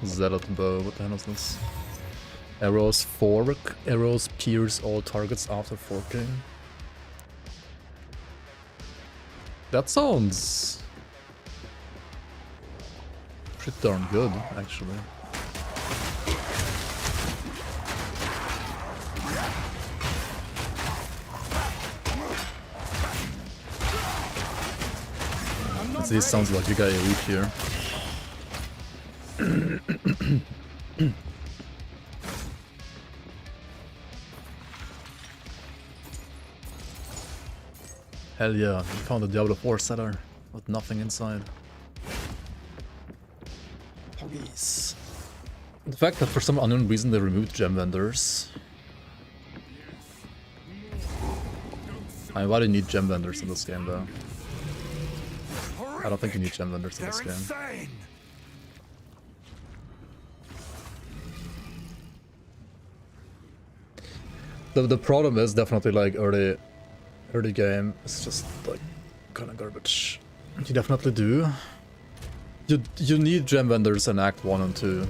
Zealot bow, what the hell is this? Arrows fork. Arrows pierce all targets after forking. That sounds pretty darn good, actually. This sounds like you got a leap here. Hell yeah, we found a Diablo 4 setter with nothing inside. Poggies. The fact that for some unknown reason they removed gem vendors. I mean, why do you need gem vendors in this game though? I don't think you need gem vendors in this game. The problem is definitely like early game. It's just like kind of garbage. You definitely do. You need gem vendors in Act 1 and 2.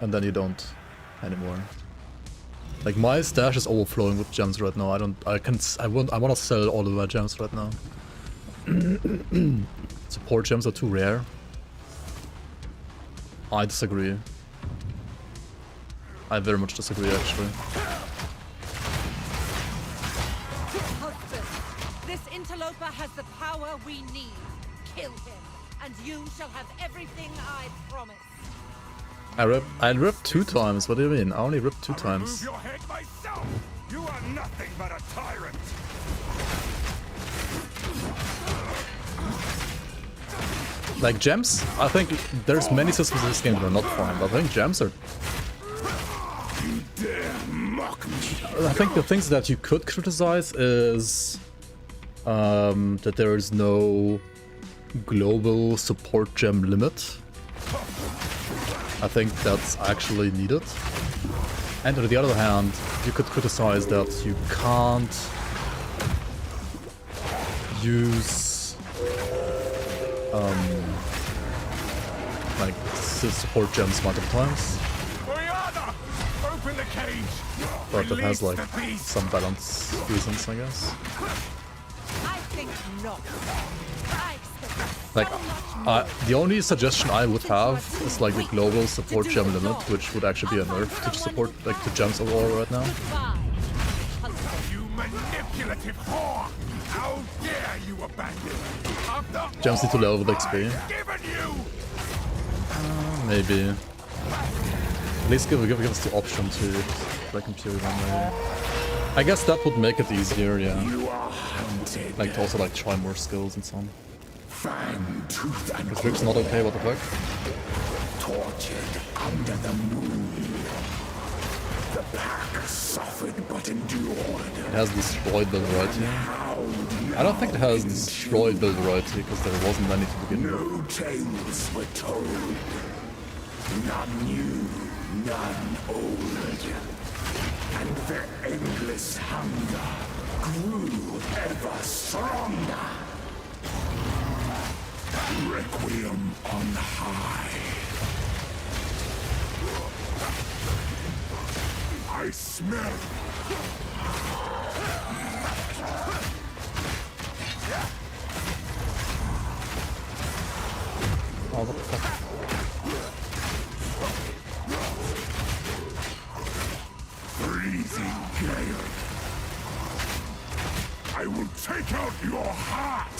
And then you don't anymore. Like my stash is overflowing with gems right now. I want to sell all of my gems right now. Support gems are too rare. I disagree. I very much disagree, actually. Husband, this interloper has the power we need. Kill him, and you shall have everything I promise. I ripped 2 times. What do you mean? I only ripped 2 times. Your head myself. You are nothing but a tyrant. Like gems, I think there's many systems in this game that are not fine, but I think gems are. I think the things that you could criticize is that there is no global support gem limit. I think that's actually needed. And on the other hand, you could criticize that you can't use like support gems multiple times. Open the cage. But that has like some balance reasons, I guess. I think not. Like, the only suggestion I would have is like the global support gem limit, which would actually be a nerf to support like the gems overall right now. You manipulative whore! How dare you abandon me? Gems need to level with XP. Maybe. At least give us the option to like impure them maybe. I guess that would make it easier, yeah. Like to also like try more skills and so on. Because Rick's not okay, what the fuck? Tortured under the moon. The pack suffered but endured. It has destroyed the variety. I don't think it has destroyed the variety because there wasn't any to begin with. No tales were told. None new, none old. And their endless hunger grew ever stronger. Requiem on high. I smell. Oh, what the fuck? Freezing gale. I will take out your heart.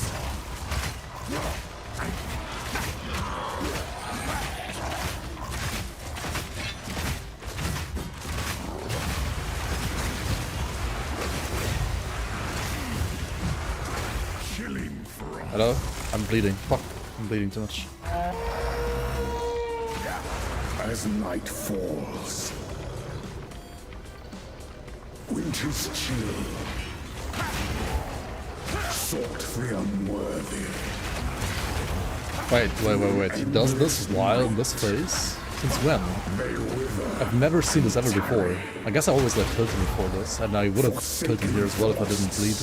Hello? I'm bleeding. Fuck. I'm bleeding too much. As night falls, winter's chill sought the unworthy. Wait. He does this while in this phase? Since when? I've never seen this ever before. I guess I always like killed him before this, and I would have killed him here as well if I didn't bleed.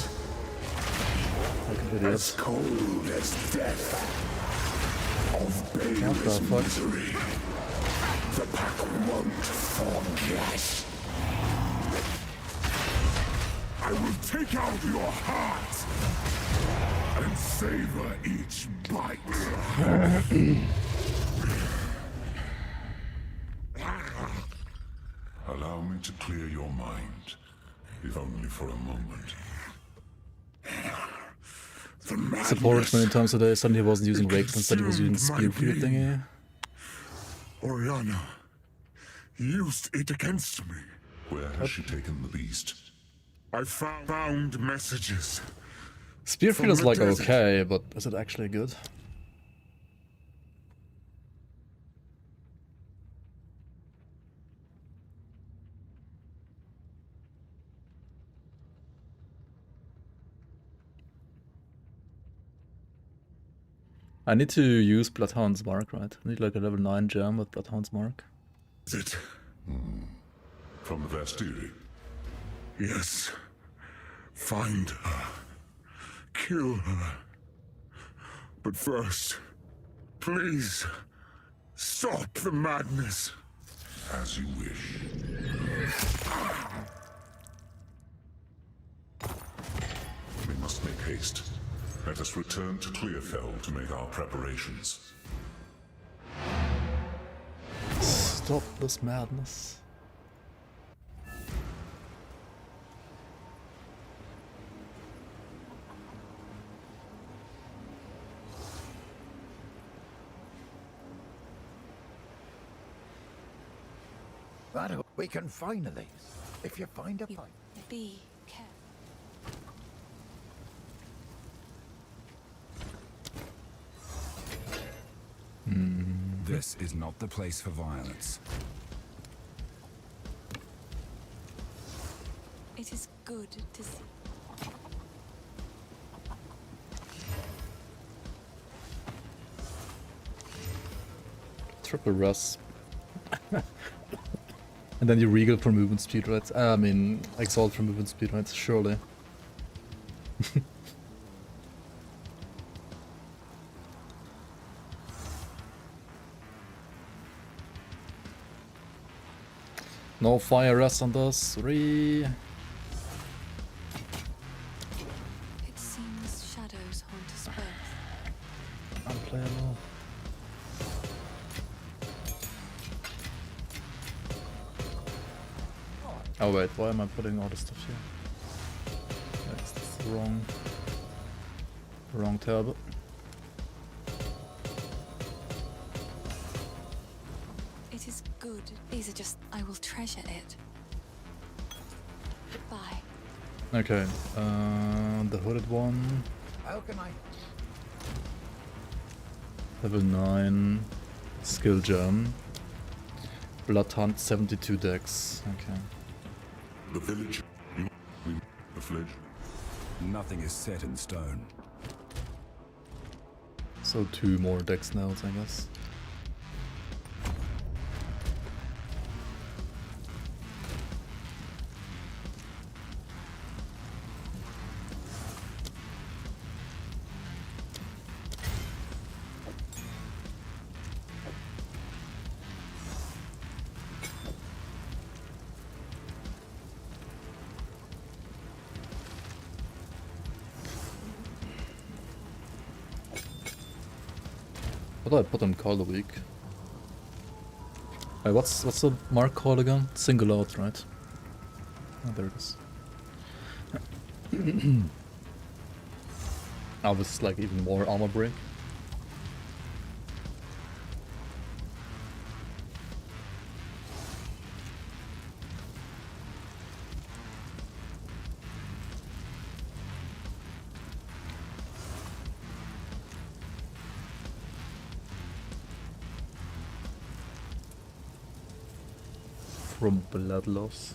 Like an idiot. As cold as death. Of What the baleless fuck? misery. The pack won't forget. I will take out your heart and savor each bite. Allow me to clear your mind, if only for a moment. Supported many times today, suddenly he wasn't using Rake, instead he was using Spear Field thingy. Oriana used it against me. Where has she taken the beast? I found messages. Spear From Field is the like desert. okay, but is it actually good? I need to use Bloodhound's Mark, right? I need like a level 9 gem with Bloodhound's Mark. Is it? From the Vastiri? Yes. Find her. Kill her. But first, please, stop the madness. As you wish. We must make haste. Let us return to Clearfell to make our preparations. Stop this madness. That we can finally, if you find a pipe. Be careful. This is not the place for violence. It is good to see. Triple Russ. And then you Regal for movement speed, right? I mean, Exalt for movement speed, right? Surely. No fire rest on this. 3. It seems shadows haunt us both. Unplayable. Oh wait, why am I putting all this stuff here? That's the wrong tab. It is good. These are just... I will treasure it. Goodbye. Okay, the hooded one. How can I? Level 9. Skill gem. Blood Hunt 72 dex. Okay. The village. The fledge. Nothing is set in stone. So 2 more dex nodes, I guess. What do I put on Call of the Week? Hey, what's the mark called again? Single out, right? Oh, there it is. Now this is like even more armor break. From blood loss.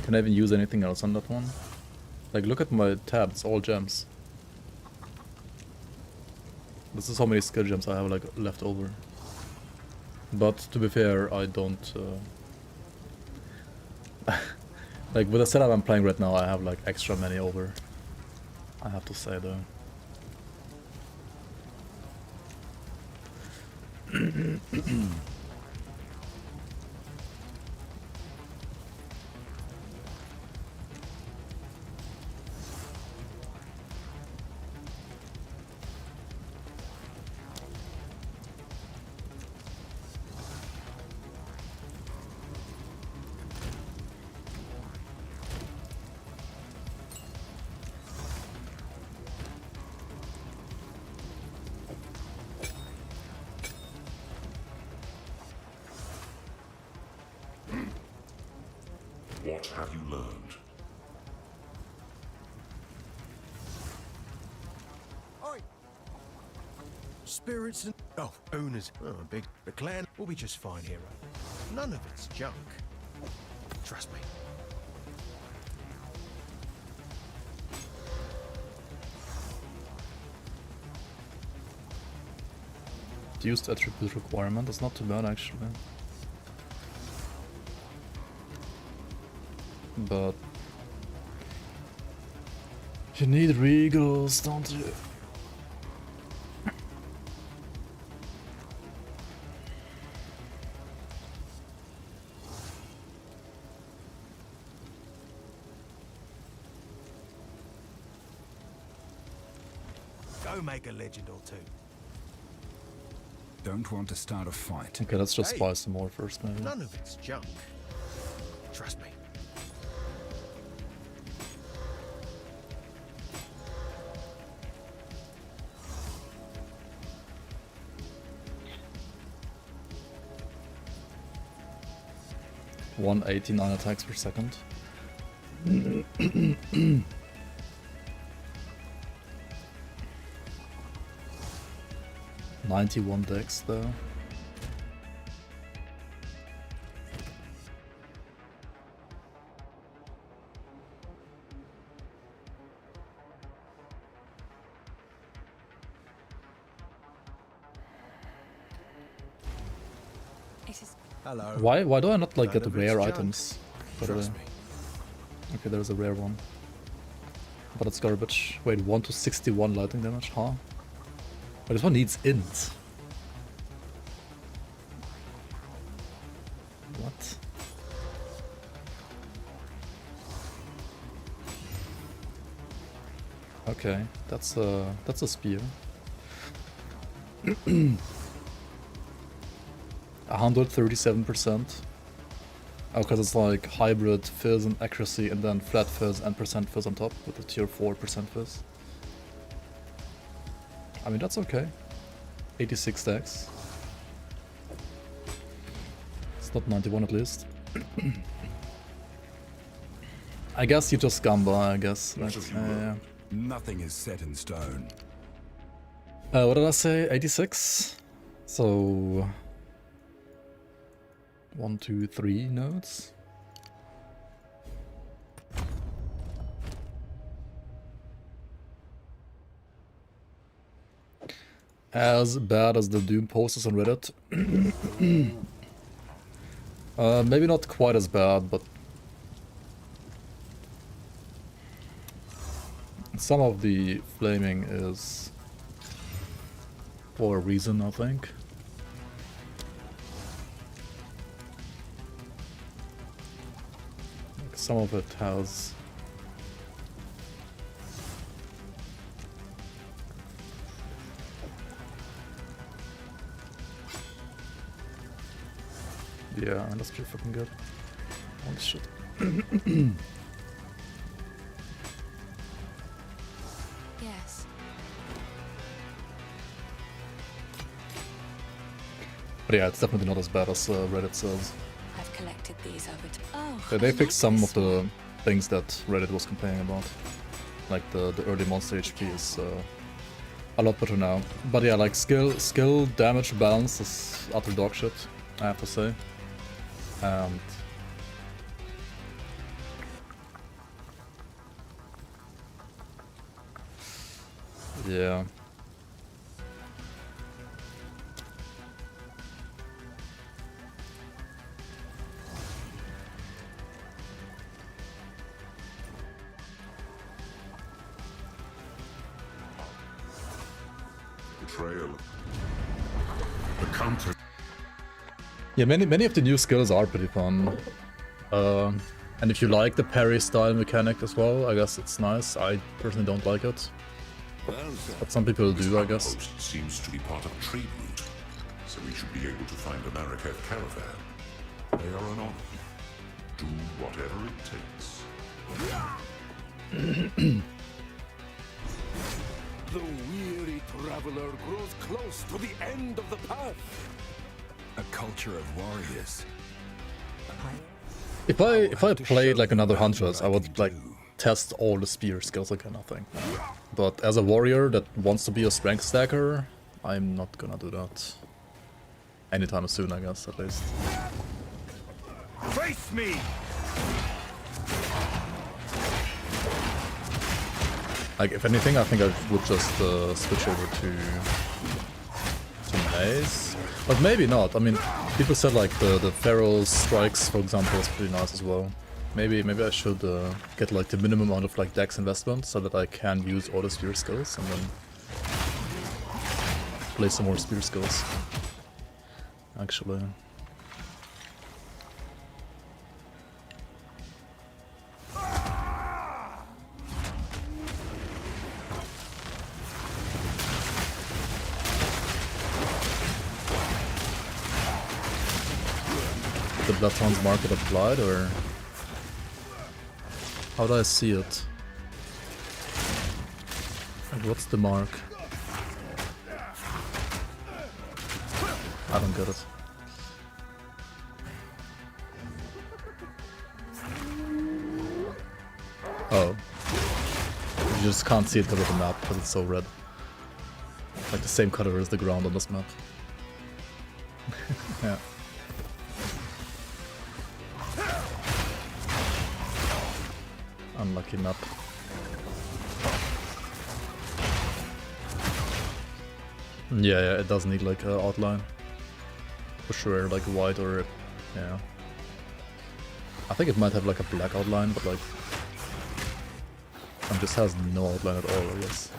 Can I even use anything else on that one? Like, look at my tab, it's all gems. This is how many skill gems I have like left over. But to be fair, I don't like with the setup I'm playing right now, I have like extra many over. I have to say though. What have you learned? Oi! Spirits and... Oh, owners. Oh, big... The clan will be just fine, hero. None of it's junk. Trust me. Reduced attribute requirement, that's not too bad actually. But you need regals, don't you? Go make a legend or two. Don't want to start a fight. Okay, let's just Hey, buy some more first maybe. None of it's junk. Trust me. $189 attacks per second. 91 dex though. Hello. Why do I not like None get of rare it's junk. items? By the way? Trust me. Okay, there's a rare one. But it's garbage. Wait, 1 to 61 lightning damage, huh? But this one needs int. What? Okay, that's a spear. 137%. Oh, because it's like hybrid fizz and accuracy and then flat fizz and percent fizz on top with the tier 4% fizz. I mean, that's okay. 86 stacks. It's not 91 at least. I guess you just gamba, I guess. What That's, have you learned? Nothing is set in stone. what did I say? 86? So... 1, 2, 3 nodes. As bad as the Doom posters on Reddit. Maybe not quite as bad, but some of the flaming is for a reason, I think. Some of it has yeah, that's pretty fucking good. Holy shit. Yes. But yeah, it's definitely not as bad as Reddit says. I've collected these over to. Oh, They fixed some of the things that Reddit was complaining about. Like the early monster HP is a lot better now. But yeah, like skill damage balance is utter dog shit, I have to say. And yeah. Betrayal. The counter. Yeah, many of the new skills are pretty fun. And if you like the parry style mechanic as well, I guess it's nice. I personally don't like it. But some people do, I guess. Outpost seems to be part of trade route, so we should be able to find a Marikev caravan. They are an honor. Do whatever it takes. The weary traveler grows close to the end of the path. A culture of warriors. If I played like another Huntress, I would like test all the spear skills again, I think. But as a warrior that wants to be a strength stacker, I'm not gonna do that. Anytime soon, I guess, at least. Face me! Like, if anything, I think I would just switch over to Maze. But maybe not. I mean, people said like the Feral Strikes, for example, is pretty nice as well. Maybe I should get like the minimum amount of like dex investment so that I can use all the spear skills and then play some more spear skills. Actually. The Bloodhound's market applied, or how do I see it? Like, what's the mark? I don't get it. Oh. You just can't see it because of the map, because it's so red. Like the same color as the ground on this map. Yeah. Unlucky map. Yeah, it does need like an outline. For sure, like white or... yeah. I think it might have like a black outline, but like... it just has no outline at all, I guess.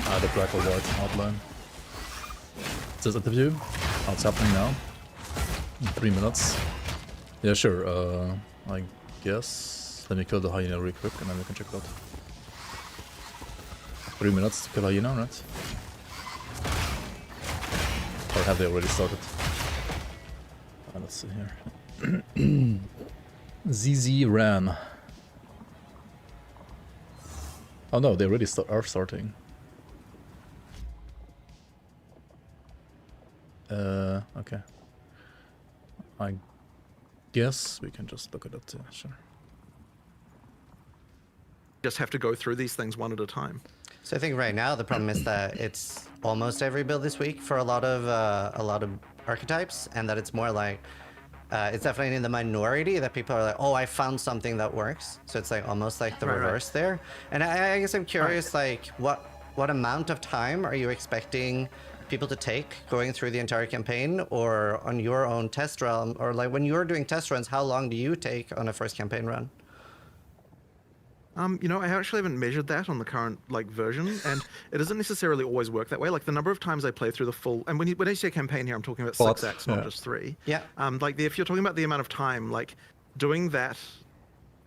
Either black or white outline. Is this interview? Oh, it's happening now. In 3 minutes. Yeah, sure, I guess. Let me kill the hyena real quick and then we can check it out. 3 minutes to kill hyena, right? Or have they already started? Let's see here. ZZ ran. Oh no, they already are starting. Okay. I guess we can just look at it, sure. Just have to go through these things one at a time. So I think right now the problem is that it's almost every build this week for a lot of archetypes, and that it's more like it's definitely in the minority that people are like, oh, I found something that works. So it's like almost like the reverse there. And I guess I'm curious, like what amount of time are you expecting people to take going through the entire campaign, or on your own test run, or like when you're doing test runs, how long do you take on a first campaign run? You know, I actually haven't measured that on the current like version, and it doesn't necessarily always work that way. Like the number of times I play through the full, and when I say campaign here, I'm talking about 6 acts, not just 3. Yeah. Like if you're talking about the amount of time, like doing that,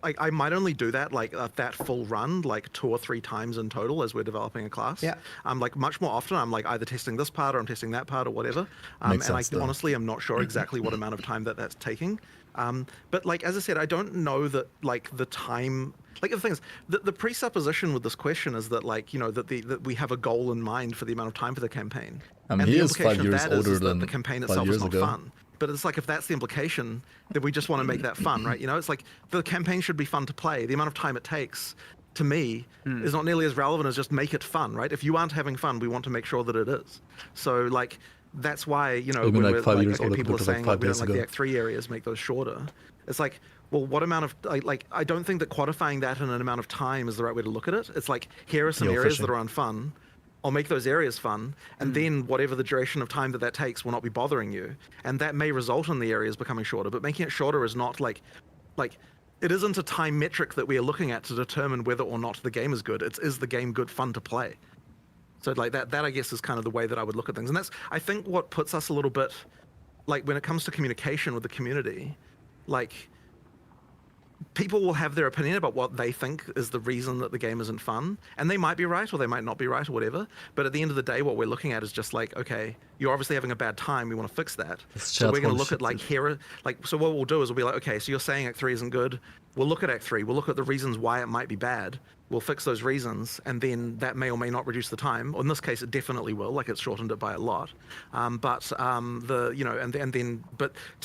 I might only do that like that full run like 2 or 3 times in total as we're developing a class. Yeah. Like much more often, I'm like either testing this part or I'm testing that part or whatever. And I honestly am not sure exactly what amount of time that's taking. But like as I said, I don't know that like the time. Like the thing is, the presupposition with this question is that like that we have a goal in mind for the amount of time for the campaign. And the he is implication 5 years of that older is that than the campaign 5 itself is years not ago. fun. But it's like if that's the implication, then we just want to make that fun, right? It's like the campaign should be fun to play. The amount of time it takes, to me, is not nearly as relevant as just make it fun, right? If you aren't having fun, we want to make sure that it is. So like that's why when like we're 5 like, years okay, older people are compared to, like, saying 5 like we don't days like the ago. Act 3 areas, make those shorter. It's like, well, what amount of like I don't think that quantifying that in an amount of time is the right way to look at it. It's like here are some You're areas fishing. that are unfun. I'll make those areas fun, and then whatever the duration of time that takes will not be bothering you, and that may result in the areas becoming shorter. But making it shorter is not like it isn't a time metric that we are looking at to determine whether or not the game is good. Is the game good fun to play? So like that I guess is kind of the way that I would look at things, and that's I think what puts us a little bit like when it comes to communication with the community, like. People will have their opinion about what they think is the reason that the game isn't fun, and they might be right or they might not be right or whatever. But at the end of the day, what we're looking at is just like, okay, you're obviously having a bad time. We want to fix that. So we're going to look at like here, like so. What we'll do is we'll be like, okay, so you're saying Act 3 isn't good. We'll look at Act 3. We'll look at the reasons why it might be bad. We'll fix those reasons, and then that may or may not reduce the time. Or in this case, it definitely will. Like it's shortened it by a lot. But to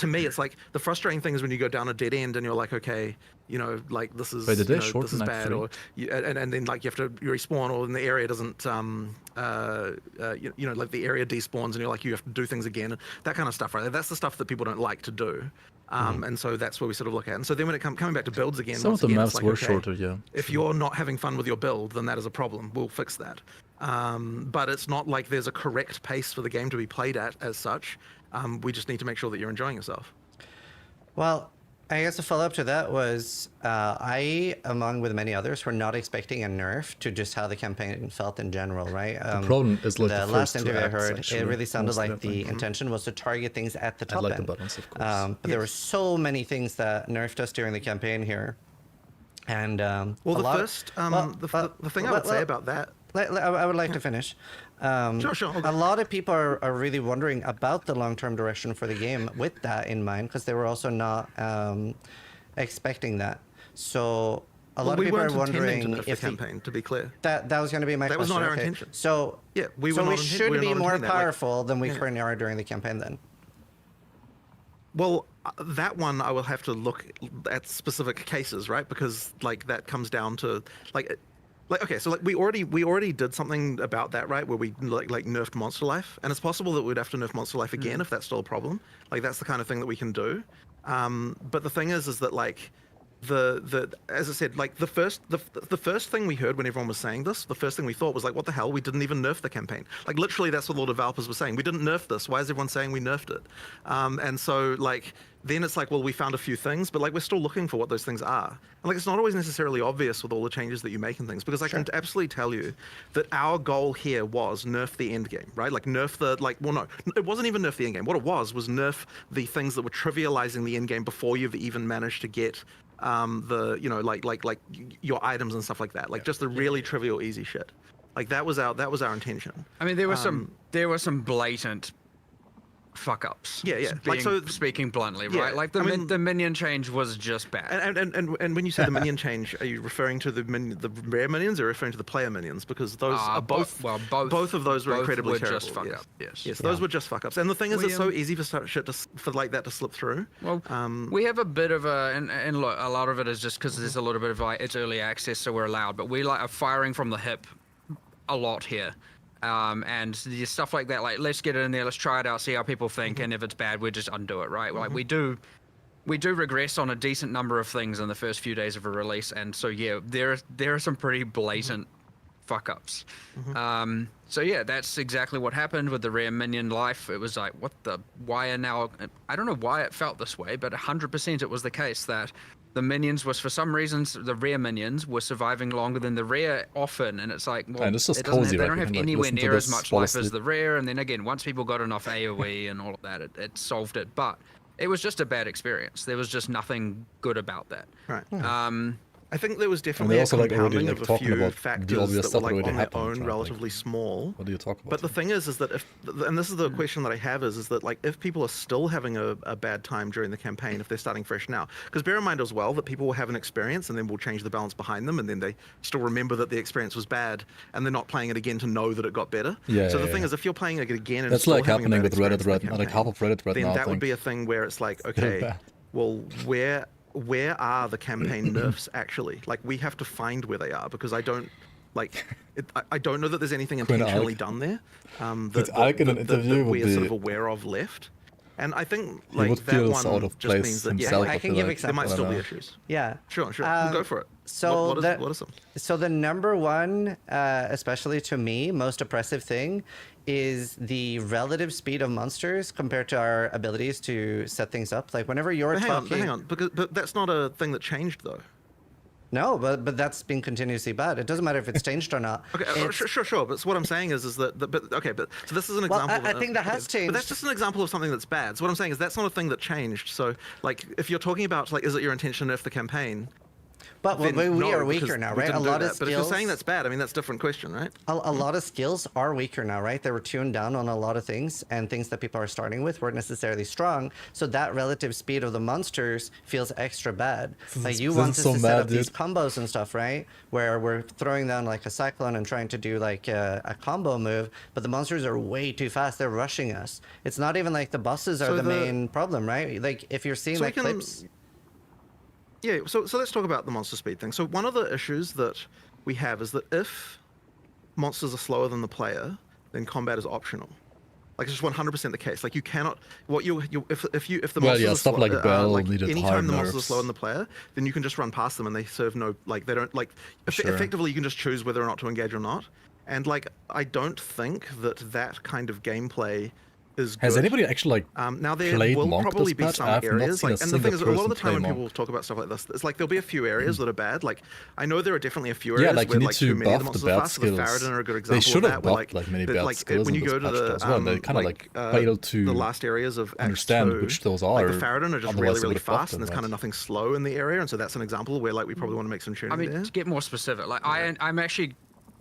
me, it's like the frustrating thing is when you go down a dead end and you're like, okay, like this is Wait, did they this shorten is Act bad, 3? or and then like you have to respawn, or then the area doesn't like the area despawns, and you're like you have to do things again, that kind of stuff, right? That's the stuff that people don't like to do. And so that's where we sort of look at. And so then when it coming back to builds again, Some once of the again, maps it's like, were okay, shorter, yeah. if you're not having fun with your build, then that is a problem. We'll fix that. But it's not like there's a correct pace for the game to be played at as such. We just need to make sure that you're enjoying yourself. Well, I guess a follow-up to that was I, along with many others, were not expecting a nerf to just how the campaign felt in general, right? The problem is like the the last first interview I acts, heard, actually, it really sounded most like definitely. the intention was to target things at the top like end. the buttons, of course. But there were so many things that nerfed us during the campaign here. And the thing I would say about that. I would like to finish. Sure. A lot of people are really wondering about the long-term direction for the game with that in mind, because they were also not expecting that. So a lot of people are wondering if the campaign, to be clear. That was going to be my question. That was not our okay. intention. So yeah, we should be more powerful than we yeah. currently are during the campaign then. Well, that one I will have to look at specific cases, right? Because like that comes down to like okay, so like we already did something about that, right? Where we like nerfed Monster Life, and it's possible that we'd have to nerf Monster Life again if that's still a problem. Like that's the kind of thing that we can do. But the thing is that like as I said, like the first thing we heard when everyone was saying this, the first thing we thought was like, what the hell? We didn't even nerf the campaign. Like literally, that's what all the developers were saying. We didn't nerf this. Why is everyone saying we nerfed it? And so like then it's like, well, we found a few things, but like we're still looking for what those things are. And like it's not always necessarily obvious with all the changes that you make and things, because I can absolutely tell you that our goal here was nerf the end game, right? Like nerf the no, it wasn't even nerf the end game. What it was nerf the things that were trivializing the end game before you've even managed to get like your items and stuff like that, like just the really trivial easy shit. Like that was our intention. I mean, there were some blatant fuck ups. Yeah. Speaking bluntly, right? Like the minion change was just bad. And when you say the minion change, are you referring to the rare minions or referring to the player minions? Because those are both. Well, both of those were incredibly terrible. Just fuck up. Yes. Those were just fuck ups. And the thing is, it's so easy for shit for like that to slip through. Well, we have a bit of and look, a lot of it is just because there's a little bit of like it's early access, so we're allowed. But we like are firing from the hip a lot here. And the stuff like that, like let's get it in there, let's try it out, see how people think, and if it's bad, we just undo it, right? Like we do regress on a decent number of things in the first few days of a release, and so yeah, there are some pretty blatant fuck ups. So yeah, that's exactly what happened with the rare minion life. It was like, why are now? I don't know why it felt this way, but 100% it was the case that the minions was, for some reasons, the rare minions were surviving longer than the rare often, and it's like, well, and it's just it doesn't cozy, they right? don't have You can, like, anywhere listen to near as this much while life as asleep. the rare, and then again, once people got enough AoE and all of that, it solved it. But it was just a bad experience. There was just nothing good about that. Right. I think there was they're definitely a also, like, already, compounding like, of a talking few about the factors obvious that were stuff that like already on their happened, own right? Like, relatively small. What do you talk about? But the thing is that if, and this is the question that I have is that like if people are still having a bad time during the campaign, if they're starting fresh now, because bear in mind as well that people will have an experience and then we'll change the balance behind them and then they still remember that the experience was bad and they're not playing it again to know that it got better. Yeah, So the yeah, thing yeah. is, if you're playing it again and That's still like having a happening bad with Reddit experience in right, the like half of Reddit right then now. that I would think. be a thing where it's like, Still okay, bad. well, where are the campaign nerfs actually? Like we have to find where they are because I don't like I don't know that there's anything Quinn intentionally Alec. done there Did Alec in an interview that with we're sort the- of aware of left. And I think He like would that feel one out of just place means that himself. I can give there examples. might I don't still be know. issues. Yeah. Sure. We'll go for it. So what are some? So the number one, especially to me, most oppressive thing is the relative speed of monsters compared to our abilities to set things up. Like whenever you're But talking... hang on, but that's not a thing that changed though. No, but that's been continuously bad. It doesn't matter if it's changed or not. Okay, It's- sure. But what I'm saying is that, but so this is an Well, example. I think that has changed. But that's just an example of something that's bad. So what I'm saying is that's not a thing that changed. So like, if you're talking about like, is it your intention to nerf the campaign? But then we no, are because weaker now, we right? A didn't do lot of that. But if you're saying skills- that's bad, I mean that's a different question, right? A lot of skills are weaker now, right? They were tuned down on a lot of things, and things that people are starting with weren't necessarily strong. So that relative speed of the monsters feels extra bad. Like you this want is us so to set mad, up these dude. combos and stuff, right? Where we're throwing down like a cyclone and trying to do like a combo move, but the monsters are way too fast. They're rushing us. It's not even like the bosses are So the the- main problem, right? Like if you're seeing So we like can- clips. Yeah, so let's talk about the monster speed thing. So one of the issues that we have is that if monsters are slower than the player, then combat is optional. Like it's just 100% the case. Like you cannot if the Well, monsters yeah, are stuff slow, like Bell like needed hard anytime the monsters are nerfs. slower than the player, then you can just run past them and they serve no like they don't like Sure. effectively you can just choose whether or not to engage or not. And like I don't think that kind of gameplay is Has good. anybody actually like Now there played will Monk probably this be patch? some I've not areas, seen like, a and the thing is, a single lot of the person time when play people Monk. talk about stuff like this, it's like there'll be a few areas that are bad. Like I know there are definitely a few Yeah, areas like, you where need like to too many of the buff the monsters are bad fast. The skills. Faradin are a good They example should of have that. Where buffed, like, many bad like skills when in you go this to patch the as well. They kinda, like, fail to the last areas of Act understand 2, which those like are, the Faradin are just otherwise really they really would've buffed fast, and them, there's kind of right? nothing slow in the area, and so that's an example where like we probably want to make some tuning I mean, there. to get more specific, like I'm actually,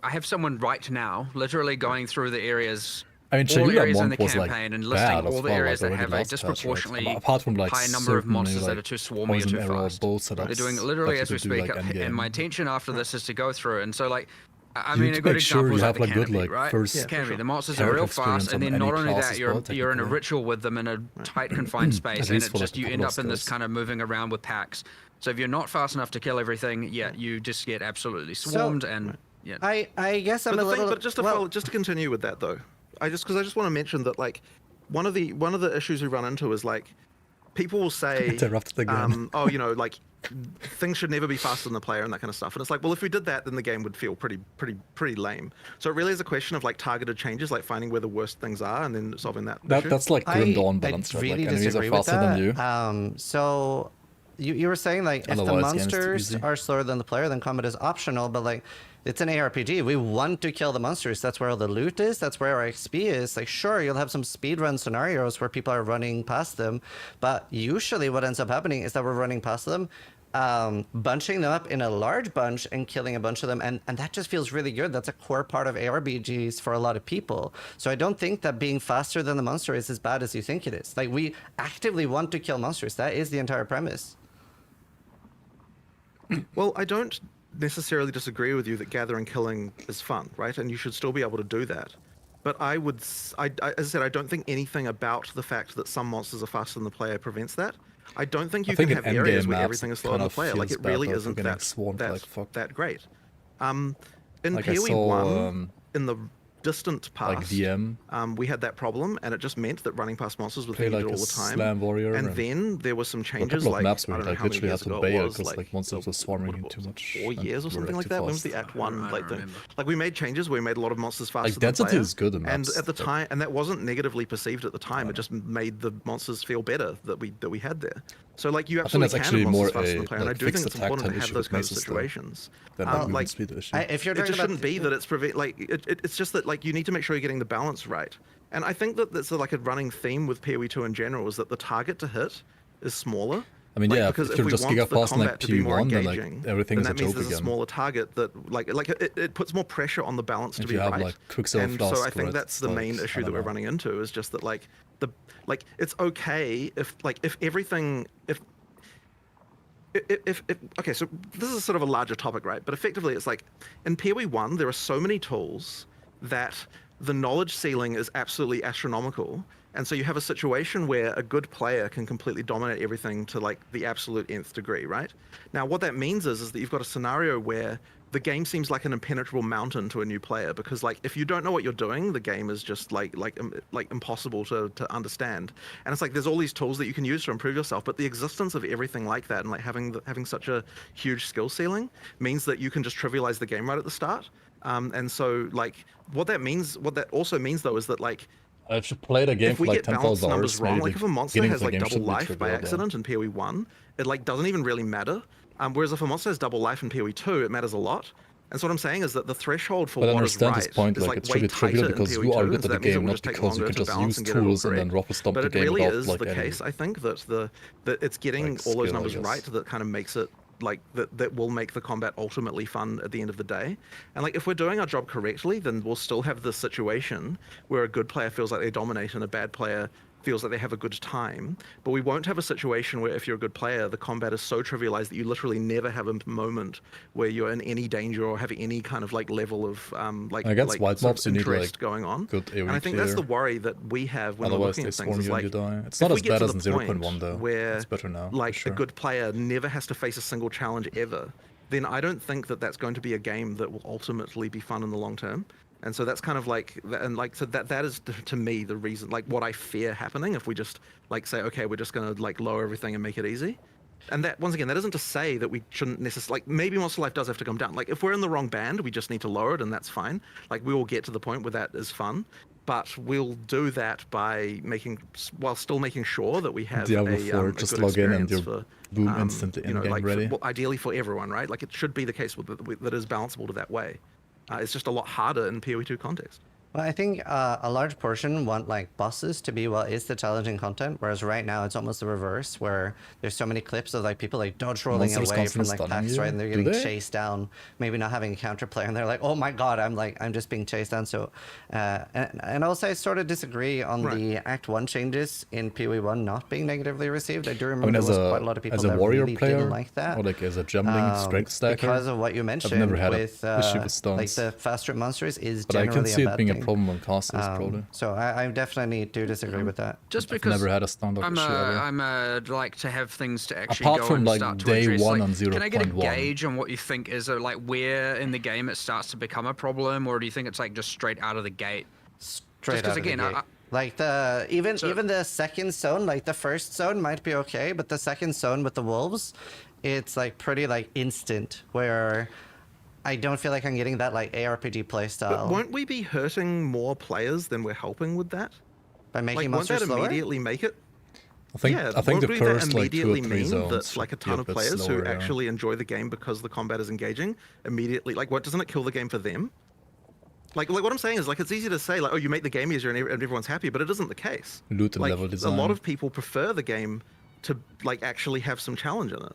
I have someone right now, literally going through the areas. I mean, all Shayura areas in Monk the was, like, campaign and bad listing as all the well, areas like, that already have a last patch, right? disproportionately Apart from, like, high number of certain, monsters maybe, that like, are too swarmy or poison too arrow fast. bow setups They're doing literally that as you we could do, speak, like, and endgame. my intention after this is to go through. And so, like, I You mean, need a to good make sure example you is like have, the like, good, canopy, like, right? first Canopy. The monsters are character real fast, experience and on then any not only class that, as well, you're in a technically. ritual with them in a tight, confined space, and least it for, like, just a you couple end of up in this skills. kind of moving around with packs. So if you're not fast enough to kill everything, you just get absolutely swarmed, and yeah. I guess I'm But a the thing, little. but just to just to continue with that though, I just want to mention that like one of the issues we run into is like people will say, Interrupted again. oh, you know, like things should never be faster than the player and that kind of stuff. And it's like, well, if we did that, then the game would feel pretty lame. So it really is a question of like targeted changes, like finding where the worst things are and then solving that. issue. That's like Grim Dawn I balance, right? really Like enemies are disagree with faster than you. that. So you were saying like if the Otherwise, game is too monsters easy. are slower than the player, then combat is optional. But like it's an ARPG. We want to kill the monsters. That's where all the loot is. That's where our XP is. Like sure, you'll have some speedrun scenarios where people are running past them, but usually what ends up happening is that we're running past them. Bunching them up in a large bunch and killing a bunch of them, and that just feels really good. That's a core part of ARPGs for a lot of people. So I don't think that being faster than the monster is as bad as you think it is. Like we actively want to kill monsters. That is the entire premise. Well, I don't necessarily disagree with you that gather and killing is fun, right? And you should still be able to do that. But I would, as I said, I don't think anything about the fact that some monsters are faster than the player prevents that. I don't think you I can think have in areas endgame where maps everything is it slower than kind the of player. Like feels it bad, really though, if isn't you're getting swarmed like fuck. that great. In Like I PoE saw, 1, in the distant past, like VM. We had that problem, and it just meant that running past monsters was Play needed like all a the time. slam warrior, and and then there were some a changes, couple of like maps I where don't you know like how many literally had years to ago bail it was, because like monsters were swarming you too much. 4 years or and you were, something like too that. When was fast. the Act 1 like thing? Like we made changes where we made a lot of monsters faster Like than the density player, is good in and maps, at the but- time, and that wasn't negatively perceived at the time. It just made the monsters feel better that we had there. So like you I think absolutely that's can actually have more monsters faster than a the player, and I like do think fixed it's attack important time to have issue those with kinds of maces, though, situations. than a movement like speed issue. If you're it talking just about shouldn't be that it's it's just that like you need to make sure you're getting the balance right. And I think that that's like a running theme with PoE 2 in general is that the target to hit is smaller I mean, like, yeah, because if you're we just want the gigafast in like combat to be more PV1, then engaging, like everything then is a that means joke there's a again. smaller target that it puts more pressure on the balance to If be you have right. like Quicksilver And Flask, so I think right, that's it's the like, main I issue that don't we're know. running into is just that like it's okay if everything if okay, so this is sort of a larger topic, right? But effectively, it's like in PoE 1, there are so many tools that the knowledge ceiling is absolutely astronomical, and so you have a situation where a good player can completely dominate everything to like the absolute nth degree, right? Now, what that means is that you've got a scenario where the game seems like an impenetrable mountain to a new player, because like if you don't know what you're doing, the game is just like impossible to understand. And it's like there's all these tools that you can use to improve yourself, but the existence of everything like that and like having such a huge skill ceiling means that you can just trivialize the game right at the start. And so like what that also means though is that like If you play the game if for we like get balance 10,000 numbers hours, wrong, maybe like if a monster beginning has of the like game double should be life by trivial, accident in PoE 1, it like doesn't even really matter. Whereas if a monster has double life in PoE 2, it matters a lot. And so what I'm saying is that the threshold for But I what is understand right his point, is like like it should way be trivial tighter in because PoE you are 2, good so at the that means it game, will not just take because you longer can to just balance use and get it all tools and then correct. ruffle stomp But the it game really without is like the any case, I think, that it's getting like, all those skill, I numbers guess. right that kind of makes it like that will make the combat ultimately fun at the end of the day. And like if we're doing our job correctly, then we'll still have this situation where a good player feels like they dominate and a bad player feels like they have a good time. But we won't have a situation where if you're a good player, the combat is so trivialized that you literally never have a moment where you're in any danger or have any kind of like level of Against white sort mobs, of you need interest like going on. good AoE And I think that's the clear. worry that we have when we're Otherwise looking they at swarm things. Is you and like you die. It's if not we as get bad to as in the 0.1 point though. where It's better now, for like sure. a good player never has to face a single challenge ever, then I don't think that that's going to be a game that will ultimately be fun in the long term. And so that's kind of like, and like, so that is to me the reason, like what I fear happening if we just like say, okay, we're just going to like lower everything and make it easy. And that, once again, that isn't to say that we shouldn't necessarily, like maybe Monster Life does have to come down. Like if we're in the wrong band, we just need to lower it and that's fine. Like we will get to the point where that is fun. But we'll do that by while still making sure that we have Diablo a 4, good just log in and experience you're for, boom, instantly you know, in-game like ready. well, ideally for everyone, right? Like it should be the case that is balanceable to that way. It's just a lot harder in PoE 2 context. Well, I think a large portion want like bosses to be what is the challenging content, whereas right now it's almost the reverse, where there's so many clips of like people like dodge rolling Monsters away from constantly like stunning packs, you? right, and they're Do getting they? chased down, maybe not having a counter player, and they're like, oh my god, I'm just being chased down. So, and also I sort of disagree on the Act 1 changes in PoE 1 not being negatively received. I do I remember mean, there as was a quite a lot of people that warrior really player, didn't like that. or like as a gemling strength stacker, Because of what you mentioned I've never had with an issue with stuns. like the faster monsters is But I generally can see a it bad being thing. a problem on castles, probably. So I definitely do disagree with that. Just I've because never had a stand-up issue ever. I'm like to have things to actually Apart go from, and like, start to day address. one Like, on can I get a 0.1? gauge on what you think is like where in the game it starts to become a problem, or do you think it's like just straight out of the gate? Straight Just 'cause out of the again, gate. Like the even the second zone, like the first zone might be okay, but the second zone with the wolves, it's like pretty like instant where I don't feel like I'm getting that like ARPG playstyle. But won't we be hurting more players than we're helping with that? By making like, monsters won't that slower? immediately make it? I think yeah, I think the won't that first like 2 or immediately 3 mean zones that like a should be ton of bit players slower, who yeah. actually enjoy the game because the combat is engaging immediately, like what, doesn't it kill the game for them? Like what I'm saying is like it's easy to say like, oh, you make the game easier and everyone's happy, but it isn't the case. Loot and like, level design. A lot of people prefer the game to like actually have some challenge in it.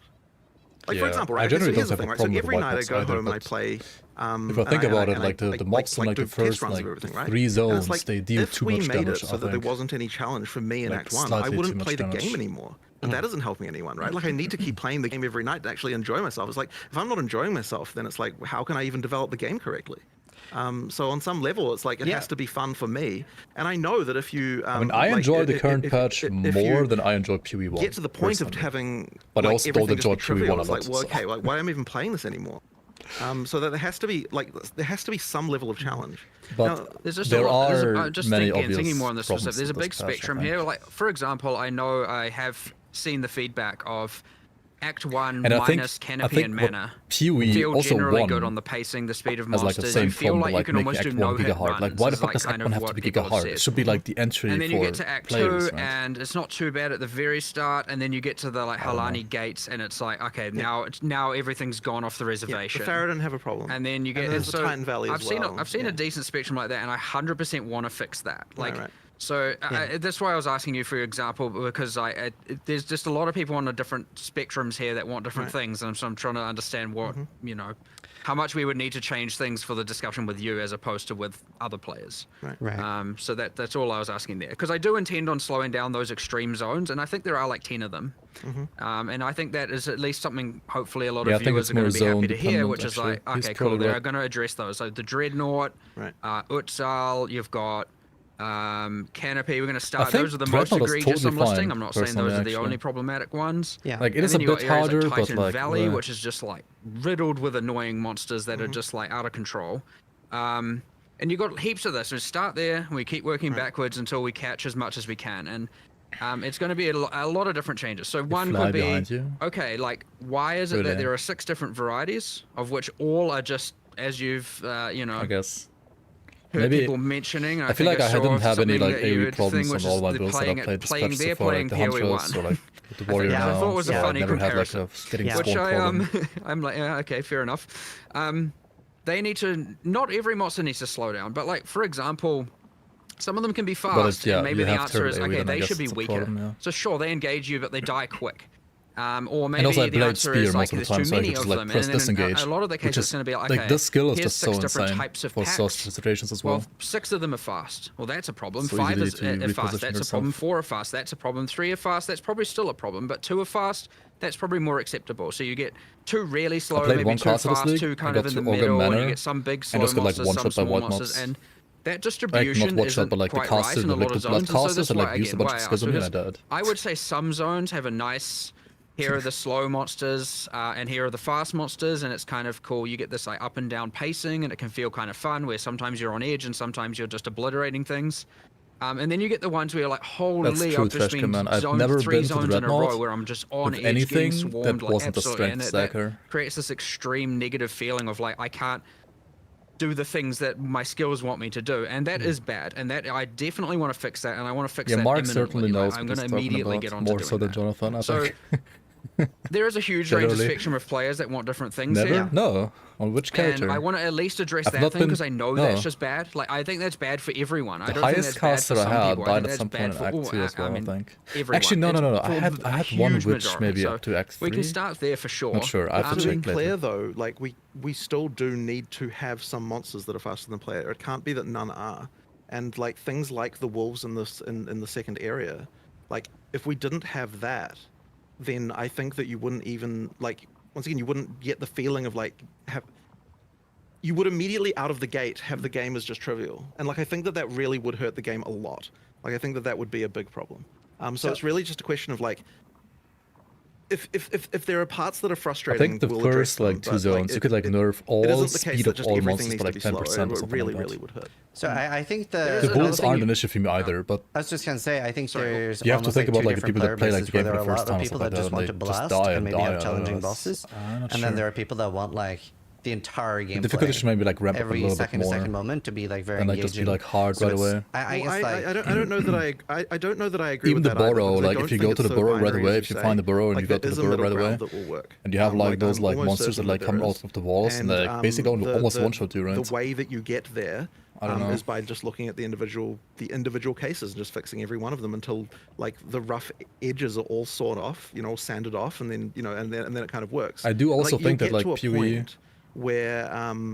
Like for Yeah, example, I right? So generally here's the don't thing, have a right? So problem with every white night I mobs go either, home and I but play. If I think about it, like the mobs in like do the first test runs like of everything, right? 3 And zones, it's like, they deal if too we much made damage. it so that there wasn't any challenge for me in Like, Act 1, I slightly too wouldn't much play the damage. game anymore. But that isn't helping anyone, right? Like I need to keep playing the game every night to actually enjoy myself. It's like if I'm not enjoying myself, then it's like how can I even develop the game correctly? So on some level, it's like it has to be fun for me. And I know that if you, I mean, I enjoy the current patch more than I enjoy PoE 1. Get to the point of personally. having, But I like, also don't everything just enjoy be PoE trivial. 1 a It's lot. like, well, so- okay, like why am I even playing this anymore? So that there has to be some level of challenge. But now, There's just there a lot, are just many thinking, obvious thinking more on this problems specific. There's a with big this patch, I spectrum think. here. Like for example, I know I have seen the feedback of Act 1 And I think- minus I Canopy think and what Mana. PoE Feel also generally won good on the pacing, the speed of as like the monsters. same You feel problem, like you can making almost do Act no 1 hit giga hard. runs. Like, why the is fuck does kind Act of 1 have to what be people giga have hard? said. It should be like the entry And then for you get to Act players, 2, right? and it's not too bad at the very start, and then you get to the like Halani gates, and it's like, okay, now everything's gone off the reservation. the Farradon have a problem. And then you get and there's so the Titan Valley I've as seen well. I've seen a decent spectrum like that, and I 100% want to fix that. Like right. So that's why I was asking you for your example, because there's just a lot of people on the different spectrums here that want different things, and so I'm trying to understand what you know, how much we would need to change things for the discussion with you as opposed to with other players. Right. So that's all I was asking there, because I do intend on slowing down those extreme zones, and I think there are like 10 of them. And I think that is at least something hopefully a lot of viewers are going to be happy to hear, which is like, okay, cool, they're going to address those. So the Dreadnought, Exile, you've got Canopy, we're going to start. Those are the most egregious I'm listing. I'm not saying those are the only problematic ones. Like it is a bit harder, like Titan but like Valley, which is just like riddled with annoying monsters that are just like out of control. And you've got heaps of this. So start there, and we keep working backwards until we catch as much as we can. And it's going to be a lot of different changes. So one could be, okay, like why is it that there are 6 different varieties, of which all are just, as you've, you know, I guess. heard Maybe people mentioning. I feel like I didn't have any like AoE problems on all my builds that I played this patch so far, like the Hunters or like the Warrior now. I thought it was a funny comparison, which I'm like, yeah, okay, fair enough. They need to, not every monster needs to slow down, but like for example, some of them can be fast, and maybe the answer is, okay, they should be weaker. So sure, they engage you, but they die quick. Or maybe the answer is like there's too many of them, and then in a lot of the cases it's going to be like, okay, this skill is here's just 6 so different insane types of for packs. social situations as well. Well, 6 of them are fast. Well, that's a problem. So 5 is easily to fast. reposition That's a problem. yourself. 4 are fast. That's a problem. 3 are fast. That's probably still a problem. But 2 are fast. That's probably more acceptable. So you get 2 really slow, played maybe one 2 class of this fast, league. 2 I kind got of in the to Ogre middle, and Manor, you get some big slow and just got, like, monsters, one some shot by small white monsters, mobs. and that Like distribution not one shot, isn't but like the quite right caster, in the a lot of liquid zones. blood And so casters, that's and why, like used a again, bunch why of I asked, schism and I because died. I would say some zones have a nice, here are the slow monsters, and here are the fast monsters, and it's kind of cool. You get this like up and down pacing, and it can feel kind of fun, where sometimes you're on edge and sometimes you're just obliterating things. And then you get the ones where you're like, holy, That's true, I've just been Trashcan, man. I've zoned never 3 been to the zones in a row Dreadnought where I'm just on with edge, anything getting swarmed, that like wasn't a absolutely, strength and that stacker. creates this extreme negative feeling of like, I can't do the things that my skills want me to do, and that is bad, and that I definitely want to fix that, and I want to fix that Mark imminently. certainly knows I'm what going to he's talking immediately about, get on more to so doing than Jonathan, I so think. there is a huge range of Generally. spectrum of players that want different things Never? here. No. On which character? And I want to at least address I've that not thing been- because I know no. that's just bad. Like I think that's bad for everyone. I The don't think highest that's bad for caster I some had people. I died think at that's some bad point in for Act all. 2 as well, I mean, think. everyone. Actually, no. It's I had a one huge which majority, maybe so up to Act 3. we can start there for sure. Not sure. I have to To be check clear later. though, like we still do need to have some monsters that are faster than player. It can't be that none are. And like things like the wolves in this in the second area, like if we didn't have that, then I think that you wouldn't even like once again you wouldn't get the feeling of like you would immediately out of the gate have the game as just trivial. And like I think that that really would hurt the game a lot. Like I think that that would be a big problem. So it's really just a question of like if there are parts that are I frustrating, think the we'll address first them, like 2 but, zones, you could like nerf all it isn't the case speed that of just all everything monsters by like needs to be 10% slower. or It something really, like really that. would hurt. So I think The bulls aren't an issue for me either, but I was just gonna say, I think there's you have to almost think like about two like the different people that play player like the bases where game there for are the a first lot of time, people stuff that like just that, want and to they just blast die and maybe die. have challenging bosses, I'm not and then sure. there are people that want like the entire game. The difficulty should maybe like ramp up a every little bit second to more, second moment to be like very and like engaging. just be like hard So right it's- away. I Well, guess like I don't know that I don't know that I agree Even with the that either, burrow, because I like don't if you think go to it's the so burrow right binary away, as if you say. find the burrow and Like, you go to there the is a burrow middle right away, ground that will work. and you have like those I'm like almost monsters that certain like that come there out is. of the walls and like basically almost one-shot you, right? The way that you get there I don't know. is by just looking at the individual cases and just fixing every one of them until like the rough edges are all sawed off, sanded off, and then and then it kind of works. I do also Like, think you'll that get like to a PoE point where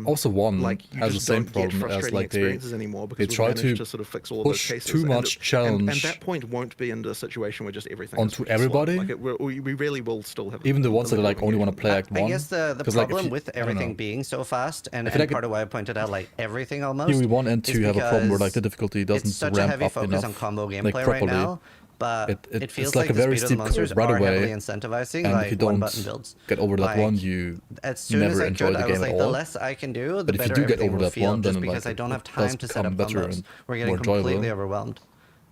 also one like you has the just same don't get problem as frustrating like they experiences anymore because try we've managed to to sort of fix all of those push cases. too And much and challenge that point won't be in the situation where just everything onto is really slow. everybody. Like we really will still have even the ones that level like of only want to play Act 1. I guess the 'Cause, like, if problem you- with I don't know. everything being so fast, and I feel like part of why I pointed out like everything almost. PoE 1 and 2 is have a problem where like the because difficulty doesn't it's such a ramp heavy up focus enough on combo like gameplay right properly. now. But It- it feels it's like a the very speed of steep the monsters curve right are heavily away, incentivizing and like if you one don't button builds. get over that Like, one, you as soon never as I enjoy could, the I game was at like, the all. less I can do, the But if you better do get everything over will that feel. one, Just then because like I don't have it time does to set become up better combos, and we're getting more enjoyable. completely overwhelmed.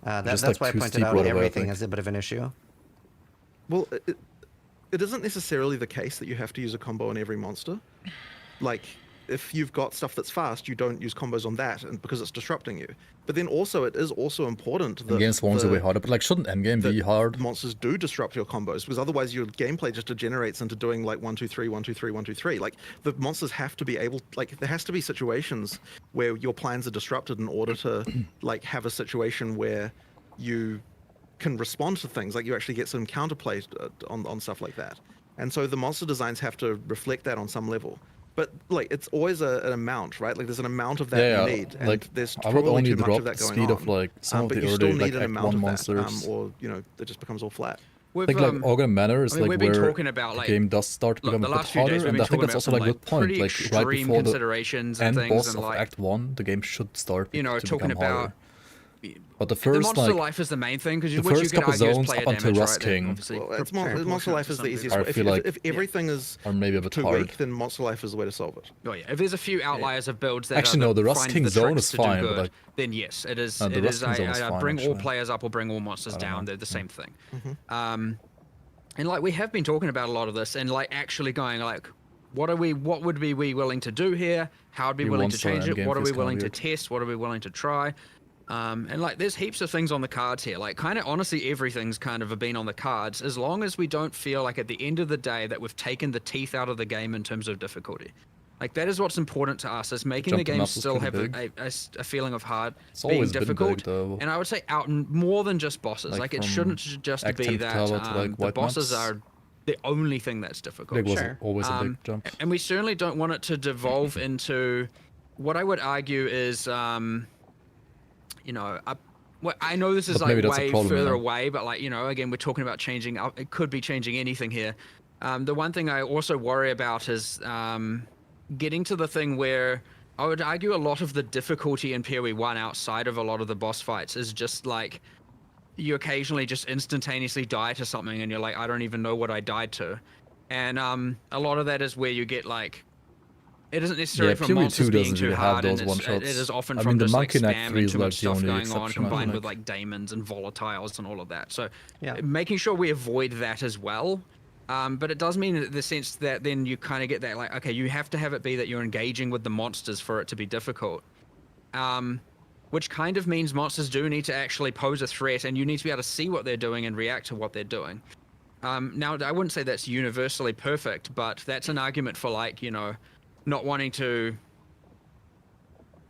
Just, That's like, why I too pointed steep out right away, I everything think. as a bit of an issue. Well, it isn't necessarily the case that you have to use a combo on every monster. Like, if you've got stuff that's fast, you don't use combos on that, and because it's disrupting you. But then also, it is also important that Endgame swarms are way harder, but like, shouldn't endgame be hard? Monsters do disrupt your combos, because otherwise your gameplay just degenerates into doing like 1 2 3 1 2 3 1 2 3. Like the monsters have to be able, like there has to be situations where your plans are disrupted in order to like have a situation where you can respond to things, like you actually get some counterplay on stuff like that. And so the monster designs have to reflect that on some level. But like it's always an amount, right? Like there's an amount of that you need, and like, there's I would probably only too much drop of that going speed on. of like some of but the you still early need like an Act amount 1 of monsters. that, or you know, it just becomes all flat. I think like Augmented Manor is I mean, like we've been where talking about, the like, game does start to look, become the a bit last few days harder, we've and been I think talking that's about also some, like a good point. pretty Like right extreme before the considerations and end things, boss and of like, Act 1, the game should start you know, to talking become harder. about But the the first monster like life is the main thing, because the what you first can couple argue is zones player up until damage, Rust right? King, Obviously, Well, Monster Life is the easiest I way. feel like If everything is are maybe a bit too hard. weak, then Monster Life is the way to solve it. Oh yeah, if there's a few outliers of builds that Actually, are no, the Rust find King the zone tricks is to do fine, but good, like then yes, it is. the It Rust is. King zone is I fine, bring all actually. players up or bring all monsters I don't down. know. They're the same thing. Mm-hmm. And like we have been talking about a lot of this, and like actually going like, what would we be willing to do here? How would we be willing to change it? What are we willing to test? What are we willing to try? And like there's heaps of things on the cards here. Like kind of honestly, everything's kind of been on the cards, as long as we don't feel like at the end of the day that we've taken the teeth out of the game in terms of difficulty. Like that is what's important to us, is making the Jumping game up is still pretty have big. a feeling of hard, It's being always been difficult, big, though. and I would say out more than just bosses. Like Like it from shouldn't just Act be 10 that Kitava to, like, the White bosses Maps. are the only thing that's difficult. Big was always a big jump. And we certainly don't want it to devolve into what I would argue is, you know, well, I know this is But maybe like that's a way problem, further you know? away, but like, you know, again, we're talking about changing. It could be changing anything here. The one thing I also worry about is getting to the thing where I would argue a lot of the difficulty in PoE 1 outside of a lot of the boss fights is just like you occasionally just instantaneously die to something and you're like, I don't even know what I died to. And a lot of that is where you get like, it isn't necessarily from PoE monsters 2 being doesn't too really have hard, and those one-shots. it is often I from mean, the just like Monkey Knack spam 3 and is too like much the stuff only going on, exception, I combined think. with like daemons and volatiles and all of that. So Yeah. making sure we avoid that as well. But it does mean in the sense that then you kind of get that like, okay, you have to have it be that you're engaging with the monsters for it to be difficult. Which kind of means monsters do need to actually pose a threat, and you need to be able to see what they're doing and react to what they're doing. Now, I wouldn't say that's universally perfect, but that's an argument for like, you know, not wanting to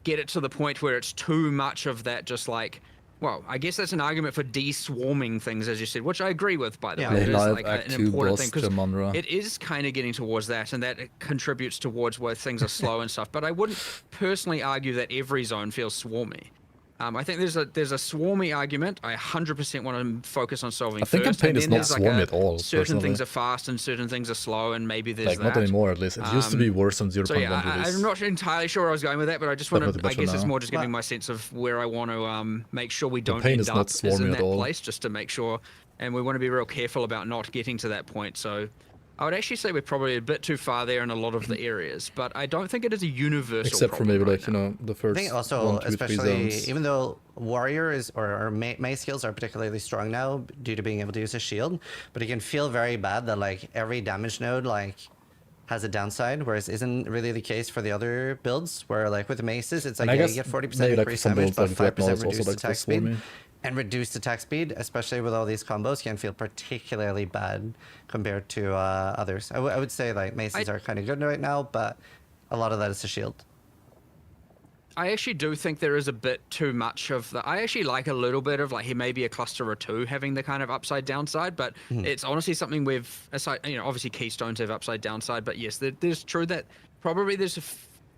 get it to the point where it's too much of that just like, well, I guess that's an argument for de-swarming things, as you said, which I agree with, by the way. It is Live like Act an 2 important boss thing, 'cause Jamunra. it is kind of getting towards that, and that contributes towards where things are slow and stuff. But I wouldn't personally argue that every zone feels swarmy. I think there's a swarmy argument. I 100% want to focus on solving I think first. campaign and is then not there's like swarmy at all, certain things personally. are fast and certain things are slow, and maybe there's Like, that. not anymore, at least. It used to be worse than 0.1 So yeah, release. I'm not entirely sure where I was going with that, but I just want to. Definitely I guess better it's now. more just giving my sense of where I want to make sure we don't pain end is up not is swarmy in at that all. place, just to make sure. And we want to be real careful about not getting to that point. So I would actually say we're probably a bit too far there in a lot of the areas, but I don't think it is a universal Except for problem maybe right like, you know, the I first think also, 1, 2, 3 especially zones. even though warrior is or May skills are particularly strong now due to being able to use a shield, but it can feel very bad that like every damage node like has a downside, whereas isn't really the case for the other builds, where like with maces it's And like I yeah, guess you get 40% maybe, like, for increased some damage, builds, but like Dreadnought 5% is also, reduced like, attack so speed. swarmy. And reduced attack speed, especially with all these combos, can feel particularly bad compared to others. I would say like maces are kind of good right now, but a lot of that is a shield. I actually do think there is a bit too much of the. I actually like a little bit of like, here may be a cluster or two having the kind of upside downside, but it's honestly something we've, aside, you know, obviously keystones have upside downside, but yes, there's true that probably there's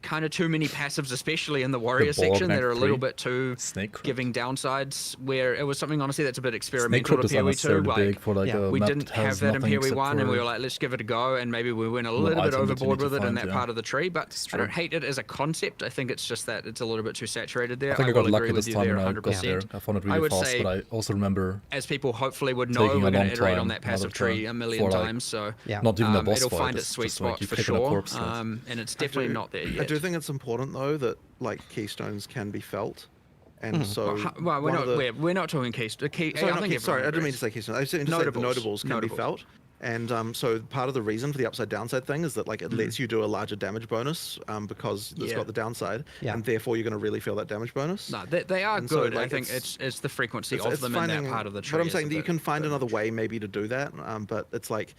kind of too many passives, especially in the warrior section, that are a little bit too giving downsides, where it was something honestly that's a bit experimental to PoE 2. Like, for like a we map didn't that has have that in nothing PoE except 1, and for we were like, let's give it a go, and maybe we went a one little bit item that you need overboard to with it in find, that yeah. part of the tree, but I true. don't hate it as a concept. I think it's just that it's a little bit too saturated there. I think I will got lucky agree with this you time there when I got there. 100%. I found it I really would fast, say, but I also remember as people hopefully would know, taking we're a going long to iterate time on that out of passive tree time a million for, like, times, so not even a boss it'll fight, find it's its sweet just like spot you for picking a sure, corpse, right? and it's definitely not there yet. I do think it's important though that like keystones can be felt, and so well, we're not talking keys. Sorry, I didn't mean to say keystones. I was saying the notables can be felt. And so part of the reason for the upside downside thing is that like it lets you do a larger damage bonus because it's got the downside, and therefore you're going to really feel that damage bonus. No, they are And so, good. I like, think it's the frequency of them in finding, that part of the tree. But I'm saying that you can find another way maybe to do that, but it's like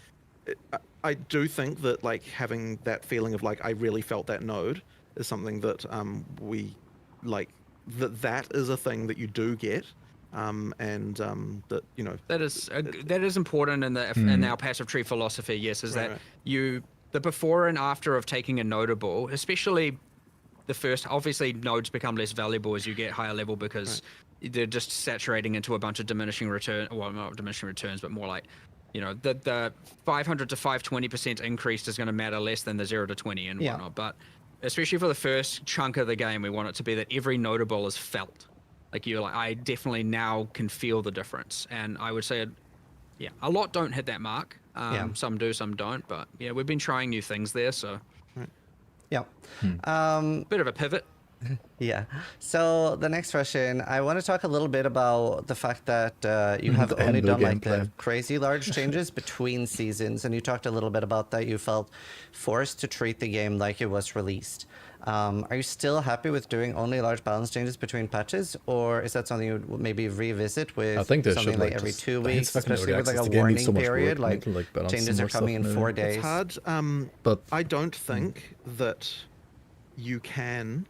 I do think that like having that feeling of like I really felt that node is something that we like that is a thing that you do get. That you know that is important in the in our passive tree philosophy. Yes, is that the before and after of taking a notable, especially the first. Obviously, nodes become less valuable as you get higher level because they're just saturating into a bunch of diminishing return. Well, not diminishing returns, but more like the 500 to 520% increase is going to matter less than the 0 to 20 and whatnot. But especially for the first chunk of the game, we want it to be that every notable is felt. Like you're like, I definitely now can feel the difference. And I would say, a lot don't hit that mark. Some do, some don't. But yeah, we've been trying new things there. So yeah, bit of a pivot. Yeah. So the next question, I want to talk a little bit about the fact that you have only done like the crazy large changes between seasons, and you talked a little bit about that. You felt forced to treat the game like it was released. Are you still happy with doing only large balance changes between patches, or is that something you would maybe revisit with something like every 2 weeks, especially with like a warning period, like changes are coming in 4 days? It's hard, but I don't think that you can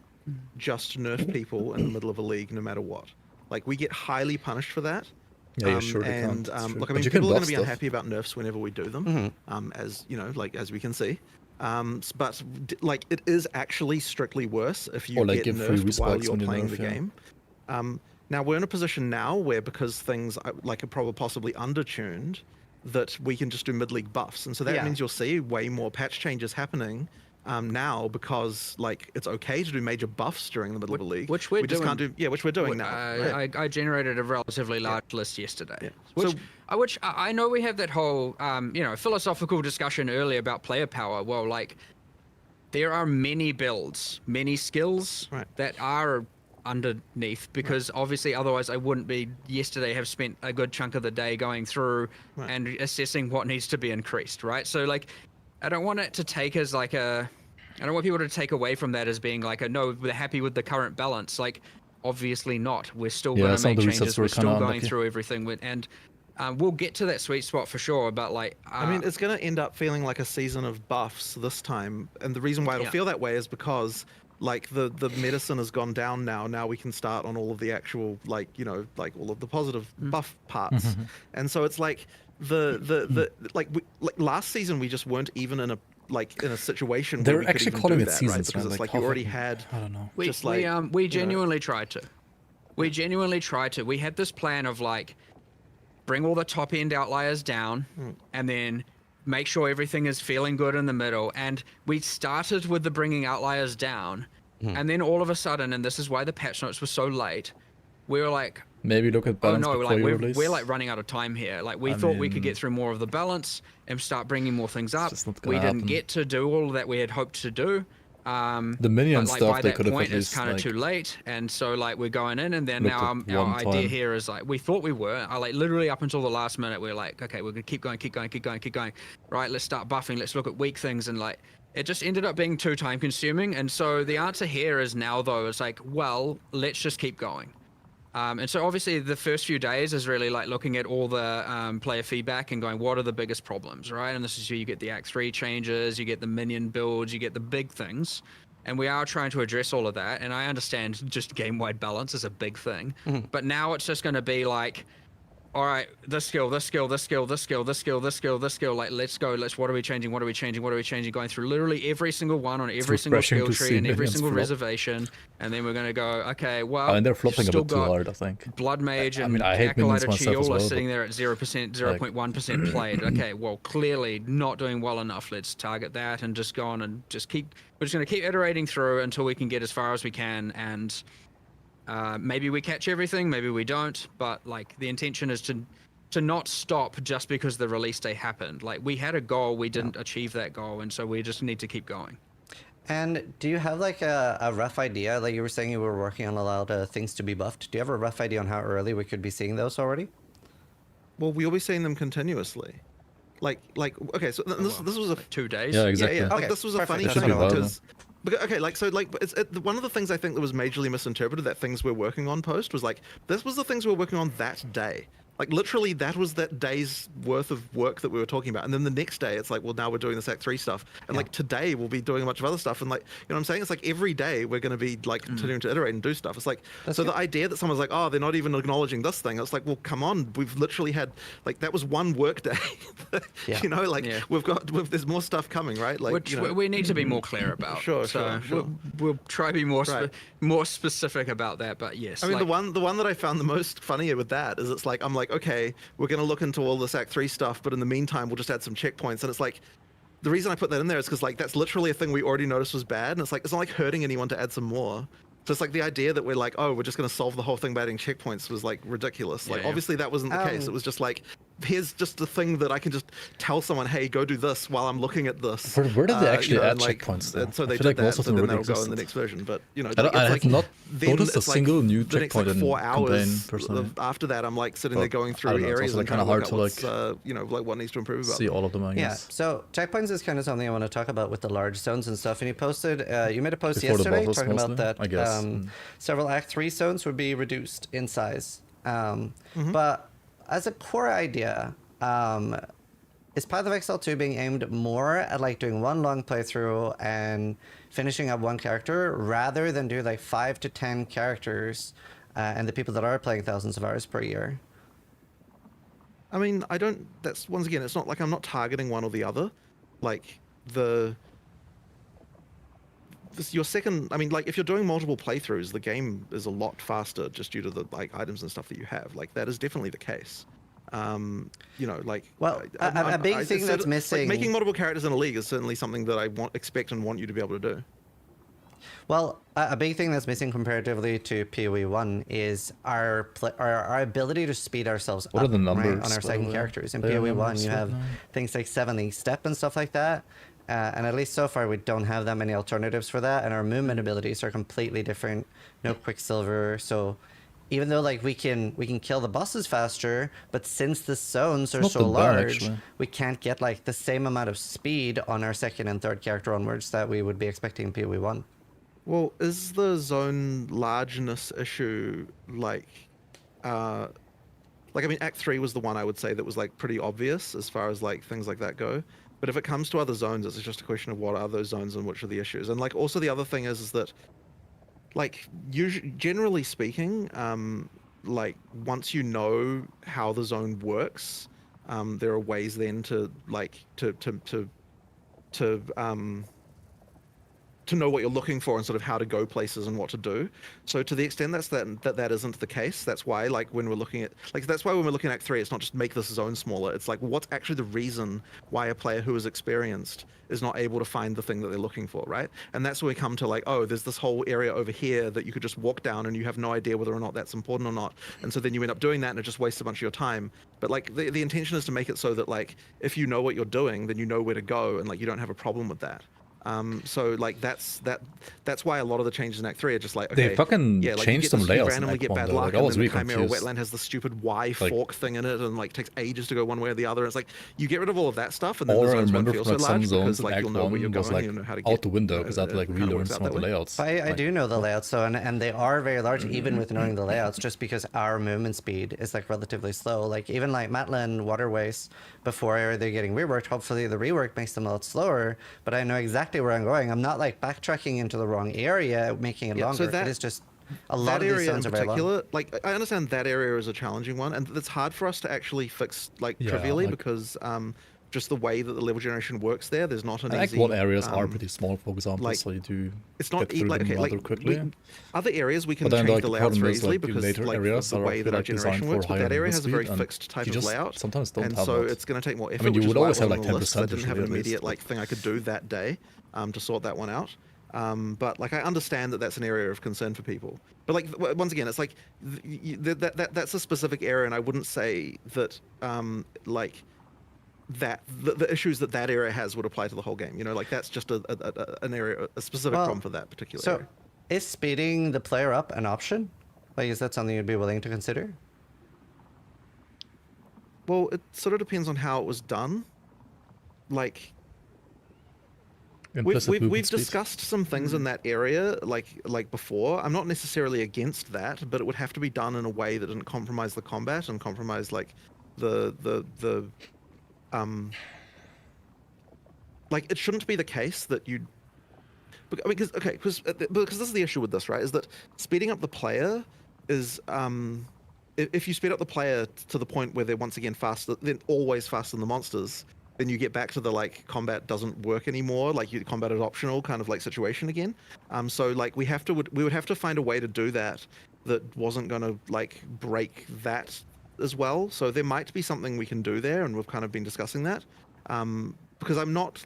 just nerf people in the middle of a league no matter what. Like we get highly punished for that. Yeah, you sure and can't. Look, I mean, people are going to be unhappy about nerfs whenever we do them, as you know, like as we can see. But like it is actually strictly worse if you get nerfed while you're playing the game. Now we're in a position now where because things like are probably possibly undertuned, that we can just do mid-league buffs, and so that means you'll see way more patch changes happening now because like it's okay to do major buffs during the middle of a league, which we just can't do. Yeah, which we're doing now. I generated a relatively large list yesterday. Which I know we have that whole philosophical discussion earlier about player power. Well, like there are many builds, many skills that are underneath because obviously otherwise I wouldn't be have spent a good chunk of the day going through and assessing what needs to be increased, right? So like I don't want it to take as like I don't want people to take away from that as being like no, we're happy with the current balance. Like obviously not. We're still going to make changes. We're still going through everything and we'll get to that sweet spot for sure, but like I mean it's going to end up feeling like a season of buffs this time, and the reason why it'll feel that way is because like the medicine has gone down now we can start on all of the actual like all of the positive buff parts. And so it's like the last season we just weren't even in a situation where we could even do that, right? Because it's like you already had I don't know. We genuinely tried to. We genuinely tried to. We had this plan of like bring all the top end outliers down and then make sure everything is feeling good in the middle. And we started with the bringing outliers down and then all of a sudden, and this is why the patch notes were so late, we were like, maybe look at balance before you release. We're like running out of time here. Like we thought we could get through more of the balance and start bringing more things up. We didn't get to do all that we had hoped to do. The minion but, like, stuff by they that could have point, at least it's kind of too late, and so like we're going in, and then now our idea time. here is like we thought we were. Like literally up until the last minute, we're like, okay, we're gonna keep going. Right, let's start buffing. Let's look at weak things, and like it just ended up being too time consuming. And so the answer here is now though is like, well, let's just keep going. And so obviously the first few days is really like looking at all the player feedback and going, what are the biggest problems, right? And this is where you get the Act 3 changes, you get the minion builds, you get the big things. And we are trying to address all of that. And I understand just game-wide balance is a big thing. But now it's just going to be like, all right, this skill. Like, let's go. What are we changing? Going through literally every single one on every single skill tree and every single reservation. And then we're going to go, okay, well, and they're flopping a bit too hard, I think. Blood Mage and I hate minions myself as well, sitting there at 0.1% played. Okay, well, clearly not doing well enough. Let's target that and just go on and just keep. We're just going to keep iterating through until we can get as far as we can, and maybe we catch everything, maybe we don't. But like the intention is to not stop just because the release day happened. Like we had a goal, we didn't achieve that goal, and so we just need to keep going. And do you have like a rough idea? Like you were saying you were working on a lot of things to be buffed. Do you have a rough idea on how early we could be seeing those already? Well, we'll be seeing them continuously. okay, so this was a 2 days. Yeah, exactly. Yeah, Okay, like this was a funny perfect. Should thing be well, because okay, like so, like one of the things I think that was majorly misinterpreted that things we're working on post was like this was the things we were working on that day. Like literally, that was that day's worth of work that we were talking about, and then the next day, it's like, well, now we're doing this Act 3 stuff, and like today we'll be doing a bunch of other stuff, and like, you know what I'm saying? It's like every day we're going to be like continuing to iterate and do stuff. It's like so the idea that someone's like, oh, they're not even acknowledging this thing. It's like, well, come on, we've literally had like that was one work day. You know, like there's more stuff coming, right? Like Which you know, we need to be more clear about. Sure. We'll try to be more specific about that. But yes, I mean, the one that I found the most funnier with that is it's like I'm like, okay, we're going to look into all this Act 3 stuff, but in the meantime, we'll just add some checkpoints. And it's like, the reason I put that in there is because like that's literally a thing we already noticed was bad, and it's like it's not like hurting anyone to add some more. So it's like the idea that we're like, oh, we're just going to solve the whole thing by adding checkpoints was like ridiculous. Like obviously that wasn't the case. It was just like, here's just a thing that I can just tell someone, hey, go do this while I'm looking at this. Where did they actually add like, checkpoints though? And so they I feel did like that, most of so them then already that'll go in existed. the next version. But you know, I have not noticed a like, single new the next, checkpoint like, in 4 campaign hours personally. after that, I'm like sitting there going I through don't know, it's areas also, and like, trying to kinda work hard out to, what's, you know, like what needs to improve about see them. all of them, I Yeah, guess. so checkpoints is kind of something I want to talk about with the large zones and stuff. And you posted, you made a post Before the yesterday bosses talking about mostly, that I guess. several Act 3 zones would be reduced in size. But as a core idea, is Path of Exile 2 being aimed more at like doing one long playthrough and finishing up one character rather than do like 5 to 10 characters and the people that are playing thousands of hours per year? I mean, I don't. That's once again, it's not like I'm not targeting one or the other. Like your second. I mean, like if you're doing multiple playthroughs, the game is a lot faster just due to the like items and stuff that you have. Like that is definitely the case. You know, like a big thing that's missing. Like, making multiple characters in a league is certainly something that I expect and want you to be able to do. Well, a big thing that's missing comparatively to PoE 1 is our ability to speed ourselves up What are the numbers, right, on our second characters. In They are PoE 1, numbers you right have now? things like 70 step and stuff like that. And at least so far, we don't have that many alternatives for that. And our movement abilities are completely different. No Quicksilver. So even though like we can kill the bosses faster, but since the zones are not so too bad, large, actually. we can't get like the same amount of speed on our second and third character onwards that we would be expecting in PoE 1. Well, is the zone largeness issue like I mean, Act 3 was the one I would say that was like pretty obvious as far as like things like that go. But if it comes to other zones, it's just a question of what are those zones and which are the issues. And like also the other thing is that like generally speaking, like once you know how the zone works, there are ways then to like to know what you're looking for and sort of how to go places and what to do. So to the extent that isn't the case, that's why like when we're looking at that's why when we're looking at Act 3, it's not just make this zone smaller. It's like what's actually the reason why a player who is experienced is not able to find the thing that they're looking for, right? And that's where we come to like, oh, there's this whole area over here that you could just walk down and you have no idea whether or not that's important or not. And so then you end up doing that and it just wastes a bunch of your time. But like the intention is to make it so that like if you know what you're doing, then you know where to go and like you don't have a problem with that. So like that's why a lot of the changes in Act 3 are just like, okay, They fucking yeah, like changed some you layouts in randomly Act get 1 bad though. luck, Like, I and was then the really Chimera confused. Wetland has the stupid Y Like- fork thing in it, and like takes ages to go one way or the other. It's like you get rid of all of that stuff, and then All the I zones won't remember feel from so like some large zones because in like Act you'll know where 1 you're was going, like you'll know how to out get the window because I had to like kinda relearn works out some of that the way. layouts. But I Like, do know the layouts, so and they are very large, even with knowing the layouts, just because our movement speed is like relatively slow. Like even like Matland waterways, before they're getting reworked, hopefully the rework makes them a lot slower. But I know exactly where I'm going. I'm not like backtracking into the wrong area, making it Yeah, longer. so that- it is just a lot of that these area in zones are very long. particular, like I understand that area is a challenging one, and it's hard for us to actually fix like Yeah, trivially like- because just the way that the level generation works there, there's not an Act easy. 1 areas are pretty small, for example, like, so you do It's not get through like them okay, rather like quickly. other areas we can But then, change like, the the layouts problem very is, easily like, the because later like areas the are way that our like, designed generation for works. But higher that area movement has a very speed, and fixed type you of just layout, sometimes don't and have so that. it's going to take more effort. I mean, you which would is why always it have wasn't like on the list, 'cause I 10% didn't have an usually at least, immediate like thing I could do that day to sort that one out. But like I understand that that's an area of concern for people. But like once again, it's like that's a specific area, and I wouldn't say that like that the issues that area has would apply to the whole game. You know, like that's just an area, a specific problem for that particular area. Is speeding the player up an option? Like, is that something you'd be willing to consider? Well, it sort of depends on how it was done. like Implicit movement we've speed. discussed some things in that area like before. I'm not necessarily against that, but it would have to be done in a way that didn't compromise the combat and compromise like the like it shouldn't be the case that you because this is the issue with this, right? Is that speeding up the player is if you speed up the player to the point where they're once again faster, then always faster than the monsters, then you get back to the like combat doesn't work anymore, like you combat is optional kind of like situation again. So like we would have to find a way to do that wasn't going to like break that as well. So there might be something we can do there, and we've kind of been discussing that. Because I'm not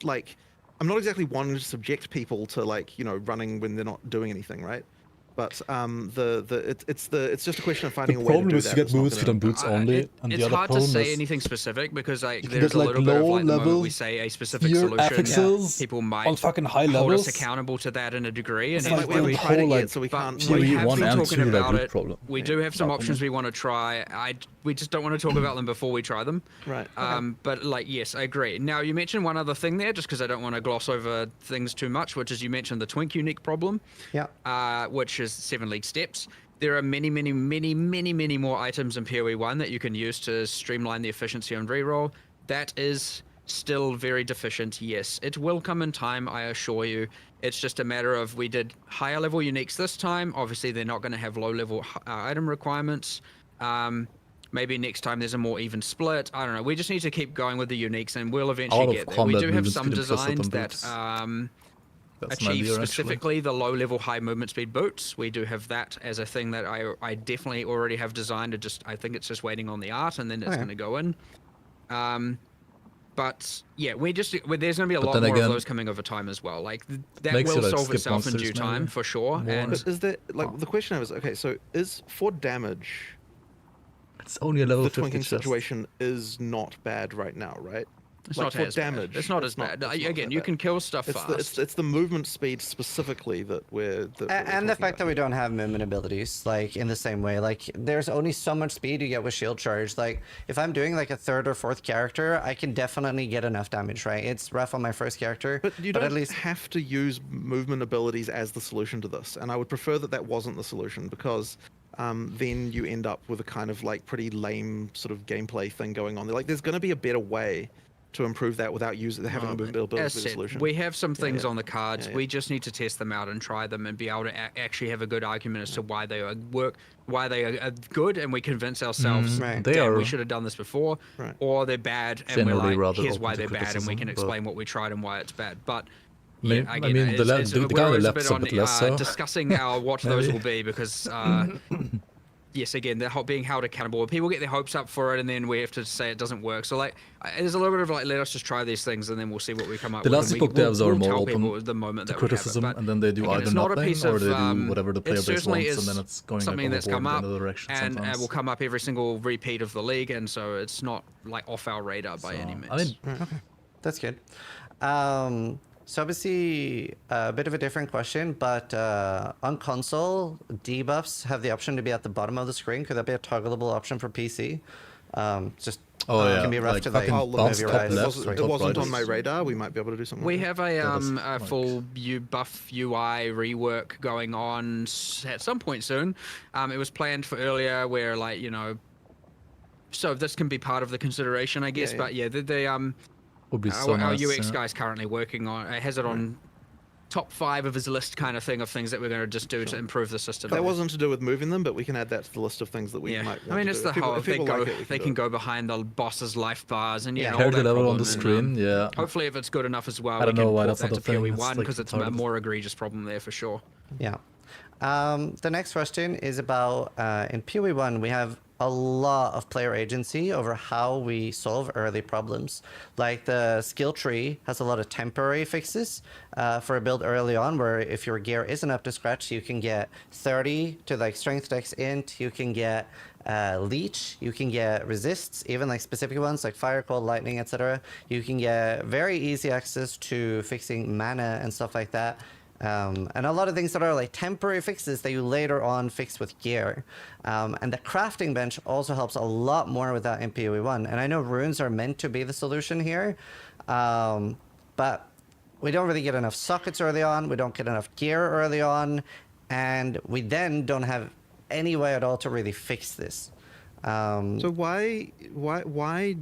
exactly wanting to subject people to like, you know, running when they're not doing anything, right? But it's just a question of finding a way to do that. The problem is you get movement speed on boots only, and the It's other hard to problem say is anything specific because like you can there's get, a like, little bit of like the moment low-level we say a specific fear solution, affixes people might on fucking high hold levels. us accountable to that in a degree. It's And like we the tried whole, it like, yet, so we can't. Tier We have 1 been and talking 2 like about root it. problem. We do have some Problem. options we want to try. We just don't want to talk about them before we try them. Right. But like yes, I agree. Now you mentioned one other thing there, just because I don't want to gloss over things too much, which is you mentioned the Twink unique problem. Yeah. Which is 7 league steps. There are many more items in PoE 1 that you can use to streamline the efficiency on reroll. That is still very deficient, yes. It will come in time, I assure you. It's just a matter of we did higher level uniques this time. Obviously, they're not going to have low level item requirements. Maybe next time there's a more even split. I don't know. We just need to keep going with the uniques and we'll eventually get there. We do have some designs that achieve specifically the low level high movement speed boots. We do have that as a thing that I definitely already have designed. I think it's just waiting on the art and then it's going to go in. But yeah, there's going to be a lot more of those coming over time as well. Like that will solve itself in due time for sure. And is there like the question is okay? So is for damage? It's only a level the 50 twinking situation is not bad right now, right? It's like not for as damage. Bad. It's not as bad. Again, you can kill stuff fast. It's the movement speed specifically that we're. And the fact that we don't have movement abilities, like in the same way, like there's only so much speed you get with shield charge. Like if I'm doing like a 3rd or 4th character, I can definitely get enough damage, right? It's rough on my 1st character, but you don't at least have to use movement abilities as the solution to this. And I would prefer that wasn't the solution because. Then you end up with a kind of like pretty lame sort of gameplay thing going on there. Like there's going to be a better way to improve that without having a movement ability as a solution. We have some things on the cards. We just need to test them out and try them and be able to actually have a good argument as to why they are good, and we convince ourselves that we should have done this before, or they're bad and Generally we're like, here's why they're bad, and we can explain what we tried and why it's bad. But yeah, I mean, the guy on the left's a bit less so. Discussing what those will be because. Yes, again, they're being held accountable. People get their hopes up for it, and then we have to say it doesn't work. So, like, there's a little bit of like, let us just try these things, and then we'll see what we come up with. The last book devs are more open the moment to that criticism, and then they do either nothing or they do whatever the player base wants, and then it's going something that's come up, in another direction and sometimes. will come up every single repeat of the league, and so it's not like off our radar by any means. I mean, okay, that's good. So obviously a bit of a different question, but on console, debuffs have the option to be at the bottom of the screen. Could that be a toggleable option for PC? Just can be rough to like move your eyes. It wasn't on my radar. We might be able to do something. We have a full buff UI rework going on at some point soon. It was planned for earlier, where like so this can be part of the consideration, I guess. But yeah, our UX guy's currently working on. Has it on top 5 of his list, kind of thing, of things that we're going to just do to improve the system. That wasn't to do with moving them, but we can add that to the list of things that we might want I mean, it's to do. the whole. They can go behind the boss's life bars and all that level on problem, the screen. And, hopefully, if it's good enough as well, I don't know why that's not not a thing. PoE 1 because it's a more egregious problem there for sure. Yeah. The next question is about in PoE 1 we have a lot of player agency over how we solve early problems. Like the skill tree has a lot of temporary fixes for a build early on, where if your gear isn't up to scratch, you can get 30 to like strength dex int, you can get leech, you can get resists, even like specific ones like fire, cold, lightning, etc. You can get very easy access to fixing mana and stuff like that. And a lot of things that are like temporary fixes that you later on fix with gear. And the crafting bench also helps a lot more with that in PoE 1. And I know runes are meant to be the solution here, but we don't really get enough sockets early on, we don't get enough gear early on, and we then don't have any way at all to really fix this. So why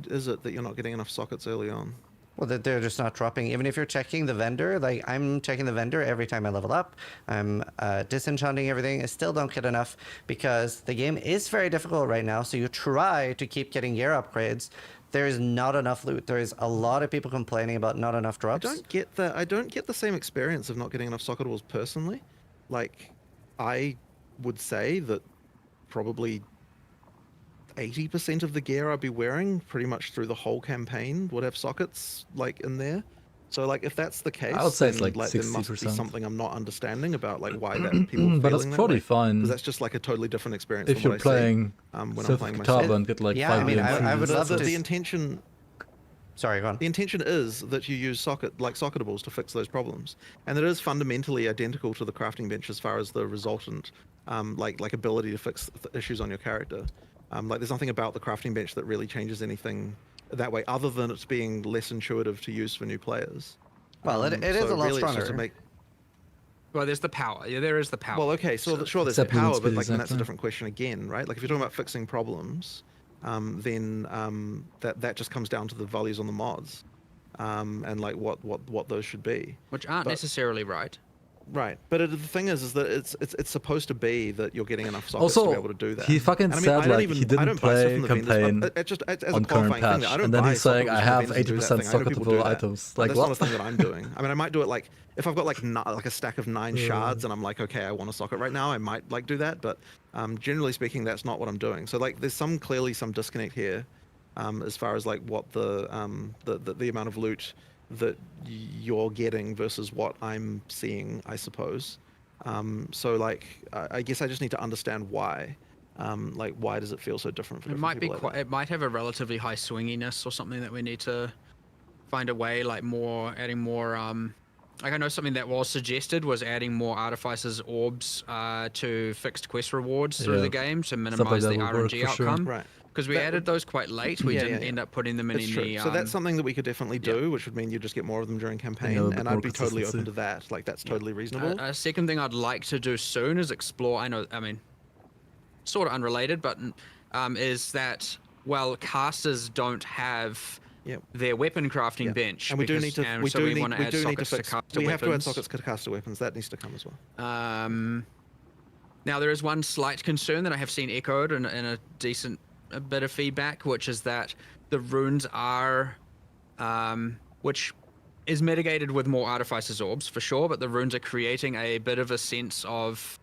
is it that you're not getting enough sockets early on? Well, they're just not dropping. Even if you're checking the vendor, like I'm checking the vendor every time I level up, I'm disenchanting everything. I still don't get enough because the game is very difficult right now. So you try to keep getting gear upgrades. There is not enough loot. There is a lot of people complaining about not enough drops. I don't get the same experience of not getting enough socketables personally. Like, I would say that probably 80% of the gear I'd be wearing pretty much through the whole campaign would have sockets like in there. So like if that's the case, I would say it's then, like there must be 60%. something I'm not understanding about like why that people But feeling that's that probably way. fine. 'Cause that's just like a totally different experience If from you're what I see, playing when I'm Sith playing Kitava myself. and get like Yeah, 5 I mean, million I would freebies, love to. The intention. Sorry, go on. The intention is that you use socketables to fix those problems, and it is fundamentally identical to the crafting bench as far as the resultant, like ability to fix issues on your character. Like there's nothing about the crafting bench that really changes anything that way, other than it's being less intuitive to use for new players. Well, it is so a lot really it's just to stronger. make. Well, there's the power. Yeah, there is the power. Well, okay, so sure, there's the Except within power, but speed, like then that's a exactly. different question again, right? Like if you're talking about fixing problems, then that just comes down to the values on the mods, and like what those should be. Which aren't necessarily right. Right, but the thing is that it's supposed to be that you're getting enough sockets to Also, be able to do that. he fucking And I mean, said I don't like even- he I didn't don't buy stuff play from the vendors, campaign but it just as a on current qualifying thing, patch, I don't and then buy he's saying sockables I from have the vendors to do that 80% thing. I know people do socketable that. items. But Like that's what? not a thing that I'm doing. I mean, I might do it like if I've got like like a stack of 9 shards and I'm like, okay, I want a socket right now. I might like do that, but generally speaking, that's not what I'm doing. So like, there's clearly some disconnect here, as far as like what the amount of loot that you're getting versus what I'm seeing, I suppose. So like, I guess I just need to understand why. Like, why does it feel so different for It different might be people? quite. It might have a relatively high swinginess or something that we need to find a way, like adding more. Like I know something that was suggested was adding more artificers orbs to fixed quest rewards through Yeah. the game to Stuff like minimize that the would work RNG for sure. outcome. Right. Because we That added those quite late. We didn't end up putting them in It's any. true. So that's something that we could definitely do, which would mean you just get more of them during campaign, a bit and more I'd be totally open consistency. to that. Like, that's totally reasonable. A second thing I'd like to do soon is explore. I mean, sort of unrelated, but is that well, casters don't have their weapon crafting bench. And we do because- need to. and We so do we need. want to We add do need to sockets fix. caster We have to add weapons. sockets to caster weapons. That needs to come as well. Now there is one slight concern that I have seen echoed in a decent bit of feedback, which is that the runes are, which is mitigated with more artificer's orbs for sure, but the runes are creating a bit of a sense of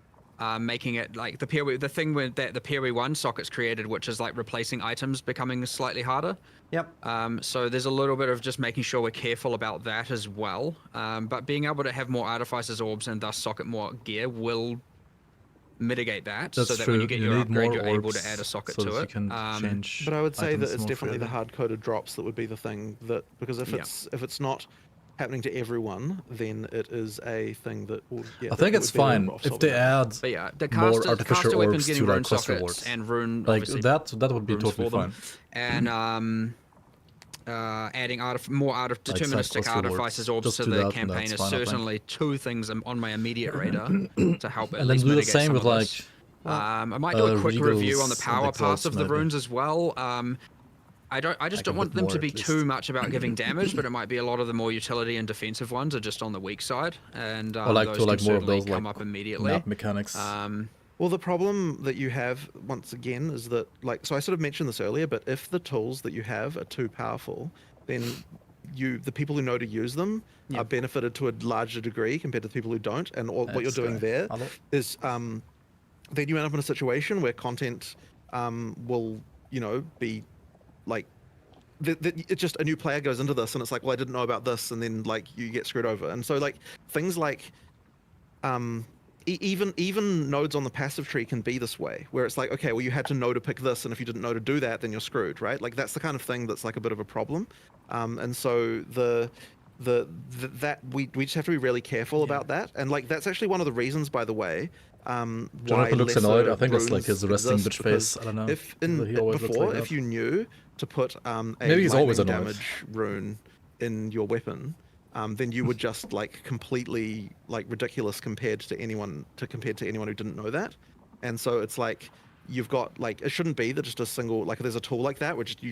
making it like the thing with that the PoE 1 sockets created, which is like replacing items becoming slightly harder. Yep. So there's a little bit of just making sure we're careful about that as well. But being able to have more artificer's orbs and thus socket more gear will mitigate that, That's so that true. when you get You your need upgrade, more you're able orbs to add a socket so to that you it. can change But I would say that items it's more definitely the freely. hard-coded drops that would be the thing that, because if it's not happening to everyone, then it is a thing that will. Yeah, I think it's fine if they add But yeah, the more caster artificial weapons orbs getting to rune like quest sockets rewards. and rune Like obviously that would be runes totally for them. fine. And adding more deterministic quest rewards. artificers orbs Just to do the that and campaign that's is fine, I think. certainly two things on my immediate radar to help at And then least do the mitigate same some with of like. this. I might do a quick Regals review on the and power Exiles pass of the maybe. runes as well. I just Like a don't want bit them more to be at too least. much about giving damage, but it might be a lot of the more utility and defensive ones are just on the weak side, and Or like those to like can more of certainly those come like up immediately. map mechanics. Well, the problem that you have once again is that, like, so I sort of mentioned this earlier, but if the tools that you have are too powerful, then the people who know to use them are benefited to a larger degree compared to the people who don't. And what you're doing there is then you end up in a situation where content will, be like, it's just a new player goes into this and it's like, well, I didn't know about this, and then like you get screwed over. And so like things like even nodes on the passive tree can be this way, where it's like, okay, well, you had to know to pick this, and if you didn't know to do that, then you're screwed, right? Like that's the kind of thing that's like a bit of a problem. And so that we just have to be really careful about that. And like that's actually one of the reasons, by the way, why looks lesser annoyed. I think it's like runes his resting exist, bitch because face. I don't know. If before, if you knew to put a Maybe he's always lightning annoyed. damage rune in your weapon, then you would just like completely like ridiculous compared to anyone who didn't know that. And so it's like you've got like it shouldn't be that just a single like there's a tool like that which you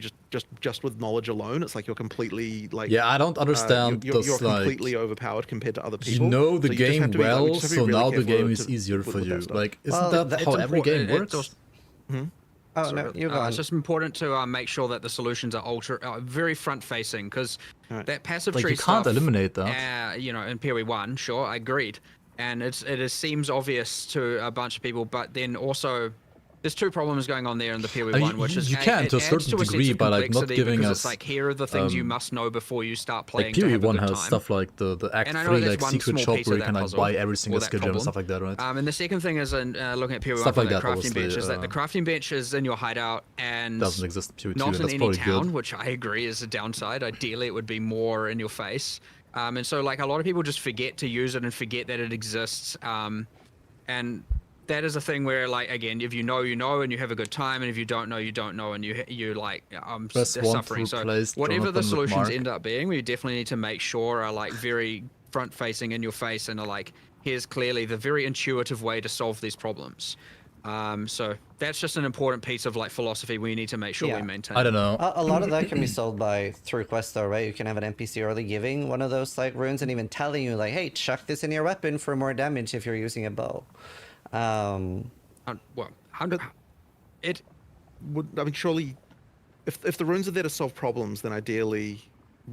just with knowledge alone it's like you're completely like I don't understand you're this, completely like, overpowered compared to other people. you know the So you just game have to be, like, we well, just have to be so really now the careful game to- is easier with for that you. stuff. Like, isn't that how every game works? Oh, no, you go on. It's just important to make sure that the solutions are very front-facing, because that passive Like, tree you can't stuff, eliminate that. you know, in PoE 1, sure, I agreed. And it seems obvious to a bunch of people, but then also there's two problems going on there in the PoE 1, which is you can to a certain degree by like not giving because us it's like here are the things you must know before you start playing. like to PoE have a 1 good has time. stuff like the Act And I know 3 that's like one secret small shop piece where of you can that like puzzle, buy every single or that skill gem and problem. stuff like that, right? And the second thing is in looking at PoE 1 Stuff for like the that, crafting obviously, bench is that the crafting bench is in your hideout and Doesn't exist in PoE 2, not in that's any probably town, good. which I agree is a downside. Ideally, it would be more in your face. And so like a lot of people just forget to use it and forget that it exists. And that is a thing where, like, again, if you know, you know, and you have a good time, and if you don't know, you don't know, and you like Press 1 to suffering. So replace whatever the Jonathan with solutions Mark. end up being, we definitely need to make sure are like very front facing in your face and are like, here's clearly the very intuitive way to solve these problems. So that's just an important piece of like philosophy we need to make sure we maintain. I don't know. A lot of that can be solved through quests, though, right? You can have an NPC early giving one of those like runes and even telling you like, hey, chuck this in your weapon for more damage if you're using a bow. Well, it would, I mean, surely, if the runes are there to solve problems, then ideally,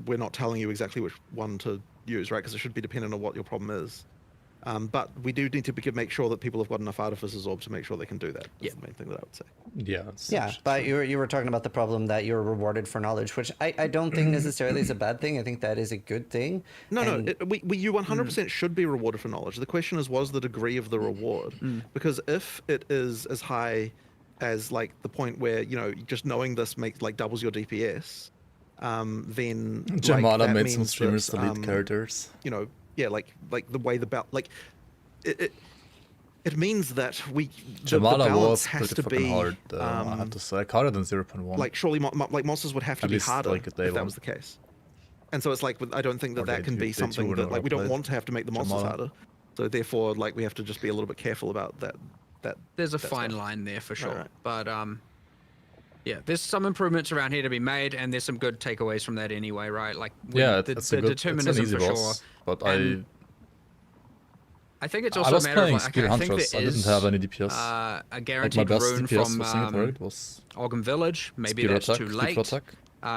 we're not telling you exactly which one to use, right? Because it should be dependent on what your problem is. But we do need to make sure that people have got enough artificers orb to make sure they can do that. That's the main thing that I would say. Yeah. But you were talking about the problem that you're rewarded for knowledge, which I don't think necessarily is a bad thing. I think that is a good thing. No, you 100% Mm. should be rewarded for knowledge. The question is, was the degree of the reward? Because if it is as high as like the point where, you know, just knowing this makes like doubles your DPS, then Jamala that made some means streamers that, delete characters. You know, yeah, like the way it means that the Jamala balance was has pretty to fucking be hard, I have to say. Like, harder than 0.1. like surely like monsters would have to At be least, harder like, if day that one. was the case. And so it's like I don't think Or that day can two- be day something two that when like we don't played want to have to make the monsters Jamala. harder. So therefore, like we have to just be a little bit careful about that. There's a that fine stuff. line there for sure. Right. But yeah, there's some improvements around here to be made, and there's some good takeaways from that anyway, right? Like Yeah, the it's a good, determinism it's an easy for boss, sure. but And I think it's I also was a matter of playing like, Spear I think Hunters. there I didn't is have any DPS. a Like, guaranteed my best rune DPS from was single target was Ogum Village. Maybe spear that's attack, too speed late. attack.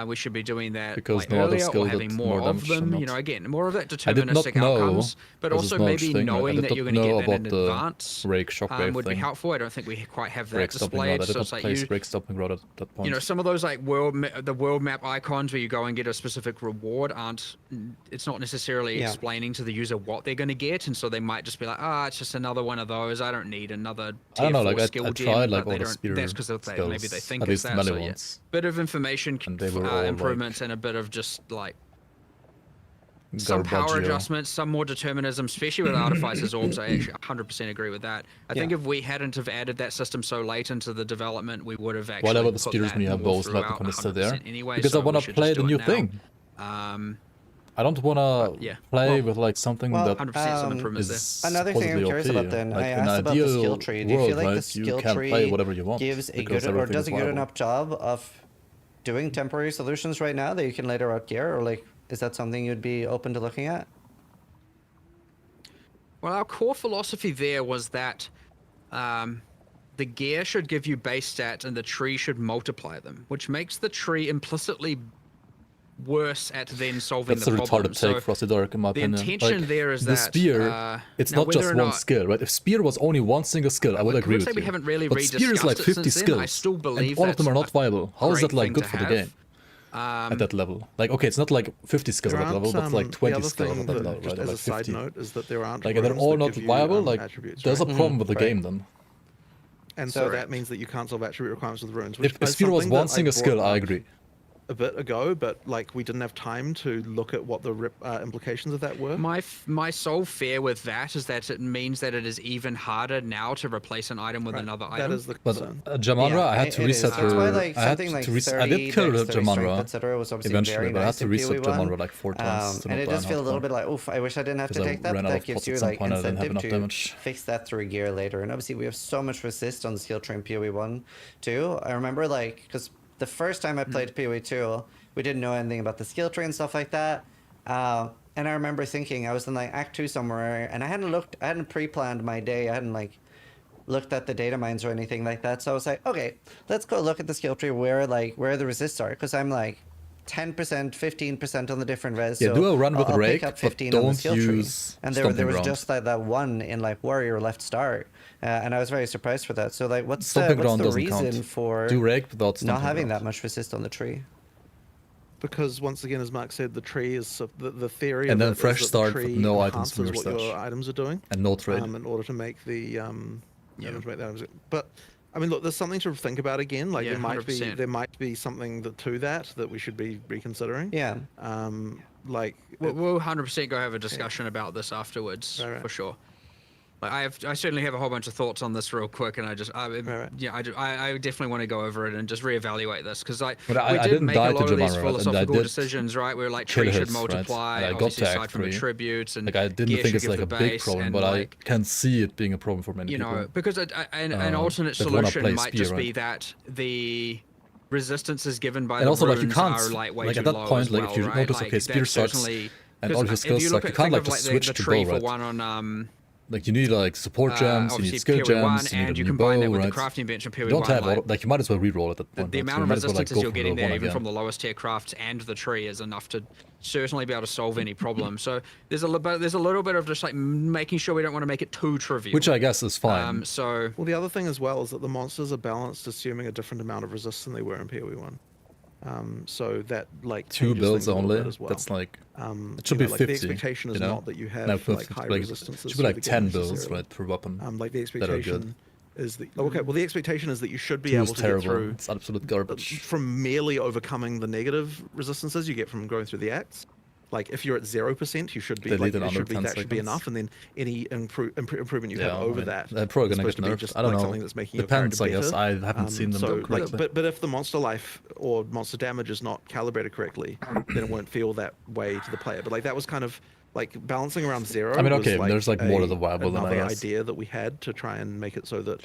We should be doing that Because like no other earlier skill or did having more more of damage them. than You not. know, again, more of that I did not deterministic know, outcomes, but this is also knowledge maybe thing, right? I knowing did that not you're going to get know that in about the advance Rake Shockwave would be thing. helpful. I don't think we quite have that Rake Stomping displayed. Rod. I did So not it's like place Rake Stomping Rod at that point. you know, some of those like the world map icons where you go and get a specific reward aren't. It's not necessarily Yeah. explaining to the user what they're going to get, and so they might just be like, it's just another one of those. I don't need another I don't know, tier 4 like skill I gem, tried like but all they the don't. spear That's because skills, maybe they think at it's least that. melee So yeah, ones. bit of information And they were all, improvements and a bit of just like some power Garbaggio. adjustments, some more determinism, especially with Artificer's Orbs. I actually 100% agree with that. I think if we hadn't have added that system so late into the development, we would have actually Whatever the put spears that when you have more bows, let throughout them stay there. 100% anyway, Because so I want we to should play just the do new it now. thing. I don't want to play with like something that 100% some improvements is there. Another thing I'm supposedly curious OP. about then, Like, I in asked an about the skill ideal tree. Do you world, feel like the right, skill you can tree play whatever you want gives a because good or everything does is a good viable. enough job of doing temporary solutions right now that you can later out gear, or like is that something you'd be open to looking at? Well, our core philosophy there was that the gear should give you base stats and the tree should multiply them, which makes the tree implicitly worse at then solving That's the a problem. retarded take, Frosty Dark, in my the opinion. intention Like, there is the that spear, it's now not whether just or one not- skill, right? If spear was only one single skill, I would agree would with say you. we haven't really But spear is like rediscussed it 50 since then. skills, I still believe and all of them that's are not a viable. How is great that like thing good to for the have. game? At that level, like okay, it's not like 50 skills at that level, but it's like 20 skills at that level, just right? as Like a side 50. note, is that there aren't Like they're runes all that not give you, viable. Like attributes, there's a right? problem with the Right. game then. And so that means that you can't solve attribute requirements with runes. If spear was one single skill, I agree. a bit ago, but like we didn't have time to look at what the implications of that were. My sole fear with that is that it means that it is even harder now to replace an item with another item. That is the But concern. Jamandra, I had to reset her. That's why, like, I had something like to reset. I 30 did kill dex, 30 strength, Jamandra etc. was obviously eventually, very but I had nice to in reset PoE1. Jamandra like 4 times. to And not it die does in feel a little hardcore. bit like, oof, I wish I didn't have to Because I take that, ran but out that of gives pots you at some like point, I didn't have incentive enough to damage. fix that through gear later. And obviously we have so much resist on the skill train PoE1 too. I remember like, because the first time I played PoE2, we didn't know anything about the skill tree and stuff like that. And I remember thinking, I was in like Act 2 somewhere, and I hadn't pre-planned my day. I hadn't like looked at the data mines or anything like that. So I was like, okay, let's go look at the skill tree where the resists are. Because I'm like 10%, 15% on the different res. Yeah, so do a run with I'll Rake, pick up but 15 on the don't skill tree. use And there Stomping was Ground. just that one in like Warrior left start. And I was very surprised with that. So like, what's Stomping the Ground doesn't reason count. for Do Rake without not Stomping having Ground. that much resist on the tree? Because once again, as Mark said, the tree is the theory. And of then it fresh is that start the with tree no items from enhances your what stash. your items are doing, And no trade. in order to make the But I mean, look, there's something to think about again. Like Yeah, there might be something to that we should be reconsidering. Yeah. Like We'll 100% go have a discussion about this afterwards for sure. Like I certainly have a whole bunch of thoughts on this real quick, and I definitely want to go over it and just reevaluate this because But we did didn't make die a to lot of these Jamandra, and I philosophical did decisions, right? Where like kill tree should his, right? multiply, And I got obviously tagged aside from free. attributes, and Like I didn't gear think should it's give like the a big base, problem, and but I like, can see it being a problem for many you people. know, because an alternate that wanna solution play might spear, just be right? that the resistances given by And the also, like, you runes can't, are like way like, too at that low point, as like, well, if you right? notice, Like, okay, spear that sucks, certainly- and 'cause all your if skills you suck, look you at can't, think like, of, just the switch to tree bow, for right? one on Like, you need, like, support gems, you need obviously skill PoE1, gems, you need and a you new combine bow, that with right? the crafting bench in You don't PoE1, have, like, like, you might as well reroll at that point, the right? So amount you of might as well, like, resistances go you're for getting the there, one even again. from the lowest tier crafts and the tree, is enough to certainly be able to solve any problem. So there's a little bit of just like making sure we don't want to make it too trivial. Which I guess is fine. So well, the other thing as well is that the monsters are balanced, assuming a different amount of resist than they were in PoE1. So that like 2 changes builds things a little only. bit as well. That's like it should you be know, 50. Like the expectation is you know? not that you have Now, like high like, resistances. it should be like through the game 10 builds, necessarily. right, per weapon. Like the that are good. expectation is that well, the expectation is that you should be 2 able is to terrible. get through It's absolute garbage. from merely overcoming the negative resistances you get from going through the acts. Like if you're at 0%, you should be They like lead it under 10 that should be seconds. enough, and then any improvement you have Yeah, over I mean, that they're probably is gonna supposed get to be nerfed. just I don't like know. something that's making Depends, your I character guess. better. I haven't seen them so, go correctly. But if the monster life or monster damage is not calibrated correctly, then it won't feel that way to the player. But like that was kind of like balancing around 0. I mean, was, okay, there's, like, more to the viable than another I guess. idea that we had to try and make it so that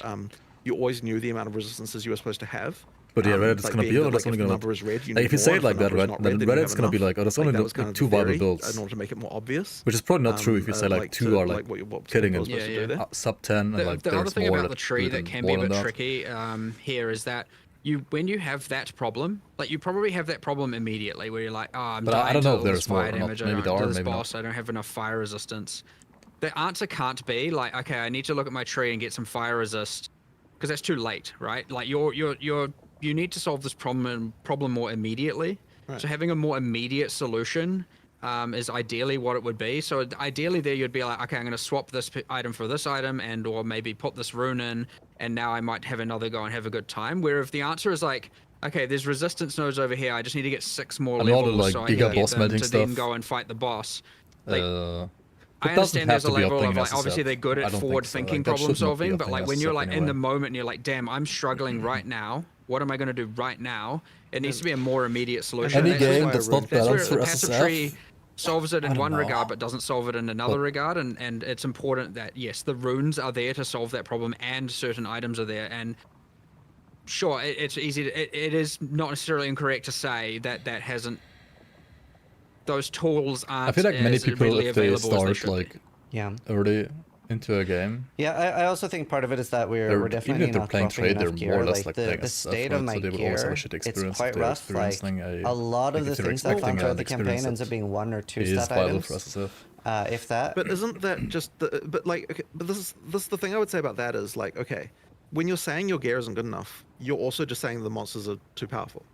you always knew the amount of resistances you were supposed to have. But yeah, Reddit's like gonna being be, that, oh, that's like, only if the gonna. number is red, you Like, need if you more. say it If like the that, number is right, not then red, then you Reddit's have gonna be enough. like, oh, that's only that was kind of 2 the viable theory, builds. in order to make it more obvious. Which is probably not true if you say like 2 are like what killing was it supposed to do there. sub 10 and like the other there's thing more about the tree that can be a bit tricky here is that when you have that problem, like you probably have that problem immediately where you're like, oh, I'm But dying I don't know to if all this there's more fire or not. damage, Maybe I there don't are, this maybe not. boss, I don't have enough fire resistance. The answer can't be like, okay, I need to look at my tree and get some fire resist, because that's too late, right? Like you need to solve this problem more immediately. Right. So having a more immediate solution is ideally what it would be. So ideally there you'd be like, okay, I'm going to swap this item for this item, and or maybe put this rune in, and now I might have another go and have a good time. Where if the answer is like, okay, there's resistance nodes over here, I just need to get 6 more And all levels the, like, so I can giga get boss them melting to then stuff. go and fight the boss. Like, It I doesn't understand have there's a to be level upping of like, SSF. obviously they're good I at don't think so. forward-thinking Like, that problem should not be solving, but upping like when you're SSF like in a in the way. moment and you're like, damn, I'm struggling right now. What am I going to do right now? It needs to be a more immediate solution. Any That's game why that's not that's where balanced for the passive SSF, tree solves it I in don't one know. regard but doesn't solve it in another regard, and it's important that yes, the runes are there to solve that problem and certain items are there. And sure, it's easy to, it is not necessarily incorrect to say that hasn't, those tools aren't I feel like many as people, readily if they available as they start should be. like Yeah. early into a game, Yeah, I also think part of it is that we're even definitely if they're not playing dropping trade, enough they're gear. more or less Like like the playing state SSF, of my right? So they will always have gear, a shit it's experience quite if they're rough. Like experiencing a lot of like, the if they're things I found expecting throughout an the campaign experience ends that up being 1 or 2 is stat viable items. for SSF. If that. But isn't that just the? But like, okay, but this is the thing I would say about that is like, okay, when you're saying your gear isn't good enough, you're also just saying the monsters are too powerful.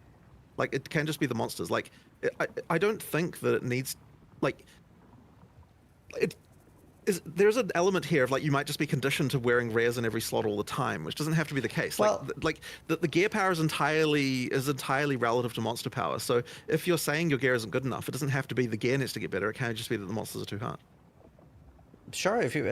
Like it can just be the monsters. Like I don't think that it needs, like, there's an element here of like you might just be conditioned to wearing rares in every slot all the time, which doesn't have to be the case. Well, The gear power is entirely relative to monster power. So if you're saying your gear isn't good enough, it doesn't have to be the gear needs to get better. It can just be that the monsters are too hard. Sure, if you're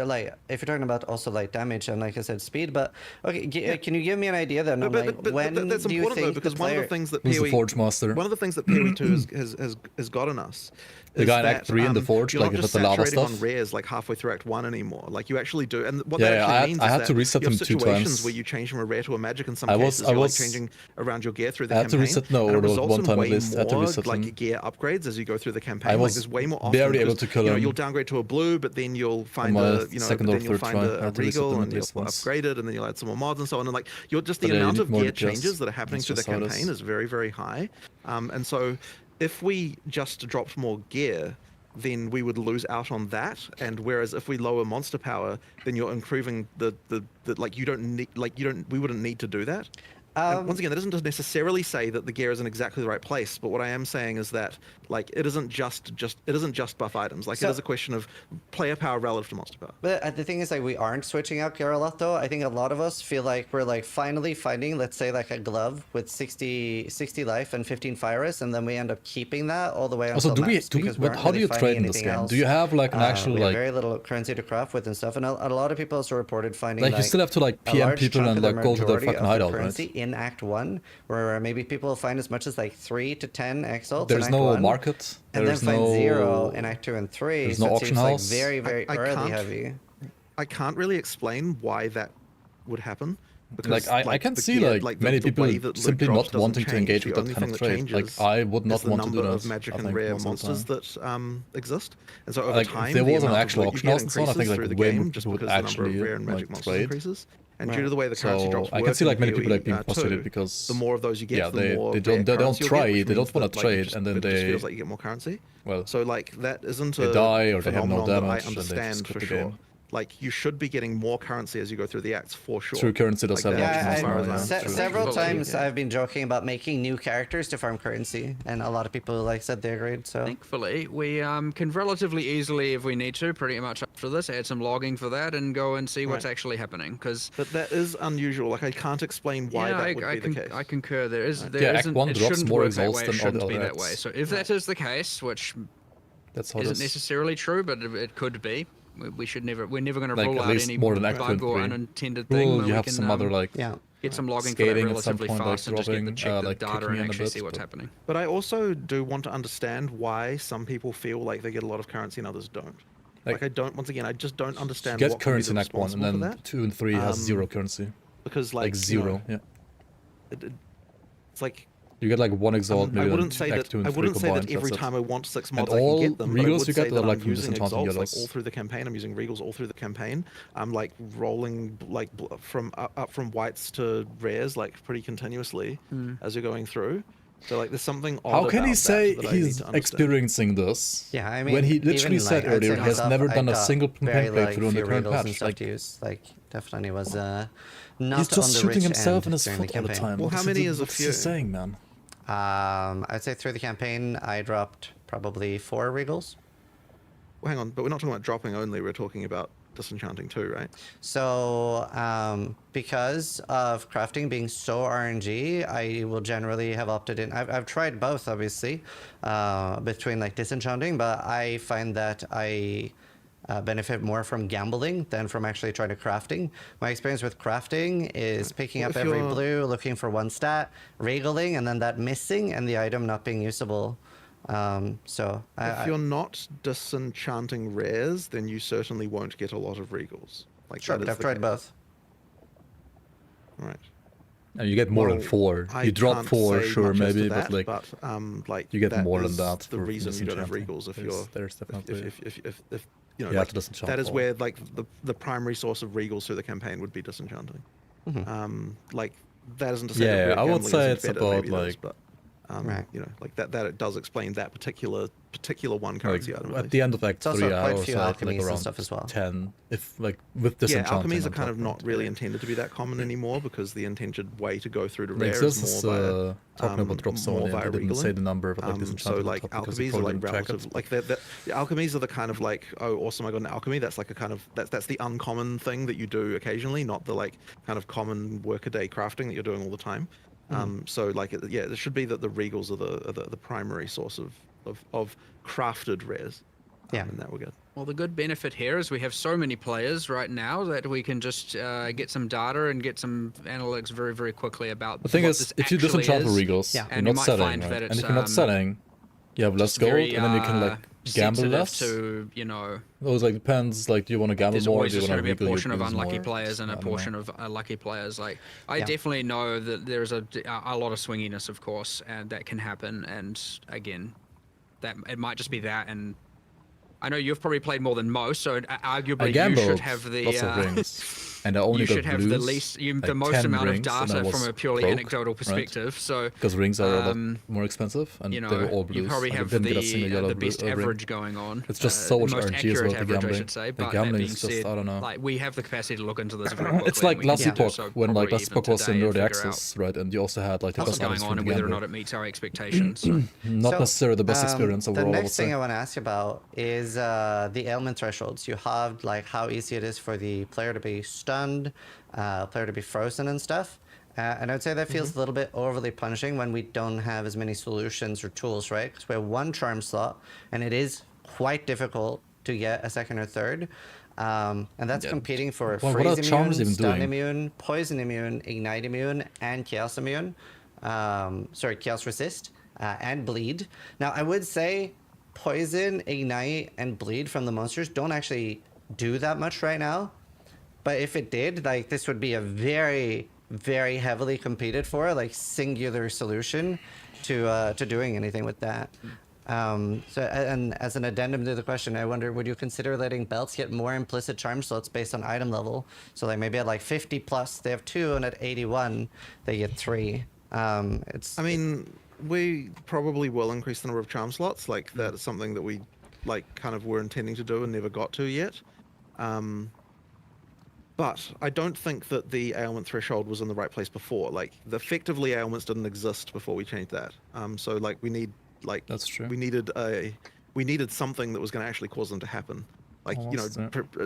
talking about also like damage and like I said speed, but okay, can you give me an idea then? But when that's do you important think though, because one of the things that Who's the Forge PoE Master? one of the things that PoE 2 has gotten us. The is guy in that, Act 3 in the Forge, you're like not if just it's the lava saturating stuff. on rares like halfway through Act 1 anymore. Like you actually do, and what Yeah, that actually means I is had that to reset you have them 2 situations times. where you change from a rare to a magic in some I cases. was- You're like changing around your gear through the I had to campaign. reset- no, and it there was results one in time at way least, I had to more reset like them. gear upgrades as you go through the campaign. I Like was there's way more often. barely able because, to kill him you'll downgrade to a blue, but then you'll find my a second but or then you'll third find try. I a had to reset regal them and at you'll least once. upgrade it, and then you'll add some more mods and so on. And like you're just the But yeah, you amount need of more gear to adjust. changes that are happening That's through the just how it is. campaign is very, very high. And so if we just dropped more gear, then we would lose out on that. And whereas if we lower monster power, then you're improving the like we wouldn't need to do that. And once again, that doesn't necessarily say that the gear is in exactly the right place, but what I am saying is that like it isn't just buff items. Like So- it is a question of player power relative to monster power. But the thing is, like, we aren't switching out gear a lot, though. I think a lot of us feel like we're, like, finally finding, let's say, like, a glove with 60 life and 15 fire risk, and then we end up keeping that all the way until Also, max, because we aren't how do really you finding trade in this anything game? else. Do you have like an actual we have like very little currency to craft with and stuff, and a lot of people also reported finding, like you still have to like a PM large people chunk and of the like go to their majority fucking of the hideout, currency right? in Act 1, where maybe people find as much as, like, 3 to 10 exalts There's in Act no 1, market. and There's then find no 0 in Act 2 and 3, There's so no it auction seems like house. very, very I early can't- heavy. I can't really explain why that would happen. Like I can the see gear- like the- many the people way that loot simply drops not doesn't wanting to change. engage The with that only kind thing of that trade. Like changes I would is not the want to do number that. of magic I and think rare most of the monsters time. that exist, and so over Like time, if there the was an amount of actual loot you auction get house and so on, I think increases through like the way game more just people would because the number actually of rare and magic like monsters trade. increases. And due to the way the currency So drops I work can see in like many people like PoE, being frustrated too, because the more of those you get, yeah, the more they rare don't currency you'll try, get, which they means don't want that, to like, trade, and then it just they feels like you get more currency. well, So like that isn't they a die or they have no phenomenon that damage I and they just understand quit for the sure. game. Like you should be getting more currency as you go through the acts for sure. True currency does have an that auction is house as far now, as yeah. I'm True. concerned. Several times Yeah. I've been joking about making new characters to farm currency, and a lot of people like said they agreed. So Thankfully, we can relatively easily, if we need to, pretty much after this, add some logging for that and go and see what's Right. actually happening. Because But that is unusual. Like I can't explain why that would be the case. I concur. There is, Right. there Yeah, Act isn't, 1 it drops shouldn't more work that exalts way. It than all shouldn't the be other that way. acts. So if that is the case, which That's how it isn't is. necessarily true, but it could be. We're never going to Like, rule at out least any more than Act 2 bug and or 3. unintended Well, thing. you where we have can, some other like get some logging for that skating at some relatively point, like fast and just get the dropping, check the like data kicking and in a actually bit, see what's but- happening. But I also do want to understand why some people feel like they get a lot of currency and others don't. Like I don't. Once again, I just don't understand. You get what could be currency in the Act 1, and responsible then for that. 2 and 3 has 0 currency. Because like you 0, know, yeah. It's like You get like 1 exalt, maybe I wouldn't then say Act that 2 and I 3 wouldn't say combined, that every that's it. time I want 6 And mods I all can get them. But I regals would you say get that are like I'm from using disenchanting exalts like yellows. all through the campaign. I'm using regals all through the campaign. I'm like rolling like from up from whites to rares like pretty continuously as you're going through. So like there's something odd How can about he say that I need he's to understand. experiencing this? yeah, I mean, when he even, literally said like, I'd earlier say he has myself, never I done a got single very, campaign like, playthrough on the few current regals and patch. stuff Like, to use. Like definitely was not he's just on the shooting rich himself end in his during the foot all the campaign. time. Well, how many is a what's few? he saying, man? I'd say through the campaign I dropped probably 4 regals. Well, hang on, but we're not talking about dropping only. We're talking about disenchanting too, right? So because of crafting being so RNG, I will generally have opted in. I've tried both, obviously, between like disenchanting, but I find that I benefit more from gambling than from actually trying to crafting. My experience with crafting is picking Well, up if every you're- blue, looking for 1 stat, regaling, and then that missing and the item not being usable. So If you're not disenchanting rares, then you certainly won't get a lot of regals. Like sure, that but is I've the tried case. both. Right. No, you get more than 4. I You drop can't 4, say sure, much as to maybe, that, but like you get that more than is that The for reason you don't have disenchanting. regals if There's- you're there's definitely- if you know You have like, to disenchant that is all. where like the primary source of regals through the campaign would be disenchanting. Like that isn't to say that Yeah, weird I would gambling say isn't it's better, about maybe it is, like but You know, like that it does explain that particular one currency item. At the end of like It's also 3 quite hours, few I had, alchemies like and around stuff as well. 10. If like with Yeah, disenchanting. alchemies are on kind top of not really intended to be that common anymore because the intended way to go through to rare Nexus is is more via talking about drop zone, more and via they didn't say regaling. the number, but like So disenchanted like on top because they alchemies are probably like didn't track relative, it. like the alchemies are the kind of like, oh awesome, I got an alchemy. That's like a kind of that's the uncommon thing that you do occasionally, not the like kind of common workaday crafting that you're doing all the time. So like it should be that the regals are the primary source of crafted rares. And that we're good. Well, the good benefit here is we have so many players right now that we can just get some data and get some analytics very, very quickly about. The thing what is, this if you actually disenchant for is, regals, and you're you not might selling, find right? that And it's if you're not selling, you have less just gold, very, and then you can like gamble sensitive less. to, you know, Those like depends. Like, do you want to gamble there's more? always Do you just want going to to be a regal? portion of You lose unlucky more? players and I a don't know. portion of lucky players. Like, I Yeah. definitely know that there's a lot of swinginess, of course, and that can happen. And again, that it might just be that. And I know you've probably played more than most, so I arguably you gambled should have the lots of rings, and I only you got should have blues, the least, like the most 10 amount of rings, and I data was from a purely broke, anecdotal right? perspective. So Because rings are a lot more expensive, and you they were all know, blues. you probably Like, I have didn't get a single yellow the best ring. average going on. It's just so much most RNG as accurate well, the average, I gambling. should say. The But that gambling being is just, said, I don't know. like we have the capacity to look into this very quickly. It's like and we last can do epoch, so when like probably last epoch even was in today and early figure out access, right? And you also had like the what's best going items on from the and whether or gamble. not it meets our expectations. Not So, necessarily the best experience The overall, I would next thing say. I want to ask you about is the ailment thresholds. You have like how easy it is for the player to be stunned, player to be frozen and stuff. And I would say that feels a little bit overly punishing when we don't have as many solutions or tools, right? Because we have one charm slot, and it is quite difficult to get a second or third. And that's competing for Well, what are freeze charms immune, even stun doing? immune, poison immune, ignite immune, and chaos immune. Chaos resist and bleed. Now, I would say poison, ignite, and bleed from the monsters don't actually do that much right now. But if it did, like this would be a very, very heavily competed for, like singular solution to doing anything with that. And as an addendum to the question, I wonder, would you consider letting belts get more implicit charm slots based on item level? So like maybe at like 50 plus, they have 2, and at 81, they get 3. I mean, we probably will increase the number of charm slots. Like that is something that we like kind of were intending to do and never got to yet. But I don't think that the ailment threshold was in the right place before. Like, effectively, ailments didn't exist before we changed that. So like we need like that's true. We needed something that was going to actually cause them to happen. Like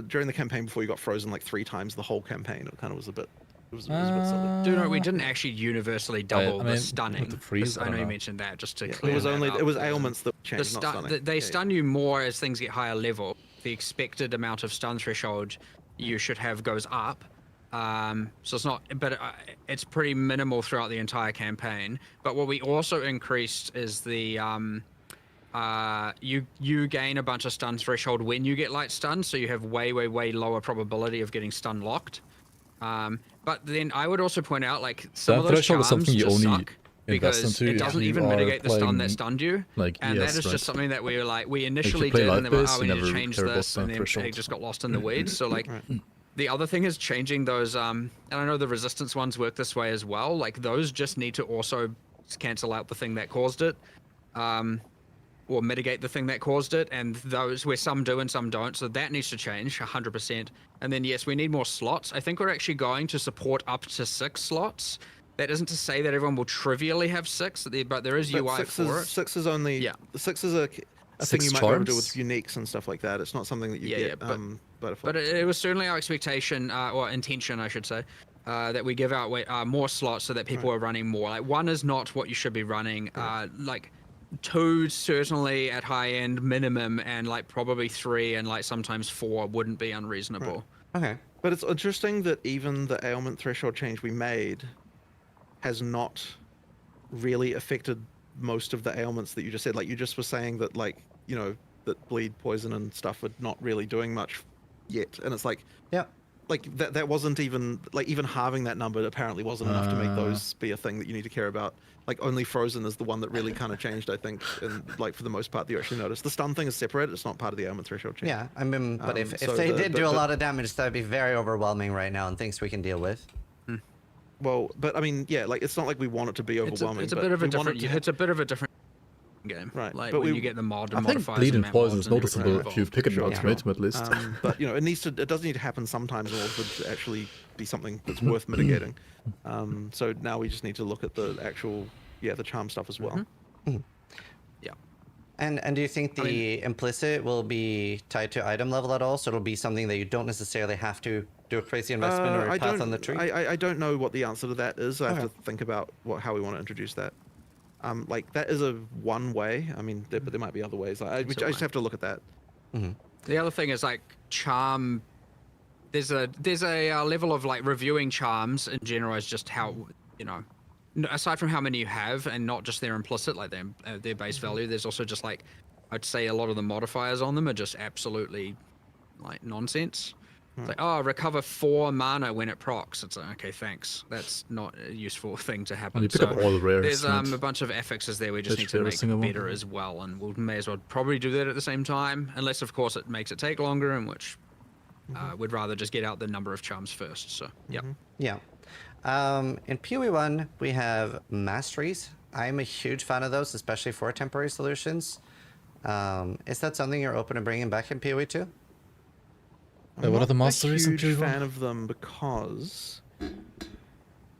during the campaign before, you got frozen like 3 times the whole campaign. It kind of was a bit. It was a bit silly. Do you know, we didn't actually universally double I mean, the stunning. with the freeze, I I know don't you know. mentioned that just to Yeah, clear it was that only up. it was ailments that changed, not stunning. They stun you more as things get higher level. The expected amount of stun threshold you should have goes up. So it's not, but it's pretty minimal throughout the entire campaign. But what we also increased is the you gain a bunch of stun threshold when you get light stun, so you have way lower probability of getting stun locked. But then I would also point out, like, some of those threshold is charms something you just only suck invest because into it if doesn't you even are mitigate the stun playing, that stunned you. like, And that ES, is right? just something that we were like, we initially play did, and then we're like, live-based, oh, we you need to never change care about this, stun and then threshold. it just got lost in the weeds. So like, the other thing is changing those, and I know the resistance ones work this way as well. Like, those just need to also cancel out the thing that caused it. Or mitigate the thing that caused it, and those where some do and some don't, so that needs to change 100%. And then yes, we need more slots. I think we're actually going to support up to 6 slots. That isn't to say that everyone will trivially have 6, but there is UI for it. 6 is only 6 is a thing you might be able to do with uniques and stuff like that. It's not something that you get. But it was certainly our expectation, or intention, I should say, that we give out more slots so that people are running more. Like, 1 is not what you should be running. Like, 2 certainly at high end minimum, and like probably 3 and like sometimes 4 wouldn't be unreasonable. Okay. But it's interesting that even the ailment threshold change we made has not really affected most of the ailments that you just said. Like, you just were saying that, like, you know, that bleed, poison, and stuff are not really doing much yet. And it's like, yeah, like that wasn't even like even halving that number apparently wasn't enough to make those be a thing that you need to care about. Like, only frozen is the one that really kind of changed, I think, and like for the most part that you actually noticed. The stun thing is separate; it's not part of the ailment threshold change. Yeah, I mean, but if they did do a lot of damage, that'd be very overwhelming right now, and things we can deal with. Well, but I mean, yeah, like it's not like we want it to be overwhelming. It's a but bit of a we want it different. to It's a bit of a different game. Right, Like but when we- you get the mod I and think modifiers bleed and and map poison mods is and everything noticeable if you involved. pick it Sure. ultimate at least. But you know, it does need to happen sometimes in order for it to actually be something that's worth mitigating. So now we just need to look at the actual, the charm stuff as well. Yeah. And do you think the implicit will be tied to item level at all? So it'll be something that you don't necessarily have to do a crazy investment or I a path don't, on the tree? I don't know what the answer to that is. I have Okay. to think about how we want to introduce that. Like that is a one way. I mean, but there might be other ways. I just have to look at that. The other thing is like charm. There's a level of like reviewing charms in general is just how aside from how many you have and not just their implicit like their base value. There's also just like I'd say a lot of the modifiers on them are just absolutely like nonsense. It's like, oh, recover 4 mana when it procs. It's like, okay, thanks. That's not a useful thing to happen. And you pick up all the rares, There's right? a bunch of affixes there we just need to Every make single one. better as well, and we may as well probably do that at the same time, unless of course it makes it take longer, in which we'd rather just get out the number of charms first. So, yep. Yeah. In PoE 1, we have masteries. I'm a huge fan of those, especially for temporary solutions. Is that something you're open to bringing back in PoE 2? I'm what are the not masteries a in huge PoE 1? fan of them because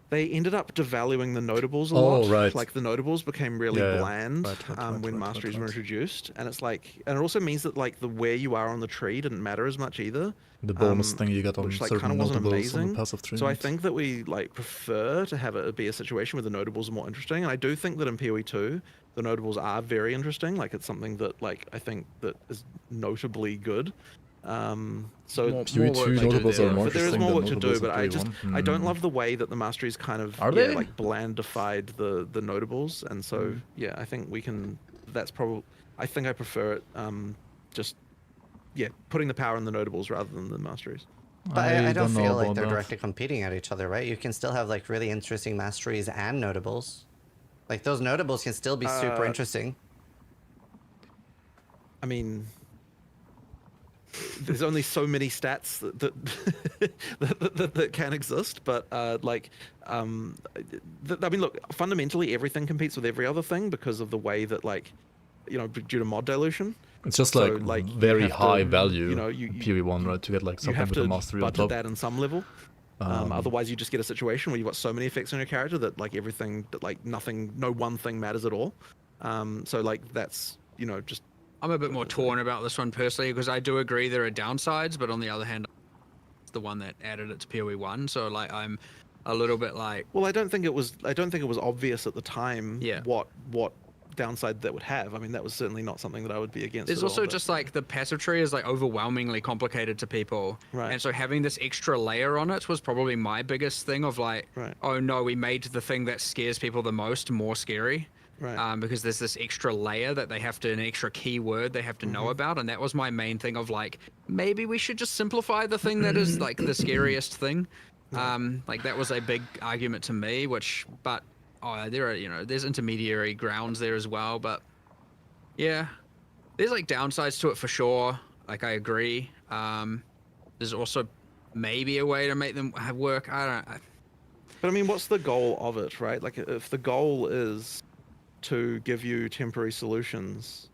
they ended up devaluing the notables a Oh, lot. right. Like the notables became really Yeah, yeah. bland Right, when right, masteries were right. introduced, and it's like, and it also means that like the where you are on the tree didn't matter as much either. The bonus thing you get on which like certain kind of wasn't notables on amazing. the passive tree. So I think that we like prefer to have it be a situation where the notables are more interesting, and I do think that in PoE 2 the notables are very interesting. Like it's something that like I think that is notably good. So PoE 2 notables are more but there is interesting more than work to notables do. in But I PoE just 1. I don't love the way that the masteries kind of Are they? like blandified the notables, and so yeah, I think we can. That's probably. I think I prefer it. Just putting the power in the notables rather than the masteries. But I don't know feel like about they're that. directly competing at each other, right? You can still have like really interesting masteries and notables. Like those notables can still be super interesting. I mean, there's only so many stats that can exist, but I mean, look, fundamentally everything competes with every other thing because of the way that due to mod dilution. It's just So, like you very have to, high value you PoE 1, right? To get like you something have with to a mastery on budget top. that in some level. Otherwise, you just get a situation where you've got so many effects on your character that like everything, that like nothing, no one thing matters at all. So like that's just. I'm a bit more torn about this one personally because I do agree there are downsides, but on the other hand, it's the one that added it to PoE 1. So like I'm a little bit like. Well, I don't think it was obvious at the time. Yeah. What downside that would have. I mean, that was certainly not something that I would be against. There's at also all, but- just like the passive tree is like overwhelmingly complicated to people. Right. And so having this extra layer on it was probably my biggest thing of like, oh no, we made the thing that scares people the most more scary. Right. Because there's this extra layer that they have to, an extra keyword they have to know about. And that was my main thing of like, maybe we should just simplify the thing that is like the scariest thing. Like that was a big argument to me, but there are, there's intermediary grounds there as well. But yeah, there's like downsides to it for sure. Like I agree. There's also maybe a way to make them work. I don't know. But I mean, what's the goal of it, right? Like if the goal is to give you temporary solutions,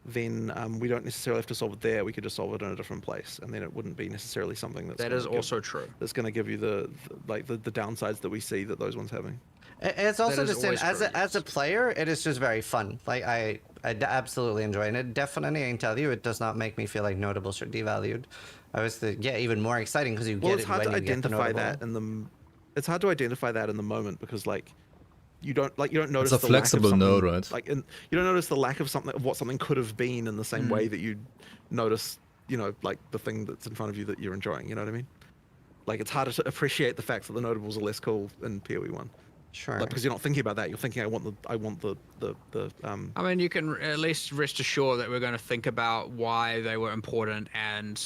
then we don't necessarily have to solve it there. We could just solve it in a different place, and then it wouldn't be necessarily something that's. That is also true. That's going to give you the downsides that we see that those ones having. It's also That is just always as a player, it is just very fun. Like I absolutely enjoy it. And it definitely, I can tell you, it does not make me feel like notables are devalued. I was even more exciting because you Well, get it's it hard when to you get the identify notable. that in the. It's hard to identify that in the moment because like. You don't notice a the flexible lack of node, something, right? Like, you don't notice the lack of what something could have been in the same way that you notice, like the thing that's in front of you that you're enjoying. You know what I mean? Like, it's harder to appreciate the fact that the notables are less cool in PoE 1. Sure. Like, because you're not thinking about that. You're thinking, I want the. I mean, you can at least rest assured that we're going to think about why they were important and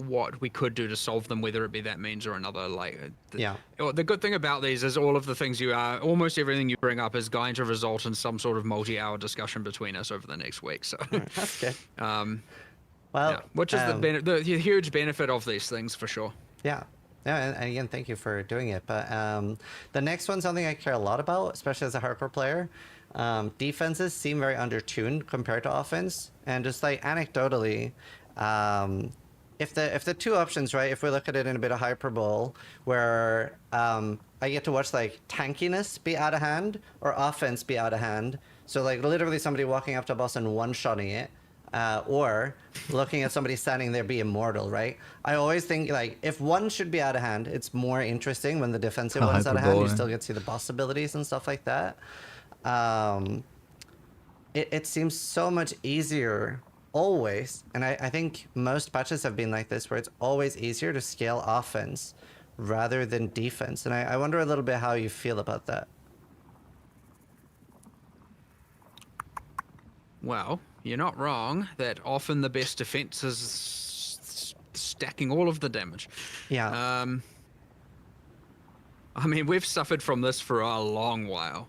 what we could do to solve them, whether it be that means or another. The good thing about these is all of the things almost everything you bring up is going to result in some sort of multi-hour discussion between us over the next week. So, That's good. Which is the huge benefit of these things for sure. Yeah. Yeah, and again, thank you for doing it. But the next one's something I care a lot about, especially as a hardcore player. Defenses seem very undertuned compared to offense, and just like anecdotally, if the two options, right, if we look at it in a bit of hyperbole, where I get to watch like tankiness be out of hand or offense be out of hand, so like literally somebody walking up to a boss and one-shotting it, or looking at somebody standing there be immortal, right? I always think like if one should be out of hand, it's more interesting when the defensive one's out of hand. You still get to see the boss abilities and stuff like that. It seems so much easier always, and I think most patches have been like this, where it's always easier to scale offense rather than defense. And I wonder a little bit how you feel about that. Well, you're not wrong that often the best defense is stacking all of the damage. Yeah. I mean, we've suffered from this for a long while.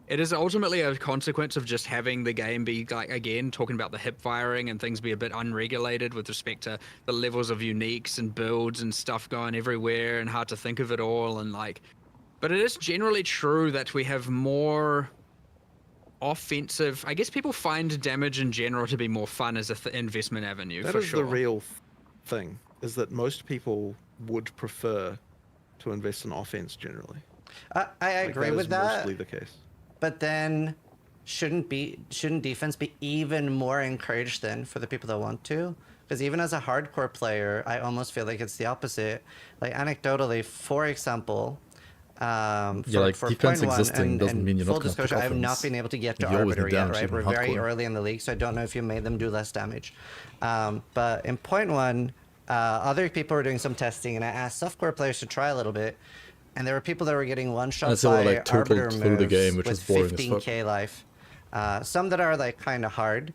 It is ultimately a consequence of just having the game be, like, again, talking about the hip firing and things be a bit unregulated with respect to the levels of uniques and builds and stuff going everywhere and hard to think of it all. And like, but it is generally true that we have more offensive. I guess people find damage in general to be more fun as an investment avenue. That for is sure. the real thing, is that most people would prefer to invest in offense generally. I agree with that. Mostly the case. But then, shouldn't defense be even more encouraged then for the people that want to? Because even as a hardcore player, I almost feel like it's the opposite. Like anecdotally, for example, for defense existing doesn't mean you're not full going to disclosure, I have not been able to get to Arbiter yet, right? We're very early in the league, so I don't know if you made them do less damage. But in point one, other people were doing some testing, and I asked softcore players to try a little bit. And there were people that were getting one-shot by like Arbiter moves the game, which with is boring 15k life. Some that are like kind of hard.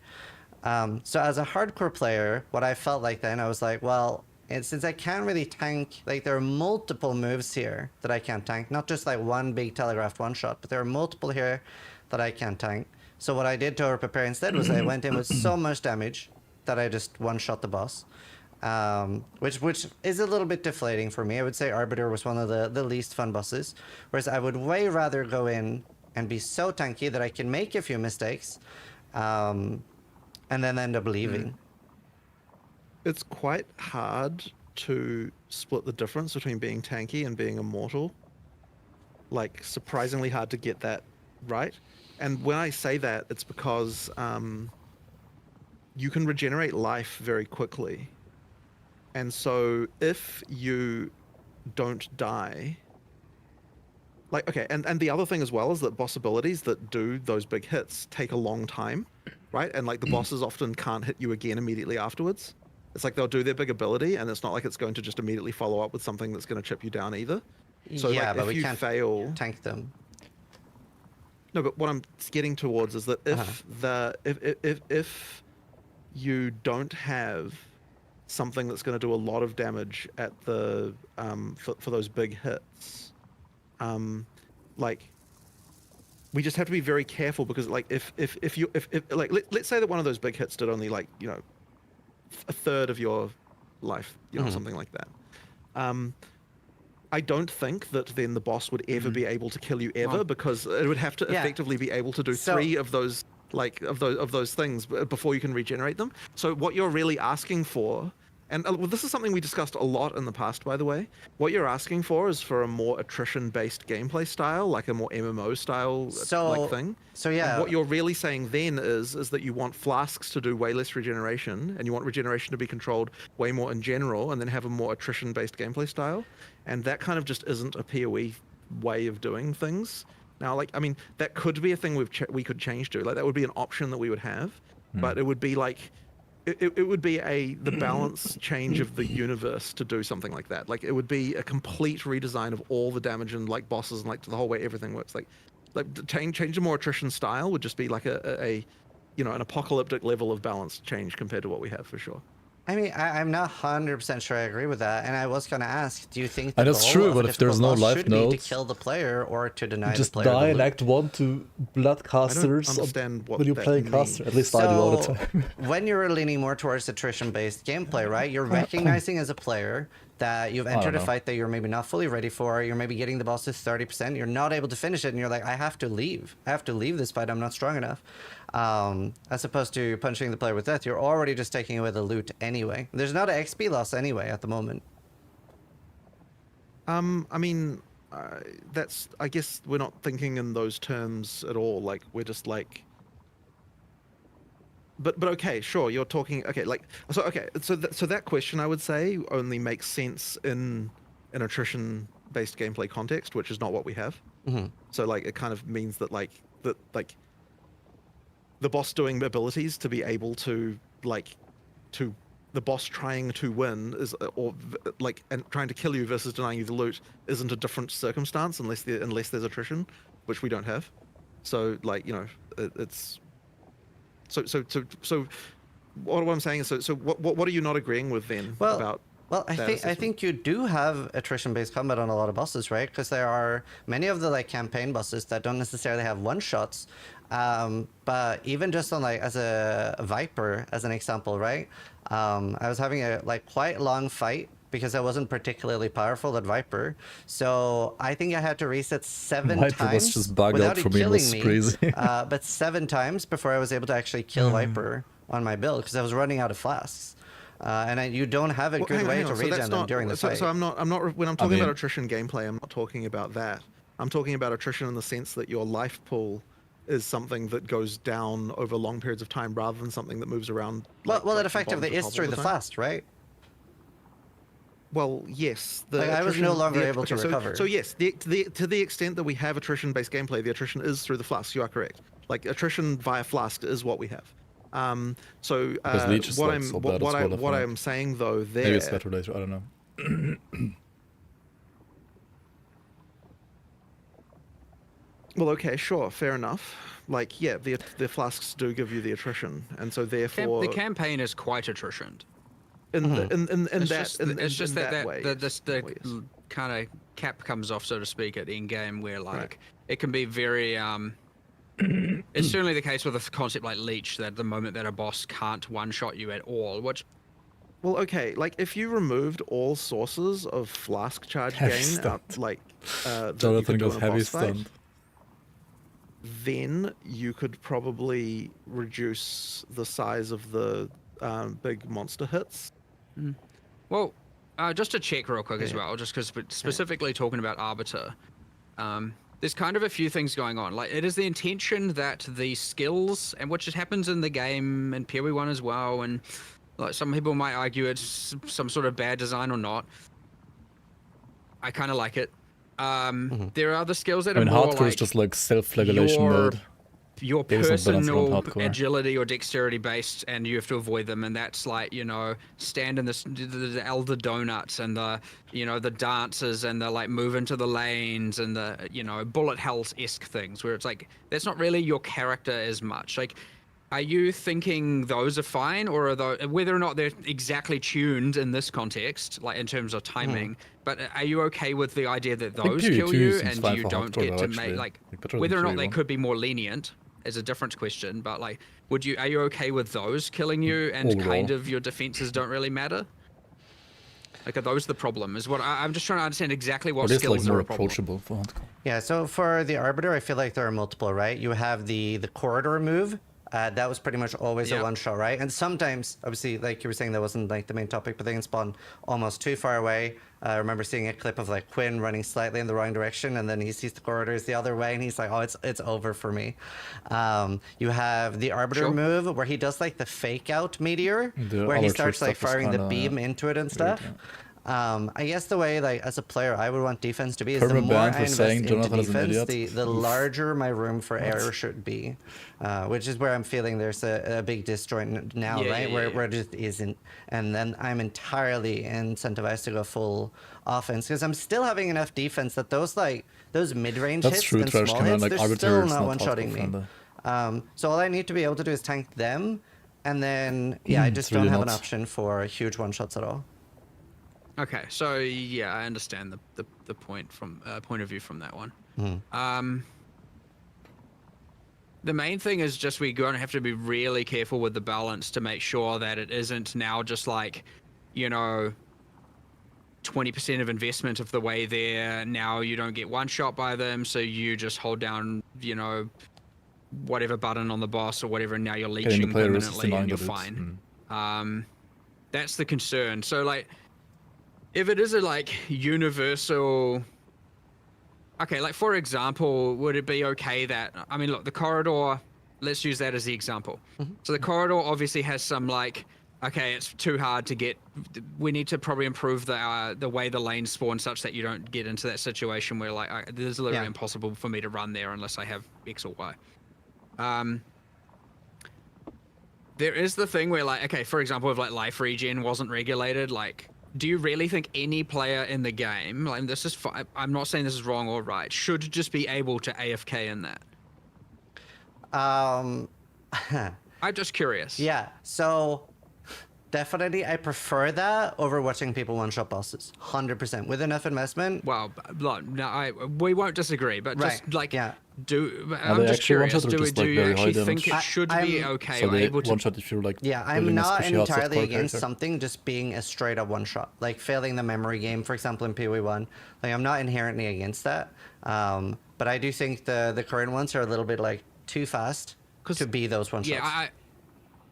So as a hardcore player, what I felt like then, I was like, well, since I can't really tank, like there are multiple moves here that I can't tank. Not just like one big telegraphed one-shot, but there are multiple here that I can't tank. So what I did to prepare instead was I went in with so much damage that I just one-shot the boss. Which is a little bit deflating for me. I would say Arbiter was one of the least fun bosses, whereas I would way rather go in and be so tanky that I can make a few mistakes, and then end up leaving. It's quite hard to split the difference between being tanky and being immortal. Like, surprisingly hard to get that right. And when I say that, it's because you can regenerate life very quickly. And so if you don't die, like, okay, and the other thing as well is that boss abilities that do those big hits take a long time, right? And like the bosses often can't hit you again immediately afterwards. It's like they'll do their big ability and it's not like it's going to just immediately follow up with something that's going to chip you down either. So yeah, like, but if we you can't fail, tank them. No, but what I'm getting towards is that if you don't have something that's going to do a lot of damage at the for those big hits, like we just have to be very careful, because like if like let's say that one of those big hits did only like, you know, a third of your life, you know, something like that. I don't think that then the boss would ever be able to kill you ever, because it would have to effectively be able to do three of those, like of those things before you can regenerate them. So what you're really asking for, and this is something we discussed a lot in the past, by the way, what you're asking for is for a more attrition-based gameplay style, like a more MMO style like thing. So yeah, and what you're really saying then is that you want flasks to do way less regeneration, and you want regeneration to be controlled way more in general, and then have a more attrition-based gameplay style. And that kind of just isn't a PoE way of doing things. Now, like, I mean, that could be a thing we could change to. Like, that would be an option that we would have, but it would be like, it would be the balance change of the universe to do something like that. Like, it would be a complete redesign of all the damage and like bosses and like the whole way everything works. Like change to more attrition style would just be like a you know, an apocalyptic level of balance change compared to what we have, for sure. I mean, I'm not 100% sure I agree with that, and I was going to ask, do you think the and that's true, but if there's no life nodes, to kill the player or to deny just the player die in Act 1 to bloodcasters when you're playing caster. At least I do all the time. When you're leaning more towards attrition-based gameplay, right? You're recognizing as a player that you've I don't entered a know. fight that you're maybe not fully ready for. You're maybe getting the boss to 30%. You're not able to finish it, and you're like, I have to leave. I have to leave this fight. I'm not strong enough. As opposed to punching the player with death, you're already just taking away the loot anyway. There's not an XP loss anyway at the moment. I mean, that's, I guess we're not thinking in those terms at all. Like, we're just like, but okay, sure, you're talking, okay, like, so okay, so that question, I would say, only makes sense in an attrition based gameplay context, which is not what we have. So like, it kind of means that like the boss doing abilities to be able to the boss trying to win is, or like, and trying to kill you versus denying you the loot isn't a different circumstance unless there's attrition, which we don't have. So like, you know, it's so what I'm saying is, so what are you not agreeing with then about? Well, I think you do have attrition-based combat on a lot of bosses, right? Because there are many of the like campaign bosses that don't necessarily have one-shots. But even just on like as a Viper, as an example, right? I was having a like quite long fight because I wasn't particularly powerful at Viper. So I think I had to reset 7 Viper times was just bugged without out it for me. It killing was me. crazy. But 7 times before I was able to actually kill Viper on my build because I was running out of flasks. And you don't have a good way to regen them during the fight. So I'm not when I'm talking about attrition gameplay, I'm not talking about that. I'm talking about attrition in the sense that your life pool is something that goes down over long periods of time rather than something that moves around. Well, it effectively is through the flask, right? Well, yes. I was no longer able to recover. So yes, to the extent that we have attrition-based gameplay, the attrition is through the flask. You are correct. Like, attrition via flask is what we have. So what I'm saying though there. Maybe it's better later. I don't know. Well, okay, sure, fair enough. Like, yeah, the flasks do give you the attrition, and so therefore the campaign is quite attritioned. It's just that way, the kind of cap comes off, so to speak, at end game, where like it can be very it's certainly the case with a concept like Leech, that the moment that a boss can't one-shot you at all, which... Well, okay, like, if you removed all sources of flask charge gain, like... Jonathan goes heavy stunned. Then you could probably reduce the size of the big monster hits. Well, just to check real quick as well, just because specifically talking about Arbiter, there's kind of a few things going on. Like, it is the intention that the skills, and which happens in the game and PoE 1 as well, and like some people might argue it's some sort of bad design or not. I kind of like it. There are other skills that are more hardcore like is just like self-flagellation mode. Your personal agility or dexterity based, and you have to avoid them, and that's like, you know, stand in the elder donuts and the, you know, the dances and the like move into the lanes and the, you know, bullet hells-esque things where it's like that's not really your character as much. Like, are you thinking those are fine, or are those, whether or not they're exactly tuned in this context, like in terms of timing, but are you okay with the idea that those kill you and you don't get to make, like, whether or not they could be more lenient is a different question, but like, are you okay with those killing you and kind of your defenses don't really matter? Like, are those the problem? Is what I'm just trying to understand exactly what skills are a problem. Approachable for hardcore. Yeah, so for the Arbiter, I feel like there are multiple, right? You have the corridor move. That was pretty much always a one-shot, right? And sometimes, obviously, like you were saying, that wasn't like the main topic, but they can spawn almost too far away. I remember seeing a clip of like Quinn running slightly in the wrong direction, and then he sees the corridors the other way, and he's like, "Oh, it's over for me." You have the Arbiter move where he does like the fake out meteor, where he starts like firing the beam into it and stuff. I guess the way, like, as a player, I would want defense to be is the more I invest into defense, the larger my room for error should be, which is where I'm feeling there's a big disjoint now, right? Where it just isn't, and then I'm entirely incentivized to go full offense because I'm still having enough defense that those mid-range hits and small hits, they're still not one-shotting me. So all I need to be able to do is tank them, and then I just don't have an option for huge one-shots at all. Okay, so yeah, I understand the point of view from that one. The main thing is just we're going to have to be really careful with the balance to make sure that it isn't now just like, you know, 20% of investment of the way there. Now you don't get one shot by them, so you just hold down, you know, whatever button on the boss or whatever, and now you're leeching permanently and you're fine. That's the concern. So like, if it is a like universal, okay, like for example, would it be okay that, I mean, look, the corridor, let's use that as the example. So the corridor obviously has some like, okay, it's too hard to get. We need to probably improve the way the lanes spawn such that you don't get into that situation where like this is literally impossible for me to run there unless I have X or Y. There is the thing where like, okay, for example, if like life regen wasn't regulated, like, do you really think any player in the game, like this is, I'm not saying this is wrong or right, should just be able to AFK in that? I'm just curious. Yeah, so definitely I prefer that over watching people one-shot bosses. 100%. With enough investment. Well, no, we won't disagree, but just like, I'm they just actually curious, do you very high actually think damage? it should be okay? So they able to... one-shot if you're like... Yeah, I'm not entirely against something just being a straight-up one-shot. Like failing the memory game, for example, in PoE1. Like, I'm not inherently against that. But I do think the current ones are a little bit like too fast to be those one-shots. Yeah,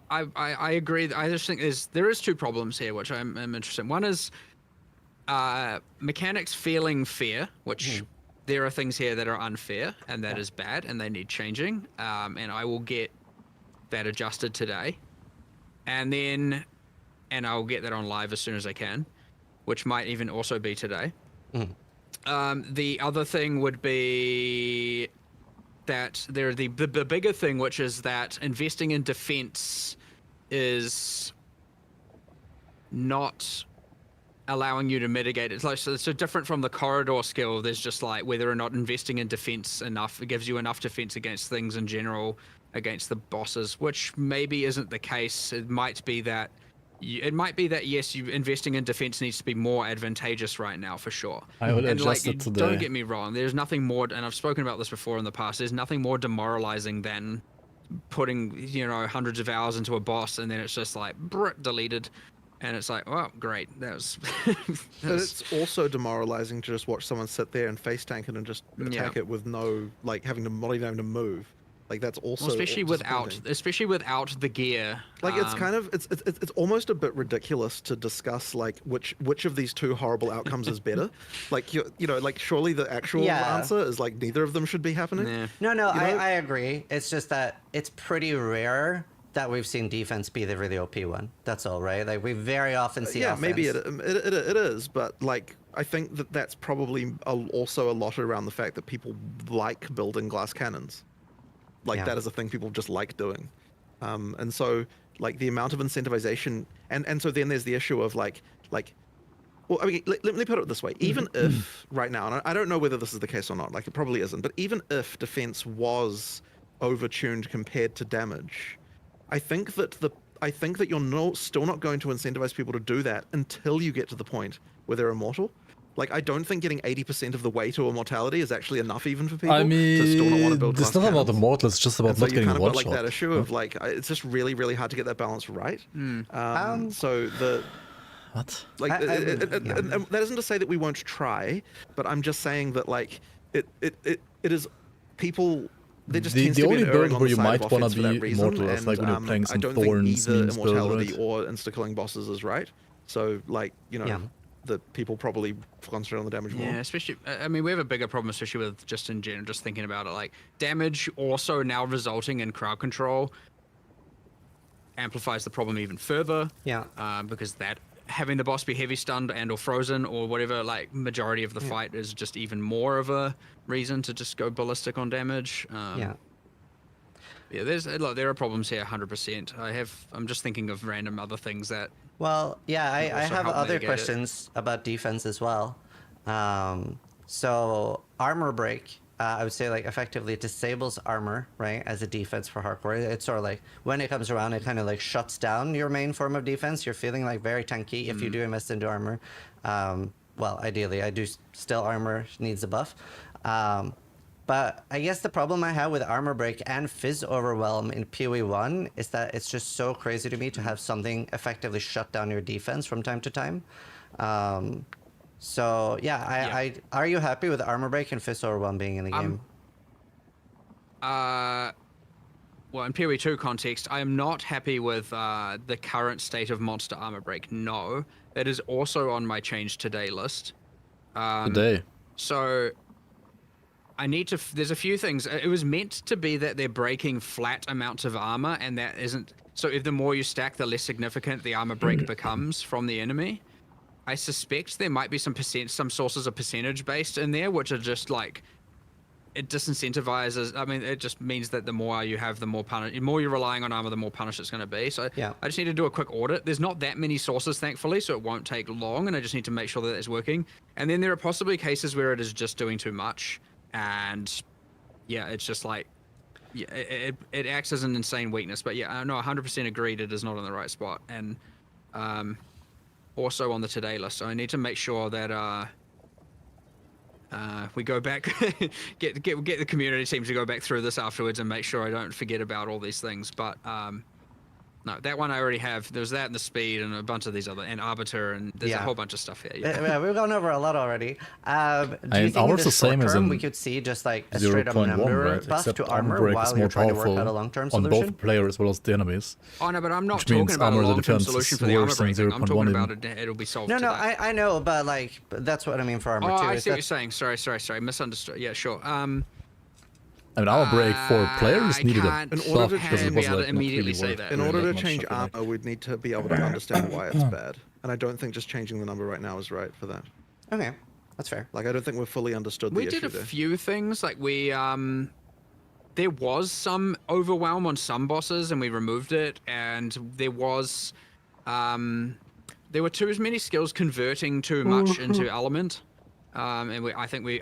I agree. I just think there is two problems here, which I'm interested in. One is mechanics feeling fair, which there are things here that are unfair, and that is bad, and they need changing. And I will get that adjusted today. And I'll get that on live as soon as I can, which might even also be today. The other thing would be that the bigger thing, which is that investing in defense is not allowing you to mitigate it. It's like, so different from the corridor skill. There's just like whether or not investing in defense enough, it gives you enough defense against things in general, against the bosses, which maybe isn't the case. It might be that yes, you investing in defense needs to be more advantageous right now for sure. I would and adjust like, it today. Don't get me wrong. There's nothing more, and I've spoken about this before in the past. There's nothing more demoralizing than putting, you know, hundreds of hours into a boss and then it's just like deleted, and it's like, oh great, that was. But it's also demoralizing to just watch someone sit there and face tank it and just attack it with no, like, not even having to move. Like, that's also especially without the gear. Like, it's kind of it's almost a bit ridiculous to discuss like which of these two horrible outcomes is better. Like, you know, like, surely the actual answer is like neither of them should be happening. No, I agree. It's just that it's pretty rare that we've seen defense be the really OP one. That's all, right? Like, we very often see offense. Maybe it is, but like, I think that's probably also a lot around the fact that people like building glass cannons. Like, that is a thing people just like doing. And so, like, the amount of incentivization, and so then there's the issue of like, well, I mean, let me put it this way. Even if right now, and I don't know whether this is the case or not, like, it probably isn't, but even if defense was overtuned compared to damage, I think that you're still not going to incentivize people to do that until you get to the point where they're immortal. Like, I don't think getting 80% of the way to immortality is actually enough even for people to still not want to build it's not about immortal, it's just about not getting one shot. So you kind of got like that issue of like, it's just really, really hard to get that balance right. So the... What? Like, and that isn't to say that we won't try, but I'm just saying that, like, it is people... The only build where you might want to be immortal is like when you're playing some Thorns, memes build, immortality right? or insta-killing bosses is right. So, like, you know... that people probably concentrate on the damage more. Yeah, especially, I mean, we have a bigger problem, especially with just in general, just thinking about it, like, damage also now resulting in crowd control amplifies the problem even further. Yeah. Because that, having the boss be heavy stunned and or frozen or whatever, like, majority of the fight is just even more of a reason to just go ballistic on damage. Yeah, there are problems here, 100%. I'm just thinking of random other things that... Well, yeah, I have other questions about defense as well. So armor break, I would say, like, effectively disables armor, right, as a defense for hardcore. It's sort of like, when it comes around, it kind of like shuts down your main form of defense. You're feeling like very tanky if you do invest into armor. Well, ideally, I do still armor needs a buff. But I guess the problem I have with Armor Break and Fizz Overwhelm in PoE1 is that it's just so crazy to me to have something effectively shut down your defense from time to time. So yeah, are you happy with armor break and fist overwhelm being in the game? Well, in PoE 2 context, I am not happy with the current state of monster armor break. No, it is also on my change today list. Today. So I need to. There's a few things. It was meant to be that they're breaking flat amounts of armor, and that isn't. So if the more you stack, the less significant the armor break becomes from the enemy. I suspect there might be some sources of percentage based in there, which are just like, it disincentivizes. I mean, it just means that the more you have, the more you're relying on armor, the more punish it's going to be. So yeah. I just need to do a quick audit. There's not that many sources, thankfully, so it won't take long, and I just need to make sure that it's working. And then there are possibly cases where it is just doing too much, and yeah, it's just like, yeah, it acts as an insane weakness. But yeah, I know 100% agreed it is not in the right spot, and also on the today list. So I need to make sure that we go back, get the community team to go back through this afterwards and make sure I don't forget about all these things. But no, that one I already have. There's that and the speed and a bunch of these other, and arbiter, and there's a whole bunch of stuff here. Yeah, we've gone over a lot already. Do you think in the the same short as term in we could see just like a straight up number right? buff Except to armor break while is you're more trying to work powerful out a long-term on solution? both player as well as the enemies. Oh no, but I'm not Which talking means about a armor long-term defense solution is for the armor worse than breaking. I'm 0.1 talking even. about it'll be solved. No, to no, that. I know, but like that's what I mean for armor too. I see what you're saying. Sorry, misunderstood. Yeah, sure. I mean, armor break for players needed a in buff order because it was like not really worth In doing order that to much change stuff, like- armor, we'd need to be able to understand why it's bad. And I don't think just changing the number right now is right for that. Okay, that's fair. Like, I don't think we've fully understood We the did issue a there. few things. Like there was some overwhelm on some bosses, and we removed it. And there was, there were too as many skills converting too much into element. And I think we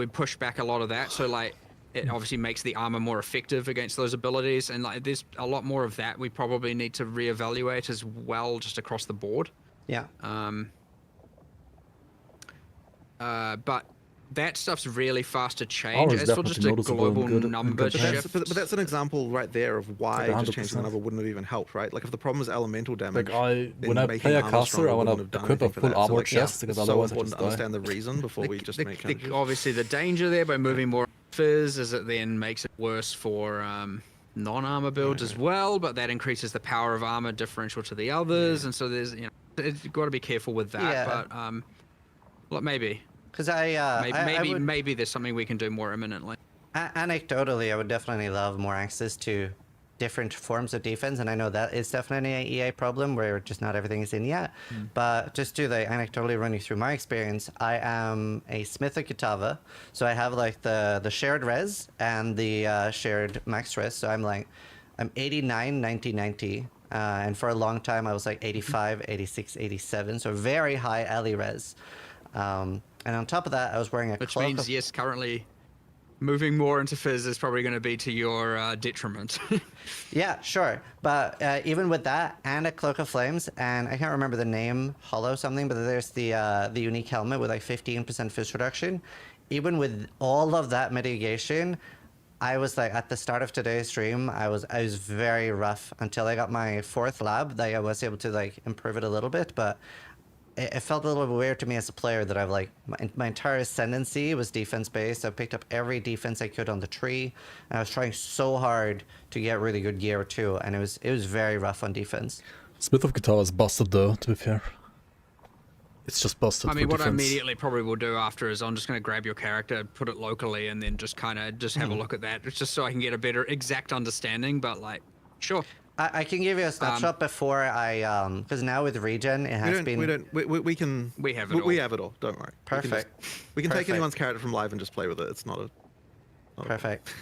pushed back a lot of that. So like, it obviously makes the armor more effective against those abilities, and like there's a lot more of that we probably need to reevaluate as well, just across the board. Yeah. But that stuff's really fast to change. Ours is As for definitely just a noticeable and global good- and number good change. shift. But that's an example right there of why Like just changing the 100%. number wouldn't have even helped, right? Like, if the problem is elemental damage, Like when then I making play a armor caster, stronger I want wouldn't have to done equip a anything for full that. So, armor like, chest, because it's so otherwise I important just to die. understand the reason before we just make changes. Obviously, the danger there by moving more fizz is it then makes it worse for non-armor builds as well, but that increases the power of armor differential to the others, and so there's, you know, you've got to be careful with that. Yeah. But well, maybe. Because Maybe there's something we can do more imminently. Anecdotally, I would definitely love more access to different forms of defense, and I know that is definitely an EA problem where just not everything is in yet. But just to like anecdotally run you through my experience, I am a Smith of Kitava, so I have like the shared res and the shared max res. So I'm 89, 90, 90. And for a long time I was like 85, 86, 87, so very high alley res. And on top of that, I was wearing a Which cloak means, of... yes, currently moving more into fizz is probably going to be to your detriment. Yeah, sure. But even with that, and a Cloak of Flames, and I can't remember the name, Hollow something, but there's the unique helmet with like 15% fizz reduction. Even with all of that mitigation, I was like, at the start of today's stream, I was very rough until I got my 4th lab, that I was able to like improve it a little bit, but it felt a little bit weird to me as a player that I've like, my entire ascendancy was defense based. I picked up every defense I could on the tree, and I was trying so hard to get really good gear too, and it was very rough on defense. Smith of Kitava is busted though, to be fair. It's just busted. I mean, for what I defense. immediately probably will do after is I'm just going to grab your character, put it locally, and then just kind of have a look at that. It's just so I can get a better exact understanding, but like, sure. I can give you a snapshot before I because now with regen it has been. We have it all. Don't worry. Perfect. We can take anyone's character from live and just play with it. It's not a. Perfect.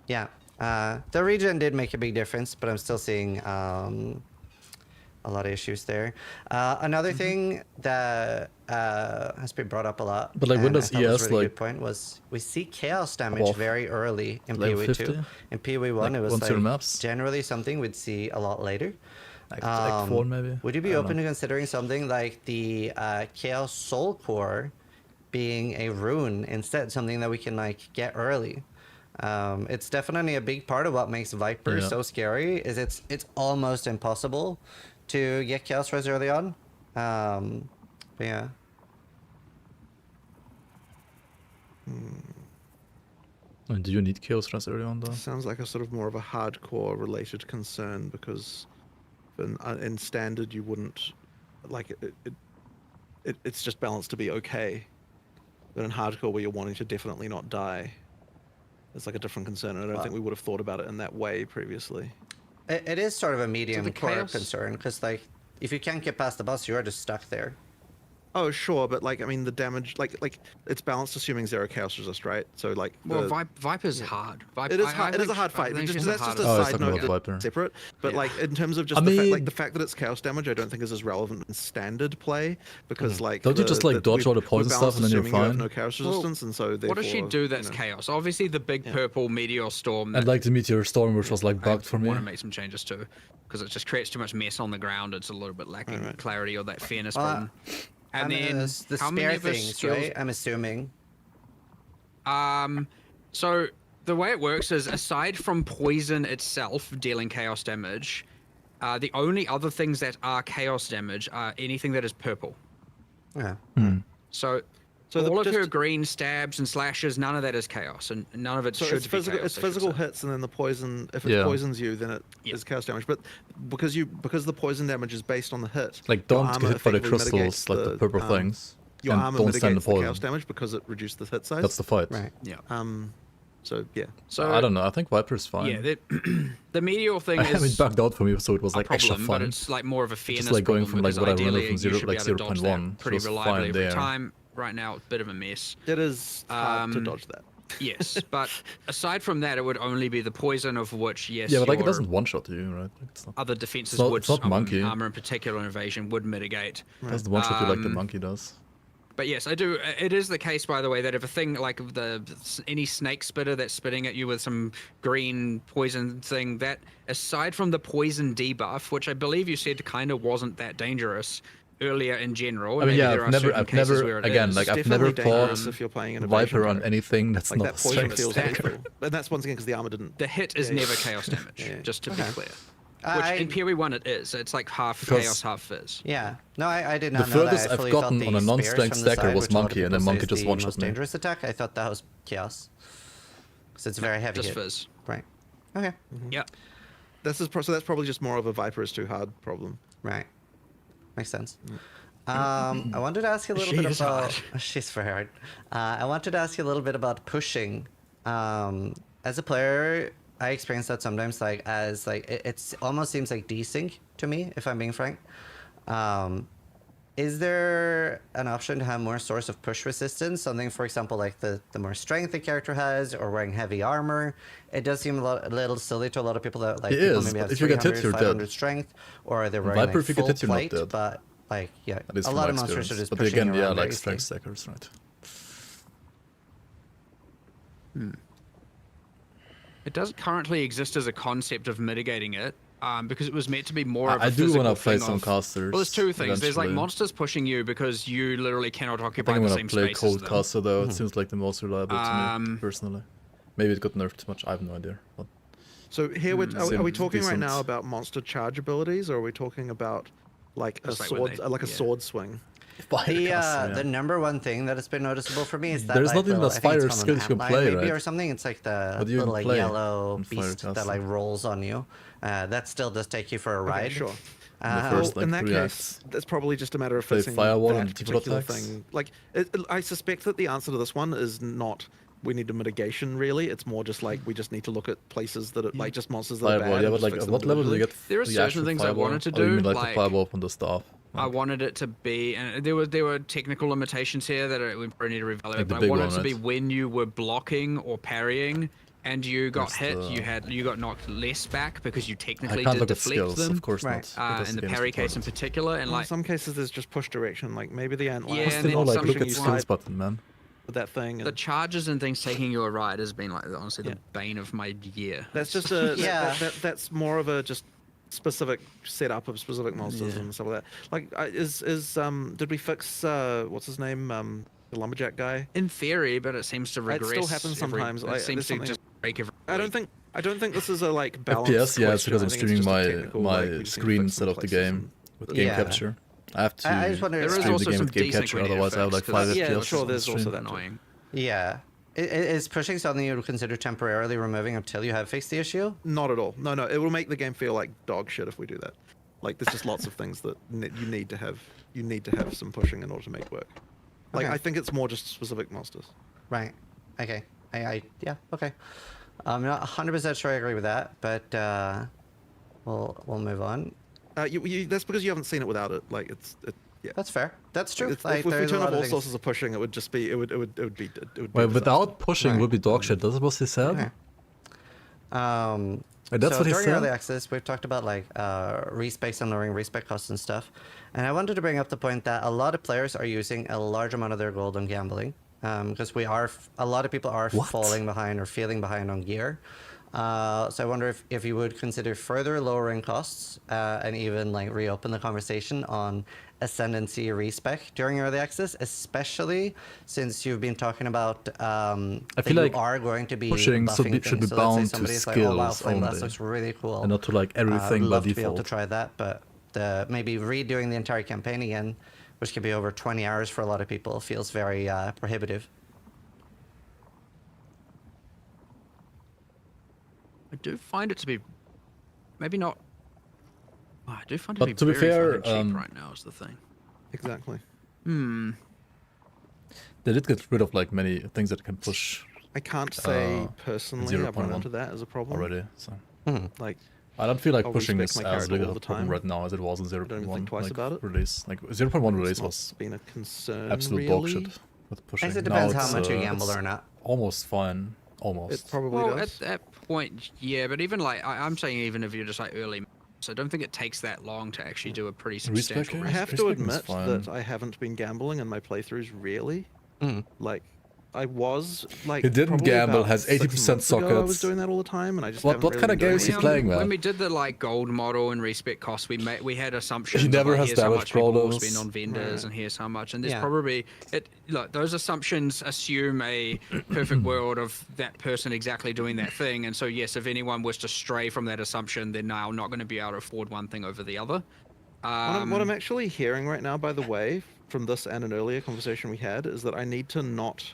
Yeah. The regen did make a big difference, but I'm still seeing a lot of issues there. Another thing that has been brought up a lot, But like and Windows I thought was ES, a really like good point, was we see chaos damage Well, very early in level PoE 2. 50? In PoE 1, Like it was once your like maps? generally something we'd see a lot later. Like 4 maybe? Would you I be don't open know. to considering something like the Chaos Soul Core being a rune instead, something that we can like get early? It's definitely a big part of what makes Viper Yeah. so scary. Is it's almost impossible to get Chaos Res early on. But yeah. And do you need Chaos Rest early on, though? Sounds like a sort of more of a hardcore related concern, because in standard you wouldn't like it's just balanced to be okay, but in hardcore where you're wanting to definitely not die, it's like a different concern, and I don't think we would have thought about it in that way previously. It is sort of a medium core chaos- concern, because like if you can't get past the boss, you are just stuck there. Oh sure, but like I mean the damage, like it's balanced assuming 0 chaos resist, right? So like Well, Viper's hard. It is hard. It is a hard fight. That's just a side note that's separate. But like in terms of just the fact that it's chaos damage, I don't think is as relevant in standard play, because like don't you just like dodge all the poison stuff and then you're assuming you have fine? no chaos resistance, and so What does she do that's chaos? Obviously the big purple meteor storm. And like the meteor storm, which was like bugged for I me. want to make some changes too, because it just creates too much mess on the ground. It's a little bit lacking clarity or that fairness problem. And then the how many spare of us things, skills? right? I'm assuming. So the way it works is, aside from poison itself dealing chaos damage, the only other things that are chaos damage are anything that is purple. Yeah. So all of her green stabs and slashes, none of that is chaos, and none of it So should it's be physical. chaos, It's I should physical say. hits, and then the poison. If it poisons you, then it is chaos damage. But because the poison damage is based on the hit. Like your don't armor get hit by the effectively crystals, mitigates like the purple things, Your and armor don't stand the mitigates the poison. chaos damage because it reduced the hit size. That's the fight. Right. Yeah. So yeah. So I don't know. I think Viper's fine. Yeah, the meteor thing I mean, is backed out for me, so it was a like extra problem, fun. but it's like more of a fairness Just like going problem, from like because what I remember ideally from you should be able to dodge that 0.1, pretty so it was reliably fine every there. time. Right now, it's a bit of a mess. It is hard to dodge that. Yes, but aside from that, it would only be the poison, of which, yes, Yeah, but like it your doesn't one-shot you, right? Like, it's not, other defenses not- would, it's not monkey. armor in particular and evasion would mitigate. It doesn't one-shot you like the monkey does. But yes, I do. It is the case, by the way, that if a thing like any snake spitter that's spitting at you with some green poison thing, that aside from the poison debuff, which I believe you said kind of wasn't that dangerous earlier in general. I mean, yeah, there are I've certain never, cases where it again, is. like It's I've never definitely dangerous fought if you're playing an Viper evasion on card. anything that's Like not that poison strength feels stack. lethal. And that's once again because the armor didn't. The hit is never chaos damage, just to be clear. Which in PoE1 it is. It's like half Because- chaos, half fizz. Yeah. No, I did The not know that. furthest I I've fully gotten thought on a the non-strength spares from the stacker side, was which a lot of monkey, and then people say monkey is just the one-shot most me. dangerous attack. I thought that was chaos. Because it's very heavy Just hit. fizz. Right. Okay. Yeah. So that's probably just more of a Viper is too hard problem. Right. Makes sense. I wanted to ask you a little bit about. She's very hard. I wanted to ask you a little bit about pushing. As a player, I experience that sometimes, like as like it's almost seems like desync to me, if I'm being frank. Is there an option to have more source of push resistance? Something, for example, like the more strength the character has, or wearing heavy armor. It does seem a little silly to a lot of people that like It people is, maybe but have if you get hit, 300, you're 500 dead. strength, or they're wearing Viper, like if you get full hit, you're not plate, dead. but like yeah, That is a from lot my of monsters are experience. just But pushing again, you yeah, around like very strength easily. stackers, right? It doesn't currently exist as a concept of mitigating it, because it was meant to be more of a I do physical want to play thing some of- casters. Well, there's two things. There's like eventually. monsters pushing you because you literally cannot I occupy think I'm the gonna same play space as cold them. caster though. It seems like the most reliable to me, personally. Maybe it got nerfed too much. I have no idea. But So here are we talking right decent. now about monster charge abilities, or are we talking about like a Just like when sword, they- like a yeah. sword swing? The number one thing that has been noticeable for me is that There's like, not even little- a I think it's fire called skill an you can antlion play, maybe right? or something. It's like the What do you little even like play yellow in beast that Firecastle? like rolls on you. That still does take you for a ride. Okay, sure. The first, in like, that 3 case, acts. that's probably just a matter of Play fixing Firewall that and default particular attacks. thing. Like, I suspect that the answer to this one is not we need a mitigation. Really, it's more just like we just need to look at places that are like just monsters that are Fireball, bad. yeah, and but just like fix at them what level do you individually. get There are the certain actual things I fireball? wanted to Oh, you do, mean like like- the fireball from the staff? I wanted it to be, and there were technical limitations here that we probably need to reevaluate. Like the but I big wanted one, it to be right? when you were blocking or parrying, and you got That's hit, the- you got knocked less back because you I technically can't did look at deflect skills, them. of course Right. not. but that's In the game's parry case in important. particular, and In like some cases, there's just push direction. Like maybe the ant Yeah, lion. and then No, like some look at you skills slide- button, man. with that thing. the And charges and things taking you a ride has been like honestly the bane of my year. that's just a Yeah. that's more of a just specific setup of specific monsters and stuff like that. Like, did we fix what's his name, the lumberjack guy? In theory, but it seems to It regress. still happens sometimes. It Like, seems there's to something- just break every. I don't think this is a like balance. FPS, yeah, it's because I'm question. I think streaming just a my technical, like, we my just need to screen fix some instead of the places game and- with game Yeah. capture. I have to I just wonder- There is stream also the game some with game capture, desynchronous otherwise I have like effects, 5 'cause- FPS. Yeah, sure. on There's stream. also that. too. annoying. Yeah. Is pushing something you would consider temporarily removing until you have fixed the issue? Not at all. No, it will make the game feel like dog shit if we do that. Like there's just lots of things that you need to have. You need to have some pushing in order to make work. Like Okay. I think it's more just specific monsters. Right. Okay. Yeah. Okay. I'm not 100% sure I agree with that, but we'll move on. That's because you haven't seen it without it. Like yeah. That's fair. That's true. If Like, we there's a turn lot off of all things- sources of pushing, it would just be it would be. Well, without pushing Right. would be dog shit. That's what he said. Okay. And that's so what he during said? early access, we've talked about like respecs and lowering respec costs and stuff. And I wanted to bring up the point that a lot of players are using a large amount of their gold on gambling, because a lot of people are falling behind or feeling behind on gear. So I wonder if you would consider further lowering costs and even like reopen the conversation on ascendancy respec during early access, especially since you've been talking about that feel you like are going to be pushing buffing should be things. So let's say bound to somebody's like, skills oh wow, Flame Blast only, looks really cool. and not to like everything I'd by love to be able to default. try that, but maybe redoing the entire campaign again, which could be over 20 hours for a lot of people, feels very prohibitive. I do find it to be, maybe not. I do find it But to to be be very fair, fucking cheap right now is the thing. Exactly. They did get rid of like many things that can push. I can't say personally I've run 0.1 into that as a problem already. So like I don't feel like I'll pushing respect is my as character big all of a the problem time. right now as it was in I don't even think 0.1 twice like, about it. release. Like 0.1 release It's not was been a concern. absolute really. dog shit with pushing. Guess it Now depends how it's, much you gamble it's or not. Almost fine. Almost. It probably Well, does. at that point, yeah, but even like I'm saying, even if you're just like early, so I don't think it takes that long to actually do a pretty substantial. I have to Respec is admit fine. that I haven't been gambling in my playthroughs really. Like I was like He didn't probably gamble, about has 6 80% months ago I was sockets. doing that all the time, and I just What haven't really kind of been doing games is he it. playing, man? When we did the like gold model and respec costs, we had assumptions. He never of, like, has here's how damage much people will problems. spend on vendors, and here's how much. And there's Yeah. probably look, those assumptions assume a perfect world of that person exactly doing that thing. And so yes, if anyone was to stray from that assumption, then now I'm not going to be able to afford one thing over the other. What I'm actually hearing right now, by the way, from this and an earlier conversation we had, is that I need to not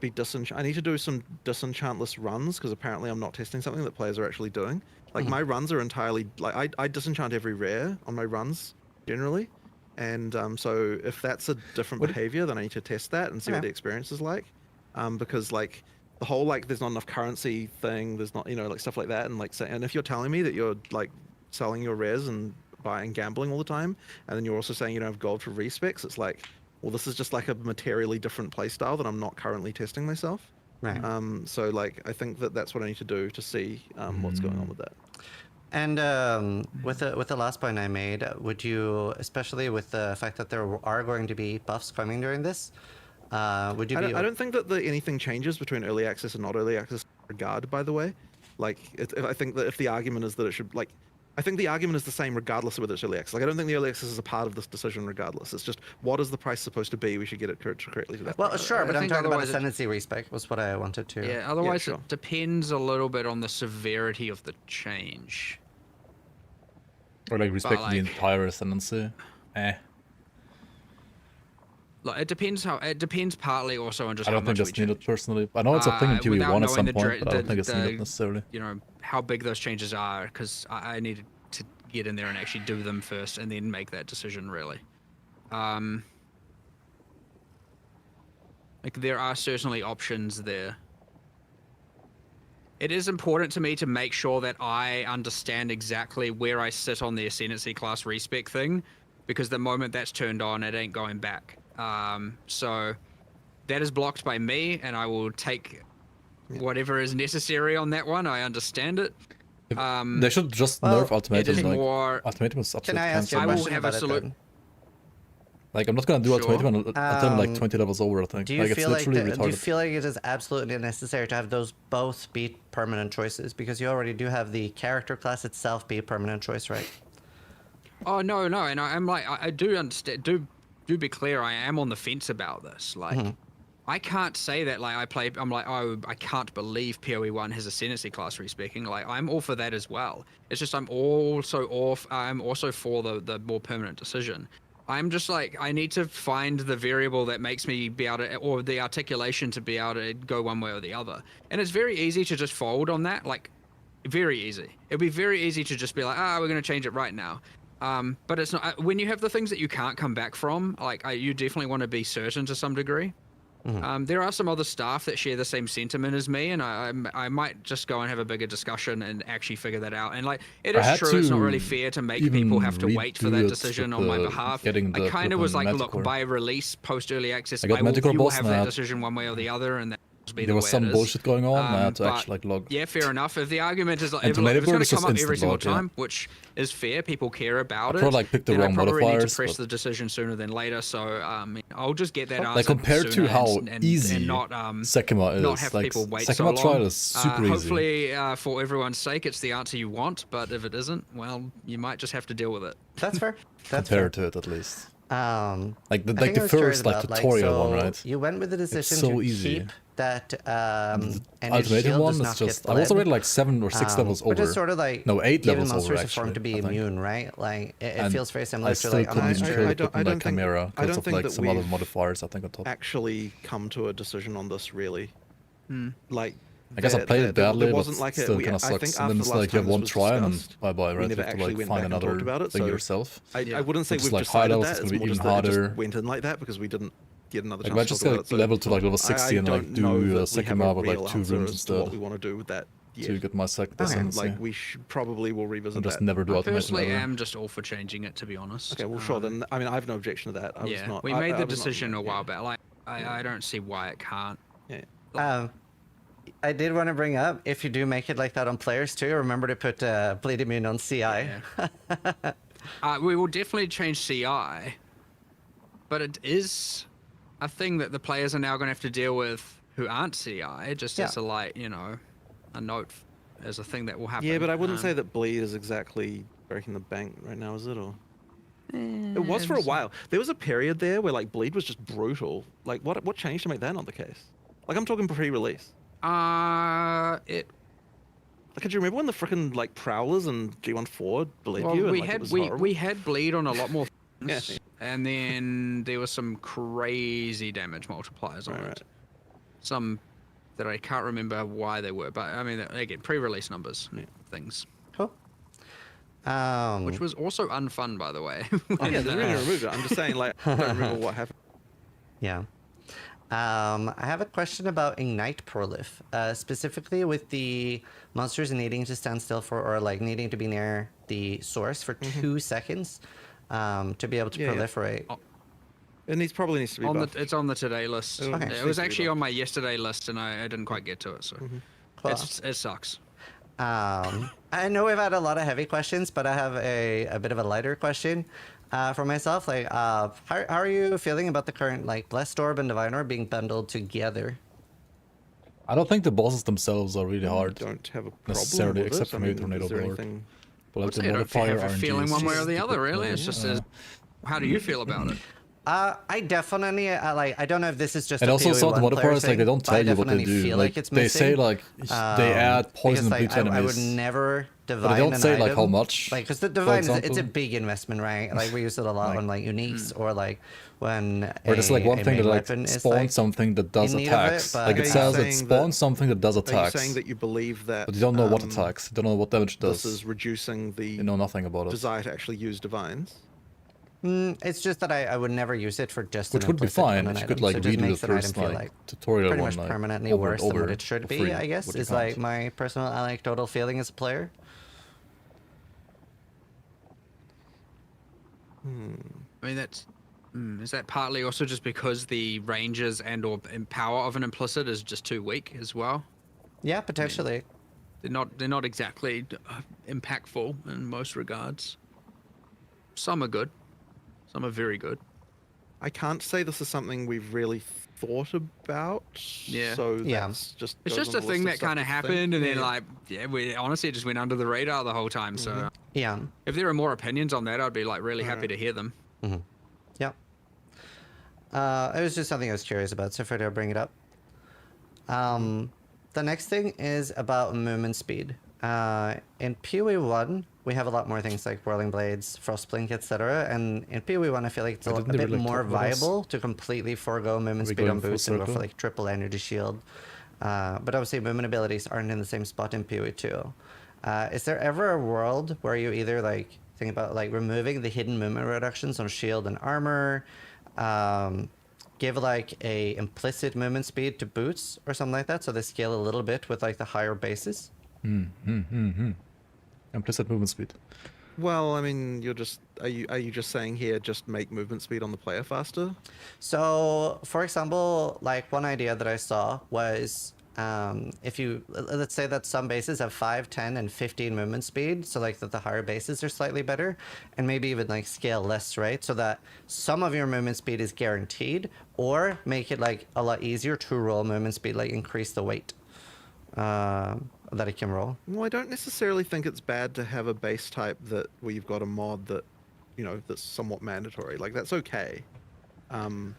be I need to do some disenchantless runs, because apparently I'm not testing something that players are actually doing. Like my runs are entirely like I disenchant every rare on my runs generally, and so if that's a different behavior, then I need to test that and see what the experience is like, because like the whole like there's not enough currency thing, there's not like stuff like that, and like and if you're telling me that you're like selling your rares and buying gambling all the time, and then you're also saying you don't have gold for respecs, it's like, well, this is just like a materially different playstyle that I'm not currently testing myself. Right. So like I think that's what I need to do to see what's going on with that. And with the last point I made, would you, especially with the fact that there are going to be buffs coming during this, would you I be? don't, I don't think that anything changes between early access and not early access regard, by the way. Like, I think that if the argument is that it should, like, I think the argument is the same regardless of whether it's early access. Like, I don't think the early access is a part of this decision regardless. It's just, what is the price supposed to be? We should get it correctly to that. Well, price. sure, but I I'm think talking about otherwise it- ascendancy respec was what I wanted to. Yeah, otherwise sure. it depends a little bit on the severity of the change. Or like respect the like- entire ascendancy. Like, it depends partly also on just I how don't think much that's we needed personally. I know it's a thing in without PvE1 at some knowing the point, but I don't think it's the- needed necessarily. You know how big those changes are, because I needed to get in there and actually do them first, and then make that decision. Really, like there are certainly options there. It is important to me to make sure that I understand exactly where I sit on the ascendancy class respec thing, because the moment that's turned on, it ain't going back. So that is blocked by me, and I will take whatever is necessary on that one. I understand it. They should just well, nerf ultimatum. it is Like, more- ultimatum is absolute Can I ask you a I will question have a about it salute. then? Like, I'm not gonna do ultimatum until I'm like Um, 20 levels over, I think. Do you Like, it's feel like literally do you retarded. feel like it is absolutely necessary to have those both be permanent choices, because you already do have the character class itself be a permanent choice, right? Oh no, and I'm like, I do understand. Do be clear. I am on the fence about this. Like, I can't say that. Like, I'm like, oh, I can't believe PoE1 has ascendancy class respeccing. Like, I'm all for that as well. It's just I'm also for the more permanent decision. I'm just like, I need to find the variable that makes me be able to, or the articulation to be able to go one way or the other. And it's very easy to just fold on that, like, very easy. It'd be very easy to just be like, we're going to change it right now. But it's not, when you have the things that you can't come back from, like, you definitely want to be certain to some degree. There are some other staff that share the same sentiment as me, and I might just go and have a bigger discussion and actually figure that out. And like, it is true, it's not really fair to make people have to wait for that decision on my behalf. I kind of was like, look, by release, post early access, I will, you will have that decision one way or the other, and that will be the way it is. There was some bullshit going on, and I had to actually like log. Yeah, fair enough. If the argument is like, if it's going to come up every single time, which is fair, people care about it. I like picked the wrong modifiers. I probably need to press but... the decision sooner than later, so I'll just get that answer. Like compared to how easy and not, Sekima is, not have like people wait Sekima so long. trial is super easy. Hopefully, for everyone's sake, it's the answer you want. But if it isn't, well, you might just have to deal with it. That's fair. That's compared to it, at least. Like the I first like tutorial one, right? You went with the decision so to easy. keep that ultimatum one is just I was already like 7 or 6 levels over. Which is sort of like no 8 levels over monsters actually. A form to be immune, right? Like it feels very similar to like I don't think Chimera because of like some other modifiers I think on top. Actually come to a decision on this really. Like I guess I played it badly, but like still kind of sucks. And then it's like you have one try and then bye-bye, right? You have to like find another thing yourself. I wouldn't say we've like decided levels, that. it's It's gonna be more even just that it harder. just went in like that because we didn't get another chance I to just talk like about it. level to like level 60 and like do Sekima with like 2 rooms instead. What we want to do with that. To get my second like we probably will revisit that. Just never do I automation. personally am just all for changing it, to be honest. Okay, well, sure. Then I mean, I have no objection to that. We made the decision a while back. Like, I don't see why it can't. Yeah. I did want to bring up, if you do make it like that on players too, remember to put bleed immune on CI. Yeah. We will definitely change CI, but it is a thing that the players are now going to have to deal with who aren't CI, just as a like, you know, a note as a thing that will happen. Yeah, but I wouldn't say that bleed is exactly breaking the bank right now, is it? Or it was for a while. There was a period there where like bleed was just brutal. Like what changed to make that not the case? Like I'm talking pre-release. Like, could you remember when the frickin' like prowlers and G14 bled you? And, we had bleed on a lot more things, and then there was some crazy damage multipliers on it. Some that I can't remember why they were, but I mean again pre-release numbers things. Cool. Which was also unfun, by the way. Oh yeah, they really removed it. I'm just saying, like, I don't remember what happened. Yeah. I have a question about Ignite Prolif, specifically with the monsters needing to stand still for, or like needing to be near the source for 2 seconds to be able to proliferate. It probably needs to be buffed. It's on the today list. Okay. It was actually on my yesterday list, and I didn't quite get to it, so it sucks. I know we've had a lot of heavy questions, but I have a bit of a lighter question. For myself, like, how are you feeling about the current, like, Blessed Orb and Divine Orb being bundled together? I don't think the bosses themselves are really hard. Don't have a problem necessarily, with except it. for I mean, maybe Tornado Board. But like the I don't modifier have a feeling one way or the other, really. It's just, how do you feel about it? I definitely I don't know if this is just and a also some of the modifiers thing, like they don't tell you what they do. Feel like it's they say like they add poison and blue to enemies. I would never divine but they don't say an like item. how much. Like because the divine it's a big investment, right? Like we use it a lot on like uniques or like when or just like one thing that like spawns something that does attacks. Like it says it spawns something that does attacks. Are you saying that you believe that? But you don't know what attacks. You don't know what damage does. This is reducing the. You know nothing about it. Desire to actually use divines. It's just that I would never use it for just which would be fine if you could like redo the first like tutorial pretty one much like permanently worse than what it should be. I guess is like my personal anecdotal feeling as a player. I mean that's is that partly also just because the ranges and or power of an implicit is just too weak as well? Yeah, potentially. I mean, they're not exactly impactful in most regards. Some are good. Some are very good. I can't say this is something we've really thought about. Yeah. So that's just. It's just a thing that kind of happened, and then like, we honestly it just went under the radar the whole time. So yeah. If there are more opinions on that, I'd be like really happy to hear them. Yeah. It was just something I was curious about, so far to bring it up. The next thing is about movement speed. In PoE 1, we have a lot more things like Whirling Blades, Frostblink, etc. And in PoE 1, I feel like it's a didn't bit really more talk about us. viable to completely forego movement We're speed on going full boots and go for circle. like triple energy shield. But obviously movement abilities aren't in the same spot in PoE 2. Is there ever a world where you either like think about like removing the hidden movement reductions on shield and armor, give like a implicit movement speed to boots or something like that, so they scale a little bit with like the higher bases? Implicit movement speed. Well, I mean, are you just saying here just make movement speed on the player faster? So, for example, like one idea that I saw was if you, let's say that some bases have 5, 10, and 15 movement speed, so like that the higher bases are slightly better, and maybe even like scale less, right? So that some of your movement speed is guaranteed, or make it like a lot easier to roll movement speed, like increase the weight that it can roll. Well, I don't necessarily think it's bad to have a base type where you've got a mod that, that's somewhat mandatory. Like, that's okay. But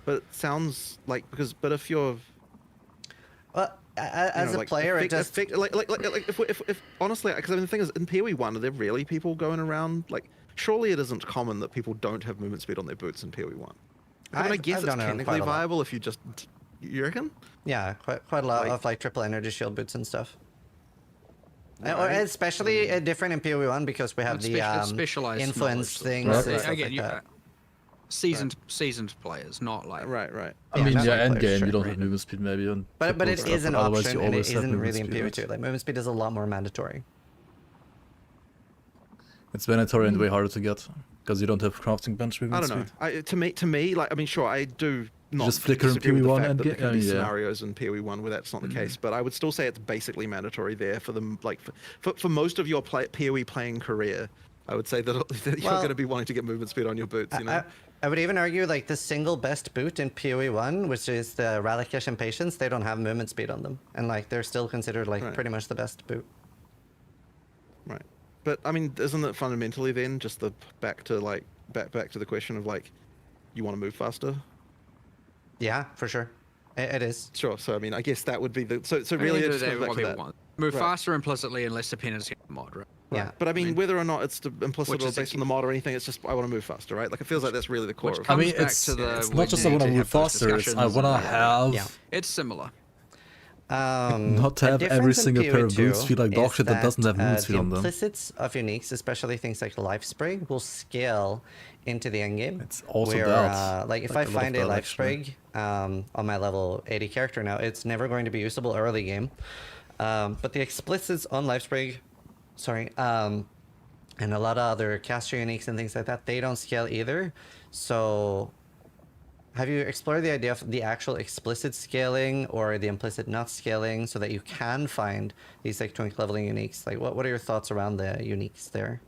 it sounds like, but if you're... Well, as a player, it just... if honestly, because I mean, the thing is, in PoE 1, are there really people going around? Like, surely it isn't common that people don't have movement speed on their boots in PoE 1. I mean, I guess it's technically viable if you just... You reckon? Yeah, quite a lot of like triple energy shield boots and stuff. Or especially different in PoE 1 because we have the specialized influence things. Right. And stuff Again, like that. seasoned players, not like right. I mean, end game you don't have movement speed maybe on. But it stuff, is an otherwise option, you and it always have isn't movement really in speed, PoE right? 2. Like movement speed is a lot more mandatory. It's mandatory and way harder to get because you don't have crafting bench movement I don't know. speed. To me, like, I mean, sure, I do not Just flicker in disagree with the PoE1 fact and that there get- can be yeah. scenarios in PoE 1 where that's not the case, but I would still say it's basically mandatory there for them. Like, for most of your PoE playing career, I would say that you're going to be wanting to get movement speed on your boots. I would even argue like the single best boot in PoE 1, which is the Ralakesh and Patience, they don't have movement speed on them, and like they're still considered like pretty much the best boot. Right. But I mean, isn't it fundamentally then just back to the question of like, you want to move faster? Yeah, for sure. It is. Sure. So I mean, I guess that would be so really it's what back to people that. want. Move faster implicitly and less dependency on the mod, right? Yeah. But I mean, whether or not it's implicit Which or is the based on the mod or anything, it's just I want to move faster, right? Like it feels like that's really the core. Which of it. I mean, back it's to the- it's we not just I need want to to move have those faster. It's I discussions want to and- have Yeah. It's similar. not to a have every difference in single pair of PoE2 boots feel like dog is shit that doesn't have movement the speed on them. implicits of uniques, especially things like life sprig, will scale into the end game. It's also where, that. like if Like I a lot of find a that, life actually. sprig on my level 80 character now, it's never going to be usable early game. But the explicits on life sprig, and a lot of other caster uniques and things like that, they don't scale either. So have you explored the idea of the actual explicit scaling or the implicit not scaling so that you can find these like twink leveling uniques? Like what are your thoughts around the uniques there?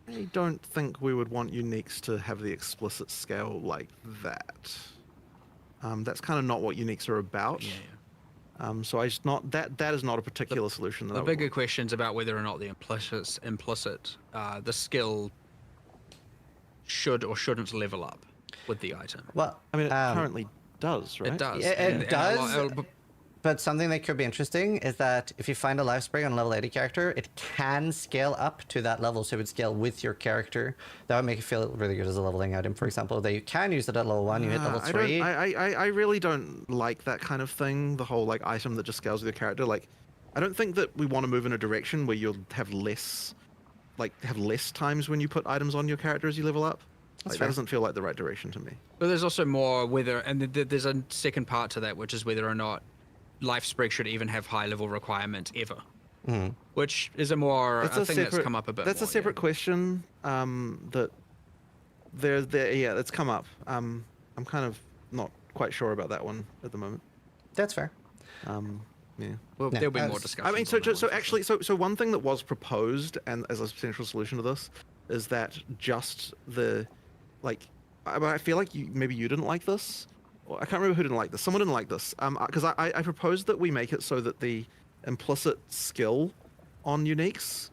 I don't think we would want uniques to have the explicit scale like that. That's kind of not what uniques are about. So that is not a particular solution. That The I would bigger want. question's about whether or not the implicit, the skill should or shouldn't level up with the item. Well, I mean, it currently does, right? It does. It does. But something that could be interesting is that if you find a life sprig on a level 80 character, it can scale up to that level, so it would scale with your character. That would make it feel really good as a leveling item, for example. That you can use it at level 1, you hit level 3. I really don't like that kind of thing. The whole like item that just scales with your character. Like, I don't think that we want to move in a direction where you'll have less times when you put items on your character as you level up. Like, that doesn't feel like the right direction to me. But there's also more whether, and there's a second part to that, which is whether or not life sprig should even have high level requirements ever. Which is a more thing that's come up a bit. That's more, a separate question. That that's come up. I'm kind of not quite sure about that one at the moment. That's fair. Yeah. Well, there'll be more discussion. I mean, so one thing that was proposed and as a potential solution to this is that just the, like, I feel like maybe you didn't like this. I can't remember who didn't like this. Someone didn't like this. Because I proposed that we make it so that the implicit skill on uniques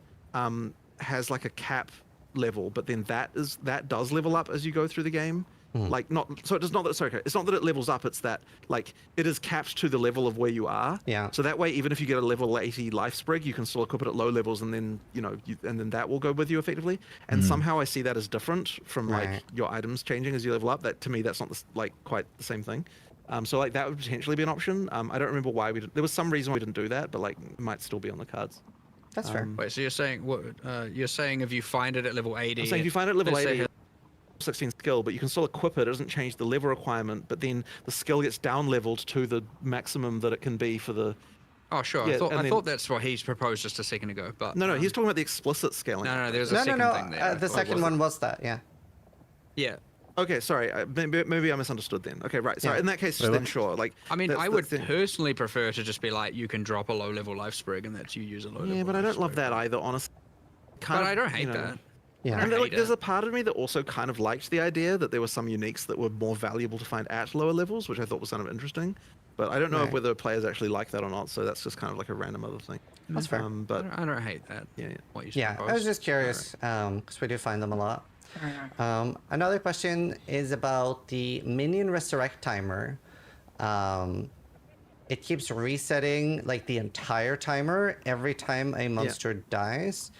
has like a cap level, but then that does level up as you go through the game. Like so it does not that sorry, it's not that it levels up, it's that like it is capped to the level of where you are. Yeah. So that way, even if you get a level 80 life sprig, you can still equip it at low levels, and then and then that will go with you effectively. And somehow I see that as different from like your items changing as you level up. That to me, that's not quite the same thing. So like that would potentially be an option. I don't remember why we did. There was some reason we didn't do that, but like it might still be on the cards. That's fair. Wait, so you're saying what? You're saying if you find it at level 80. I'm saying if you find it at level 80. 16 skill, but you can still equip it. It doesn't change the level requirement, but then the skill gets down leveled to the maximum that it can be for the. Oh sure, Yeah, I thought that's what he's proposed just a second ago, but no, he's talking about the explicit scaling. No, there's a second thing there. The second one was that, yeah. Yeah. Okay, sorry. Maybe I misunderstood then. Okay, right. Sorry. Yeah. In that case, then sure. Like, I mean, I would personally prefer to just be like, you can drop a low-level life sprig, and that's you use a low-level. Yeah, but I don't love that either, honestly. But I don't hate that. Yeah. And like, there's a part of me that also kind of liked the idea that there were some uniques that were more valuable to find at lower levels, which I thought was kind of interesting. But I don't know whether players actually like that or not, so that's just kind of like a random other thing. That's fair. But I don't hate that. Yeah. I was just curious, because we do find them a lot. Another question is about the minion resurrect timer. It keeps resetting like the entire timer every time a monster dies.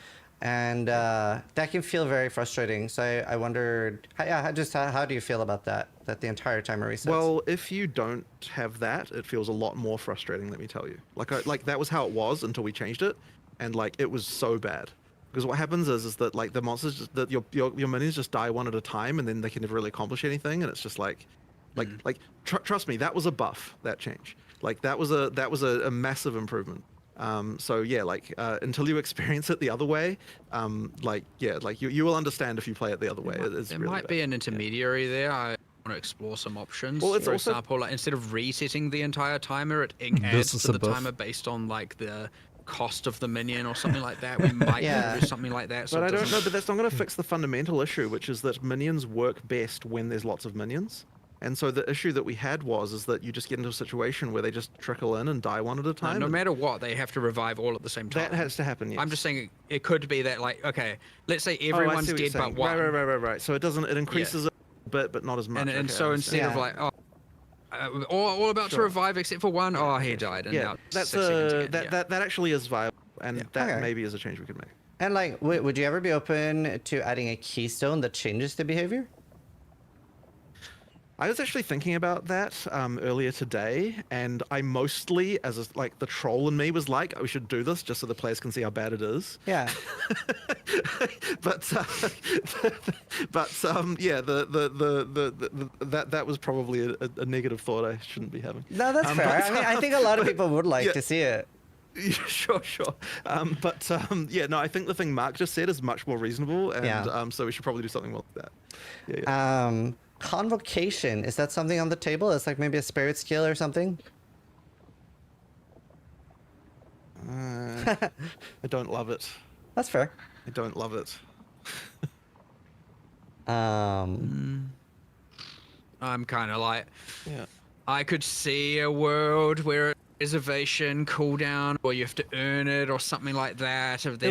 And that can feel very frustrating. So I wondered, how do you feel about that? That the entire timer resets? Well, if you don't have that, it feels a lot more frustrating. Let me tell you. Like that was how it was until we changed it, and like it was so bad. Because what happens is that like the monsters, that your minions just die one at a time, and then they can never really accomplish anything, and it's just like trust me, that was a buff. That change, like that was a massive improvement. So yeah, like until you experience it the other way, you will understand if you play it the other way. There might be an intermediary there. I want to explore some options. Well, it's for also, example, like instead of resetting the entire timer, it adds to the timer based on like the cost of the minion or something like that. We might do something like that. So but I don't know. But that's not going to fix the fundamental issue, which is that minions work best when there's lots of minions. And so the issue that we had is that you just get into a situation where they just trickle in and die one at a time. No matter what, they have to revive all at the same time. That has to happen, yes. I'm just saying it could be that, like, okay, let's say everyone's dead but one. Right. So it increases a bit, but not as much. And so instead of like, all about to revive except for one, he died. And now that's 6 seconds again. that actually is viable, and that maybe is a change we could make. And like, would you ever be open to adding a keystone that changes the behavior? I was actually thinking about that earlier today, and I mostly, the troll in me was like, we should do this just so the players can see how bad it is. Yeah. That was probably a negative thought I shouldn't be having. No, that's fair. I mean, I think a lot of people would like to see it. Sure. I think the thing Mark just said is much more reasonable, and so we should probably do something with that. Yeah. Convocation, is that something on the table? It's like maybe a spirit skill or something? I don't love it. That's fair. I don't love it. I'm kind of like, I could see a world where reservation cooldown, or you have to earn it, or something like that. If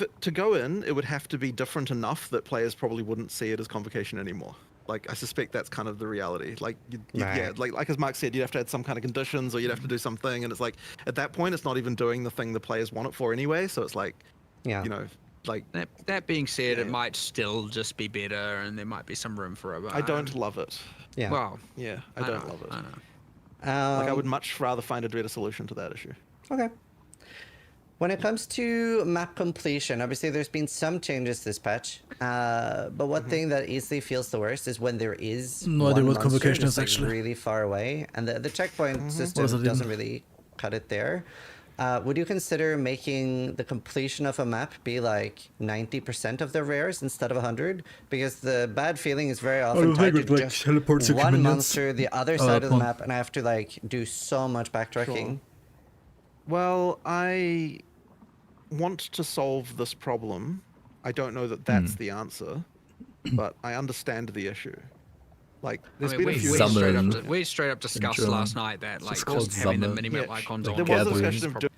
it to go in, it would have to be different enough that players probably wouldn't see it as convocation anymore. Like, I suspect that's kind of the reality. Like, like as Mark said, you'd have to add some kind of conditions, or you'd have to do something, and it's like at that point, it's not even doing the thing the players want it for anyway. So it's like, like that being said, it might still just be better, and there might be some room for it. I don't love it. Yeah. Well, I don't love it. I know. Like, I would much rather find a better solution to that issue. Okay. When it comes to map completion, obviously there's been some changes this patch, but one thing that easily feels the worst is when there is no idea what convocation is actually really far away, and the checkpoint system doesn't really cut it there. Would you consider making the completion of a map be like 90% of the rares instead of 100? Because the bad feeling is very often tied to just one monster, the other side of the map, and I have to like do so much backtracking. Sure. Well, I want to solve this problem. I don't know that that's the answer, but I understand the issue. Like, there's been a few. We straight up discussed last night that like just having the minimap icons on. There was a discussion of doing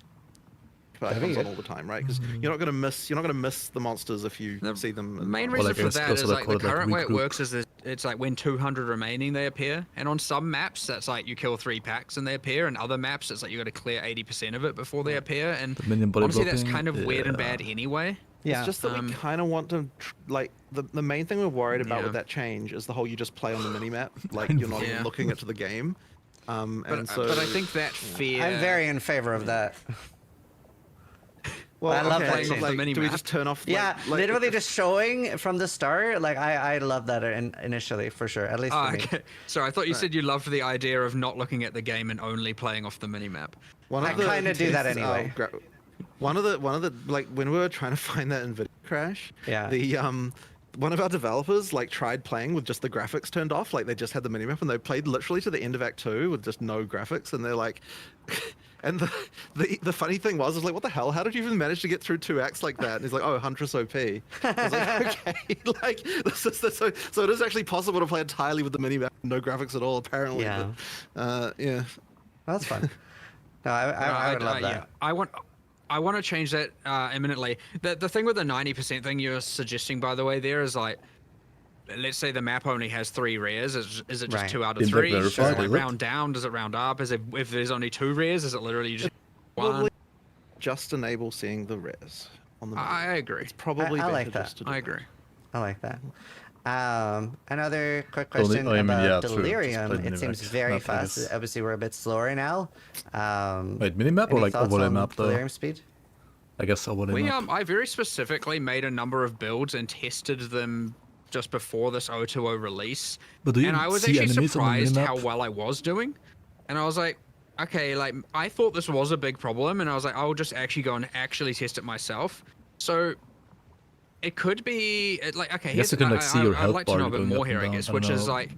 comes on all the time, right? Because you're not gonna miss the monsters if you see them. The main reason for that is like the current way it works is that it's like when 200 remaining they appear, and on some maps that's like you kill 3 packs and they appear, and other maps it's like you got to clear 80% of it before they appear, and honestly that's kind of weird and bad anyway. Yeah. It's just that we kind of want to, like, the main thing we're worried about with that change is the whole you just play on the minimap, like you're not even looking into the game. And so. But I think that fear. I'm very in favor of that. Well, I love that like, change. do we just turn off? Literally just showing from the start. Like I love that initially for sure. At least for me. Okay. So I thought you said you loved the idea of not looking at the game and only playing off the minimap. I kind of do that anyway. One of the like when we were trying to find that NVIDIA crash, the one of our developers like tried playing with just the graphics turned off, like they just had the minimap, and they played literally to the end of Act 2 with just no graphics, and they're like, and the funny thing was like, what the hell? How did you even manage to get through 2 acts like that? And he's like, oh, Huntress OP. I was like, okay, like this is so it is actually possible to play entirely with the minimap, no graphics at all, apparently. Yeah. But, yeah. That's fun. No, I would love that. Yeah. I want to change that imminently. The thing with the 90% thing you're suggesting, by the way, there is like, let's say the map only has 3 rares. Is it just 2 out of 3? Does it like round down? Does it round up? If there's only 2 rares, is it literally just one? Just enable seeing the rares on the map. I agree. It's probably I better like that. just to do I agree. I like that. Another quick question about Delirium. It seems very fast. Obviously, we're a bit slower now. Wait, minimap or like overlay map though? Delirium speed? I guess overlay map. I very specifically made a number of builds and tested them just before this 020 release. But do you and I was see actually enemies on the surprised minimap? how well I was doing. And I was like, okay, like I thought this was a big problem, and I was like, I'll just actually go and actually test it myself. So it could be like, okay, I guess you can like see your I'd health like to bar know a bit going more up here, and I down. guess, don't which is know. like,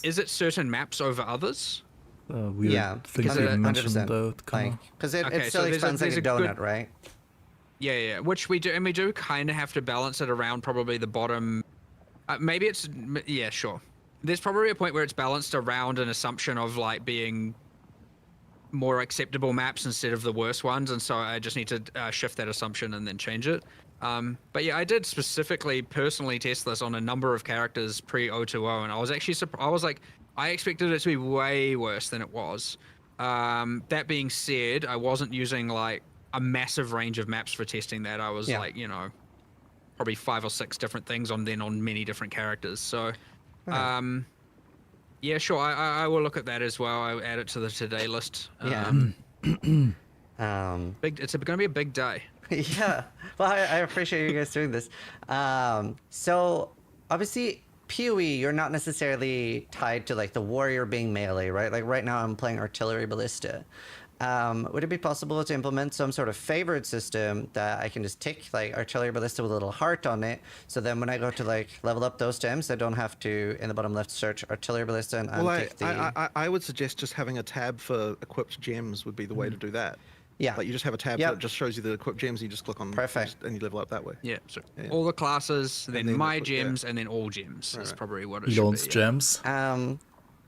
is it certain maps over others? Weird thing because you it, mentioned 100%. though. Because it still expands like a donut, right? Yeah, which we do, and we do kind of have to balance it around probably the bottom. Maybe it's, yeah, sure. There's probably a point where it's balanced around an assumption of like being more acceptable maps instead of the worst ones, and so I just need to shift that assumption and then change it. But yeah, I did specifically personally test this on a number of characters pre-020, and I was actually I was like, I expected it to be way worse than it was. That being said, I wasn't using like a massive range of maps for testing that. I was like, you know, probably 5 or 6 different things on many different characters. So, yeah, sure, I will look at that as well. I'll add it to the today list. It's going to be a big day. Yeah, well, I appreciate you guys doing this. So obviously PoE, you're not necessarily tied to like the warrior being melee, right? Like right now I'm playing artillery ballista. Would it be possible to implement some sort of favorite system that I can just tick like artillery ballista with a little heart on it, so then when I go to like level up those gems, I don't have to in the bottom left search artillery ballista and tick the... I would suggest just having a tab for equipped gems would be the way to do that. Yeah. Like you just have a tab that just shows you the equipped gems, you just click on and you level up that way. Yeah, so all the classes, then my gems, and then all gems is probably what it should Elon's be. gems.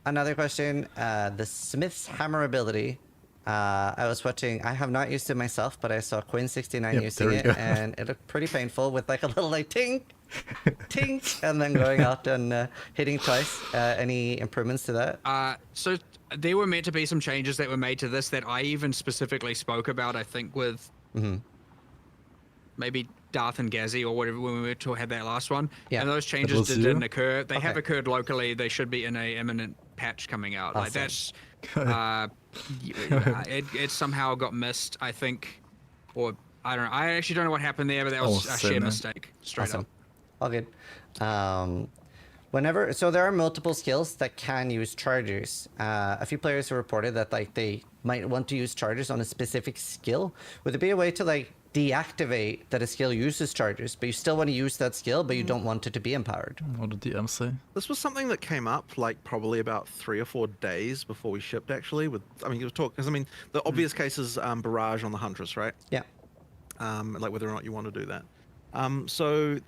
Another question, the Smith's Hammer ability. I was watching, I have not used it myself, but I saw Quinn69 using it, and it looked pretty painful with like a little like tink, tink, and then going out and hitting twice. Any improvements to that? So there were meant to be some changes that were made to this that I even specifically spoke about, I think, with maybe Darth and Gazzy or whatever when we had that last one. Yeah. And those changes didn't occur. They have occurred locally. They should be in a imminent patch coming out. Like that's... it somehow got missed, I think, or I don't know. I actually don't know what happened there, but that was a sheer mistake, straight up. All good. So there are multiple skills that can use chargers. A few players have reported that like they might want to use chargers on a specific skill. Would there be a way to like deactivate that a skill uses chargers, but you still want to use that skill, but you don't want it to be empowered? What did the DM say? This was something that came up like probably about 3 or 4 days before we shipped. Actually, with I mean, it was talk because I mean the obvious case is barrage on the Huntress, right? Yeah. Like whether or not you want to do that. So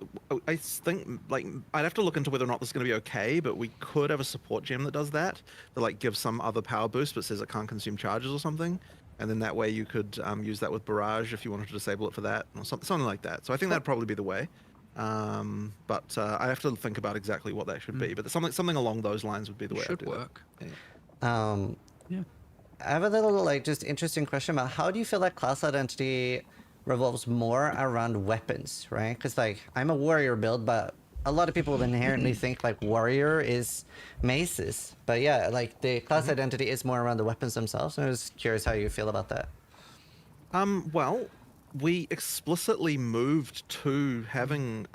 I think like I'd have to look into whether or not this is going to be okay, but we could have a support gem that does that like gives some other power boost but says it can't consume charges or something. and then that way you could use that with barrage if you wanted to disable it for that, or something like that. So I think that'd probably be the way. But I have to think about exactly what that should be. But something along those lines would be the way. Should I'd do work. That. Yeah. I have a little just interesting question about how do you feel like class identity revolves more around weapons, right? Because I'm a warrior build, but a lot of people inherently think warrior is maces. But yeah, the class identity is more around the weapons themselves. And I was curious how you feel about that. Well, we explicitly moved to having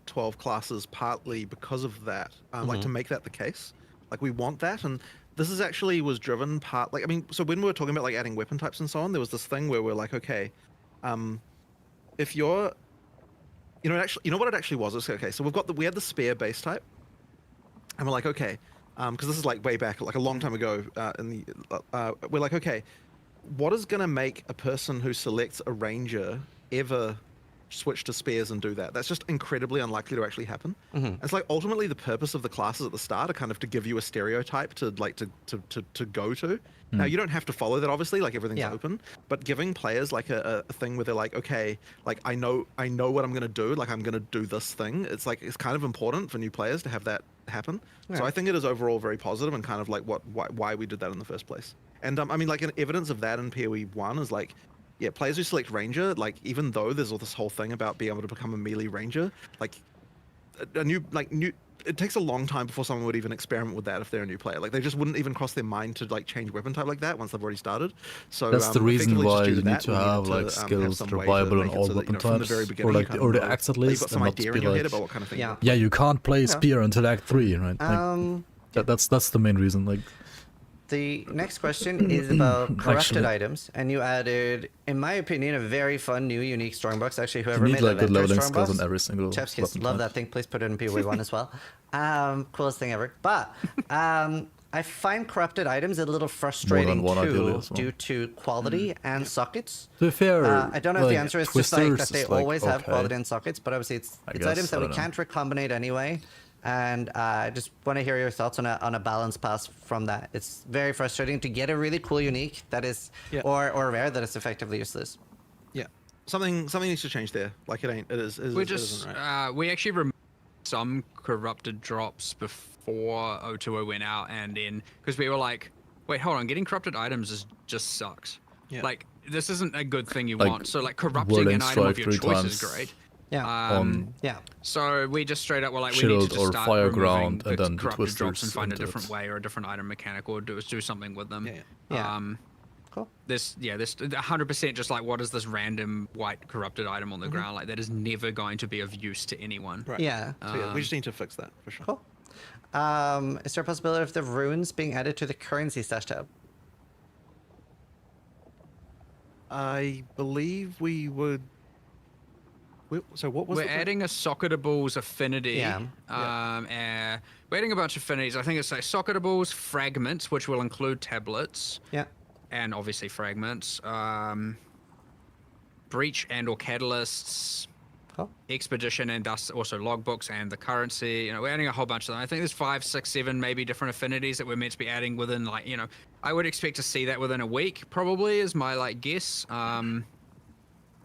12 classes partly because of that, to make that the case. We want that, and this is actually was driven so when we were talking about adding weapon types and so on, there was this thing where we're okay, if you're, you know what it actually was? It's okay. So we had the spear base type, and we're okay, because this is way back, a long time ago. We're okay, what is gonna make a person who selects a ranger ever switch to spears and do that? That's just incredibly unlikely to actually happen. It's ultimately the purpose of the classes at the start are kind of to give you a stereotype to go to. Now you don't have to follow that, obviously, everything's open, but giving players a thing where they're okay, I know what I'm gonna do, I'm gonna do this thing. It's it's kind of important for new players to have that happen. Right. So I think it is overall very positive and kind of why we did that in the first place. And I mean, an evidence of that in PoE 1 is yeah, players who select Ranger, even though there's all this whole thing about being able to become a melee Ranger, it takes a long time before someone would even experiment with that if they're a new player. They just wouldn't even cross their mind to change weapon type like that once they've already started. So that's the reason effectively why just due you need that, to we have needed to, skills have that some are way to viable in make it all so that, weapon from the types, very or beginning, you kind of early know- acts at you've least, got some and not idea be in your head about what kind of thing. Yeah. yeah, you can't play spear until Act 3, right? That's the main reason. The next question is about corrupted items, and you added, in my opinion, a very fun new unique Stormbox. Actually, whoever you need made the good leveling Stormbox, skills on every single Chef's weapon kiss, love type. that thing. Please put it in PoE 1 as well. Coolest thing ever. But I find corrupted items a little frustrating one ideally too, as well. due to quality and sockets. To be fair, I don't know if the answer is just that Twisters they is always have okay. quality and sockets, but obviously it's guess, items that I we don't know. can't recombinate anyway. And I just want to hear your thoughts on a balance pass from that. It's very frustrating to get a really cool unique that is, or rare that is effectively useless. Yeah, something needs to change there. We actually removed some corrupted drops before 020 went out, and then because we were wait, hold on, getting corrupted items just sucks. Yeah. This isn't a good thing you Like, want. So corrupting Whirling an item of Strike your 3 choice is times. great. Yeah. Yeah. So we just straight up were we need to Shield just or start Fire removing Ground, the and then the corrupted drops and Twisters find a into different it. way or a different item mechanic, or do something with them. Yeah. Cool. This 100% just what is this random white corrupted item on the ground? That is never going to be of use to anyone. Right. Yeah. So we just need to fix that for sure. Cool. Is there a possibility of the runes being added to the currency stash tab? I believe we would. So what was We're adding a socketables affinity. Yeah. We're adding a bunch of affinities. I think it's socketables, fragments, which will include tablets. Yeah. And obviously fragments. Breach and/or catalysts. Cool. Expedition and thus also logbooks and the currency. We're adding a whole bunch of them. I think there's 5, 6, 7 maybe different affinities that we're meant to be adding within I would expect to see that within a week probably is my guess. We're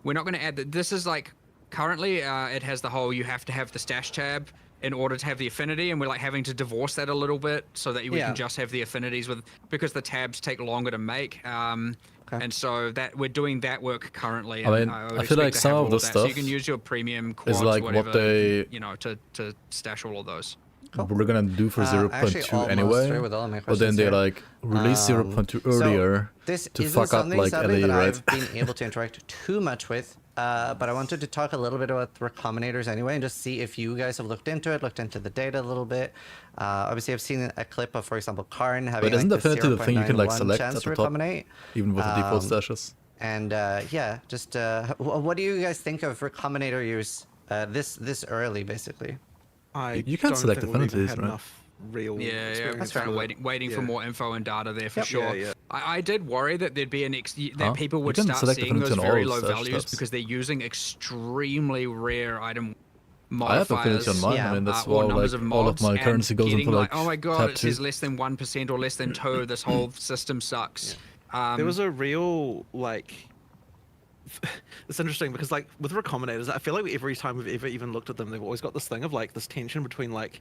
not going to add that. This is currently it has the whole you have to have the stash tab in order to have the affinity, and we're having to divorce that a little bit so that we can just have the affinities because the tabs take longer to make. And so that we're doing that work currently. I mean, would I feel expect to some have of all the that. So stuff you can use your premium quads, is what whatever, they to stash all of those. we're gonna do for 0.2 anyway. But then they release 0.2 earlier this to isn't fuck up something sadly LA, that right? I've been able to interact too much with. But I wanted to talk a little bit about recombinators anyway, and just see if you guys have looked into the data a little bit. Obviously, I've seen a clip of, for example, Karn having But isn't the affinity the thing you can 0.91 select chance at to the top, recombinate. even with the default stashes? And just what do you guys think of recombinator use this early, basically? You can't select affinities, right? Real That's right. Waiting for more info and data there for sure. Yeah. I did worry that there'd be that people would You can start select seeing those affinity on very all low stash values tabs. because they're using extremely rare item I have modifiers. affinity on mine. I mean, that's or why numbers of all of mods, my and currency goes getting into oh my god, tab it 2. says less than 1% or less than 2. This whole system sucks. There was a real like. It's interesting because like with recombinators, I feel like every time we've ever even looked at them, they've always got this thing of like this tension between like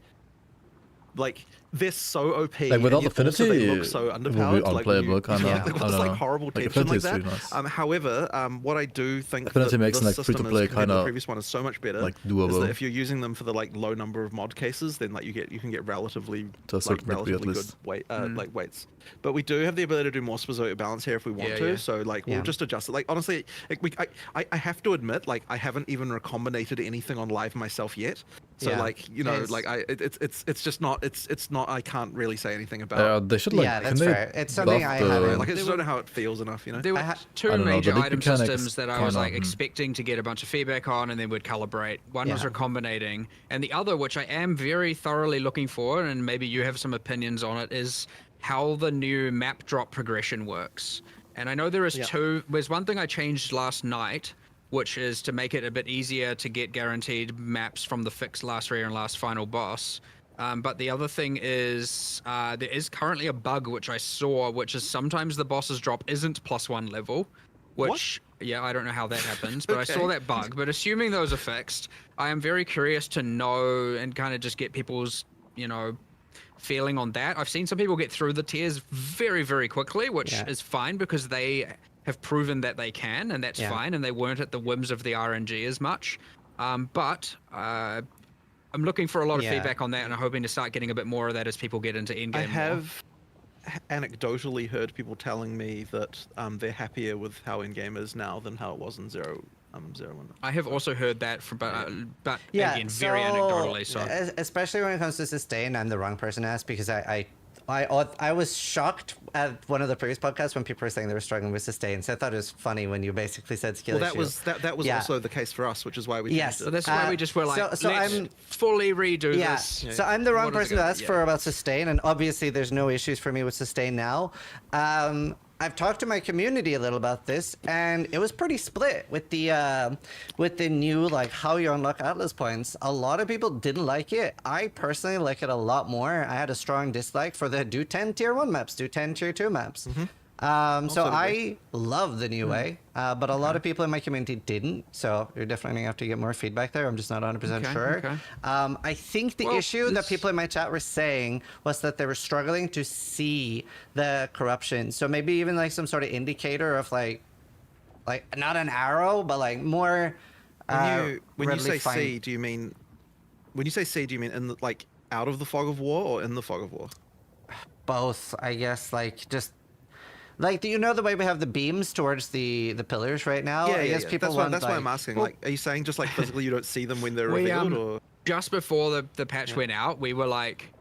they're so OP Like and without yet also affinity, they look so it will be underpowered. unplayable, kinda. Yeah, they've got this like horrible Like, tension like affinity that. is really nice. However, what I do think Affinity that makes this like system free-to-play is compared to the kinda, previous one is so much better. like, Is doable. that if you're using them for the like low number of mod cases, then like you can get relatively To a certain degree, at relatively good least. weight like weights. But we do have the ability to do more specific balance here if we want Yeah, to. yeah. So like we'll just adjust it. Like honestly, like, I have to admit like I haven't even recombinated anything on live myself yet. So like like it's just not it's not I can't really say anything about. They should like. Yeah, can that's they fair. It's something buff I the- haven't. Like I just don't know how it feels enough, There were I two don't know, major the league item mechanics systems that I was kinda, like expecting to get a bunch of feedback on, and then would calibrate. One was Yeah. recombinating, and the other, which I am very thoroughly looking for, and maybe you have some opinions on it, is how the new map drop progression works. And I know there is two. There's one thing I changed last night, which is to make it a bit easier to get guaranteed maps from the fixed last rare and last final boss. But the other thing is there is currently a bug which I saw, which is sometimes the boss's drop isn't +1 level, which yeah, I don't know how that happens, but I saw that bug. But assuming those are fixed, I am very curious to know and kind of just get people's feeling on that. I've seen some people get through the tiers very, very quickly, which is fine because they have proven that they can, and that's fine, and they weren't at the whims of the RNG as much. But I'm looking for a lot of feedback on that, and I'm hoping to start getting a bit more of that as people get into endgame. I have anecdotally heard people telling me that they're happier with how endgame is now than how it was in 0.1. I have also heard that from, but Yeah, again, very anecdotally. So especially when it comes to sustain, I'm the wrong person to ask because I was shocked at one of the previous podcasts when people were saying they were struggling with sustain. So I thought it was funny when you basically said skill Well, issue. that was also the case for us, which is why we changed it. So that's why we just were like, so let's I'm fully redo this. So I'm the wrong What is it person to gonna- ask for about sustain, and obviously there's no issues for me with sustain now. I've talked to my community a little about this, and it was pretty split with the new like how you unlock Atlas points. A lot of people didn't like it. I personally like it a lot more. I had a strong dislike for the do 10 tier 1 maps, do 10 tier 2 maps. So I love the new way, but a lot of people in my community didn't. So you're definitely gonna have to get more feedback there. I'm just not 100% sure. I think the issue that people in my chat were saying was that they were struggling to see the corruption. So maybe even like some sort of indicator of like not an arrow, but like more. When you say C, do you mean in the, like out of the fog of war or in the fog of war? Both, I guess. Like just. Like, do you know the way we have the beams towards the pillars right now? I guess people that's want, that's why I'm asking. Like, are you saying just like physically you don't see them when they're We, revealed, or just before the patch went out, we were like,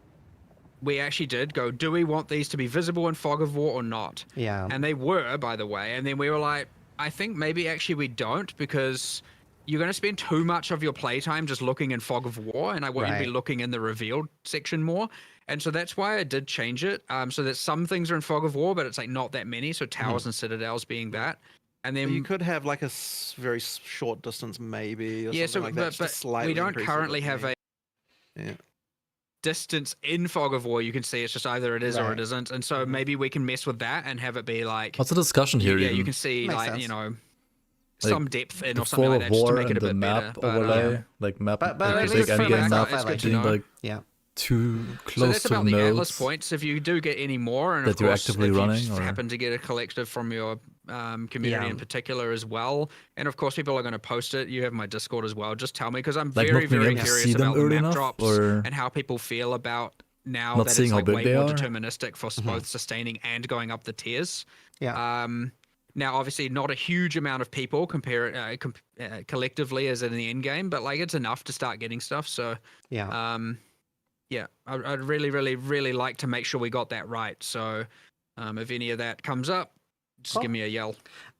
we actually did go, do we want these to be visible in Fog of War or not? Yeah. And they were, by the way. And then we were like, I think maybe actually we don't, because you're going to spend too much of your playtime just looking in Fog of War, and I want you to be looking in the revealed section more. And so that's why I did change it. So that some things are in Fog of War, but it's like not that many. So towers and citadels being that. And then you could have like a very short distance, maybe. Or something like that, but we don't currently have a Yeah. distance in Fog of War. You can see it's just either it is or it isn't, and so maybe we can mess with that and have it be like. What's the discussion here? Yeah, even? you can see Makes like sense. some depth in the or something Fog like of that, just to War make it a and bit the better. map But, overlay, like map, but like at big least for endgame map, map, I like being to know. like too so close that's to about the Atlas nodes. points. If you do get any more, and of that you're course, actively if running, you or- happen to get a collective from your community in particular as well, and of course people are going to post it. You have my Discord as well. Just tell me, because I'm Like very, not being very able to curious see them about the early map enough, drops or and how people feel about now not that seeing it's how like big way they more are? deterministic for both sustaining and going up the tiers. Yeah. Now, obviously, not a huge amount of people collectively as in the end game, but like it's enough to start getting stuff. So yeah, I'd really, really, really like to make sure we got that right. So if any of that comes up, just give me a yell.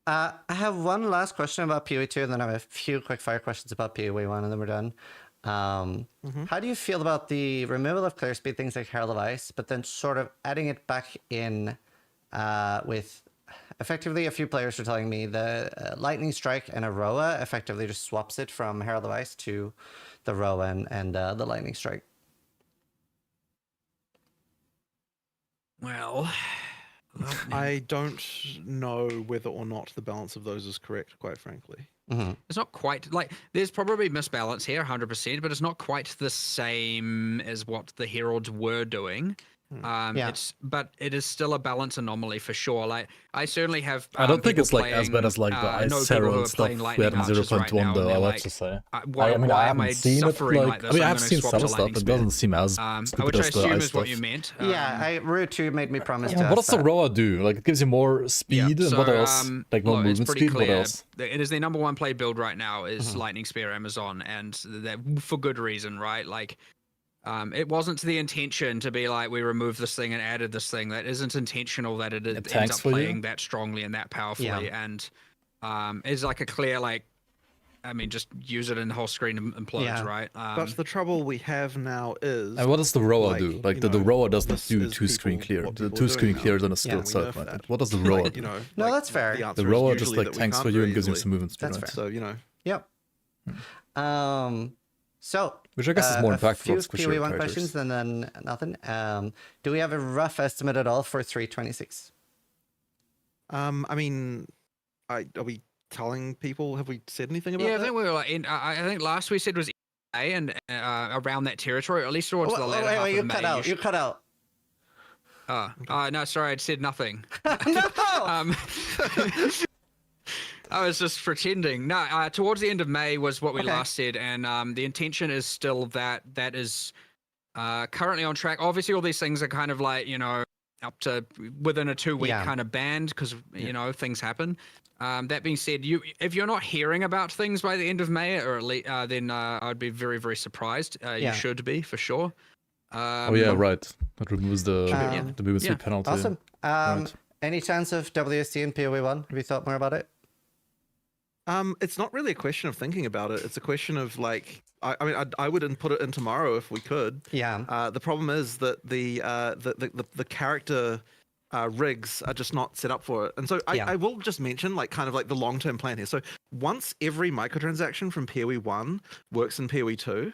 I have one last question about PoE2, and then I have a few quick fire questions about PoE1, and then we're done. How do you feel about the removal of clear speed, things like Herald of Ice, but then sort of adding it back in with effectively a few players were telling me the Lightning Strike and Aroa effectively just swaps it from Herald of Ice to the Rowan and the Lightning Strike? Well, I don't know whether or not the balance of those is correct, quite frankly. It's not quite like there's probably misbalance here, 100%, but it's not quite the same as what the Heralds were doing. But it is still a balance anomaly for sure. Like I certainly have. I don't think it's like playing, as bad as like the Ice Herald stuff we had in 0.1 though. I'll have to say. Why, I mean, I haven't seen it. Like I mean, I've seen some stuff. It doesn't seem as stupid which I as the assume Ice is stuff. what you meant. Route 2 made me promise to. What does the Roa do? Like it gives you more speed and what else? Like more movement speed. What else? It is the number one play build right now is Lightning Spear Amazon, and that for good reason, right? Like. It wasn't the intention to be like we removed this thing and added this thing. That isn't intentional. That it ends up playing that strongly and that powerfully, and it's like a clear like. I mean, just use it and the whole screen implodes, right? But the trouble we have now is. And what does the Roa do? Like the Roa doesn't do two-screen clear. The two-screen clear is on a skill set, right? What does the Roa do? No, that's fair. The Roa just like tanks for you and gives you some movement speed. That's fair. So Yep. So, which I guess is more impactful. A few PoE1 questions and then nothing. Do we have a rough estimate at all for 326? I mean, are we telling people? Have we said anything about that? I think we were like, I think last we said was A and around that territory, or at least towards the latter half of May. You cut out. No, sorry, I'd said nothing. No! I was just pretending. No, towards the end of May was what we last said, and the intention is still that is currently on track. Obviously, all these things are kind of like, up to within a 2-week kind of band because, things happen. That being said, if you're not hearing about things by the end of May, or at least, then I'd be very, very surprised. You should be, for sure. Right. That removes the movement speed penalty. Awesome. Right. Any chance of WSD in PoE1? Have you thought more about it? It's not really a question of thinking about it. It's a question of like, I would put it in tomorrow if we could. Yeah. The problem is that the character rigs are just not set up for it. And so I will just mention like kind of like the long-term plan here. So once every microtransaction from PoE 1 works in PoE 2,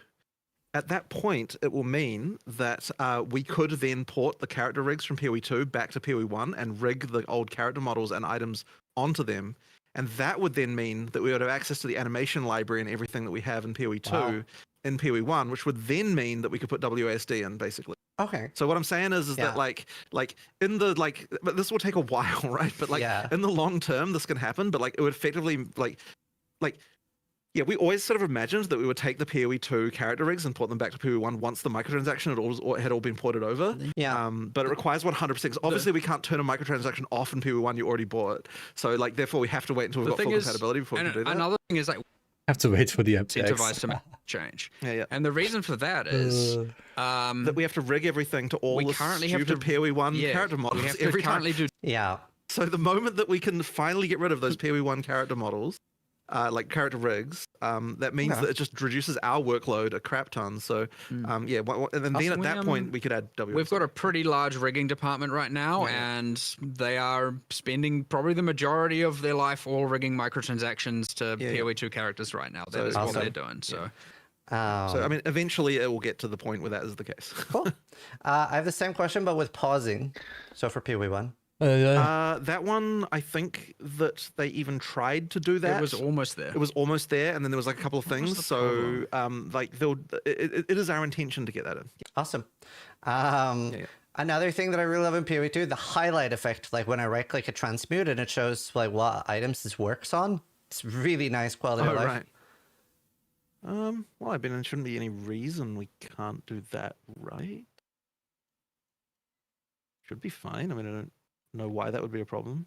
at that point, it will mean that we could then port the character rigs from PoE 2 back to PoE 1 and rig the old character models and items onto them. And that would then mean that we would have access to the animation library and everything that we have in PoE 2 in PoE 1, which would then mean that we could put WASD in, basically. Okay. So what I'm saying is that like in the but this will take a while, right? But like in the long term, this can happen. But like it would effectively we always sort of imagined that we would take the PoE 2 character rigs and port them back to PoE 1 once the microtransaction had all been ported over. Yeah. But it requires 100%. Obviously, we can't turn a microtransaction off in PoE 1 you already bought. So like therefore, we have to wait until we've got full compatibility before we can do that. Another thing is like have to wait for the incentivized to change. Yeah. And the reason for that is that we have to rig everything to all the stupid PoE 1 character models. We have to currently do. Yeah. So the moment that we can finally get rid of those PoE 1 character models, like character rigs, that means that it just reduces our workload a crap ton. So and then at that point we could add WSD. We've got a pretty large rigging department right now, and they are spending probably the majority of their life all rigging microtransactions to PoE 2 characters right now. That is what they're doing. So. So I mean, eventually it will get to the point where that is the case. Cool. I have the same question, but with pausing. So for PoE 1. That one, I think that they even tried to do that. It was almost there. It was almost there, and then there was like a couple of things. So, it is our intention to get that in. Awesome. Another thing that I really love in PoE 2, the highlight effect. Like when I right-click a transmute and it shows like what items this works on. It's really nice quality of life. Right. Well, I mean, there shouldn't be any reason we can't do that, right? Should be fine. I mean, I don't know why that would be a problem.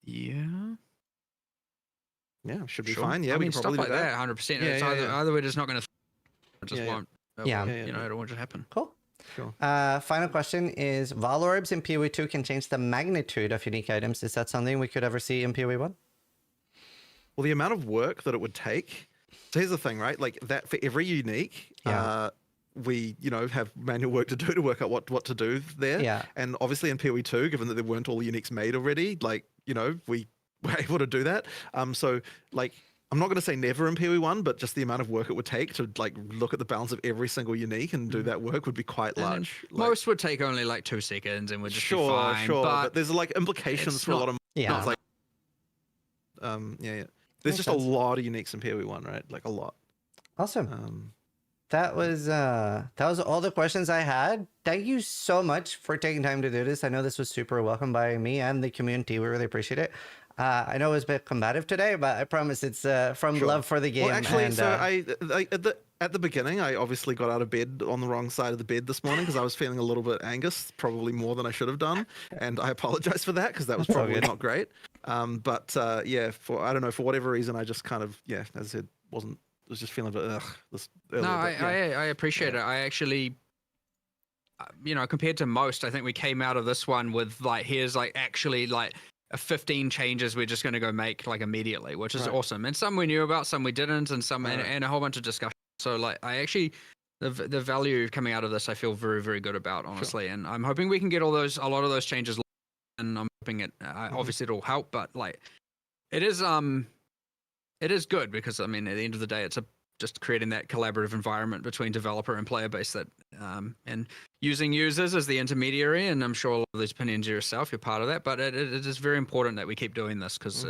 Yeah, should be fine. Yeah, I we mean, can stuff probably like do that. 100%. It's either way, just not going to. It just won't. It won't just happen. Cool. Sure. Final question is: Val orbs in PoE 2 can change the magnitude of unique items. Is that something we could ever see in PoE 1? Well, the amount of work that it would take. So here's the thing, right? Like that for every unique. We, have manual work to do to work out what to do there. Yeah. And obviously in PoE 2, given that there weren't all the uniques made already, we were able to do that. So like I'm not going to say never in PoE1, but just the amount of work it would take to like look at the balance of every single unique and do that work would be quite large. Most would take only like 2 seconds and would just be fine. Sure, but there's like implications for a lot of Yeah. like There's just a lot of uniques in PoE1, right? Like a lot. Awesome. That was all the questions I had. Thank you so much for taking time to do this. I know this was super welcome by me and the community. We really appreciate it. I know it was a bit combative today, but I promise it's from love for the game. Well, actually, and, at the beginning, I obviously got out of bed on the wrong side of the bed this morning because I was feeling a little bit anxious, probably more than I should have done, and I apologize for that because that was probably not great. But I don't know, for whatever reason, I just kind of as I said, was just feeling a bit this earlier. No, but, I appreciate it. I actually, compared to most, I think we came out of this one with like, here's like actually like 15 changes we're just going to go make like immediately, which is awesome. And some we knew about, some we didn't, and some and a whole bunch of discussion. So like, I actually, the value coming out of this, I feel very, very good about, honestly. And I'm hoping we can get a lot of those changes, and I'm hoping it. Obviously, it'll help, but like, it is good because I mean, at the end of the day, it's just creating that collaborative environment between developer and player base that and using users as the intermediary. And I'm sure a lot of these opinions yourself, you're part of that, but it is very important that we keep doing this because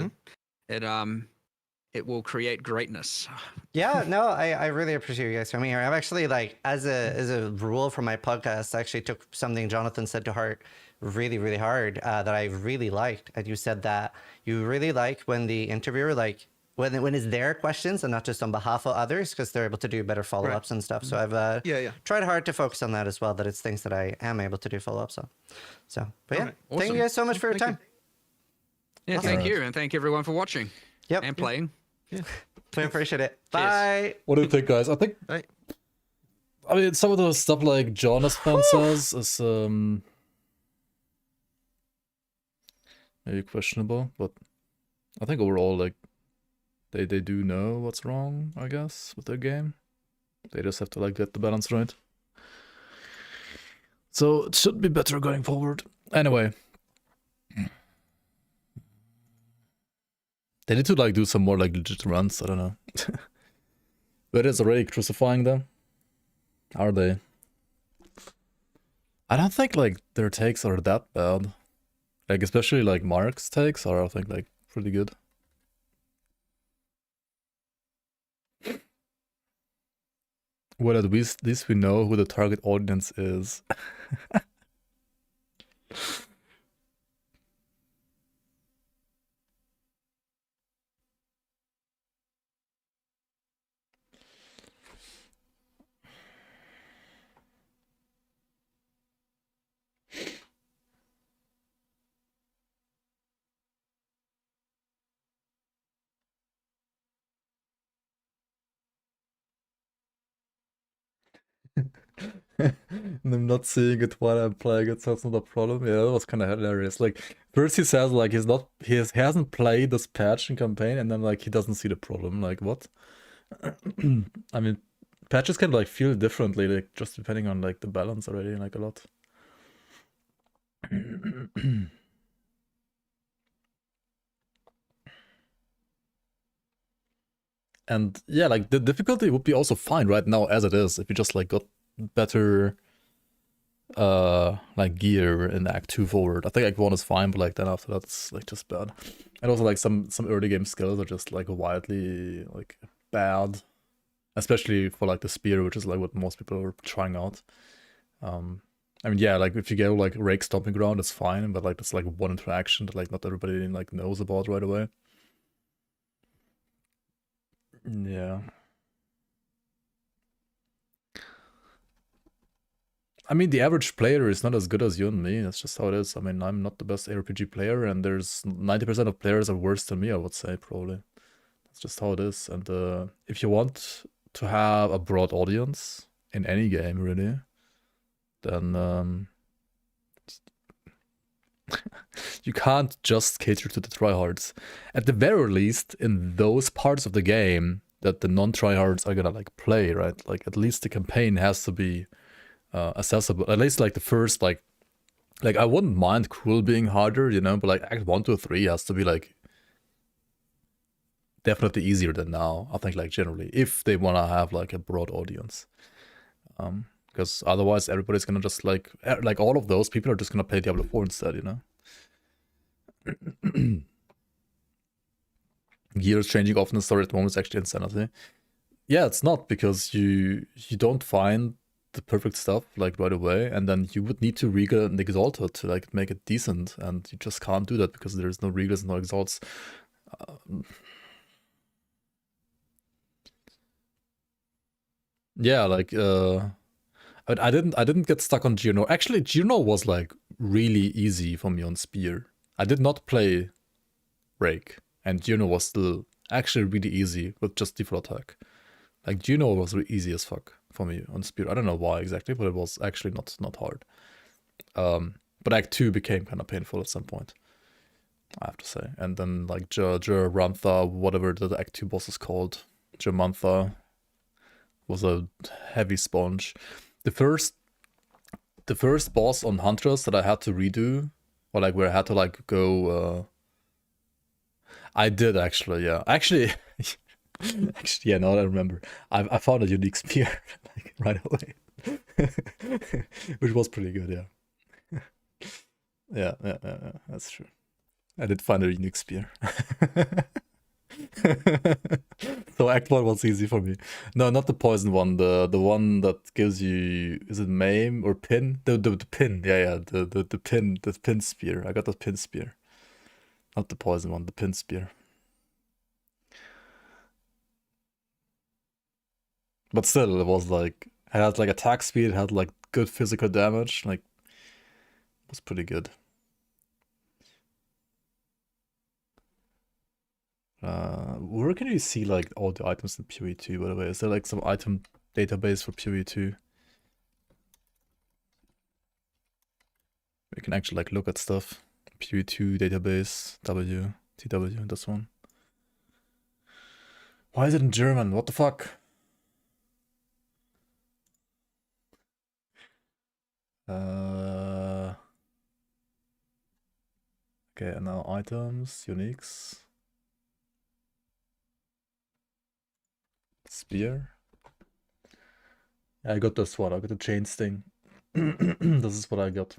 it will create greatness. Yeah, no, I really appreciate you guys coming here. I've actually like as a rule for my podcast, I actually took something Jonathan said to heart really, really hard that I really liked. And you said that you really like when the interviewer like when it's their questions and not just on behalf of others, because they're able to do better follow-ups and stuff. So I've tried hard to focus on that as well, that it's things that I am able to do follow-ups on. So, but yeah, Awesome. Thank you guys so much for your time. Yeah, thank you, and thank everyone for watching. Yep. And playing. Yeah. We appreciate it. Bye. What do you think, guys? I think, I mean, some of the stuff like Jonathan says is maybe questionable, but I think overall, like, they do know what's wrong, I guess, with their game. They just have to like get the balance right. So it should be better going forward. Anyway. They need to like do some more like legit runs, I don't know. But it's already crucifying them. Are they? I don't think like their takes are that bad. Like especially like Mark's takes are I think like pretty good. Well, at least we know who the target audience is. And I'm not seeing it while I'm playing it, so it's not a problem. Yeah, that was kind of hilarious. Like, first he says like he hasn't played this patch in campaign, and then like he doesn't see the problem. Like what? I mean, patches can like feel differently, like just depending on like the balance already, like a lot. And yeah, like the difficulty would be also fine right now as it is if you just like got better like gear in Act 2 forward. I think Act 1 is fine, but like then after that's like just bad. And also like some early game skills are just like wildly like bad. Especially for like the spear, which is like what most people are trying out. I mean yeah, like if you get like rake stomping ground, it's fine, but like it's like one interaction that like not everybody like knows about right away. Yeah. I mean, the average player is not as good as you and me. That's just how it is. I mean, I'm not the best ARPG player, and there's 90% of players are worse than me, I would say, probably. That's just how it is. And if you want to have a broad audience in any game, really, then you can't just cater to the tryhards. At the very least, in those parts of the game that the non-tryhards are gonna like play, right? Like at least the campaign has to be accessible. At least like the first like I wouldn't mind Cruel being harder, you know, but like Act 1 to 3 has to be like definitely easier than now, I think, like generally, if they want to have like a broad audience. Because otherwise everybody's gonna just like all of those people are just gonna play Diablo 4 instead, you know? Gears changing often in story at the moment is actually insanity. Yeah, it's not, because you don't find the perfect stuff like right away, and then you would need to regal and exalt it to like make it decent, and you just can't do that because there's no regals, no exalts. Yeah, like I didn't get stuck on Gino. Actually, Gino was like really easy for me on Spear. I did not play Rake, and Gino was still actually really easy with just default attack. Like Gino was really easy as fuck for me on Spear. I don't know why exactly, but it was actually not hard. But Act 2 became kind of painful at some point, I have to say. And then like Rantha, whatever the Act 2 boss is called, Jamantha, was a heavy sponge. The first boss on Huntress that I had to redo, or like where I had to like go, I did actually, yeah. Actually, yeah, now that I remember, I found a unique spear like right away, which was pretty good, yeah. Yeah, that's true. I did find a unique spear. So Act 1 was easy for me. No, not the poison one. The one that gives you, is it maim or pin? The pin. Yeah. The pin spear. I got the pin spear. Not the poison one, the pin spear. But still, it was like, it had like attack speed, it had like good physical damage, like it was pretty good. Where can you see like all the items in PoE2, by the way? Is there like some item database for PoE2? We can actually like look at stuff. PoE2 database, TW, this one. Why is it in German? What the fuck? Okay, and now items, uniques. Spear. Yeah, I got this one. I got the chain sting. This is what I got.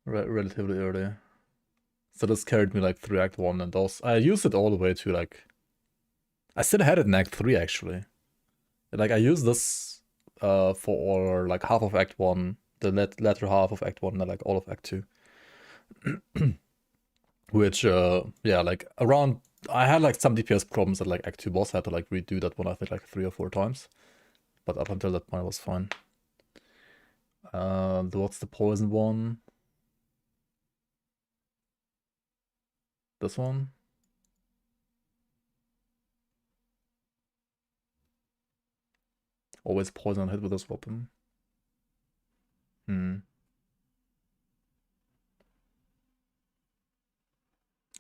Relatively early. So this carried me like through Act 1, and also I used it all the way to like, I still had it in Act 3 actually. Like I used this for like half of Act 1, the latter half of Act 1, and like all of Act 2. Which yeah, like around, I had like some DPS problems at like Act 2 boss. I had to like redo that one I think like 3 or 4 times. But up until that point it was fine. What's the poison one? This one? Always poison on hit with this weapon.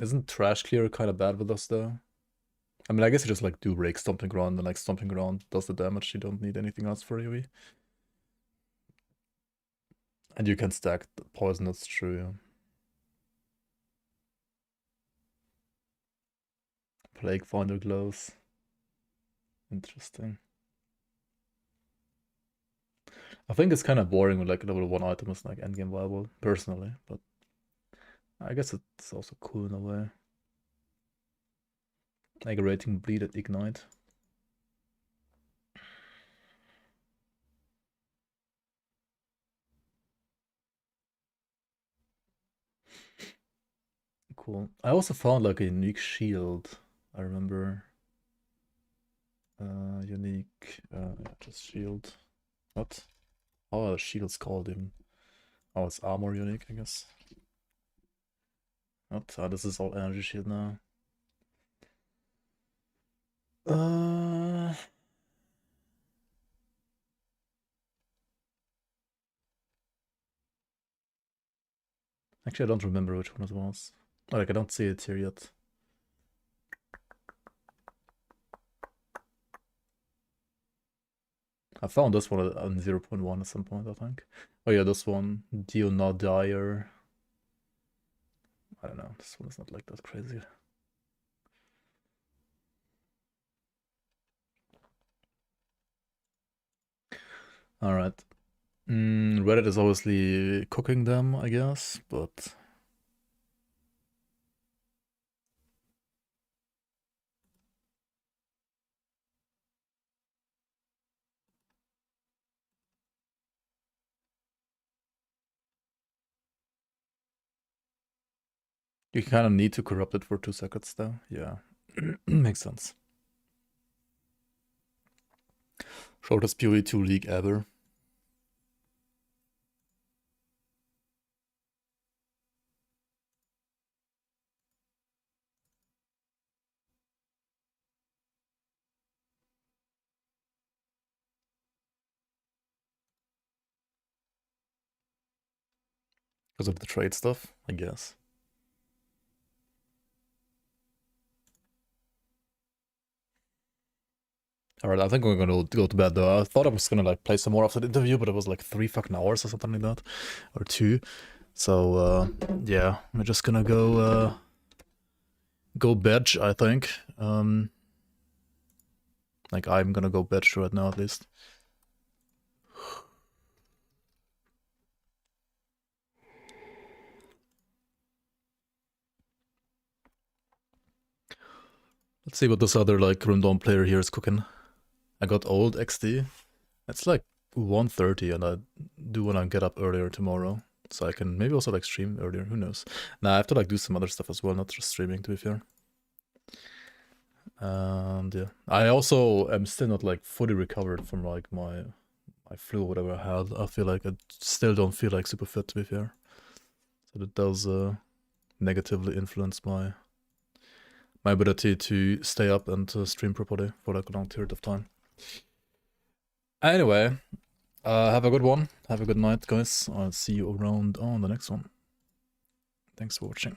Isn't Trash Clear kind of bad with us though? I mean, I guess you just like do Rake Stomping Ground, and like Stomping Ground does the damage. You don't need anything else for AoE. And you can stack the poison, that's true, yeah. Plague Finder Gloves. Interesting. I think it's kind of boring when like level 1 item is like endgame viable, personally, but I guess it's also cool in a way. Like a rating bleed at Ignite. Cool. I also found like a unique shield, I remember. Unique, just shield. What? How are the shields called even? Oh, it's armor unique, I guess. What? Oh, this is all energy shield now. Actually, I don't remember which one it was. Like, I don't see it here yet. I found this one on 0.1 at some point, I think. Oh yeah, this one. Dionadier. I don't know, this one is not like that crazy. Alright. Reddit is obviously cooking them, I guess, but... You kind of need to corrupt it for 2 seconds, though. Yeah, makes sense. Shortest PoE2 league ever. Because of the trade stuff, I guess. Alright, I think we're gonna go to bed though. I thought I was gonna like play some more after the interview, but it was like 3 fucking hours or something like that. Or 2. So yeah, we're just gonna go veg, I think. Like I'm gonna go veg right now at least. Let's see what this other like Rundon player here is cooking. I got old XD. It's like 1:30 and I do want to get up earlier tomorrow. So I can maybe also like stream earlier, who knows. Nah, I have to like do some other stuff as well, not just streaming to be fair. And yeah, I also am still not like fully recovered from like my flu or whatever I had. I feel like I still don't feel like super fit to be fair. So that does negatively influence my ability to stay up and stream properly for like a long period of time. Anyway, have a good one. Have a good night, guys. I'll see you around on the next one. Thanks for watching.